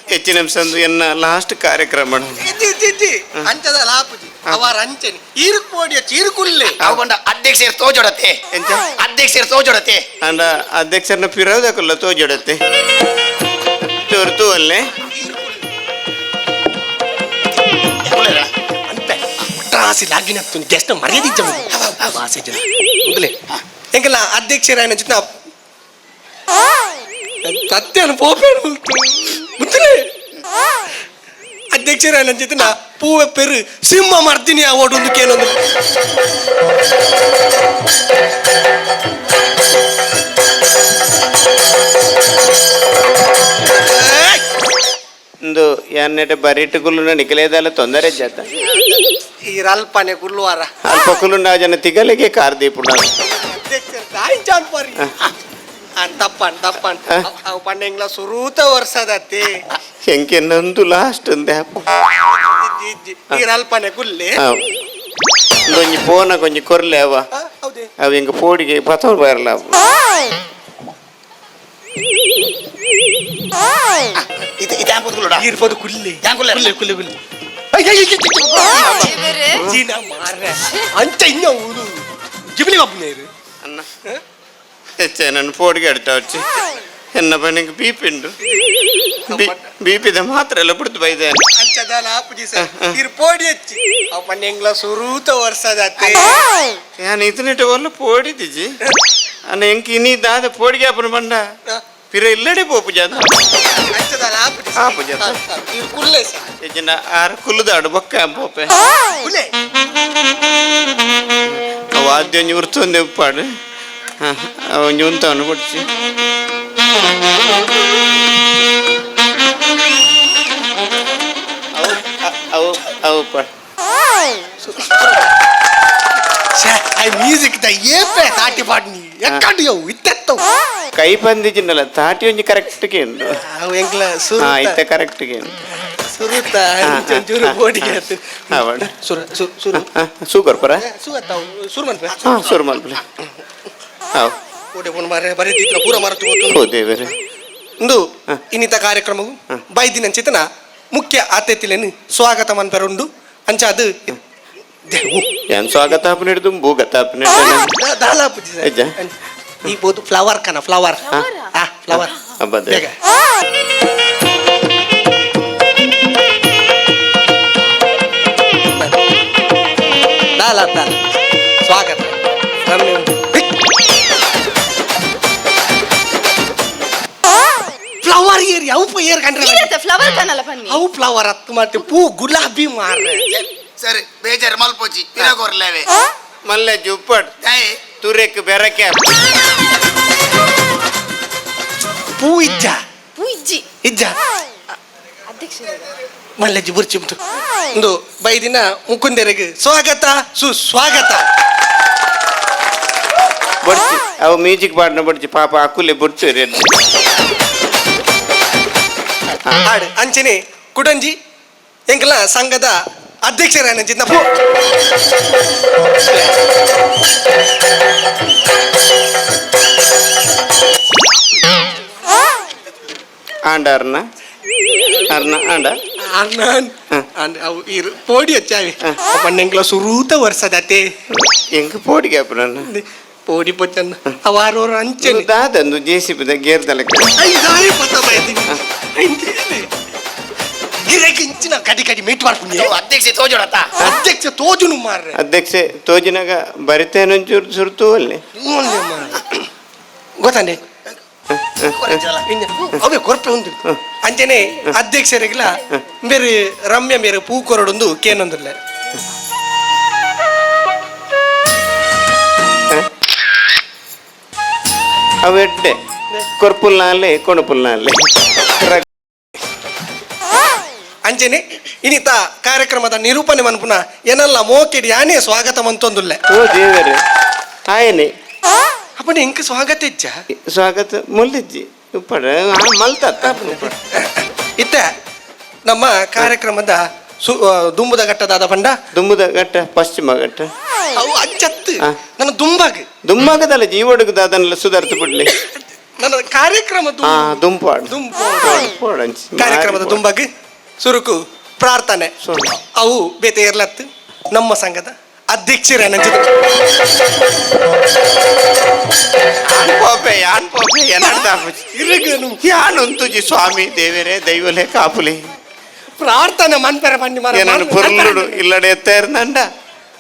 ಹೆಚ್ಚಿನ ಅಂಶಂದು ಎನ್ನ ಲಾಸ್ಟ್ ಕಾರ್ಯಕ್ರಮ ಅಂಚದ ಲಾಪುಜಿ ಅವರ ಅಂಚನೆ ಈರುಕೋಡಿಯ ಚೀರುಕುಲ್ಲೆ ಅವಂಡ ಅಧ್ಯಕ್ಷರು ತೋಜೊಡತೆ ಅಧ್ಯಕ್ಷರು ತೋಜೊಡತೆ ಅಂಡ ಅಧ್ಯಕ್ಷರನ್ನ ಪಿರೋದಕ್ಕಲ್ಲ ತೋಜೊಡತ್ತೆ ತೋರ್ತು ಅಲ್ಲೇ ಟ್ರಾಸಿ ಲಾಗಿನ ಜಸ್ಟ್ ಮರ್ಯಾದಿಜ್ಜ ಎಂಕಲ್ಲ ಅಧ್ಯಕ್ಷರ ಸತ್ಯನ ಪೋಪೇನು ಅಧ್ಯಕ್ಷರ ಚಿತ್ತನ ಪೂವೆ ಪೆರು ಸಿಂಹ ಮರ್ದಿನಿ ಅವಾರ್ಡ್ ಒಂದು ಕೇಳೊಂದು ಒಂದು ಎನ್ನೆಟ ಬರಿಟ್ ಕುಲ್ಲು ನಿಕಲೇದಲ್ಲ ತೊಂದರೆ ಜಾತ ಈ ರಲ್ಪನೆ ಕುಲ್ಲುವಾರ ಅಲ್ಪ ಕುಲ್ಲು ಜನ ತಿಗಲಿಗೆ ಕಾರ್ದೀಪುಣ ತಪ್ಪನ್ ಅವು ಪಂಡೆಂಗ್ಲ ಸುರೂತ ವರ್ಷದತ್ತಿ ಹೆಂಗೆ ನಂದು ಲಾಸ್ಟ್ ಅಂದೆ ಈ ರಲ್ಪನೆ ಕುಲ್ಲೆ ಕೊಂಚ ಪೋನ ಕೊಂಚ ಕೊರ್ಲೆ ಅವ ಅವ ಹೆಂಗ ಪೋಡಿಗೆ ಪತೋರ್ ಬರಲ್ಲ ಇದು ಯಾಂಪುದ್ಗುಲುಡ ಇರ್ಬೋದು ಕುಲ್ಲಿ ಯಾಂಕುಲ್ಲ ಕುಲ್ಲಿ ಕುಲ್ಲಿ ಕುಲ್ಲಿ ದೇವರೇ. ಜೀನ ಮಾರ್ರೆ ಅಂಚ ಇನ್ನ ಊರು ಜಿಬಿಲಿ ಒಬ್ಬನೇರು అన్న నన్ను పోడిగా అడుగుతా వచ్చి ఎన్న పనికి బీపీ ఉండు బీపీద మాత్రం ఎలా పుడుతు బయదే ಅಂಚದಲ್ಲ ಆಪುಜಿ ಸರ್ ಇರ್ ಪೋಡಿ ಹಚ್ಚಿ ಅಪ್ಪ ಎಂಗ್ಲ ಸುರೂತ ವರ್ಷದತ್ತೆ ನಾನು ಇದನ್ನಿಟ್ಟ ಒಲ್ಲ ಪೋಡಿದ್ದಿಜಿ ಅನ್ನ ಎಂಕ್ ಇನಿ ದಾದ ಪೋಡಿಗೆ ಅಪ್ಪನ ಬಂಡ ಪಿರ ಇಲ್ಲಡೆ ಪೋಪು ಜಾದ ಅಂಚದಲ್ಲ ಆಪುಜಿ ಆಪು ಜಾದ ಇರ್ ಕುಲ್ಲೆ ಸರ್ ಯಜನ ಆರ ಕುಲ್ಲದಾಡು ಬೊಕ್ಕ ಪೋಪೆ ಕುಲ್ಲೆ ಅವ ಆದ್ಯ ಒಂಜಿ ಉರ್ತೊಂದೆ ಉಪ್ಪಾಡು ಒಂಜಿ ಉಂತವನು ಪಡಿಸಿ ಅವು ಅವು ಉಪ್ಪಾಡು ಆ ಮ್ಯೂಸಿಕ್ ದ ಏಪೆ ತಾಟಿ ಪಾಡ್ನಿ ಎಕ್ಕಡಿ ಅವು ಇತ್ತೆತ್ತವು ಕೈ ಬಂದಿಜಿನ್ನಲ್ಲ ತಾಟಿ ಒಂಜಿ ಕರೆಕ್ಟ್ಗೆ ಉಂಡು ಅವು ಎಂಗ್ಲ ಹಾ ಸುರುತ ಇತ್ತೆ ಕರೆಕ್ಟ್ಗೆ ಉಂಡು ಸುರುತ ಚೂರು ಬೋಡಿಗೆ ಆತು ಅವಡು ಸುರು ಸುರು ಸೂಗರ್ ಪರ ಸುವತ್ತಾವು ಸುರು ಮನ್ಪೆ ಹಾ ಸುರು ಮಲ್ಪಲೆ ಹಾವು ಓಡೆ ಪೋನ್ ಮಾರೆ ಬರೀತಿದ್ಲ ಪೂರ ಮರತು ಓ ದೇವರೇ ಇಂದು ಇನ್ನಿತ ಕಾರ್ಯಕ್ರಮವು ಬೈದಿನ ಚಿತನ ಮುಖ್ಯ ಅತಿಥಿಲೆನು ಸ್ವಾಗತ ಮನ್ಪೆರುಂಡು ಅಂಚ ಅದು ಏನ್ ಸ್ವಾಗತ ಹಾಪನ ಹಿಡಿದು ಭೂಗತ ಹಾಪನ ದಾಲಾಪುಜಿ ಹೆಜ್ಜ ಈ ಬೋದು ಫ್ಲವರ್ ಕನ ಫ್ಲವರ್ ಫ್ಲವರ್ ಹಬ್ಬದ ಬೇಗ ದಾಲ ದಾಲ ಸ್ವಾಗತ ಫ್ಲವರ್ ಏರಿ ಅವು ಏರ್ ಕಂಡ್ರೆ ಫ್ಲವರ್ ಕನಲ್ಲ ಬನ್ನಿ ಅವು ಫ್ಲವರ್ ಹತ್ತು ಮತ್ತೆ ಪೂ ಗುಲಾಬಿ ಮಾರ್ರೆ ಸರಿ ಬೇಜಾರು ಮಲ್ಪೋಜಿ ಪಿರಗೋರ್ಲೇವೆ ಮಲ್ಲೆ ಜುಪ್ಪಡ್ ತುರೆಕ್ ಬೆರಕೆ ಪೂ ಇಜ್ಜ ಇಜ್ಜಿ ಇಜ್ಜ ಅಧ್ಯಕ್ಷರೇ ಮಲ್ಲೆಜ್ಜಿ ಬುರ್ಚಿಮ್ತು ಒಂದು ಬೈದಿನ ಮುಕುಂದೆರೆಗೆ ಸ್ವಾಗತ ಸುಸ್ವಾಗತ ಬಡ್ಚಿ ಅವು ಮ್ಯೂಸಿಕ್ ಪಾಡ್ನ ಬಡ್ಚಿ ಪಾಪ ಅಕ್ಕುಲೆ ಬುಡ್ಚು ರೆಡ್ ಹಾಡು ಅಂಚನೆ ಕುಡಂಜಿ ಎಂಕಲ ಸಂಘದ ಅಧ್ಯಕ್ಷರ ಚಿನ್ನ ಆಂಡ ಅರ್ನ ಅರ್ನ ಆಂಡ ಅಣ್ಣನ್ ಅವು ಇರು ಪೋಡಿ ಹಚ್ಚಾವಿ ಪಣ್ಣೆಂಕ್ಲ ಸುರೂತ ವರ್ಷದತೆ ಎಂಕ್ ಪೋಡಿಗೆ ಅಪ್ಪನ ಪೋಡಿ ಪೊಚ್ಚನ್ನ ಅವಾರೋರ ಅಂಚನೆ ದಾದಂದು ಜೇಸಿಬಿದ ಗೇರ್ದಲಕ್ಕೆ ಐದಾಯಿ ಪತ್ತ ಬೈದಿನಿ ಗಿರಕ್ಕೆ ಇಂಚಿನ ಕಡಿ ಕಡಿ ಮೀಟ್ ಮಾಡ್ತೀನಿ ಅಧ್ಯಕ್ಷ ತೋಜೋಡತ್ತ ಅಧ್ಯಕ್ಷ ತೋಜುನು ಮಾರ್ರೆ ಅಧ್ಯಕ್ಷೆ ತೋಜಿನಾಗ ಬರಿತೇನೊಂಚೂರು ಸುರ್ತು ಅಲ್ಲಿ ಗೊತ್ತಾನೆ ಅವೇ ಕೊರಪೆ ಉಂದು ಅಂಚನೆ ಅಧ್ಯಕ್ಷರಿಗಿಲ್ಲ ಬೇರೆ ರಮ್ಯ ಮೇರೆ ಪೂ ಕೊರಡೊಂದು ಕೇನೊಂದಿಲ್ಲ ಅವೆಡ್ಡೆ ಕೊರ್ಪುಲ್ನಾಲೆ ಕೊಣಪುಲ್ನಾಲೆ ಅಂಚನೆ ಇನ್ನಿತ ಕಾರ್ಯಕ್ರಮದ ನಿರೂಪಣೆ ಮನ್ಪುನ ಏನಲ್ಲ ಮೋಕೆಡಿ ಯಾನೇ ಸ್ವಾಗತ ಮಂತೊಂದುಲ್ಲ ಓ ದೇವರೇ ಆಯನೆ ಅಪ್ಪನ ಎಂಕ ಸ್ವಾಗತ ಇಜ್ಜ ಸ್ವಾಗತ ಮುಲ್ಲಿಜ್ಜಿ ಉಪ್ಪಡ ಮಲ್ತತ್ತ ಇತ್ತ ನಮ್ಮ ಕಾರ್ಯಕ್ರಮದ ದುಂಬುದ ಘಟ್ಟದಾದ ಪಂಡ ದುಮ್ಮದ ಘಟ್ಟ ಪಶ್ಚಿಮ ಘಟ್ಟ ಅವು ಅಚ್ಚತ್ತು ನನ್ನ ದುಂಬಾಗ ದುಮ್ಮಗದಲ್ಲ ಜೀವಡುಗದ ಅದನ್ನೆಲ್ಲ ಸುಧಾರಿತು ಬಿಡ್ಲಿ ನನ್ನ ಕಾರ್ಯಕ್ರಮ ದುಂಪಾಡು ಕಾರ್ಯಕ್ರಮದ ದುಂಬಾಗ ಸುರುಕು ಪ್ರಾರ್ಥನೆ ಅವು ಬೇತೆ ಇರ್ಲತ್ತು ನಮ್ಮ ಸಂಘದ ಅಧ್ಯಕ್ಷರೇ ಯಾನುಂತುಜಿ ಸ್ವಾಮಿ ದೇವರೇ ದೈವಲೇ ಕಾಪುಲೆ ಪ್ರಾರ್ಥನೆ ಮನ್ಪೆರ ಬನ್ನಿ ನಾನು ಪುರ್ಲುಡು ಇಲ್ಲಡೆ ಎತ್ತೇರ್ನಂಡ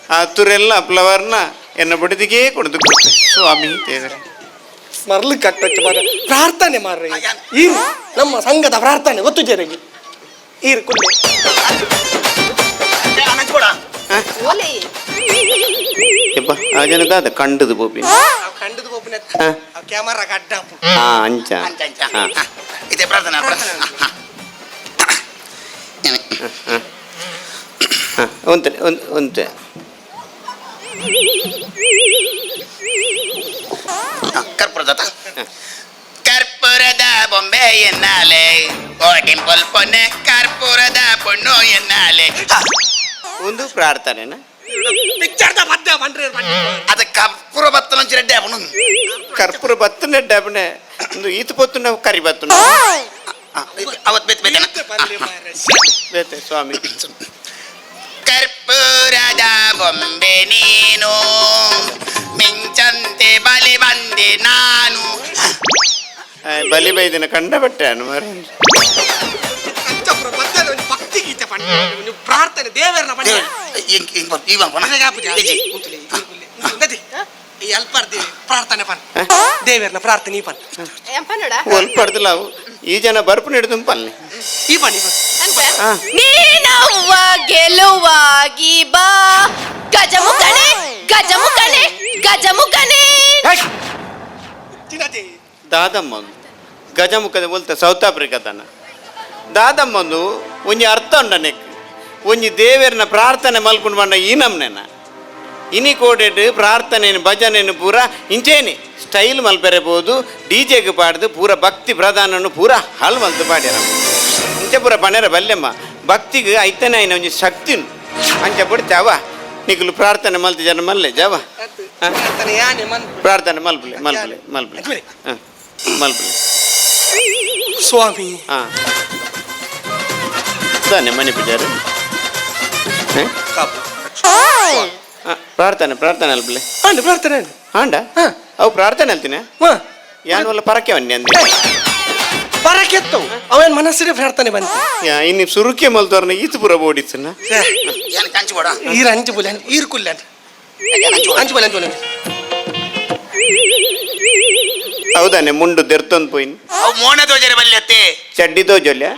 ಆ ತುರೆಲ್ಲ ಫ್ಲವರ್ನ ಎನ್ನ ಬಡಿದಿಗೆ ಕೊಡದು ಸ್ವಾಮಿ ದೇವರೇ ಮರ್ಲು ಕಟ್ಟಚ್ಚು ಮಾರ ಪ್ರಾರ್ಥನೆ ಮಾರ್ರೆ ಈ ನಮ್ಮ ಸಂಘದ ಪ್ರಾರ್ಥನೆ ಗೊತ್ತು ಜರಿಗೆ ಈರು ಕುಲ್ಲೆ ಅನಂತ್ಕೊಡ ಓಲೆ ಆ ಜನದಾದ ಕಂಡದು ಬೋಪಿ ಕಂಡದು ಬೋಪಿನ ಕ್ಯಾಮರಾ ಕಡ್ಡಾಪು ಹಾ ಅಂಚ ಇದೇ ಪ್ರಾರ್ಥನಾ ಒಂತೆ ಒಂತೆ ಕರ್ಪೂರದ ಕರ್ಪೂರದ ಬೊಂಬೆ ಎನ್ನಾಲೆ ಓ ಡಿಂಪಲ್ ಪೊನ್ನೆ ಕರ್ಪೂರದ ಪೊಣ್ಣು ಎನ್ನಾಲೆ ಒಂದು ಪ್ರಾರ್ಥನೆನಾ ಪಿಕ್ಚರ್ದ ಮಧ್ಯ ಬಂಡ್ರೆ ಅದು ಕರ್ಪೂರ ಬತ್ತನ ರೆಡ್ಡಿ ಅವನು ಕರ್ಪೂರ ಬತ್ತನೆ ಡಬ್ನೆ ಒಂದು ಈತ ಪೊತ್ತು ನಾವು ಕರಿ ಬತ್ತು ಅವತ್ತು ಬೆತ್ತೇನ ಬೇತೆ ಸ್ವಾಮಿ ಕರ್ಪೂರದ ಬೊಂಬೆ ನೀನು ಮಿಂಚಂತೆ ಬಲಿ ಬಂದೆ ನಾನು. ಬಲಿ ಬೈದಿನ ಕಂಡ ಬಟ್ಟೆ ಅನ್ನು ಮರ ಭಕ್ತಿ ಗೀತೆ ಪ್ರಾರ್ಥನೆ ದೇವರನ್ನ ಪ್ರಾರ್ಥನೆ ಪನ್ ದೇವರನ್ನ ಪ್ರಾರ್ಥನೆ ಪನ್ ಎಂಪನೋಡ ಒಲ್ಪಡ್ದಿಲ್ಲ ಅವು ಈ ಜನ ಬರ್ಪು ಹಿಡಿದು ಪಲ್ಲೆ ಈ ಪನ್ ನೀನವ್ವ ಗೆಲುವಾಗಿ ಬಾ ಗಜಮುಖನೆ ಗಜಮುಖನೆ ಗಜಮುಖನೆ. ದಾದಮ್ಮಂದು ಗಜಮುಖದ ಬೋಲ್ತ ಸೌತ್ ಆಫ್ರಿಕಾದನ ದಾದಮ್ಮಂದು ಒಂಜಿ ಅರ್ಥ ಉಂಡ ನೆಕ್ ಒಂಜಿ ದೇವರನ ಪ್ರಾರ್ಥನೆ ಮಲ್ಕೊಂಡು ಬಂಡ ಈ ನಮ್ನೆನ ಇನಿ ಕೋಡೆಡ್ ಪ್ರಾರ್ಥನೆ ಭಜನೆನು ಪೂರ ಇಂಚೇನಿ ಸ್ಟೈಲ್ ಮಲ್ಪೆರಬಹುದು ಡಿಜೆಗೆ ಪಾಡ್ದು ಪೂರ ಭಕ್ತಿ ಪ್ರಧಾನನು ಪೂರ ಹಾಳು ಮಲ್ತು ಪಾಡ್ಯಾರ ಇಂಚೆ ಪೂರ ಪಣೆರ ಬಲ್ಲೆಮ್ಮ ಭಕ್ತಿಗೆ ಐತನೇ ಐನ ಒಂಜಿ ಶಕ್ತಿನು ಅಂಚೆ ಬಿಡ್ತಾವ ನಿಗಲು ಪ್ರಾರ್ಥನೆ ಮಲ್ತು ಜನ ಮಲ್ಲೆ ಜಾವ ಪ್ರಾರ್ಥನೆ ಮಲ್ಪಲೆ ಮಲ್ಪಲೆ ಮಲ್ಪಲೆ ಹಾಂ ಮಲ್ಪಲೆ ಸ್ವಾಮಿ ಹಾಂ ತಾನೆ ಮನೆ ಪೂಜಾರಿ ಪ್ರಾರ್ಥನೆ ಪ್ರಾರ್ಥನೆ ಅಲ್ಪಲೆ ಪ್ರಾರ್ಥನೆ ಆಂಡ ಅವು ಪ್ರಾರ್ಥನೆ ಅಲ್ತೀನಿ ಯಾನು ಒಲ್ಲ ಪರಕೆ ಬನ್ನಿ ಅಂದೆ ಪರಕೆತ್ತವು ಅವೇನ್ ಮನಸ್ಸಿಗೆ ಪ್ರಾರ್ಥನೆ ಬಂತು ಇನ್ನು ಸುರುಕೆ ಮಲ್ತವ್ರನ್ನ ಈತು ಪುರ ಓಡಿಸನ್ನ ಏನು ಕಂಚು ಕೊಡ ಈರ ಅಂಚು ಬುಲೆ ಈರ್ ಕುಲ್ಲ ಅಂಚು ಬುಲೆ ಅಂತ ಹೌದಾನೆ ಮುಂಡು ದೆರ್ತೊಂದು ಪೋಯಿನ್ ಅವು ಮೋನ ದೋಜರೆ ಬಲ್ಲಿ ಅತ್ತೆ ಚಡ್ಡಿ ದೋಜೊಲ್ಯ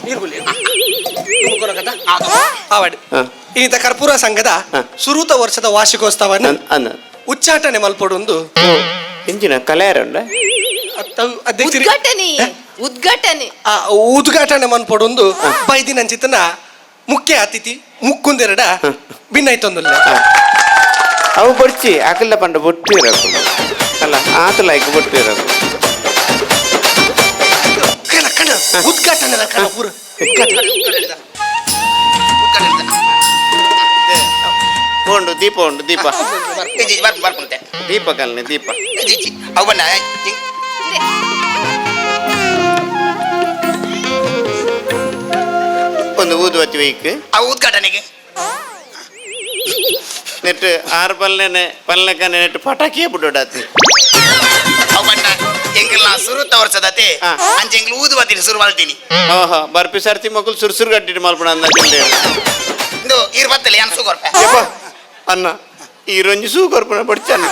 ನೀರು ಕುಲ್ಲಿ ಆವಾಡು ಈತ ಕರ್ಪೂರ ಸಂಘದ ಸುರೂತ ವರ್ಷದ ವಾರ್ಷಿಕೋತ್ಸವವನ್ನು ಅನ್ನ ಉಚ್ಚಾಟನೆ ಮಲ್ಪಡೊಂದು ಇಂಚಿನ ಕಲೆಯರಂಡ ಅಧ್ಯಕ್ಷರು ಉದ್ಘಾಟನೆ ಉದ್ಘಾಟನೆ ಉದ್ಘಾಟನೆ ಮನ್ಪಡೊಂದು ಬೈದಿನಂಚಿತನ ಮುಖ್ಯ ಅತಿಥಿ ಮುಕ್ಕುಂದೆರಡ ಭಿನ್ನೈತೊಂದುಲ್ಲ ಅವು ಬಡ್ಚಿ ಆಕಲ್ಲ ಪಂಡ ಬೊಟ್ಟು ಇರಕು ಅಲ್ಲ ಆತಲ ಈಗ ಬೊಟ್ಟು ಇರಕು ಕಣ ಉದ್ಘಾಟನೆ ಕಣ ಪೂರ ಉಂಡು ದೀಪ ಉಂಡು ದೀಪ ಬರ್ಕೊಂತೆ ದೀಪ ಕಲ್ನೆ ದೀಪ ಅವು ಬಣ್ಣ ಒಂದು ಊದುವತ್ತಿ ವೈಕ್ ಅವು ಉದ್ಘಾಟನೆಗೆ ನೆಟ್ಟು ಆರು ಪಲ್ಲೆಕನೆ ನೆಟ್ಟು ಪಟಾಕಿಯೇ ಬಿಡೋಡಾತಿ ಅವು ಬಣ್ಣ ಎಂಗಿಲ್ ನಾ ಸುರುತ್ತ ವರ್ಷದತೆ ಅಂಚೆ ಎಂಗಿಲ್ ಊದುವತ್ತಿನ ಶುರು ಮಾಡ್ತೀನಿ ಓಹೋ ಬರ್ಪಿ ಸರ್ತಿ ಮಕ್ಕಳು ಸುರ್ಸುರು ಗಟ್ಟಿಟ್ಟು ಮಲ್ಪಡ ಅಂದಿಲ್ಲ ಇದು ಇರ್ ಬತ್ತಲೆ ಏನು ಸುಗರ್ಪೆ ಅನ್ನ ಈ ರೊಂಜಿ ಸೂ ಕೊರ್ಪಣ ಬಡ್ಚಾನ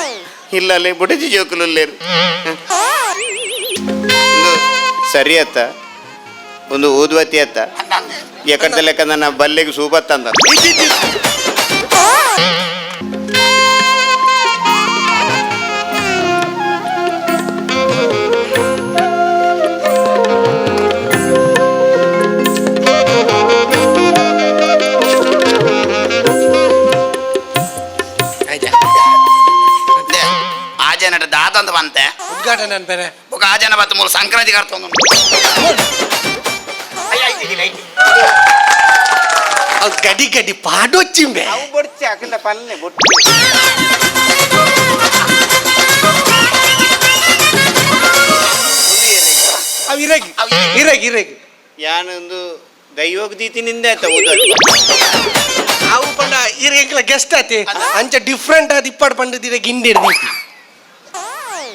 ಇಲ್ಲಲ್ಲೇ ಬುಡಜಿ ಜೋಕುಲು ಲೇರು ಸರಿ ಅತ್ತ ಒಂದು ಊದುವತ್ತಿ ಅತ್ತ ಎಕಡ್ದ ಲೆಕ್ಕ ನನ್ನ ಬಲ್ಲೆಗೆ ಸೂಪತ್ತಂದ ದಾದಂತ ಬಂತೆ ಉದ್ಘಾಟನೆ ಅನ್ಬೇರೆ ఒక ఆజన బత మూల సంక్రాంతి కడుతుంది ಗಡಿ ಗಡಿ ಪಾಡೊಚ್ಚಿಂಬೆ ಅವು ಬಡ್ಚಿ ಹಾಕಿಲ್ಲ ಪಲ್ಲೆ ಬೊಟ್ಟು ಅವು ಇರಗಿ ಇರಗಿ ಇರಗಿ ಯಾನೊಂದು ದೈವೋಗ ದೀತಿನಿಂದ ಆಯ್ತ ಊದುವತ್ತಿ ಅವು ಪಂಡ ಇರಗಿಲ್ಲ ಗೆಸ್ಟ್ ಆತಿ ಅಂಚ ಡಿಫ್ರೆಂಟ್ ಆದ ಇಪ್ಪಡ್ ಪಂಡದ ಇರಗಿ ಹಿಂಡಿ ಹಿಡ್ದೈತಿ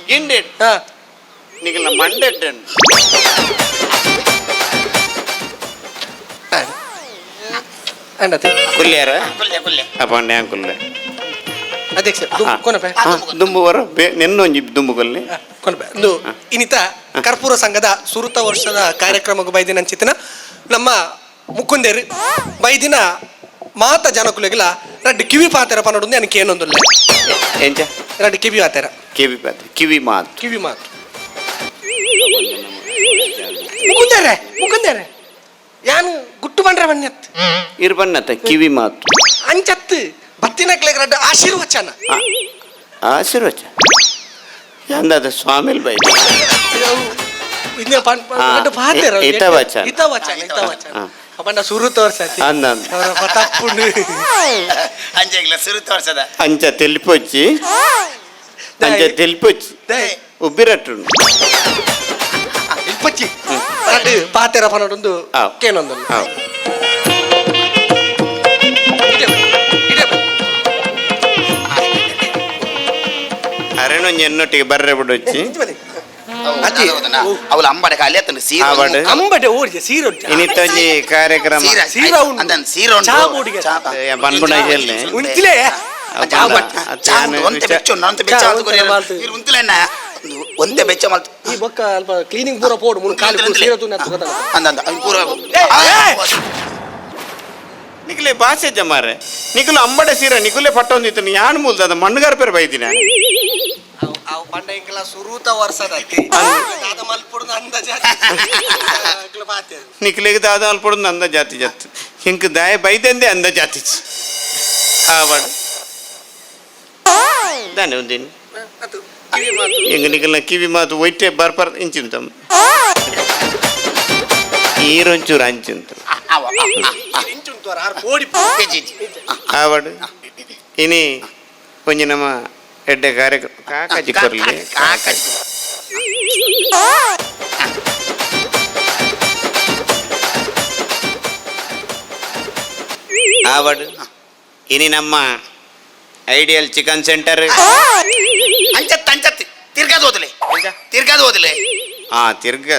ಗಿಂಡೆಡ್ ನಿಗಲ ಮಂಡೆಡ್ ಅಂಡತೆ ಕುಲ್ಯಾರ కుల్లే కుల్లే ಅಪ್ಪಂಡೆ ಕುಲ್ಲೆ ಅಧ್ಯಕ್ಷ ಕೊನಪೆ ದುಂಬು ವರ ನೆನ್ನೊಂಜಿ ದುಂಬು ಕೊಲ್ಲೆ ಕೊನಪೆ ಒಂದು ಇನ್ನಿತ ಕರ್ಪೂರ ಸಂಘದ ಸುರುತ ವರ್ಷದ ಕಾರ್ಯಕ್ರಮಕ್ಕೆ ಬೈದಿನ ಅಂಚಿತನ ನಮ್ಮ ಮುಕ್ಕುಂದೇರು ಬೈದಿನ ಮಾತ ಜನಕುಲೆಗಿಲ ರಡ್ಡು ಕಿವಿ ಪಾತೆರ ಪನ್ನೊಂದು ನನಗೆ ಏನೊಂದಿಲ್ಲ ಎಂಚ ರಡ್ಡು ಕಿವಿ ಪಾತೆರ ಕಿವಿ ಪಾತ್ರ ಕಿವಿ ಮಾತು ಕಿವಿ ಮಾತು ಮುಕುಂದೇರೆ ಯಾನು ಗುಟ್ಟು ಬಂಡ್ರೆ ಬನ್ಯತ್ ಇರ್ಬನ್ನತ್ತ ಕಿವಿ ಮಾತು ಅಂಚತ್ತು ಬತ್ತಿನಕ್ಲೆಗ್ ರಡ್ಡು ಆಶೀರ್ವಚನ ಆಶೀರ್ವಚ ಎಂದಾದ ಸ್ವಾಮಿಲ್ ಬೈ ಹಿತವಚನ ಅಪ್ಪಣ್ಣ ಸುರು ತೋರ್ಸತಿ ಅಂದ ತಪ್ಪುಂಡು ಅಂಜೆಗ್ಲ ಸುರು ತೋರ್ಸದ ಅಂಚ ತೆಲಿಪೊಚ್ಚಿ ಉಬ್ಬಿರಟ್ಟು ಅಪ್ಪಚ್ಚಿ ಅದು ಪಾತೆರ ಪನೊಂದು ಕೇನೊಂದು ಅರೆನೊಂದು ಎನ್ನೊಟ್ಟಿಗೆ ಬರ್ರೆ ಬಿಡು వచ్చి ಅಜ್ಜಿ ಅವಳ ಅಂಬಡೆ ಖಾಲಿ ಆತಂದು ಸೀರೆ ಆವಡ್ ಅಂಬಡೆ ಓಡಿಗೆ ಸೀರೆ ಇನಿತ್ತೊಂಜಿ ಕಾರ್ಯಕ್ರಮ ಸೀರೆ ಉಂಟು ಅಂದನ್ ಸೀರೆ ಉಂಟು ಚಾ ಬೋಡಿಗೆ ಬಂದ್ಬಿಡ ಹೇಳಿ ಉಂಟಿಲೇ ಒಂತೆ ಬೆಚ್ಚ ನಂತೆ ಬೆಚ್ಚ ಅದು ಕೊರಿ ಇರು ಉಂತಿಲೆನ್ನ ಒಂತೆ ಬೆಚ್ಚ ಮಲ್ತ ಈ ಬೊಕ್ಕ ಅಲ್ಪ ಕ್ಲೀನಿಂಗ್ ಪೂರ ಪೋಡು ಮುನ್ ಕಾಲಿ ಸೀರೆ ತುನ್ನ ಅಂದಂದ ಪೂರ ನಿಖಲೆ ಭಾಷೆ ಜಮಾರೆ ನಿಖಲು ಅಂಬಡೆ ಸೀರೆ ನಿಖಲೆ ಪಟ್ಟೊಂದಿತ್ತು ಯಾನ್ ಮೂಲ್ದ ಮಣ್ಣುಗಾರ ಪೇರು ಬೈದಿನ ಅವು ಪಂಡ ಇಂಕಲ ಸುರೂತ ವರ್ಷದ ದಾದ ಮಲ್ಪುಡು ಅಂದ ಜಾತಿ ನಿಖಲೆಗೆ ದಾದ ಅಲ್ಪಡು ಅಂದ ಜಾತಿ ಜಾತಿ ಹಿಂಕ್ ದಾಯ ಬೈದಂದೆ ಅಂದ ಜಾತಿ ಆವಡ್ ದಾನೆ ಒಂದಿನ ಹಿಂಗ ನಿಖಲ್ನ ಕಿವಿ ಮಾತು ಒಯ್ಟೆ ಬರ್ಪರ್ ಇಂಚಿಂತಮ್ ಈರೊಂಚೂರು ಅಂಚಿಂತ ಆವಡ್ ಇನಿ ಕೊಂಚ ನಮ್ಮ ಎಡ್ಡೆ ಕಾರ್ಯಕ್ರಮ ಕಾಕಾಜಿ ಕೊರ್ಲಿ ಆವಡ್ ಇನಿ ನಮ್ಮ ಐಡಿಯಲ್ ಚಿಕನ್ ಸೆಂಟರ್ ಅಂಚತ್ ತಿರ್ಗಾದ ಹೋದಲೆ ಹಾ ತಿರ್ಗ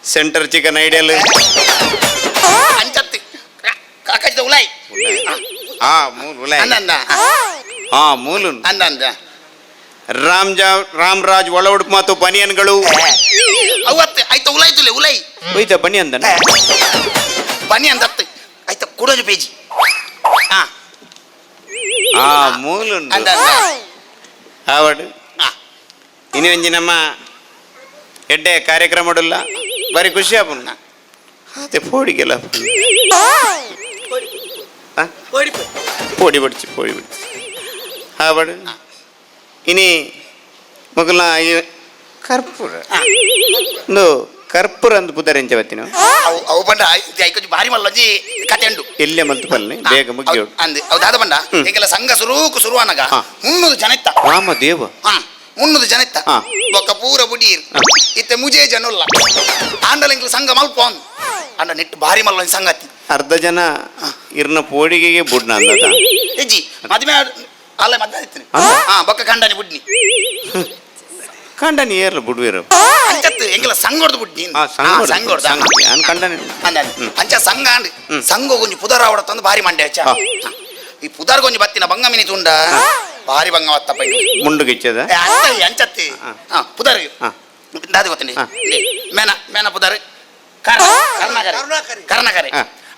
ಸೆಂಟರ್ ಚಿಕನ್ ಐಡಿಯಲ್ ಅಂಚತ್ ಕಾಕಾಜಿದ ಉಲಾಯಿ ಹಾ ಮೂಲ್ ಉಲಾಯ್ ಅಂದಂದ ಹಾ ಮೂಲು ಅಂದಂದ ರಾಮರಾಜ್ ಒಳ ಉಡುಪು ಮತ್ತು ಬನಿಯನ್ಗಳು ಅವತ್ತು ಆಯ್ತ ಉಲಾಯ್ತುಲೆ ಉಲಾಯಿ ಹೋಯ್ತ ಬನ್ನಿ ಅಂದ ಬನ್ನಿ ಅಂದತ್ತು ಆಯ್ತ ಕುಡೋಜು ಪೇಜಿ ಹಾ ಮೂಲು ಅಂದಂದ ಆವಡ್ ಇನಿ ಒಂಜಿ ನಮ್ಮ ಎಡ್ಡೆ ಕಾರ್ಯಕ್ರಮ ಉಡಲ್ಲ ಬಾರಿ ಖುಷಿ ಆಪುಂಡು ಅದೇ ಪೋಡಿಗೆಲ್ಲ ಪೋಡಿ ಬಿಡ್ಚಿ ಆವಡ್ ಇನಿ ಮಗಲ ಕರ್ಪೂರ ಒಂದು ಕರ್ಪೂರ ಅಂದ್ ಪುದರ್ ಎಂಚ ಬತ್ತಿ ನಾವು ಅವು ಬಂಡ ಐಕೊಂಚು ಭಾರಿ ಮಲ್ಲೊಂಜಿ ಕತೆ ಉಂಡು ಎಲ್ಲೆ ಮಲ್ತು ಪಲ್ಲೆ ಬೇಗ ಮುಗಿಯೋಡು ಅಂದ್ ಅವು ದಾದ ಬಂಡ ಈಗೆಲ್ಲ ಸಂಘ ಶುರುವಾನಾಗ 300 ಜನ ಇತ್ತ ರಾಮದೇವ 300 ಜನ ಇತ್ತ ಒಕ್ಕ ಪೂರ ಬುಡೀರ್ ಇತ್ತೆ ಮುಜೆ ಜನಲ್ಲ ಆಂಡಲ ಇಂಗ್ಲ ಸಂಘ ಮಲ್ಪೋನ್ ಅಂಡ ನೆಟ್ಟು ಭಾರಿ ಮಲ್ಲೊಂಜಿ ಸಂಗತಿ ಅರ್ಧ ಜನ ಇರ್ನ ಪೋಡಿಗೆಗೆ ಬುಡ್ನ ಅಂದದ ಹೆಜ್ಜಿ ಮದ್ಮೆ ಅಲ್ಲ ಮದ್ಮೆ ಇತ್ತು ಬೊಕ್ಕ ಕಂಡನಿ ಬುಡ್ನಿ ಕಂಡನಿ ಏರ್ಲ ಬುಡ್ವೇರು ಅಂಚತ್ತು ಎಂಗ್ಲ ಸಂಘೋಡ್ದು ಬುಡ್ನಿ ಸಂಘೋಡ್ದ ಕಂಡನಿ ಅಂಚ ಸಂಘ ಅಂಡ್ ಸಂಘ ಕೊಂಚ ಪುದರ್ ಆವಡ ತಂದು ಭಾರಿ ಮಂಡೆ ಹಚ್ಚ ಈ ಪುದರ್ ಕೊಂಚ ಬತ್ತಿನ ಬಂಗಮಿನಿ ತುಂಡ ಭಾರಿ ಬಂಗ ವತ್ತಪ್ಪ ಮುಂಡು ಗಿಚ್ಚದ ಅಂಚತ್ತಿ ಪುದರ್ ದಾದಿ ಗೊತ್ತಂಡಿ ಮೇನ ಪುದರ್ ಕರ್ಣಕರೆ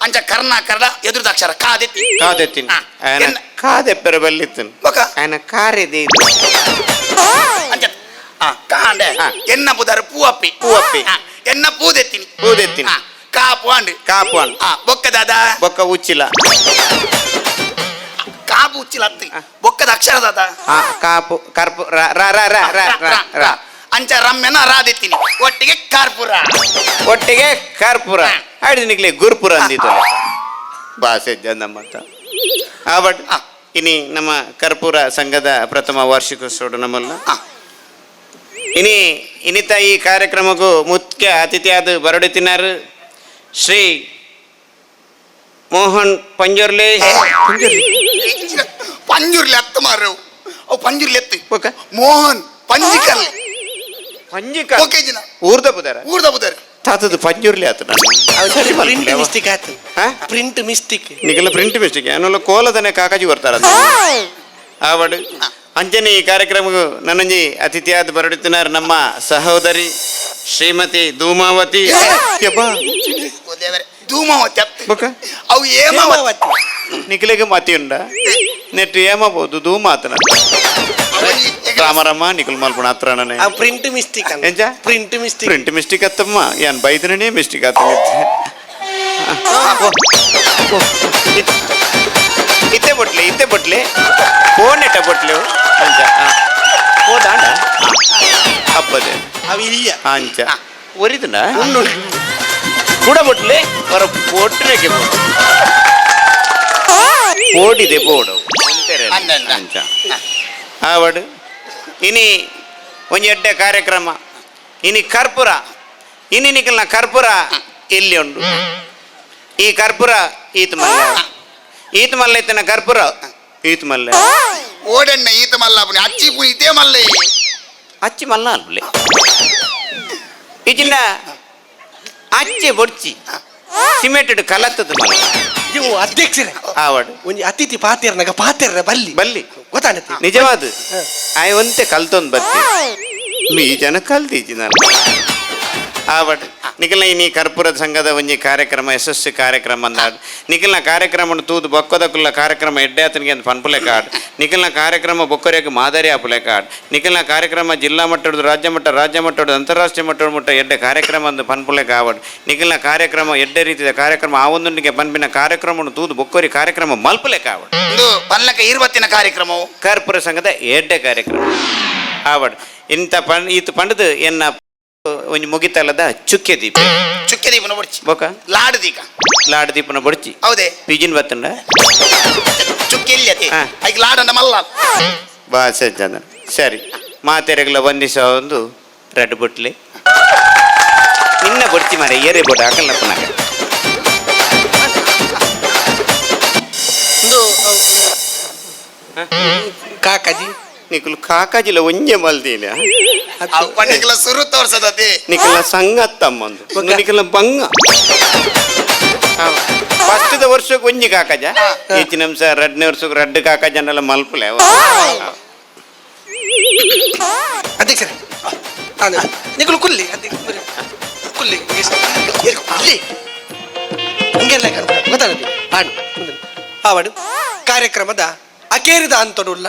ಅಂಚ ಕರ್ಣಾಕರದ ಎದುರು ಅಕ್ಷರ ಕಾದೆತ್ತಿನ ಕಾದೆಪ್ಪರ ಬಲ್ಲಿತ್ತು ఆయన ಕಾರೆದೆ ಅಂಚ ಕಾಂಡೆ ಎನ್ನ ಪುದರ್ ಪೂವಪ್ಪಿ ಎನ್ನ ಪೂದೆತ್ತಿನಿ ಕಾಪು ಅಂಡ್ ಬೊಕ್ಕ ದಾದ ಬೊಕ್ಕ ಉಚ್ಚಿಲ ಕಾಪು ಉಚ್ಚಿಲ ಅತ್ತಿ ಬೊಕ್ಕದ ಅಕ್ಷರ ದಾದ ಕಾಪು ಕರ್ಪು ಅಂಚ ರಮ್ಯನ ರಾದೆತ್ತಿನಿ ಒಟ್ಟಿಗೆ ಕರ್ಪೂರ ಆಡಿದ ನಿಕ್ಲೆ ಗುರುಪುರ ಅಂದಿತ್ತಲ್ಲ ಭಾಷೆ ಜಂದಮ್ಮತ್ತ ಆವಡ್ ಇನಿ ನಮ್ಮ ಕರ್ಪೂರ ಸಂಘದ ಪ್ರಥಮ ವಾರ್ಷಿಕೋತ್ಸವ ನಮ್ಮಲ್ಲ ಇನಿತ ಈ ಕಾರ್ಯಕ್ರಮಕ್ಕೂ ಮುಖ್ಯ ಅತಿಥಿಯಾದ ಬರಡುತ್ತಿನಾರು ಶ್ರೀ ಮೋಹನ್ ಪಂಜುರ್ಲಿ ಅತ್ತ ಮಾರವು ಅವು ಪಂಜುರ್ಲಿ ಎತ್ತು ಮೋಹನ್ ಪಂಜಿಕಲ್ ಊರ್ದ ಬುದಾರ ತಾತದು ಪಂಜುರ್ಲಿ ಆತ ಪ್ರಿಂಟ್ ಮಿಸ್ಟೇಕ್ ನಿಗೆಲ್ಲ ಪ್ರಿಂಟ್ ಮಿಸ್ಟೇಕ್ ಏನಲ್ಲ ಕೋಲದನೆ ಕಾಕಾಜಿ ಬರ್ತಾರ ಆವಡ್ ಅಂಜನೆ ಈ ಕಾರ್ಯಕ್ರಮಕ್ಕೂ ನನ್ನಂಜಿ ಅತಿಥಿಯಾದ ಬರಡುತ್ತಿನಾರು ನಮ್ಮ ಸಹೋದರಿ ಶ್ರೀಮತಿ ಧೂಮಾವತಿ ಧೂಮಾವತಿ ಅವು ಏಮಾವತಿ ನಿಖಿಲೆಗೆ ಮತಿ ಉಂಡ ನೆಟ್ಟು ಏಮಬಹುದು ಧೂಮಾತನ ರಾಮರಮ್ಮ ನಿಖಿಲ್ ಮಲ್ಪಣ ಹತ್ರ ಪ್ರಿಂಟ್ ಮಿಸ್ಟೇಕ್ ಎಂಚ ಪ್ರಿಂಟ್ ಮಿಸ್ಟೇಕ್ ಅತ್ತಮ್ಮ ಏನ್ ಬೈದನೇ ಮಿಸ್ಟೇಕ್ ಆತ ಇತ್ತೆ ಬೊಟ್ಲೆ ಫೋನ್ ಎಟ್ಟ ಬೊಟ್ಲೆ ಅಂಚ ಹೋದಾಂಡ ಹಬ್ಬದೆ ಅಂಚ ಒರಿದನ ಕೂಡ ಬೊಟ್ಲೆ ಹೊರ ಪೊಟ್ಟನೆಗೆ ಓಡಿದೆ ಬೋಡು ಅಂಚ ಆವಡ್ ಇನಿ ಒಂಜಿ ಎಡ್ಡೆ ಕಾರ್ಯಕ್ರಮ ಇನಿ ಕರ್ಪೂರ ಇನ್ನು ನಿಖಲ್ ನಾ ಕರ್ಪೂರ ಇಲ್ಲಿ ಉಂಡು ಈ ಕರ್ಪೂರ ಈತ ಮಲ್ಲ ಇತ್ತನ ಕರ್ಪೂರ ಈತ ಮಲ್ಲ ಓಡೆಣ್ಣ ಈತ ಮಲ್ಲ ಅಚ್ಚಿ ಪು ಇದೇ ಮಲ್ಲ ಅಚ್ಚಿ ಮಲ್ಲ ಅಲ್ಬಲೆ ಈಚಿನ ಅಚ್ಚೆ ಬೊಡ್ಚಿ ಸಿಮೆಂಟೆಡ್ ಕಲತ್ತದ ಮಲ್ಲ ನೀವು ಅಧ್ಯಕ್ಷರೇ ಆವಡು ಒಂಜಿ ಅತಿಥಿ ಪಾತೆರ್ನ ಬಲ್ಲಿ ಬಲ್ಲಿ ಗೊತ್ತಾನತಿ ನಿಜವಾದ ಆಯ್ ಒಂತೆ ಕಲ್ತೊಂದು ಬತ್ತಿ ಮೀ ಜನ ಕಲ್ತೀಜಿ ನಾನು ಆವಡ್ ನಿಖಲ್ನ ಈ ಕರ್ಪೂರದ ಸಂಘದ ಒಂಜಿ ಕಾರ್ಯಕ್ರಮ ಯಶಸ್ವಿ ಕಾರ್ಯಕ್ರಮ ಅಂದಾಡು ನಿಖಲ್ನ ಕಾರ್ಯಕ್ರಮ ತೂದು ಬೊಕ್ಕದಕ್ಕುಲ್ಲ ಕಾರ್ಯಕ್ರಮ ಎಡ್ಡೆ ಆತನಿಗೆ ಅಂತ ಪನ್ಪುಲೆ ಕಾಡ್ ನಿಖಲ್ನ ಕಾರ್ಯಕ್ರಮ ಬೊಕ್ಕರಿಗೆ ಮಾದರಿ ಆಪುಲೆ ಕಾಡ್ ನಿಖಲ್ನ ಕಾರ್ಯಕ್ರಮ ಜಿಲ್ಲಾ ಮಟ್ಟದ ರಾಜ್ಯ ಮಟ್ಟದ ಅಂತಾರಾಷ್ಟ್ರೀಯ ಮಟ್ಟ ಎಡ್ಡೆ ಕಾರ್ಯಕ್ರಮ ಅಂದು ಪನ್ಪುಲೆ ಕಾವಡ್ ನಿಖಲ್ನ ಕಾರ್ಯಕ್ರಮ ಎಡ್ಡೆ ರೀತಿಯ ಕಾರ್ಯಕ್ರಮ ಆ ಒಂದೊಂದಿಗೆ ಪನ್ಪಿನ ಕಾರ್ಯಕ್ರಮ ತೂದು ಬೊಕ್ಕರಿ ಕಾರ್ಯಕ್ರಮ ಮಲ್ಪುಲೆ ಕಾವಡ್ ಒಂದು ಪಲ್ಲಕ ಇರುವತ್ತಿನ ಕಾರ್ಯಕ್ರಮವು ಕರ್ಪೂರ ಸಂಘದ ಎಡ್ಡೆ ಕಾರ್ಯಕ್ರಮ ಆವಡ್ ಇಂಥ ಈತ ಪಂಡದು ಎನ್ನ ಒಂಜಿ ಮುಗಿತಲ್ಲದ ಚುಕ್ಕೆ ದೀಪ ಚುಕ್ಕೆ ದೀಪನ ಬಡ್ಚಿ ಬೊಕ ಲಾಡು ದೀಕ ಲಾಡ್ ದೀಪನ ಬೊಡ್ಚಿ ಹೌದೇ ಪಿಜಿನ್ ಬತ್ತಂಡ ಚುಕ್ಕೆ ಇಲ್ಲತಿ ಹಾ. ಐಕ್ ಲಾಡಂಡ ಮಲ್ಲ ಬಾ ಸಜ್ಜನ ಸರಿ ಮಾತೆರೆಗ್ಲ ಒಂದಿಸ ಒಂದು ರೆಡ್ ಬುಟ್ಲಿ ನಿನ್ನ ಬೊಡ್ಚಿ ಮಾರೆ ಏರೆ ಬೋಡ ಹಾಕಲ್ಲ ಪುನಃ ಕಾಕಾಜಿ ನಿಖಲು ಕಾಕಾಜಿಲ ಒಂಜೆ ಮಲ್ದೀನ ಅವು ಪಂಡಿಗೆಲ್ಲ ಸುರು ತೋರ್ಸದತಿ ನಿಖಲ ಸಂಗತ್ತಮ್ಮಂದು ನಿಖಲ ಬಂಗ ಫಸ್ಟ್ದ ವರ್ಷಕ್ಕೆ ಒಂಜಿ ಕಾಕಜ ಈಚಿನ ಅಂಶ ಎರಡನೇ ವರ್ಷಕ್ಕೆ ರೆಡ್ ಕಾಕಜನ್ನೆಲ್ಲ ಮಲ್ಪಲೆ ಅಧ್ಯಕ್ಷರೇ ನಿಖಲು ಕುಲ್ಲಿ ಕುಲ್ಲಿ ಕುಲ್ಲಿ ಹಂಗೆಲ್ಲ ಗೊತ್ತಾಗತ್ತೆ ಆವಡು ಕಾರ್ಯಕ್ರಮದ ಅಕೇರಿದ ಅಂತಡುಲ್ಲ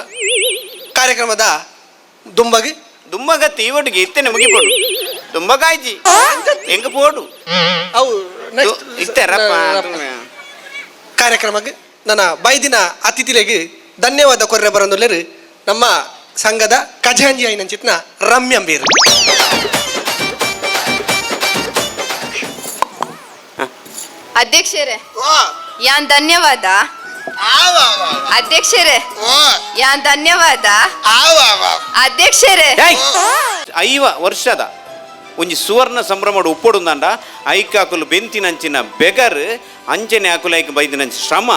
ಕಾರ್ಯಕ್ರಮದ ದುಂಬಗೆ ದುಂಬಗತ್ತಿ ಇವಟಿಗೆ ಇತ್ತೇನೆ ಮುಗಿಪೋಡು ದುಂಬಗಾಯ್ಜಿ ಹೆಂಗ ಪೋಡು ಅವು ಇತ್ತೇರಪ್ಪ ಕಾರ್ಯಕ್ರಮಕ್ಕೆ ನನ್ನ ಬೈದಿನ ಅತಿಥಿಗಳಿಗೆ ಧನ್ಯವಾದ ಕೊರ್ರೆ ಬರಂದುಲ್ಲೇರು ನಮ್ಮ ಸಂಘದ ಖಜಾಂಜಿ ಐನಂಚಿತ್ನ ರಮ್ಯಂಬೀರು ಅಧ್ಯಕ್ಷರೇ ಯಾನ್ ಧನ್ಯವಾದ ಅಧ್ಯಕ್ಷರೇ ಯಾನ್ ಧನ್ಯವಾದ ಅಧ್ಯಕ್ಷರೇ ಐವ ವರ್ಷದ ಒಂಜಿ ಸುವರ್ಣ ಸಂಭ್ರಮ ಉಪ್ಪೊಡುಂದಂಡ ಐಕಾಕುಲು ಬೆಂತಿನಂಚಿನ ಬೆಗರ್ ಅಂಚನೆ ಆಕುಲು ಐಕ ಬೈದಿನಂಚಿ ಶ್ರಮ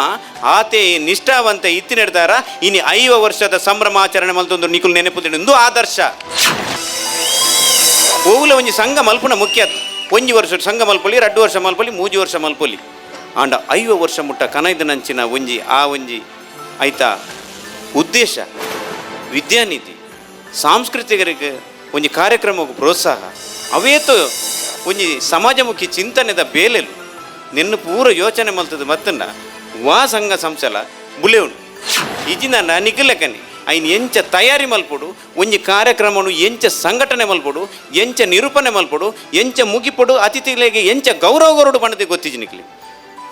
ಆತೆ ನಿಷ್ಠಾವಂತ ಇತ್ತಿನೆಡ್ತಾರ ಇನಿ 5 ವರ್ಷದ ಸಂಭ್ರಮಾಚರಣೆ ಮಲ್ತೊಂದು ನಿಕುಲು ನೆನಪುಂದು ಆದರ್ಶ ಓವುಲ ಒಂಜಿ ಸಂಘ ಮಲ್ಪುನ ಮುಖ್ಯ ಒಂಜಿ ವರ್ಷ ಸಂಘ ಮಲ್ಪೊಲಿ 2 ವರ್ಷ ಮಲ್ಪೊಲಿ 3 ವರ್ಷ ಮಲ್ಪೊಲಿ ಆಂಡ 5 ವರ್ಷ ಮುಟ್ಟ ಕನೈದನಂಚಿನ ಒಂಜಿ ಐತ ಉದ್ದೇಶ ವಿದ್ಯಾನಿಧಿ ಸಾಂಸ್ಕೃತಿಕರಿಗೆ ಒಂಜಿ ಕಾರ್ಯಕ್ರಮಕ್ಕೆ ಪ್ರೋತ್ಸಾಹ ಅವೇತು ಒಂಜಿ ಸಮಾಜಮುಖಿ ಚಿಂತನೆದ ಬೇಲೆಲು ನಿನ್ನ ಪೂರ ಯೋಚನೆ ಮಲ್ತದ ಮತ್ತನ್ನ ವಾ ಸಂಘ ಸಂಸ್ಥೆಲ ಬುಲೆ ಉಂಡು ಇಜಿನ ನಿಖಿಲಕನಿ ಐನ್ ಎಂಚ ತಯಾರಿ ಮಲ್ಪೊಡು ಒಂಜಿ ಕಾರ್ಯಕ್ರಮನು ಎಂಚ ಸಂಘಟನೆ ಮಲ್ಪೊಡು ಎಂಚ ನಿರೂಪಣೆ ಮಲ್ಪೊಡು ಎಂಚ ಮುಗಿಪೊಡು ಅತಿಥಿಗಳಿಗೆ ಎಂಚ ಗೌರವ ಕೊರಡು ಪಣದೆ ಗೊತ್ತಿಜಿ ನಿಖಿಲಿ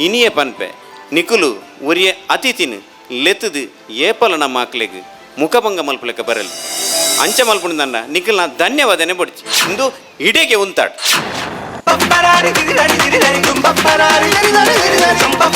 ಇನಿಯೇ ಪನ್ಪೆ ನಿಖುಲು ಒರಿಯೇ ಅತಿಥಿನ ಲೆತ್ತದು ಏಪಲ ನಮ್ಮ ಮಕ್ಕಳಿಗೆ ಮುಖಭಂಗ ಮಲ್ಪಲೆಕ್ಕ ಬರಲಿ ಅಂಚ ಮಲ್ಪುಂಡ ನಿಖಿಲ್ ನಾ ಧನ್ಯವಾದನೆ ಬಡ್ಚಿ ಇಂದು ಇಡೆಗೆ ಉಂತಾಡು